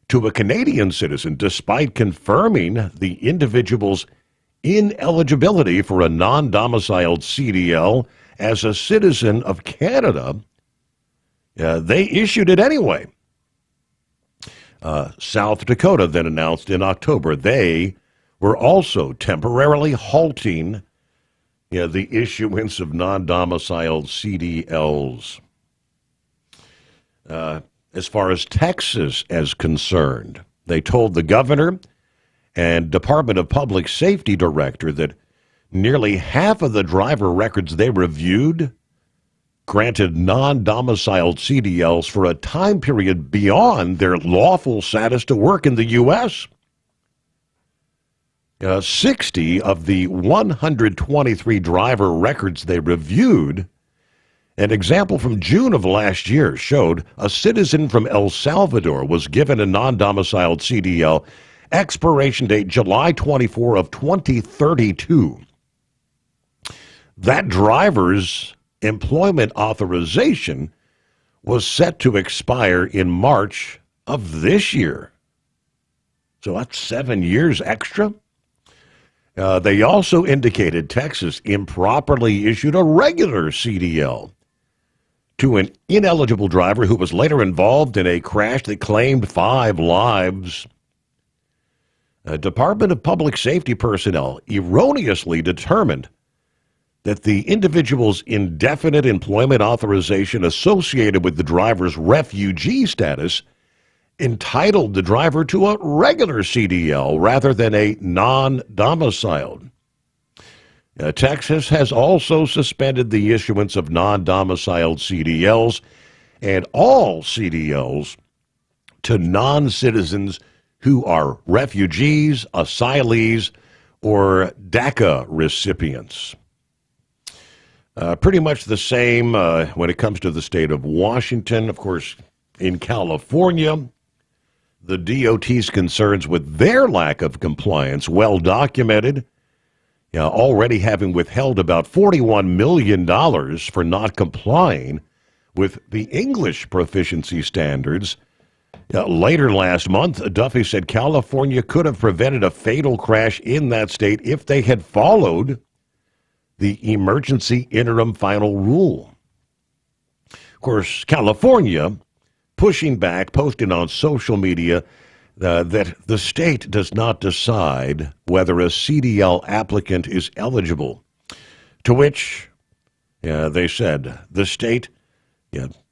to a Canadian citizen, despite confirming the individual's ineligibility for a non-domiciled CDL as a citizen of Canada. They issued it anyway. South Dakota then announced in October they were also temporarily halting the issuance of non-domiciled CDLs. As far as Texas is concerned, they told the governor and Department of Public Safety director that nearly half of the driver records they reviewed granted non-domiciled CDLs for a time period beyond their lawful status to work in the U.S. 60 of the 123 driver records they reviewed, an example from June of last year, showed a citizen from El Salvador was given a non-domiciled CDL, expiration date July 24 of 2032. That driver's employment authorization was set to expire in March of this year. So that's 7 years extra. They also indicated Texas improperly issued a regular CDL to an ineligible driver who was later involved in a crash that claimed 5 lives. Department of Public Safety personnel erroneously determined that the individual's indefinite employment authorization associated with the driver's refugee status entitled the driver to a regular CDL rather than a non-domiciled. Texas has also suspended the issuance of non-domiciled CDLs and all CDLs to non-citizens who are refugees, asylees, or DACA recipients. Pretty much the same when it comes to the state of Washington. Of course, in California, the DOT's concerns with their lack of compliance, well documented, already having withheld about $41 million for not complying with the English proficiency standards. Later last month, Duffy said California could have prevented a fatal crash in that state if they had followed the emergency interim final rule. Of course, California pushing back, posting on social media that the state does not decide whether a CDL applicant is eligible. To which they said the state,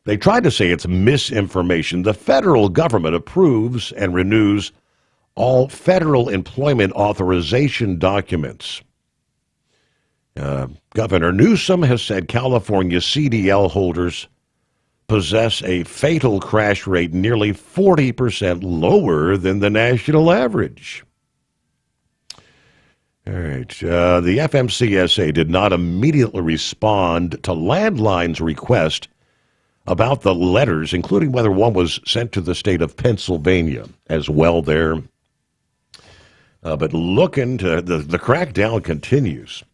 they tried to say it's misinformation. The federal government approves and renews all federal employment authorization documents. Governor Newsom has said California CDL holders possess a fatal crash rate nearly 40% lower than the national average. All right. The FMCSA did not immediately respond to Landline's request about the letters, including whether one was sent to the state of Pennsylvania as well there. But looking to the crackdown continues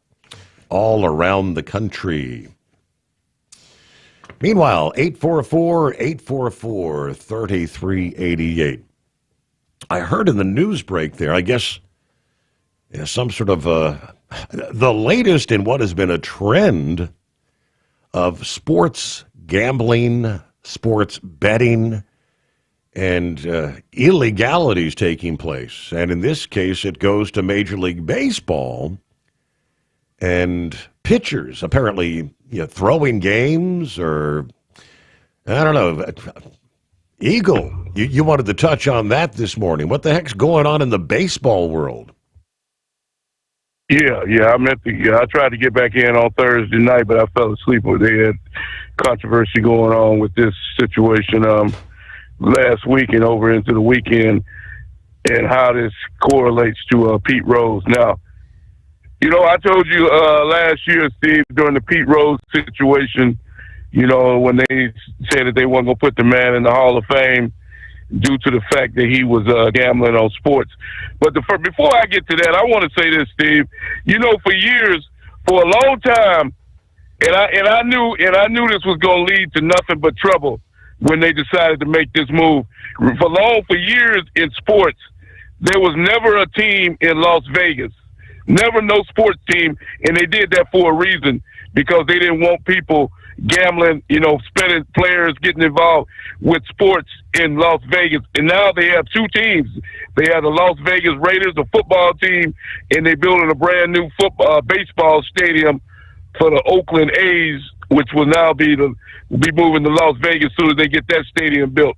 all around the country. Meanwhile, 844-844-3388. I heard in the news break there, I guess, some sort of the latest in what has been a trend of sports gambling, sports betting, and illegalities taking place. And in this case, it goes to Major League Baseball and pitchers apparently throwing games, or I don't know. Eagle, you wanted to touch on that this morning. What the heck's going on in the baseball world? Yeah, I tried to get back in on Thursday night, but I fell asleep. They had controversy going on with this situation last week and over into the weekend, and how this correlates to Pete Rose. Now, I told you last year, Steve, during the Pete Rose situation, when they said that they weren't going to put the man in the Hall of Fame due to the fact that he was gambling on sports. But before I get to that, I want to say this, Steve. For years, for a long time, and I knew this was going to lead to nothing but trouble when they decided to make this move. For years in sports, there was never a team in Las Vegas, never no sports team, and they did that for a reason, because they didn't want people gambling, spending players getting involved with sports in Las Vegas. And now they have two teams. They have the Las Vegas Raiders, a football team, and they're building a brand new baseball stadium for the Oakland A's, which will now be moving to Las Vegas as soon as they get that stadium built.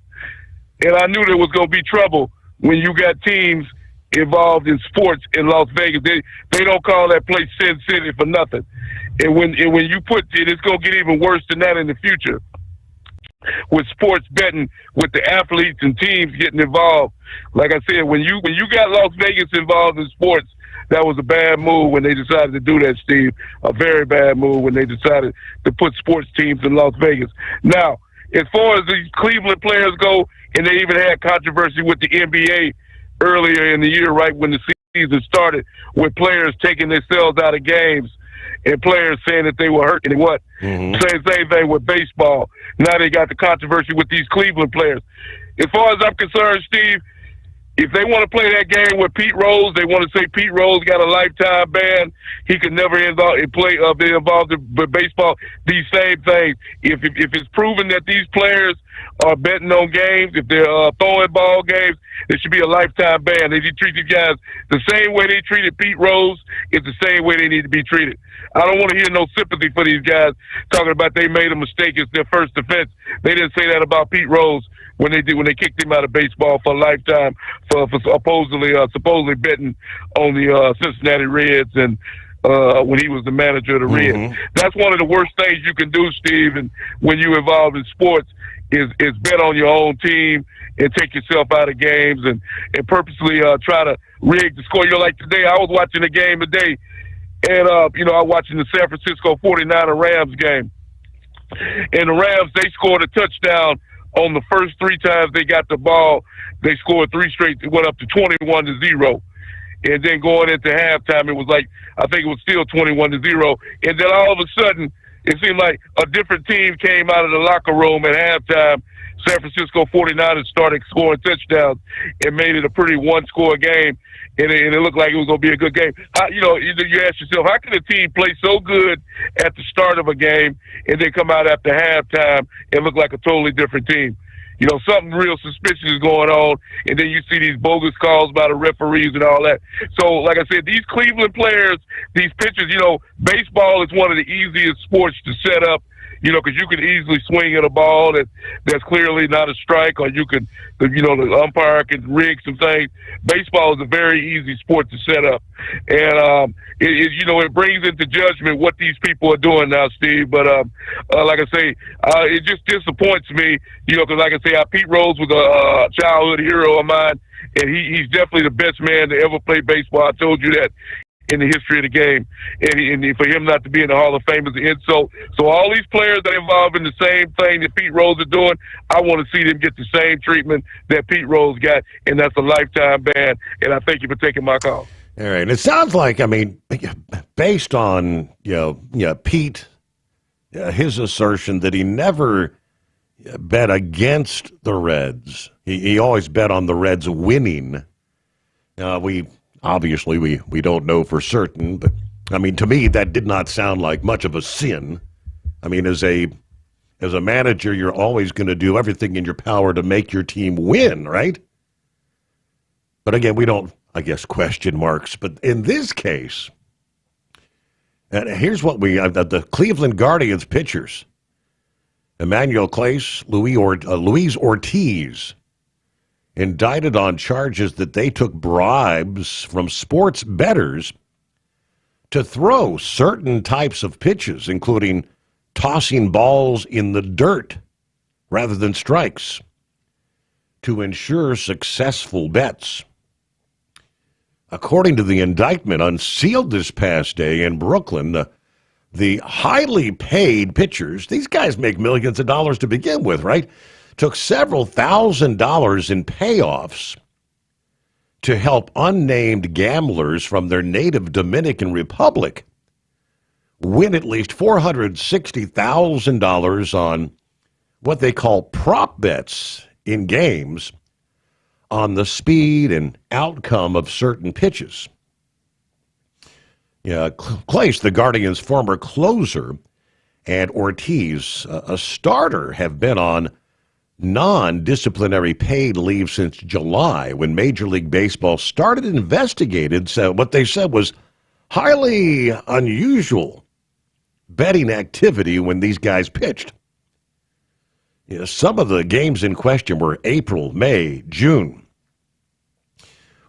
And I knew there was going to be trouble when you got teams involved in sports in Las Vegas. They don't call that place Sin City for nothing. And when you put it, it's going to get even worse than that in the future with sports betting, with the athletes and teams getting involved. Like I said, when you got Las Vegas involved in sports, that was a bad move when they decided to do that, Steve. A very bad move when they decided to put sports teams in Las Vegas. Now, as far as these Cleveland players go, and they even had controversy with the NBA earlier in the year, right when the season started, with players taking themselves out of games and players saying that they were hurt. And what? Mm-hmm. Same thing with baseball. Now they got the controversy with these Cleveland players. As far as I'm concerned, Steve, if they want to play that game with Pete Rose, they want to say Pete Rose got a lifetime ban. He could never be involved in baseball. These same things. If it's proven that these players are betting on games, if they're throwing ball games, there should be a lifetime ban. They treat these guys the same way they treated Pete Rose. It's the same way they need to be treated. I don't want to hear no sympathy for these guys talking about they made a mistake. It's their first offense. They didn't say that about Pete Rose when they kicked him out of baseball for a lifetime for supposedly betting on the Cincinnati Reds and when he was the manager of the Reds. That's one of the worst things you can do, Steve, and when you're involved in sports is bet on your own team and take yourself out of games and purposely try to rig the score. Like today, I was watching a game today, and I was watching the San Francisco 49er Rams game. And the Rams, they scored a touchdown on the first three times they got the ball. They scored three straight. It went up to 21-0. And then going into halftime, it was like, I think it was still 21-0. And then all of a sudden, it seemed like a different team came out of the locker room at halftime. San Francisco 49ers started scoring touchdowns and made it a pretty one-score game. And it looked like it was going to be a good game. You ask yourself, how can a team play so good at the start of a game and then come out after halftime and look like a totally different team? Something real suspicious is going on, and then you see these bogus calls by the referees and all that. So, like I said, these Cleveland players, these pitchers, baseball is one of the easiest sports to set up, because you can easily swing at a ball that's clearly not a strike, or you can, the umpire can rig some things. Baseball is a very easy sport to set up. And, it brings into judgment what these people are doing now, Steve. But, like I say, it just disappoints me, because like I say, Pete Rose was a childhood hero of mine, and he's definitely the best man to ever play baseball. I told you that in the history of the game, and for him not to be in the Hall of Fame is an insult. So all these players that are involved in the same thing that Pete Rose is doing, I want to see them get the same treatment that Pete Rose got, and that's a lifetime ban. And I thank you for taking my call. All right. And it sounds like, based on Pete, his assertion that he never bet against the Reds. He always bet on the Reds winning. Obviously, we don't know for certain, but, to me, that did not sound like much of a sin. As a As a manager, you're always going to do everything in your power to make your team win, right? But again, we don't, I guess, question marks. But in this case, and here's what the Cleveland Guardians pitchers, Emmanuel Clase, Luis Ortiz, indicted on charges that they took bribes from sports bettors to throw certain types of pitches, including tossing balls in the dirt rather than strikes, to ensure successful bets. According to the indictment unsealed this past day in Brooklyn, the highly paid pitchers, these guys make millions of dollars to begin with, right? Took several $1,000s in payoffs to help unnamed gamblers from their native Dominican Republic win at least $460,000 on what they call prop bets in games on the speed and outcome of certain pitches. Clase, the Guardians' former closer, and Ortiz, a starter, have been on non-disciplinary paid leave since July when Major League Baseball started investigating what they said was highly unusual betting activity when these guys pitched. Some of the games in question were April, May, June.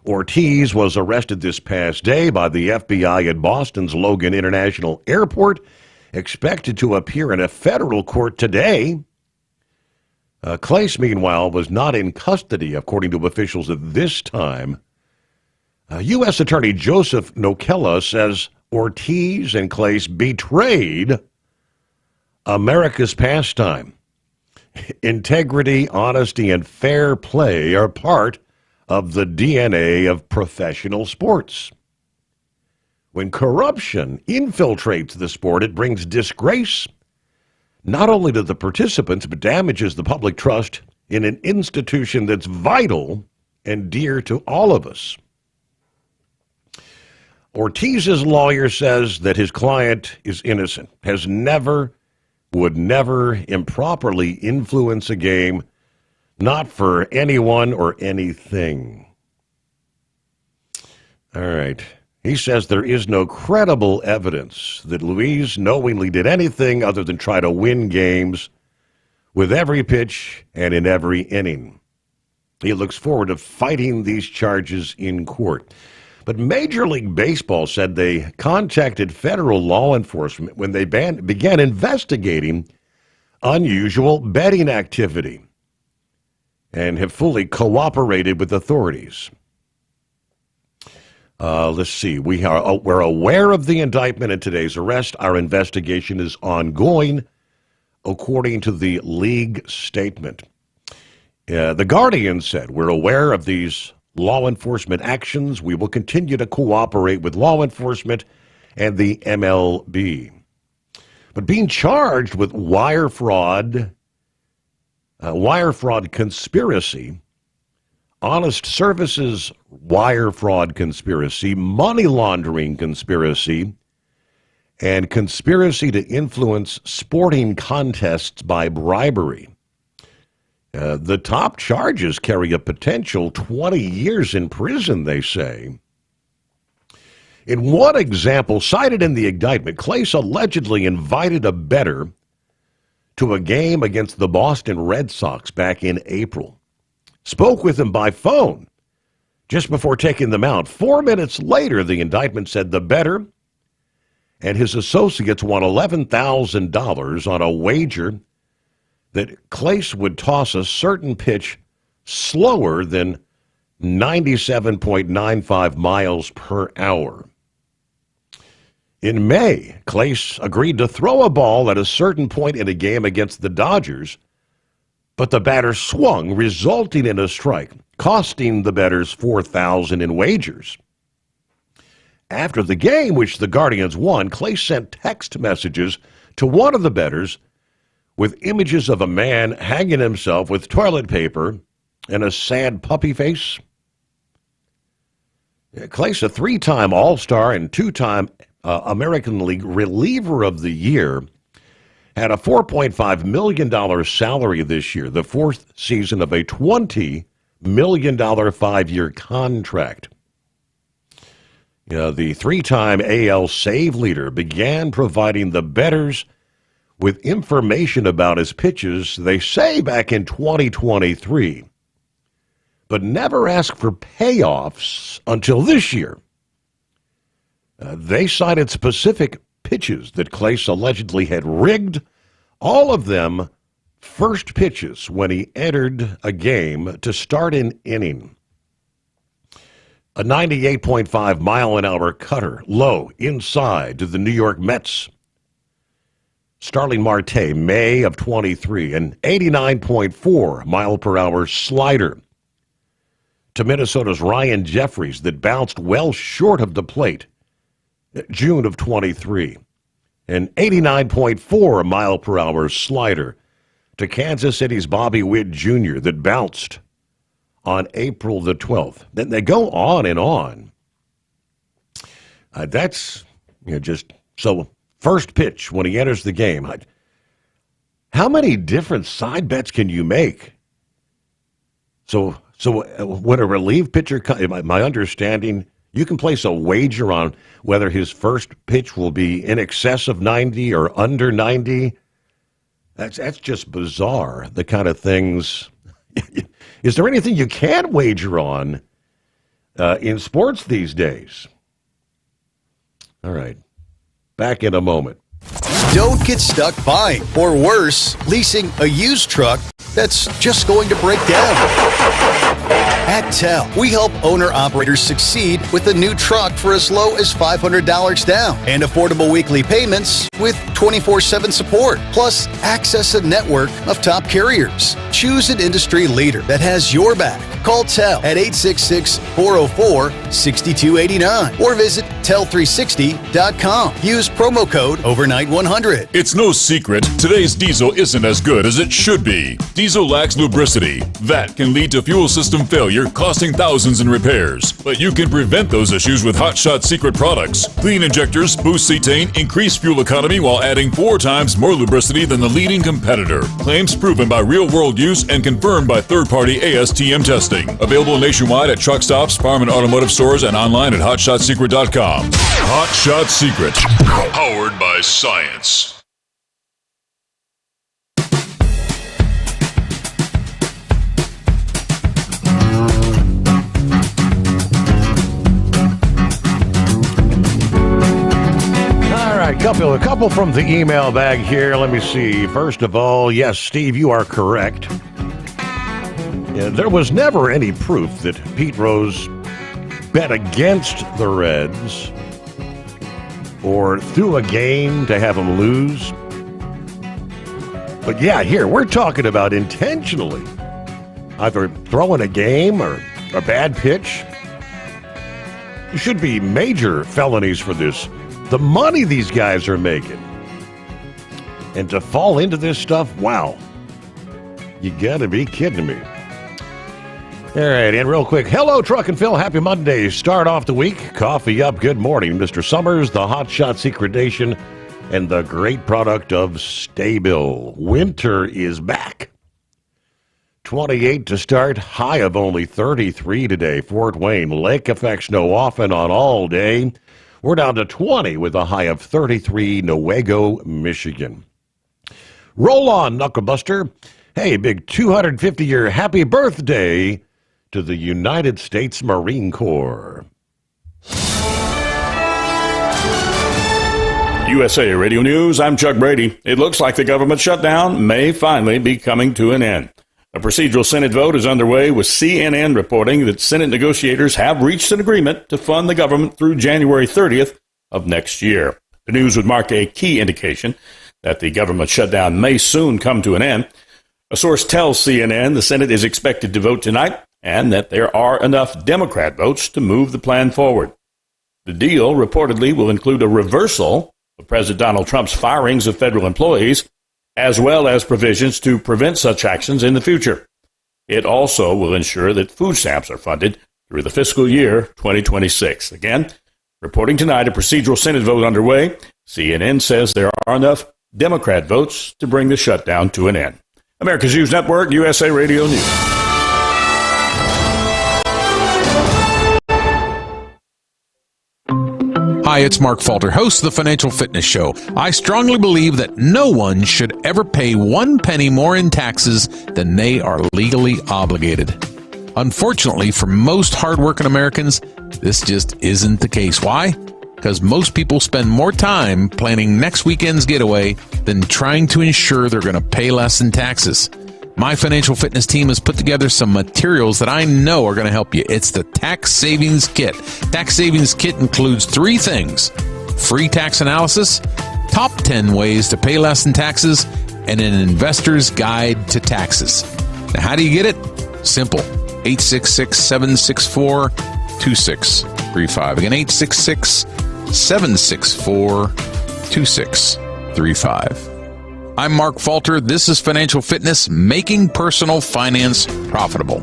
Ortiz was arrested this past day by the FBI at Boston's Logan International Airport, expected to appear in a federal court today. Clase, meanwhile, was not in custody, according to officials at this time. U.S. Attorney Joseph Nokella says Ortiz and Clase betrayed America's pastime. Integrity, honesty, and fair play are part of the DNA of professional sports. When corruption infiltrates the sport, it brings disgrace not only to the participants, but damages the public trust in an institution that's vital and dear to all of us. Ortiz's lawyer says that his client is innocent, would never improperly influence a game, not for anyone or anything. All right. He says there is no credible evidence that Luis knowingly did anything other than try to win games with every pitch and in every inning. He looks forward to fighting these charges in court. But Major League Baseball said they contacted federal law enforcement when they began investigating unusual betting activity and have fully cooperated with authorities. Let's see. We're aware of the indictment and today's arrest. Our investigation is ongoing, according to the league statement. The Guardian said, we're aware of these law enforcement actions. We will continue to cooperate with law enforcement and the MLB. But being charged with wire fraud conspiracy, honest services wire fraud conspiracy, money laundering conspiracy, and conspiracy to influence sporting contests by bribery. The top charges carry a potential 20 years in prison, they say. In one example cited in the indictment, Clase allegedly invited a bettor to a game against the Boston Red Sox back in April. Spoke with him by phone just before taking them out. 4 minutes later, the indictment said the bettor and his associates won $11,000 on a wager that Clase would toss a certain pitch slower than 97.95 miles per hour. In May, Clase agreed to throw a ball at a certain point in a game against the Dodgers, but the batter swung, resulting in a strike, costing the bettors $4,000 in wagers. After the game, which the Guardians won, Clase sent text messages to one of the bettors with images of a man hanging himself with toilet paper and a sad puppy face. Clase, a three-time All-Star and two-time American League Reliever of the Year, had a $4.5 million salary this year, the fourth season of a $20 million 5-year contract. The three-time AL save leader began providing the bettors with information about his pitches, they say, back in 2023, but never asked for payoffs until this year. They cited specific pitches that Clace allegedly had rigged, all of them first pitches when he entered a game to start an inning. A 98.5 mile an hour cutter, low, inside to the New York Mets. Starling Marte, May of 23, an 89.4 mile per hour slider to Minnesota's Ryan Jeffries that bounced well short of the plate, June of 23. An 89.4 mile per hour slider to Kansas City's Bobby Witt Jr. that bounced on April the 12th. Then they go on and on. That's just so. First pitch when he enters the game. How many different side bets can you make? So when a relief pitcher, my understanding, you can place a wager on whether his first pitch will be in excess of 90 or under 90. That's just bizarre, the kind of things. Is there anything you can wager on in sports these days? All right. Back in a moment. Don't get stuck buying, or worse, leasing a used truck that's just going to break down. At TEL, we help owner-operators succeed with a new truck for as low as $500 down and affordable weekly payments with 24/7 support, plus access a network of top carriers. Choose an industry leader that has your back. Call TEL at 866-404-6289 or visit tel360.com. Use promo code overnight100. It's no secret, today's diesel isn't as good as it should be. Diesel lacks lubricity. That can lead to fuel system failure, costing thousands in repairs. But you can prevent those issues with Hot Shot Secret products. Clean injectors, boost cetane, increase fuel economy while adding 4 times more lubricity than the leading competitor. Claims proven by real-world use and confirmed by third-party ASTM testing. Available nationwide at truck stops, farm and automotive stores, and online at hotshotsecret.com. Hot Shot Secret. Powered by science. A couple from the email bag here. Let me see. First of all, yes, Steve, you are correct. There was never any proof that Pete Rose bet against the Reds or threw a game to have them lose. But yeah, here, we're talking about intentionally either throwing a game or a bad pitch. There should be major felonies for this. The money these guys are making. And to fall into this stuff, wow. You gotta be kidding me. All right, and real quick, hello, Truck and Phil. Happy Monday. Start off the week. Coffee up. Good morning, Mr. Sommers, the Hot Shot Secretation, and the great product of Staybill. Winter is back. 28 to start. High of only 33 today. Fort Wayne, lake effect snow off and on all day. We're down to 20 with a high of 33, Newaygo, Michigan. Roll on, Knucklebuster. Hey, big 250-year happy birthday to the United States Marine Corps. USA Radio News, I'm Chuck Brady. It looks like the government shutdown may finally be coming to an end. A procedural Senate vote is underway, with CNN reporting that Senate negotiators have reached an agreement to fund the government through January 30th of next year. The news would mark a key indication that the government shutdown may soon come to an end. A source tells CNN the Senate is expected to vote tonight and that there are enough Democrat votes to move the plan forward. The deal reportedly will include a reversal of President Donald Trump's firings of federal employees, as well as provisions to prevent such actions in the future. It also will ensure that food stamps are funded through the fiscal year 2026. Again, reporting tonight, a procedural Senate vote underway. CNN says there are enough Democrat votes to bring the shutdown to an end. America's News Network, USA Radio News. Hi, it's Mark Falter, host of the Financial Fitness Show. I strongly believe that no one should ever pay 1 penny more in taxes than they are legally obligated. Unfortunately, for most hardworking Americans, this just isn't the case. Why? Because most people spend more time planning next weekend's getaway than trying to ensure they're going to pay less in taxes. My financial fitness team has put together some materials that I know are going to help you. It's the Tax Savings Kit. Tax Savings Kit includes 3 things: free tax analysis, top 10 ways to pay less in taxes, and an investor's guide to taxes. Now, how do you get it? Simple. 866-764-2635. Again, 866-764-2635. I'm Mark Falter. This is Financial Fitness, making personal finance profitable.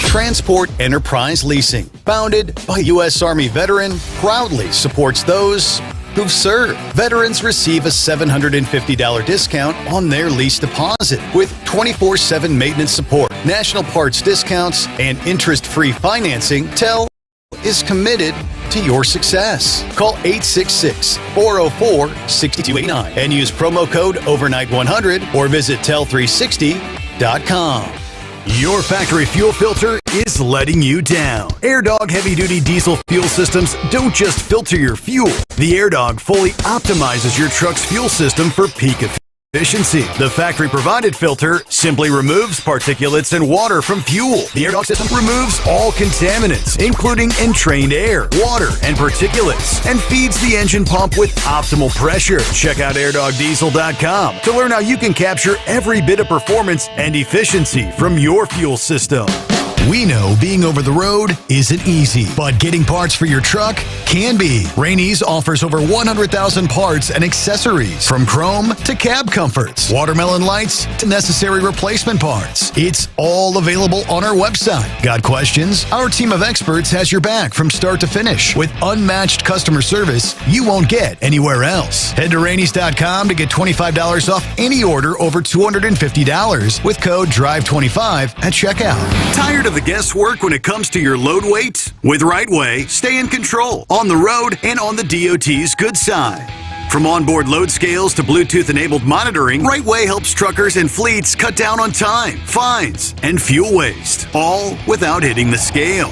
Transport Enterprise Leasing, founded by U.S. Army veteran, proudly supports those who've served. Veterans receive a $750 discount on their lease deposit with 24/7 maintenance support, national parts discounts, and interest-free financing. TEL is committed to your success. Call 866-404-6289 and use promo code overnight100 or visit tel360.com. Your factory fuel filter is letting you down. AirDog heavy-duty diesel fuel systems don't just filter your fuel. The AirDog fully optimizes your truck's fuel system for peak efficiency. The factory-provided filter simply removes particulates and water from fuel. The AirDog system removes all contaminants, including entrained air, water, and particulates, and feeds the engine pump with optimal pressure. Check out airdogdiesel.com to learn how you can capture every bit of performance and efficiency from your fuel system. We know being over the road isn't easy, but getting parts for your truck can be. Rainey's offers over 100,000 parts and accessories, from chrome to cab comforts, watermelon lights to necessary replacement parts. It's all available on our website. Got questions? Our team of experts has your back from start to finish with unmatched customer service you won't get anywhere else. Head to Rainey's.com to get $25 off any order over $250 with code DRIVE25 at checkout. Tired of the guesswork when it comes to your load weight? With RightWay, stay in control on the road and on the DOT's good side. From onboard load scales to Bluetooth-enabled monitoring, RightWay helps truckers and fleets cut down on time, fines, and fuel waste, all without hitting the scale.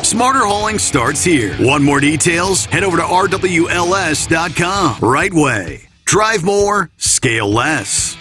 Smarter hauling starts here. Want more details? Head over to rwls.com. RightWay. Drive more, scale less.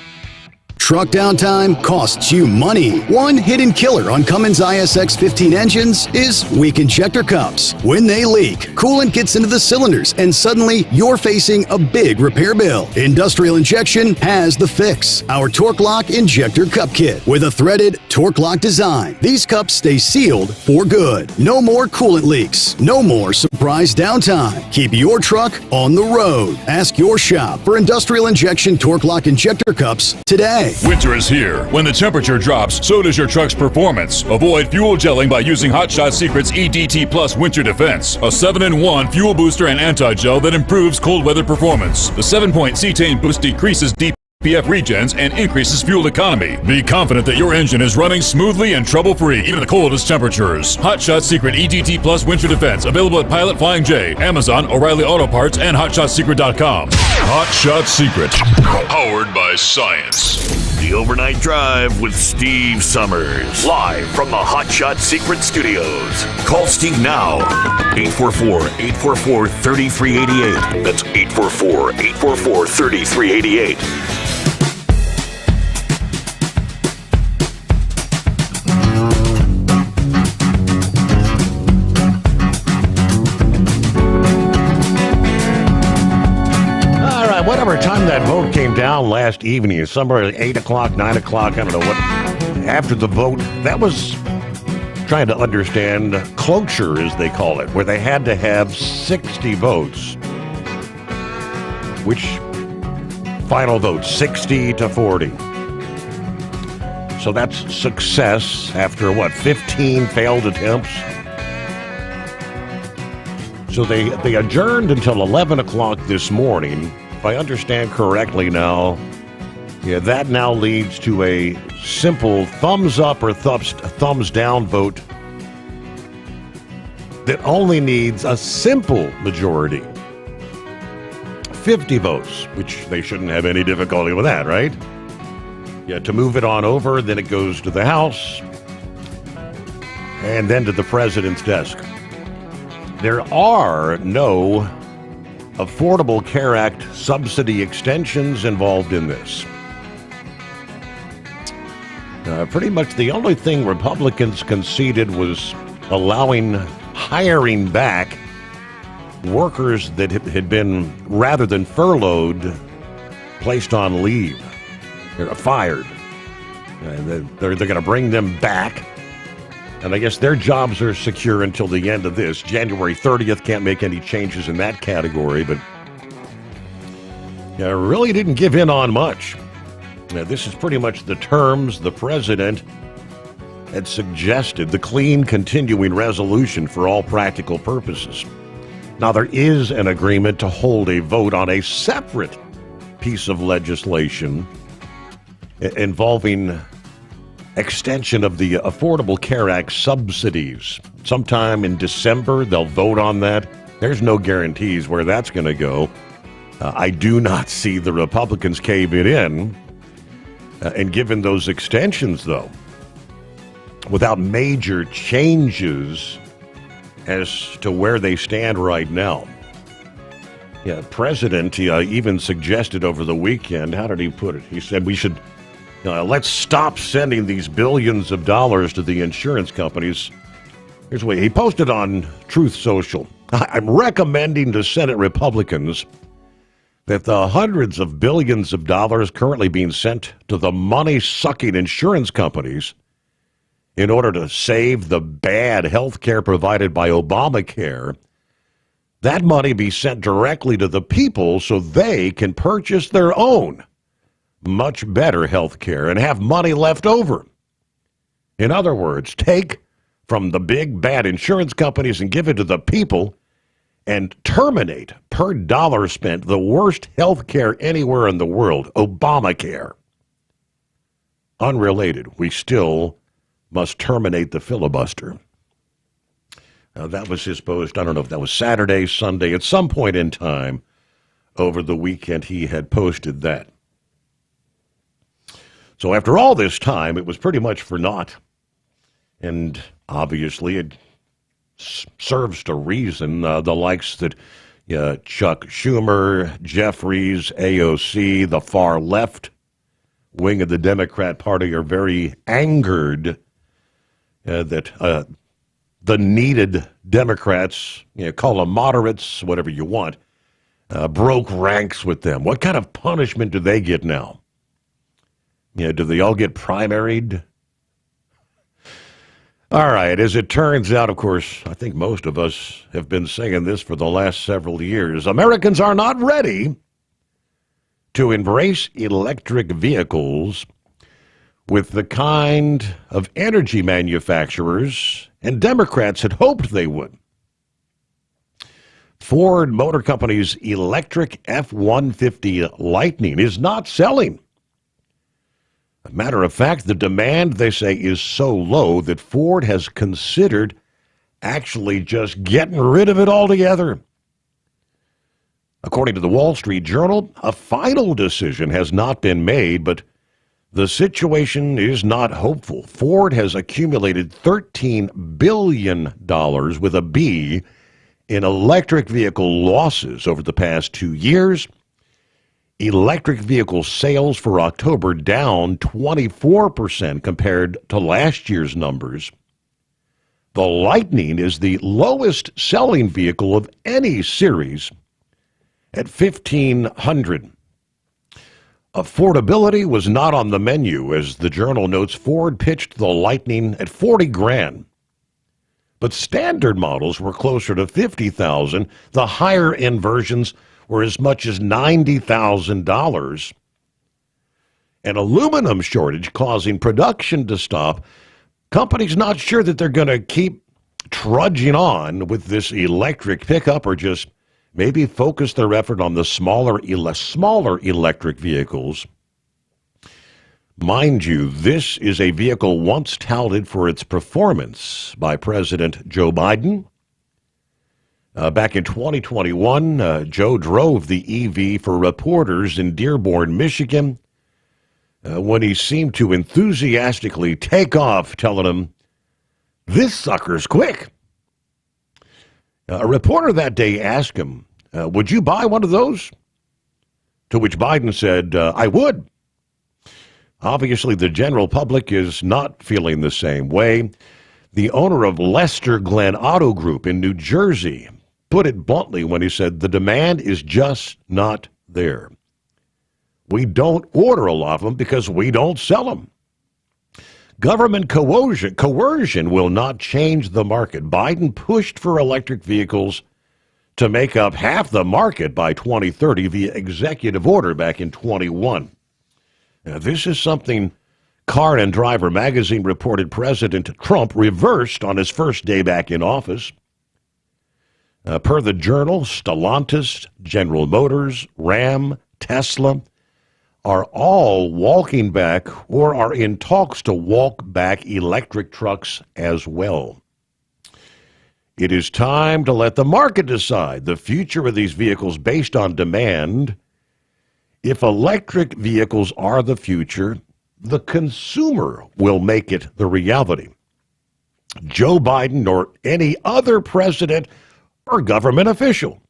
Truck downtime costs you money. One hidden killer on Cummins ISX 15 engines is weak injector cups. When they leak, coolant gets into the cylinders and suddenly you're facing a big repair bill. Industrial Injection has the fix. Our Torque Lock Injector Cup Kit with a threaded Torque Lock design. These cups stay sealed for good. No more coolant leaks. No more surprise downtime. Keep your truck on the road. Ask your shop for Industrial Injection Torque Lock Injector Cups today. Winter is here. When the temperature drops, so does your truck's performance. Avoid fuel gelling by using Hot Shot Secret's EDT Plus Winter Defense, a 7-in-1 fuel booster and anti-gel that improves cold weather performance. The 7-point cetane boost decreases DPF regens and increases fuel economy. Be confident that your engine is running smoothly and trouble-free, even in the coldest temperatures. Hot Shot Secret EDT Plus Winter Defense, available at Pilot Flying J, Amazon, O'Reilly Auto Parts, and HotShotSecret.com. Hot Shot Secret, powered by science. The Overnight Drive with Steve Sommers. Live from the Hot Shot Secret Studios. Call Steve now. 844-844-3388. That's 844-844-3388. Whatever time that vote came down last evening, somewhere at 8 o'clock, 9 o'clock, I don't know what, after the vote, that was trying to understand cloture, as they call it, where they had to have 60 votes. Which final vote, 60-40. So that's success after, 15 failed attempts? So they adjourned until 11 o'clock this morning. If I understand correctly now, that now leads to a simple thumbs up or thumbs down vote that only needs a simple majority. 50 votes, which they shouldn't have any difficulty with that, right? To move it on over, then it goes to the House, and then to the president's desk. There are no Affordable Care Act subsidy extensions involved in this. Pretty much the only thing Republicans conceded was allowing hiring back workers that had been, rather than furloughed, placed on leave. They're fired. They're going to bring them back. And I guess their jobs are secure until the end of this. January 30th, can't make any changes in that category, but really didn't give in on much. This is pretty much the terms the president had suggested, the clean continuing resolution for all practical purposes. Now, there is an agreement to hold a vote on a separate piece of legislation involving extension of the Affordable Care Act subsidies. Sometime in December, they'll vote on that. There's no guarantees where that's going to go. I do not see the Republicans caving in and giving those extensions, though, without major changes as to where they stand right now. President even suggested over the weekend, how did he put it? He said we should let's stop sending these billions of dollars to the insurance companies. Here's what he posted on Truth Social. I'm recommending to Senate Republicans that the hundreds of billions of dollars currently being sent to the money-sucking insurance companies in order to save the bad health care provided by Obamacare, that money be sent directly to the people so they can purchase their own much better health care and have money left over. In other words, take from the big bad insurance companies and give it to the people and terminate per dollar spent the worst health care anywhere in the world, Obamacare. Unrelated, we still must terminate the filibuster. Now, that was his post. I don't know if that was Saturday, Sunday, at some point in time over the weekend he had posted that. So after all this time, it was pretty much for naught. And obviously it serves to reason the likes that Chuck Schumer, Jeffries, AOC, the far left wing of the Democrat Party are very angered that the needed Democrats, call them moderates, whatever you want, broke ranks with them. What kind of punishment do they get now? Do they all get primaried? All right, as it turns out, of course, I think most of us have been saying this for the last several years. Americans are not ready to embrace electric vehicles with the kind of energy manufacturers and Democrats had hoped they would. Ford Motor Company's electric F-150 Lightning is not selling. A matter of fact, the demand, they say, is so low that Ford has considered actually just getting rid of it altogether. According to the Wall Street Journal, a final decision has not been made, but the situation is not hopeful. Ford has accumulated $13 billion with a B in electric vehicle losses over the past 2 years. Electric vehicle sales for October down 24% compared to last year's numbers. The Lightning is the lowest selling vehicle of any series at $1,500. Affordability was not on the menu, as the Journal notes. Ford pitched the Lightning at $40,000. But standard models were closer to $50,000. The higher end versions were as much as $90,000. An aluminum shortage causing production to stop. Companies not sure that they're going to keep trudging on with this electric pickup, or just maybe focus their effort on the smaller electric vehicles. Mind you, this is a vehicle once touted for its performance by President Joe Biden. Back in 2021, Joe drove the EV for reporters in Dearborn, Michigan, when he seemed to enthusiastically take off, telling them, "This sucker's quick." A reporter that day asked him, "Would you buy one of those?" To which Biden said, "I would." Obviously, the general public is not feeling the same way. The owner of Lester Glenn Auto Group in New Jersey put it bluntly when he said, "The demand is just not there. We don't order a lot of them because we don't sell them." Government coercion will not change the market. Biden pushed for electric vehicles to make up half the market by 2030 via executive order back in 21. Now, this is something Car and Driver magazine reported President Trump reversed on his first day back in office. Per the Journal, Stellantis, General Motors, Ram, Tesla are all walking back or are in talks to walk back electric trucks as well. It is time to let the market decide the future of these vehicles based on demand. If electric vehicles are the future, the consumer will make it the reality. Joe Biden or any other president or government official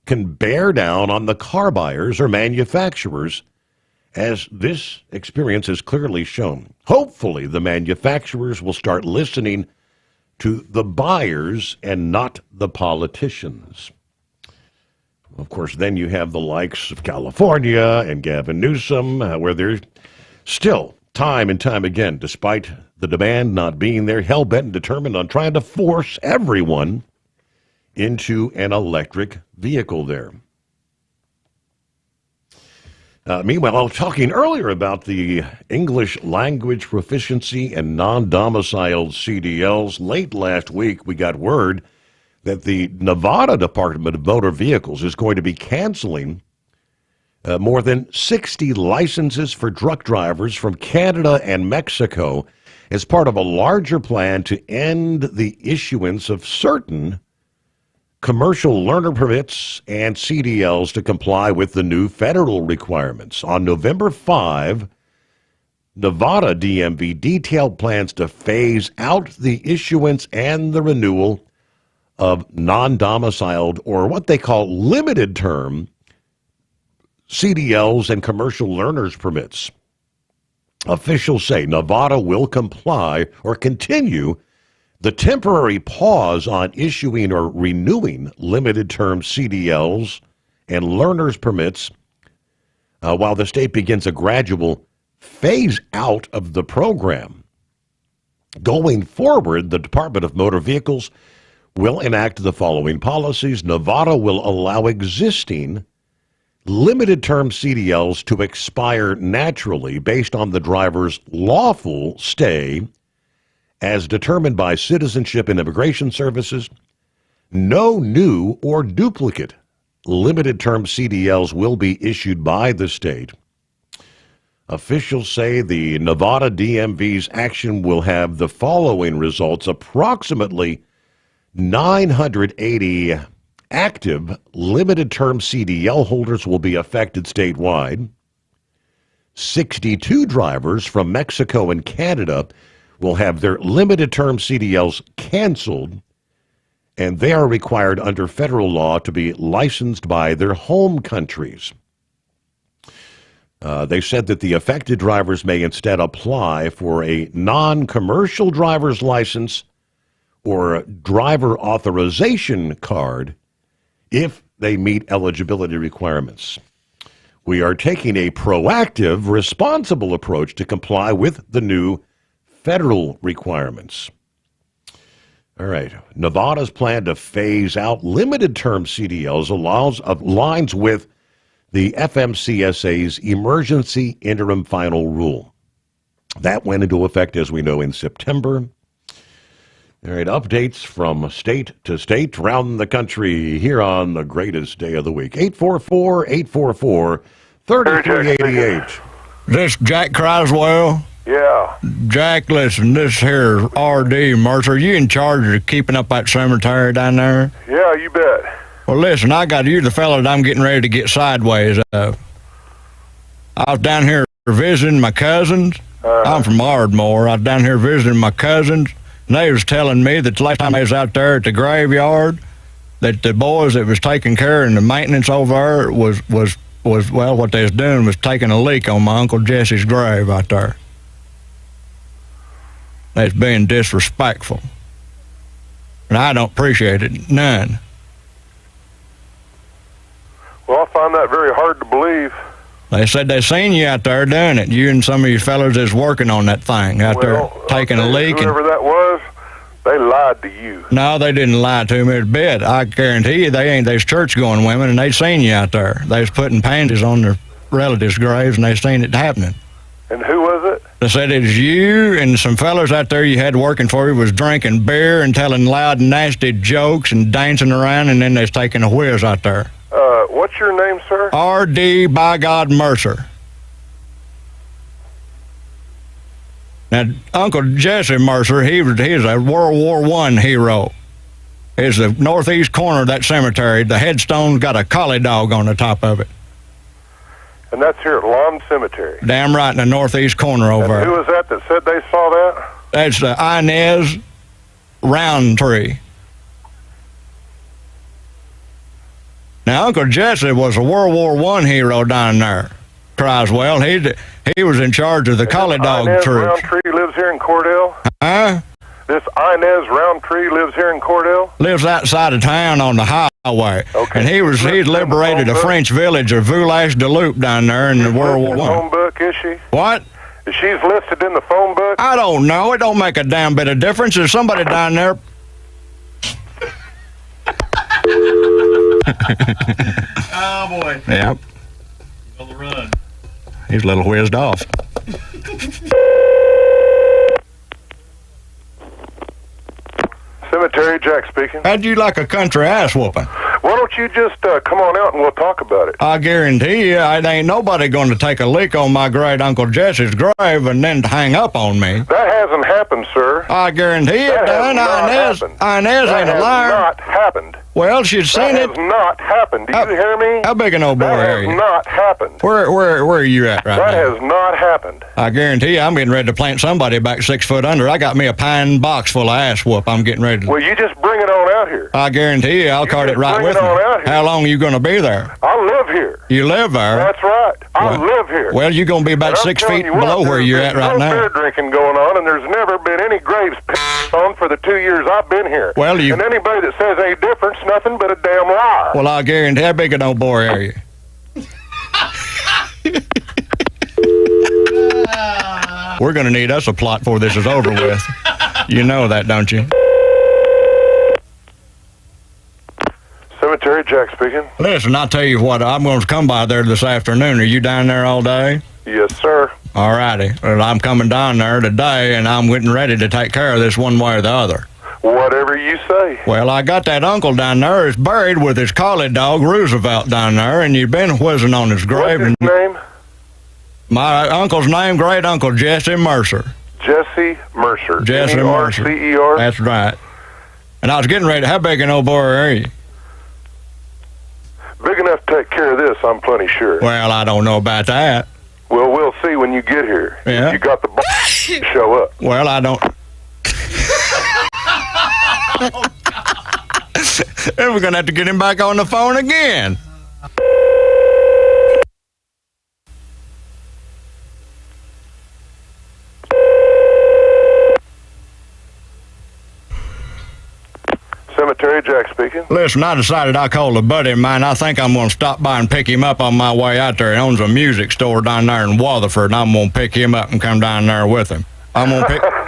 can bear down on the car buyers or manufacturers, as this experience has clearly shown. Hopefully, the manufacturers will start listening to the buyers and not the politicians. Of course, then you have the likes of California and Gavin Newsom, where they're still, time and time again, despite the demand not being there, hell-bent and determined on trying to force everyone into an electric vehicle there. Meanwhile, talking earlier about the English language proficiency and non-domiciled CDLs, late last week we got word that the Nevada Department of Motor Vehicles is going to be canceling more than 60 licenses for truck drivers from Canada and Mexico as part of a larger plan to end the issuance of certain commercial learner permits and CDLs to comply with the new federal requirements. On November 5, Nevada DMV detailed plans to phase out the issuance and the renewal of non-domiciled, or what they call limited term, CDLs and commercial learners permits. Officials say Nevada will comply or continue the temporary pause on issuing or renewing limited-term CDLs and learners permits while the state begins a gradual phase out of the program. Going forward, the Department of Motor Vehicles will enact the following policies. Nevada will allow existing limited-term CDLs to expire naturally based on the driver's lawful stay as determined by Citizenship and Immigration Services. No new or duplicate limited-term CDLs will be issued by the state. Officials say the Nevada DMV's action will have the following results. Approximately 980 active limited-term CDL holders will be affected statewide. 62 drivers from Mexico and Canada will have their limited-term CDLs canceled, and they are required under federal law to be licensed by their home countries. They said that the affected drivers may instead apply for a non-commercial driver's license or driver authorization card if they meet eligibility requirements. We are taking a proactive, responsible approach to comply with the new federal requirements. All right. Nevada's plan to phase out limited-term CDLs aligns with the FMCSA's emergency interim final rule. That went into effect, as we know, in September. All right, updates from state to state around the country here on the greatest day of the week. 844-844-3388. This Jack Criswell? Yeah. Jack, listen, this here R.D. Mercer, you in charge of keeping up that cemetery down there? Yeah, you bet. Well, listen, I got you the fella that I'm getting ready to get sideways of. I was down here visiting my cousins. I'm from Ardmore. I was down here visiting my cousins, and they was telling me that the last time I was out there at the graveyard, that the boys that was taking care of the maintenance over there was well, what they was doing was taking a leak on my Uncle Jesse's grave out there. That's being disrespectful. And I don't appreciate it, none. Well, I find that very hard to believe. They said they seen you out there doing it. You and some of you fellows that's working on that thing out there, taking a leak. Whoever that was, they lied to you. No, they didn't lie to me a bit. I guarantee you they ain't. They's church-going women, and they seen you out there. They was putting panties on their relatives' graves, and they seen it happening. And who was it? They said it was you and some fellas out there you had working for you was drinking beer and telling loud, nasty jokes and dancing around, and then they was taking a whiz out there. What's your name, sir? R.D. by God Mercer. Now, Uncle Jesse Mercer, he's a World War I hero. It's the northeast corner of that cemetery. The headstone's got a collie dog on the top of it. And that's here at Lawn Cemetery. Damn right in the northeast corner over there. Who was that said they saw that? That's the Inez Roundtree. Now, Uncle Jesse was a World War I hero down there. Criswell, he was in charge of the collie dog Inez troops. Roundtree lives here in Cordell? Huh? This Inez Roundtree lives here in Cordell? Lives outside of town on the highway. Okay. And he's liberated a French village of Village-de-Loup down there in the World War I. Phone book, is she? What? She's listed in the phone book? I don't know. It don't make a damn bit of difference. There's somebody down there. Oh, boy. Yep. On the run. He's a little whizzed off. Cemetery, Jack speaking. How'd you like a country ass whooping? Why don't you just come on out and we'll talk about it? I guarantee you, it ain't nobody going to take a lick on my great Uncle Jesse's grave and then hang up on me. That hasn't happened, sir. I guarantee it done. Inez ain't a liar. That has not happened. Well, she's seen it. That has not happened. Do you hear me? How big an old boy are you? That has not happened. Where are you at right now? That has not happened. I guarantee you, I'm getting ready to plant somebody back 6 foot under. I got me a pine box full of ass whoop. I'm getting ready to. Well, you just bring it on out here. I guarantee you, I'll cart it right with me. How long are you going to be there? I live here. You live there? That's right. I live here. Well, you're going to be about 6 feet below where you're at right now. There's no beer drinking going on, and there's never been any graves pissed on for the 2 years I've been here. Well, and anybody that says any difference, nothing but a damn liar. Well, I guarantee. How big an old boy are you? We're going to need us a plot before this is over with. You know that, don't you? Cemetery, Jack speaking. Listen, I'll tell you what, I'm going to come by there this afternoon. Are you down there all day? Yes, sir. All righty. Well, I'm coming down there today, and I'm getting ready to take care of this one way or the other. Whatever you say. Well, I got that uncle down there is buried with his collie dog, Roosevelt, down there, and you've been whizzing on his grave. What's his name? My uncle's name, great uncle Jesse Mercer. Jesse Mercer. Jesse Mercer. M-E-R-C-E-R? That's right. And I was getting ready. How big an old boy are you? Big enough to take care of this, I'm plenty sure. Well, I don't know about that. Well, we'll see when you get here. Yeah. You got the to show up. Well, I don't. And we're going to have to get him back on the phone again. Cemetery, Jack speaking. Listen, I decided I called a buddy of mine. I think I'm going to stop by and pick him up on my way out there. He owns a music store down there in Waterford, and I'm going to pick him up and come down there with him. I'm going to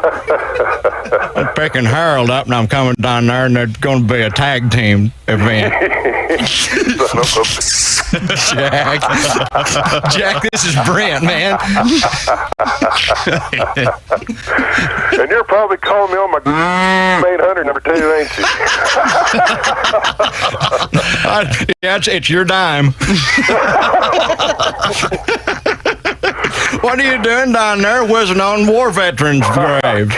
I'm picking Harold up, and I'm coming down there, and there's going to be a tag team event. Jack, this is Brent, man. And you're probably calling me on my 800 number 2, ain't you? Yeah, it's your dime. What are you doing down there whizzing on war veterans' graves?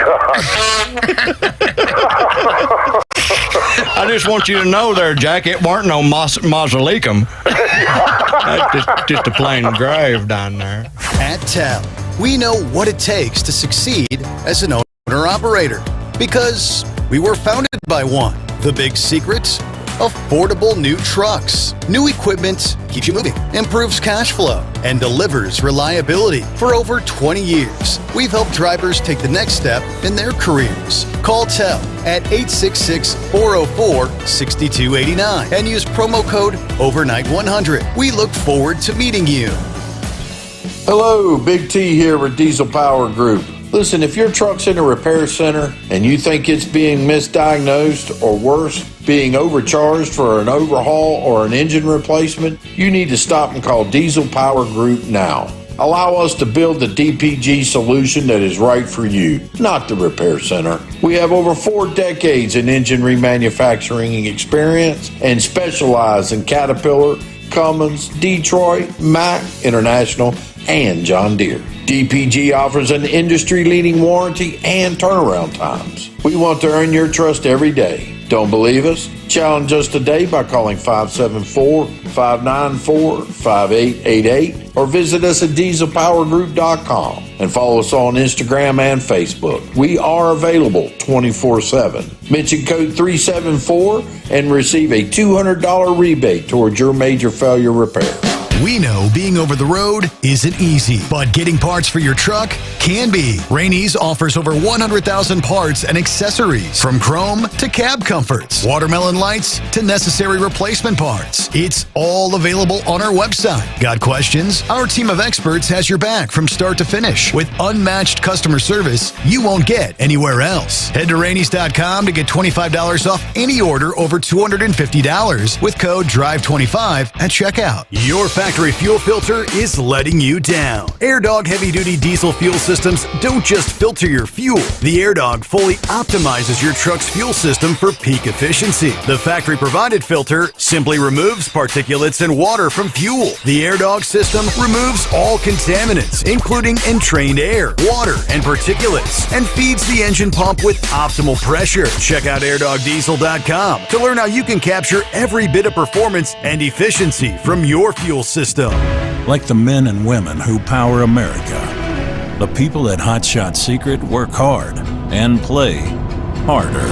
I just want you to know there, Jack, it weren't no mausoleum. Just a plain grave down there. At TEL, we know what it takes to succeed as an owner-operator because we were founded by one. The big secret? Affordable new trucks. New equipment keeps you moving, improves cash flow, and delivers reliability. For over 20 years, we've helped drivers take the next step in their careers. Call TEL at 866-404-6289 and use promo code OVERNIGHT100. We look forward to meeting you. Hello, Big T here with Diesel Power Group. Listen, if your truck's in a repair center and you think it's being misdiagnosed or worse, being overcharged for an overhaul or an engine replacement, you need to stop and call Diesel Power Group now. Allow us to build the DPG solution that is right for you, not the repair center. We have over 4 decades in engine remanufacturing experience and specialize in Caterpillar, Cummins, Detroit, Mack, International, and John Deere. DPG offers an industry-leading warranty and turnaround times. We want to earn your trust every day. Don't believe us? Challenge us today by calling 574-594-5888 or visit us at dieselpowergroup.com and follow us on Instagram and Facebook. We are available 24/7. Mention code 374 and receive a $200 rebate towards your major failure repair. We know being over the road isn't easy, but getting parts for your truck can be. Rainey's offers over 100,000 parts and accessories, from chrome to cab comforts, watermelon lights to necessary replacement parts. It's all available on our website. Got questions? Our team of experts has your back from start to finish with unmatched customer service you won't get anywhere else. Head to Rainey's.com to get $25 off any order over $250 with code DRIVE25 at checkout. Your factory fuel filter is letting you down. AirDog heavy-duty diesel fuel systems don't just filter your fuel. The AirDog fully optimizes your truck's fuel system for peak efficiency. The factory-provided filter simply removes particulates and water from fuel. The AirDog system removes all contaminants, including entrained air, water, and particulates, and feeds the engine pump with optimal pressure. Check out airdogdiesel.com to learn how you can capture every bit of performance and efficiency from your fuel system. Like the men and women who power America, the people at Hot Shot Secret work hard and play harder.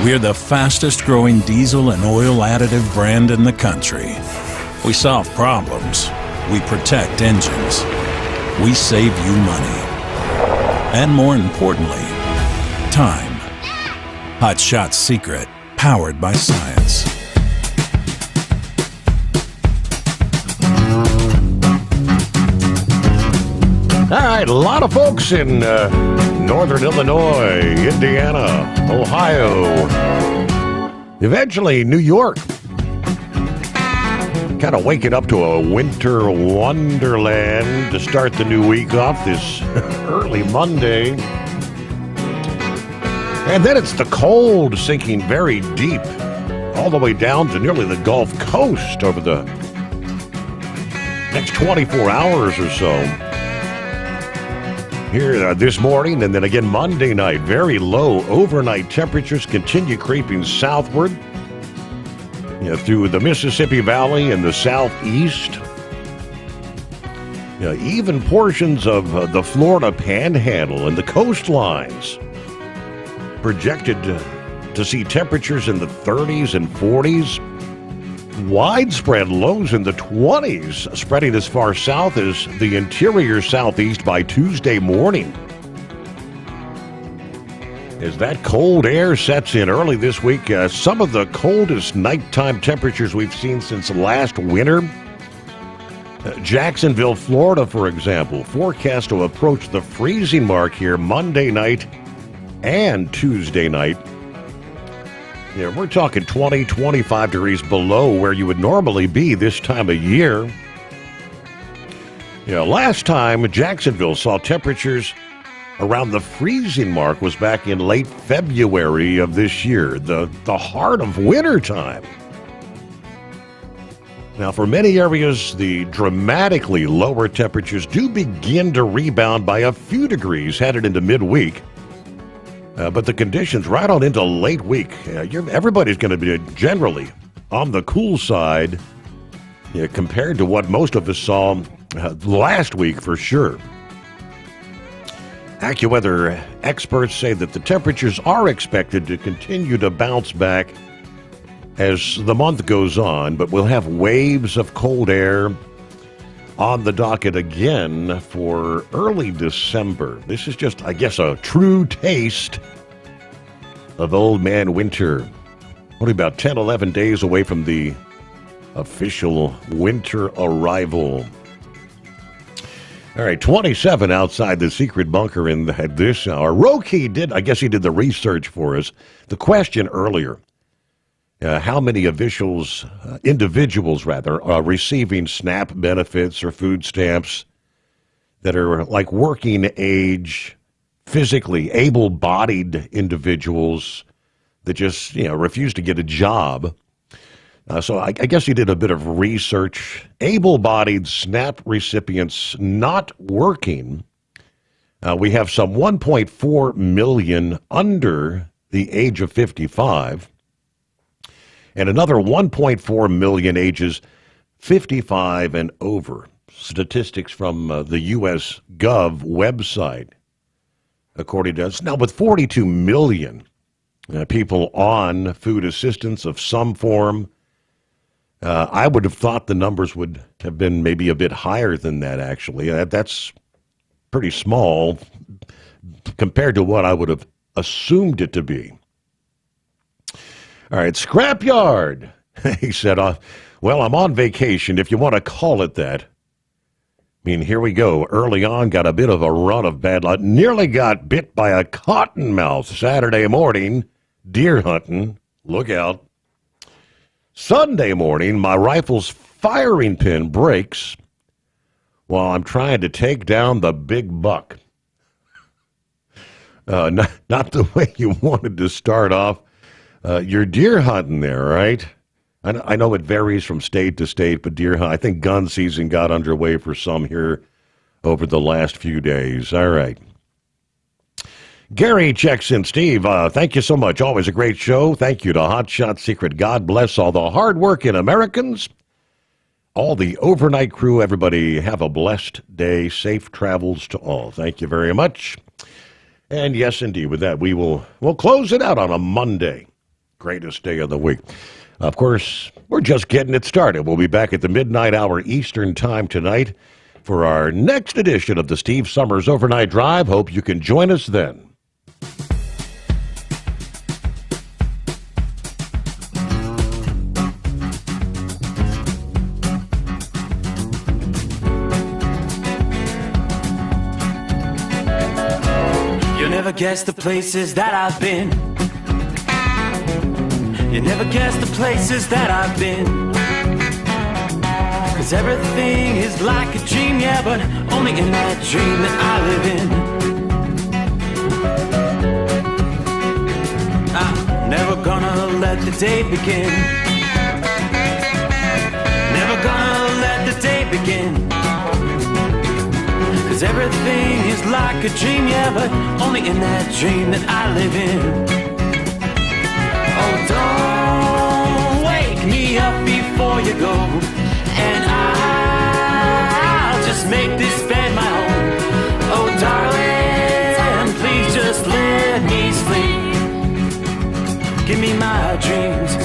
We're the fastest growing diesel and oil additive brand in the country. We solve problems. We protect engines. We save you money. And more importantly, time. Hot Shot Secret. Powered by science. All right, a lot of folks in northern Illinois, Indiana, Ohio, eventually New York, kind of waking up to a winter wonderland to start the new week off this early Monday. And then it's the cold sinking very deep, all the way down to nearly the Gulf Coast over the next 24 hours or so. Here this morning and then again Monday night, very low overnight temperatures continue creeping southward through the Mississippi Valley and the southeast. Even portions of the Florida Panhandle and the coastlines projected to see temperatures in the 30s and 40s. Widespread lows in the 20s, spreading as far south as the interior southeast by Tuesday morning. As that cold air sets in early this week, some of the coldest nighttime temperatures we've seen since last winter. Jacksonville, Florida, for example, forecast to approach the freezing mark here Monday night and Tuesday night. Yeah, we're talking 20, 25 degrees below where you would normally be this time of year. Last time Jacksonville saw temperatures around the freezing mark was back in late February of this year, the heart of winter time. Now, for many areas, the dramatically lower temperatures do begin to rebound by a few degrees headed into midweek. But the conditions right on into late week, everybody's going to be generally on the cool side compared to what most of us saw last week for sure. AccuWeather experts say that the temperatures are expected to continue to bounce back as the month goes on, but we'll have waves of cold air on the docket again for early December. This is just, I guess, a true taste of old man winter. Only about 10, 11 days away from the official winter arrival. All right, 27 outside the secret bunker at this hour. Roki did the research for us. The question earlier, how many individuals are receiving SNAP benefits or food stamps that are like working age, physically able-bodied individuals that just, refuse to get a job. So I guess he did a bit of research. Able-bodied SNAP recipients not working. We have some 1.4 million under the age of 55. And another 1.4 million ages 55 and over. Statistics from the U.S. Gov website, according to us. Now, with 42 million people on food assistance of some form, I would have thought the numbers would have been maybe a bit higher than that, actually. That's pretty small compared to what I would have assumed it to be. All right, Scrapyard. He said, well, I'm on vacation, if you want to call it that. I mean, here we go. Early on, got a bit of a run of bad luck. Nearly got bit by a cottonmouth Saturday morning. Deer hunting. Look out. Sunday morning, my rifle's firing pin breaks while I'm trying to take down the big buck. Not the way you wanted to start off. You're deer hunting there, right? I know it varies from state to state, but deer hunt, I think gun season got underway for some here over the last few days. All right. Gary checks in. Steve, thank you so much. Always a great show. Thank you to Hotshot Secret. God bless all the hardworking Americans, all the overnight crew. Everybody have a blessed day. Safe travels to all. Thank you very much. And yes, indeed, with that, we'll close it out on a Monday. Greatest day of the week. Of course, we're just getting it started. We'll be back at the midnight hour Eastern time tonight for our next edition of the Steve Sommers Overnight Drive. Hope you can join us then. You'll never guess the places that I've been. You never guess the places that I've been. 'Cause everything is like a dream, yeah, but only in that dream that I live in. I'm never gonna let the day begin. Never gonna let the day begin. 'Cause everything is like a dream, yeah, but only in that dream that I live in. Oh, don't wake me up before you go, and I'll just make this bed my home. Oh, darling, please just let me sleep. Give me my dreams.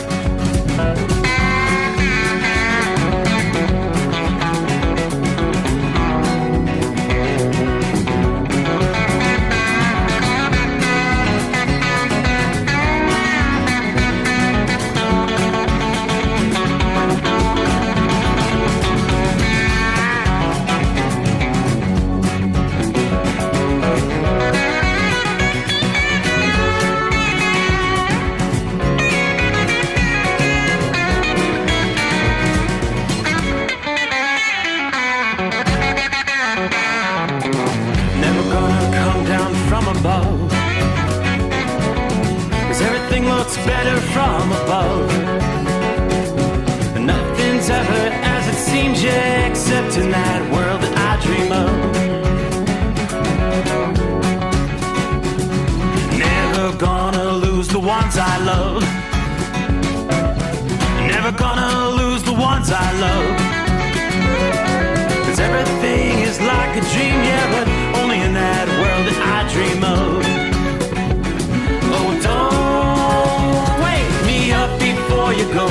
from above. Nothing's ever as it seems, yeah, except in that world that I dream of. Never gonna lose the ones I love. Never gonna lose the ones I love. 'Cause everything is like a dream, yeah, but only in that world that I dream of. Oh, don't wake me up before you go.